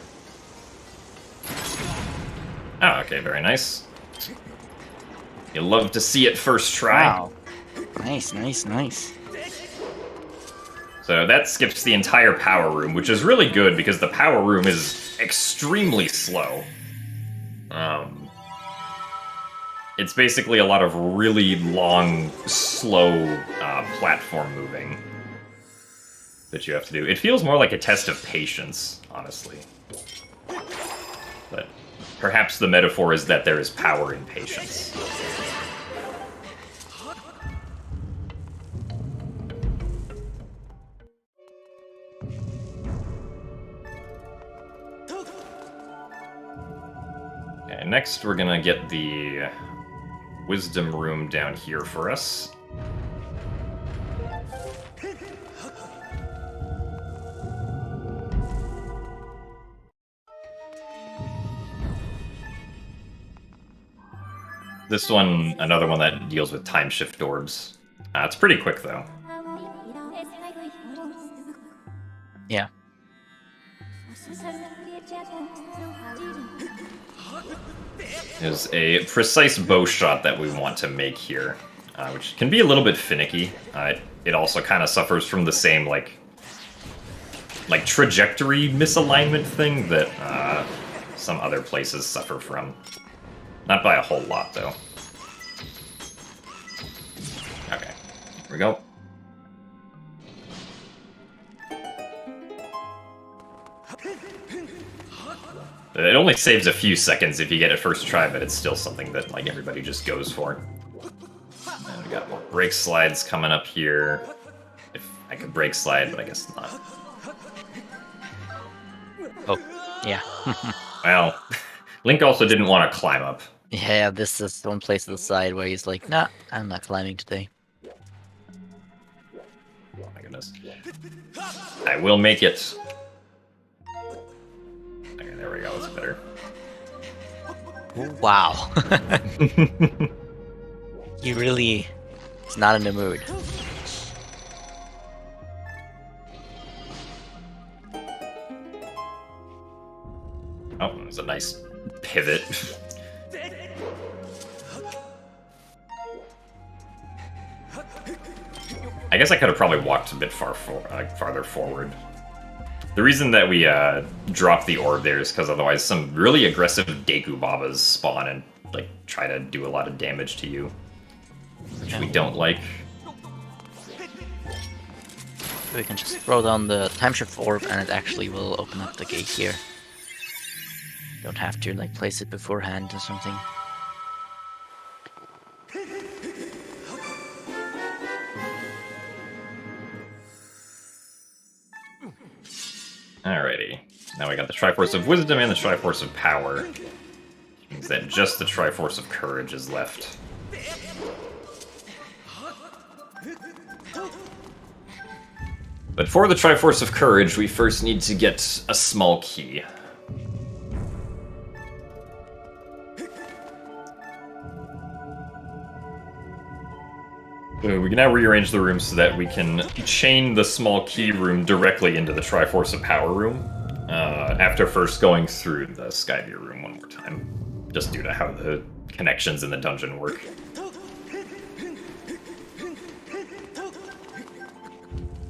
A: Oh, okay, very nice. You'll love to see it first try.
B: Wow. Nice, nice, nice.
A: So that skips the entire power room, which is really good because the power room is extremely slow. It's basically a lot of really long, slow platform moving that you have to do. It feels more like a test of patience, honestly. But perhaps the metaphor is that there is power in patience. Okay, next we're gonna get the wisdom room down here for us. This one, another one that deals with time shift orbs. It's pretty quick though.
B: Yeah.
A: There's a precise bow shot that we want to make here, which can be a little bit finicky. It also kind of suffers from the same like trajectory misalignment thing that some other places suffer from. Not by a whole lot, though. Okay, here we go. It only saves a few seconds if you get it first try, but it's still something that like everybody just goes for. And we got more brake slides coming up here. If I could brake slide, but I guess not.
B: Oh, yeah.
A: Well, Link also didn't want to climb up.
B: Yeah, this is one place on the side where he's like, nah, I'm not climbing today.
A: Oh my goodness. I will make it. Okay, there we go, that's better.
B: Wow. He really is not in the mood.
A: Oh, there's a nice pivot. I guess I could have probably walked a bit farther forward. The reason that we dropped the orb there is because otherwise some really aggressive Deku Babas spawn and like try to do a lot of damage to you, which we don't like.
B: We can just throw down the time shift orb and it actually will open up the gate here. Don't have to like place it beforehand or something.
A: Alrighty. Now we got the Triforce of Wisdom and the Triforce of Power. Which means that just the Triforce of Courage is left. But for the Triforce of Courage, we first need to get a small key. So we can now rearrange the room so that we can chain the small key room directly into the Triforce of Power room, after first going through the Skyview room one more time, just due to how the connections in the dungeon work.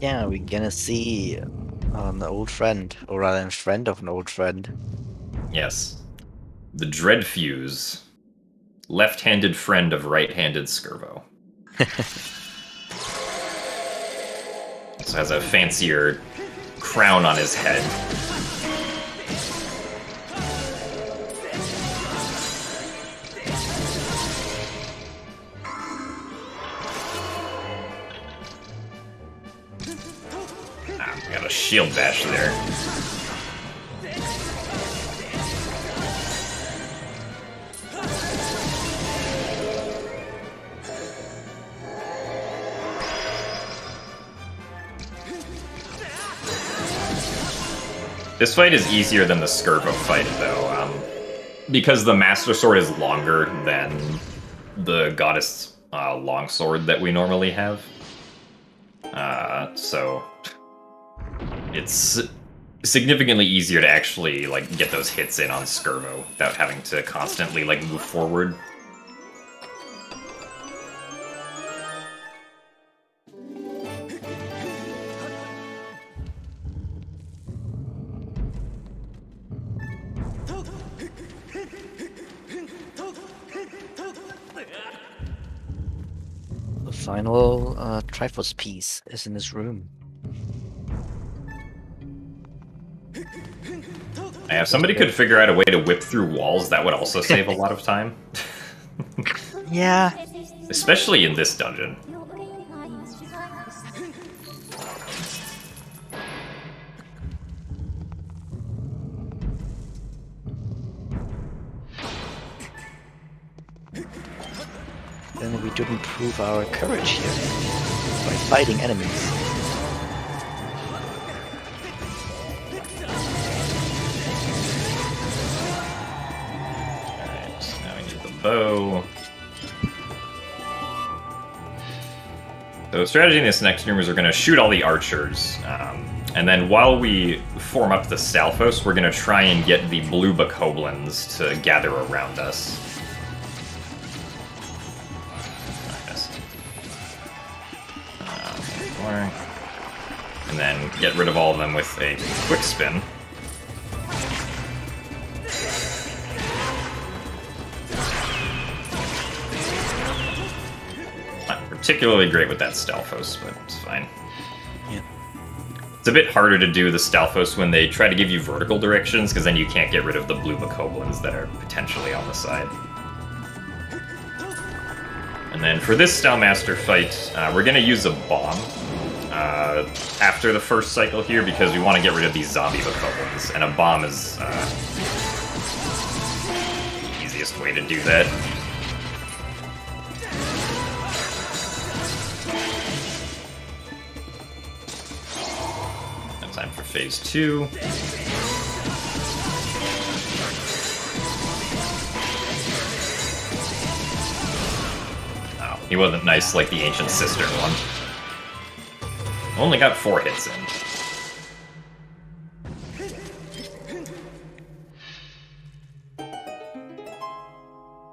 D: Yeah, we're gonna see an old friend, or rather a friend of an old friend. Yes.
A: The Dreadfuse, left-handed friend of right-handed Skirbo. Also has a fancier crown on his head. We got a shield bash there. This fight is easier than the Skirbo fight, though, because the Master Sword is longer than the Goddess Longsword that we normally have. So it's significantly easier to actually like get those hits in on Skirbo without having to constantly like move forward.
D: final Triforce piece is in this room.
A: Yeah, if somebody could figure out a way to whip through walls, that would also save a lot of time.
D: Yeah.
A: Especially in this dungeon.
D: Then we didn't prove our courage here by fighting enemies.
A: Alright, now we need the bow. So strategy in this next room is we're going to shoot all the archers. And then while we form up the Stalfos, we're going to try and get the blue bokoblins to gather around us. And then get rid of all of them with a quick spin. Not particularly great with that Stalfos, but it's fine.
D: Yeah.
A: It's a bit harder to do the Stalfos when they try to give you vertical directions, because then you can't get rid of the blue bokoblins that are potentially on the side. And then for this Stylemaster fight, we're going to use a bomb after the first cycle here, because we want to get rid of these zombie bokoblins, and a bomb is the easiest way to do that. Now time for phase 2. He wasn't nice like the Ancient Sister one. Only got 4 hits in.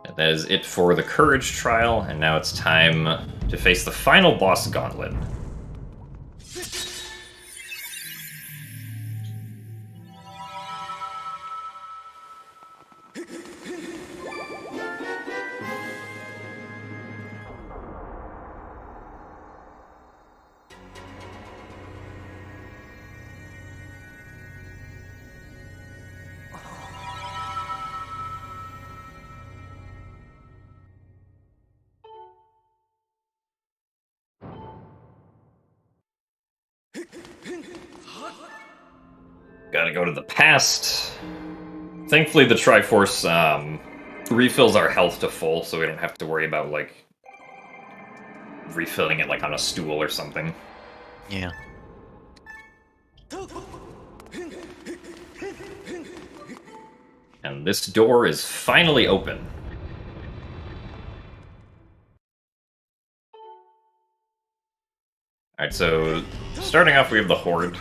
A: And that is it for the Courage Trial, and now it's time to face the final boss gauntlet. Gotta go to the past. Thankfully, the Triforce refills our health to full, so we don't have to worry about, like, refilling it, like, on a stool or something.
D: Yeah.
A: And this door is finally open. Alright, so starting off we have the Horde.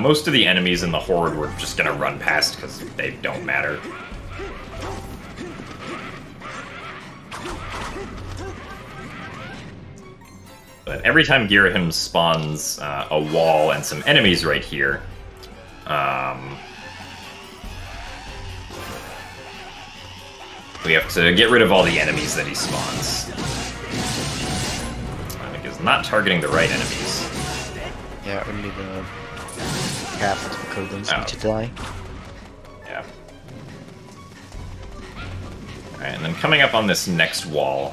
A: Most of the enemies in the Horde we're just gonna run past because they don't matter. But every time Girahim spawns a wall and some enemies right here, we have to get rid of all the enemies that he spawns. Because not targeting the right enemies.
D: Yeah, only the craft bokoblins need to die.
A: Yeah. Alright, and then coming up on this next wall,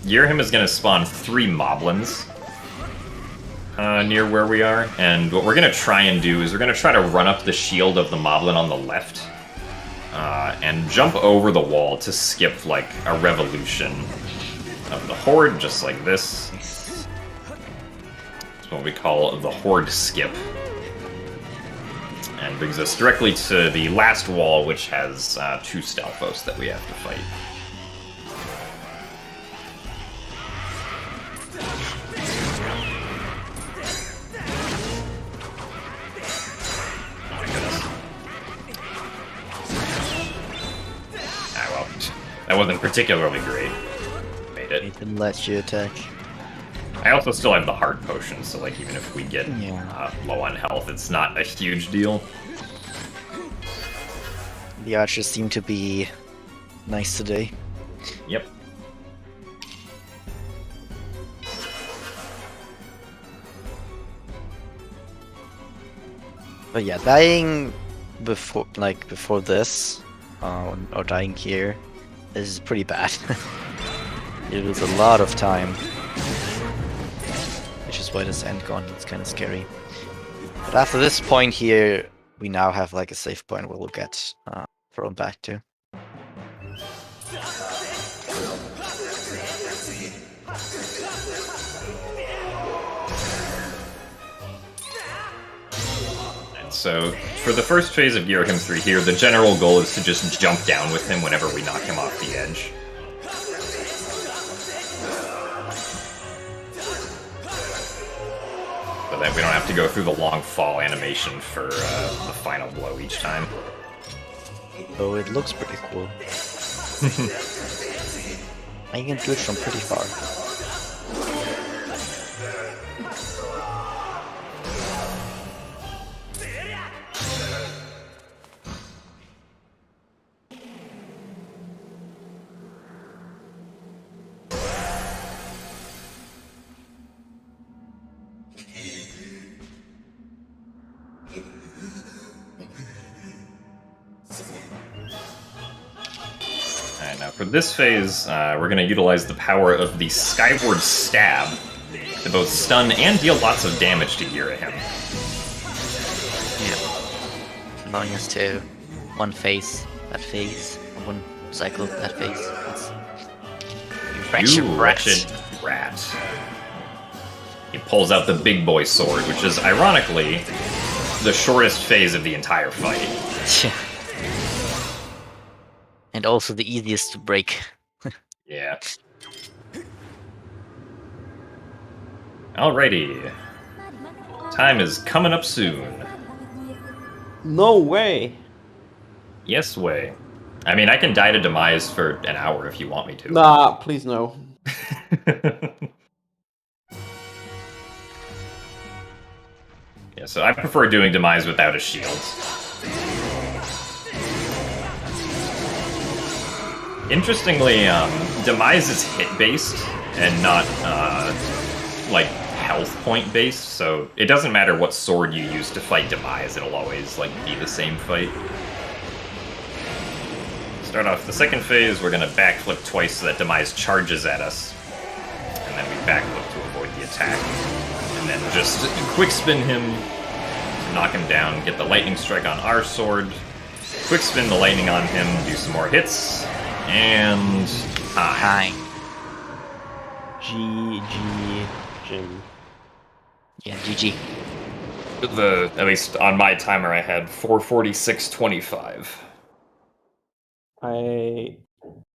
A: Girahim is going to spawn 3 moblins near where we are, and what we're going to try and do is we're going to try to run up the shield of the moblin on the left, and jump over the wall to skip, like, a revolution of the Horde, just like this. It's what we call the Horde skip. And brings us directly to the last wall, which has 2 Stalfos that we have to fight. Oh my goodness. Ah, well, that wasn't particularly great. Made it.
D: It didn't let you attack.
A: I also still have the heart potion, so like even if we get
D: Yeah.
A: low on health, it's not a huge deal.
D: The archers seem to be nice today.
A: Yep.
D: But yeah, dying before this, or dying here, is pretty bad. You lose a lot of time, which is why this end gun is kind of scary. But after this point here, we now have like a safe point where we'll get thrown back to.
A: So, for the first phase of Ghirahim 3 here, the general goal is to just jump down with him whenever we knock him off the edge. So that we don't have to go through the long fall animation for the final blow each time.
D: Oh, it looks pretty cool. I can do it from pretty far.
A: Alright, now for this phase, we're going to utilize the power of the Skyward Stab to both stun and deal lots of damage to Ghirahim.
B: Yeah. Allowing us to one phase, that phase, and one cycle, that phase.
A: You wretched rat. He pulls out the big boy sword, which is, ironically, the shortest phase of the entire fight.
B: Yeah. And also the easiest to break.
A: Yeah. Alrighty. Time is coming up soon.
E: No way.
A: Yes way. I mean, I can die to Demise for an hour if you want me to.
E: Nah, please no.
A: Yeah, so I prefer doing Demise without a shield. Interestingly, Demise is hit-based and not, like, health point-based, so it doesn't matter what sword you use to fight Demise, it'll always, like, be the same fight. Start off the second phase, we're gonna backflip twice so that Demise charges at us. And then we backflip to avoid the attack. And then just quick spin him, knock him down, get the lightning strike on our sword, quick spin the lightning on him, do some more hits, and
B: Hi.
E: GG, Jim.
B: Yeah, GG.
A: at least on my timer I had 446.25.
E: I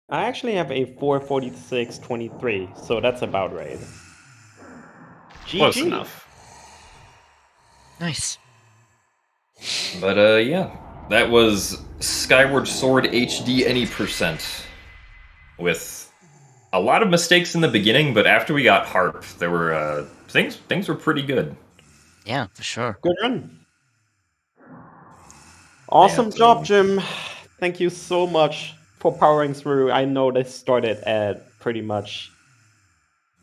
E: actually have a 446.23, so that's about right. GG.
A: Close enough.
B: Nice.
A: But yeah, that was Skyward Sword HD any %, with a lot of mistakes in the beginning, but after we got Harp, there were things were pretty good.
B: Yeah, for sure.
E: Good run. Awesome
A: Yeah,
E: job, Jim. Thank you so much for powering through. I know this started at pretty much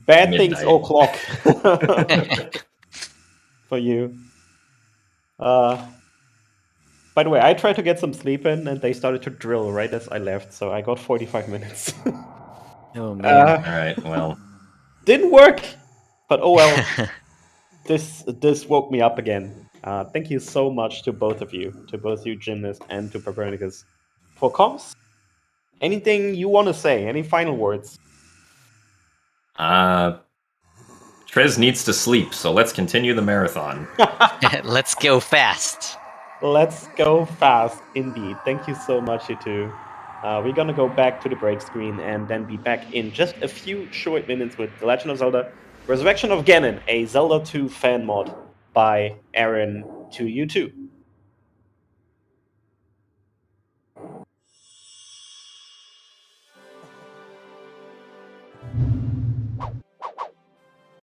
E: bad
A: Midnight.
E: things o'clock for you. By the way, I tried to get some sleep in, and they started to drill right as I left, so I got 45 minutes.
B: Oh man.
A: Alright, well,
E: Didn't work, but oh well. This woke me up again. Thank you so much to both of you, Gymnast and to Papernicus, for comms. Anything you want to say? Any final words?
A: Trez needs to sleep, so let's continue the marathon.
B: Let's go fast.
E: Let's go fast, indeed. Thank you so much, you two. We're gonna go back to the break screen and then be back in just a few short minutes with The Legend of Zelda Resurrection of Ganon, a Zelda 2 fan mod by Aaron to you two.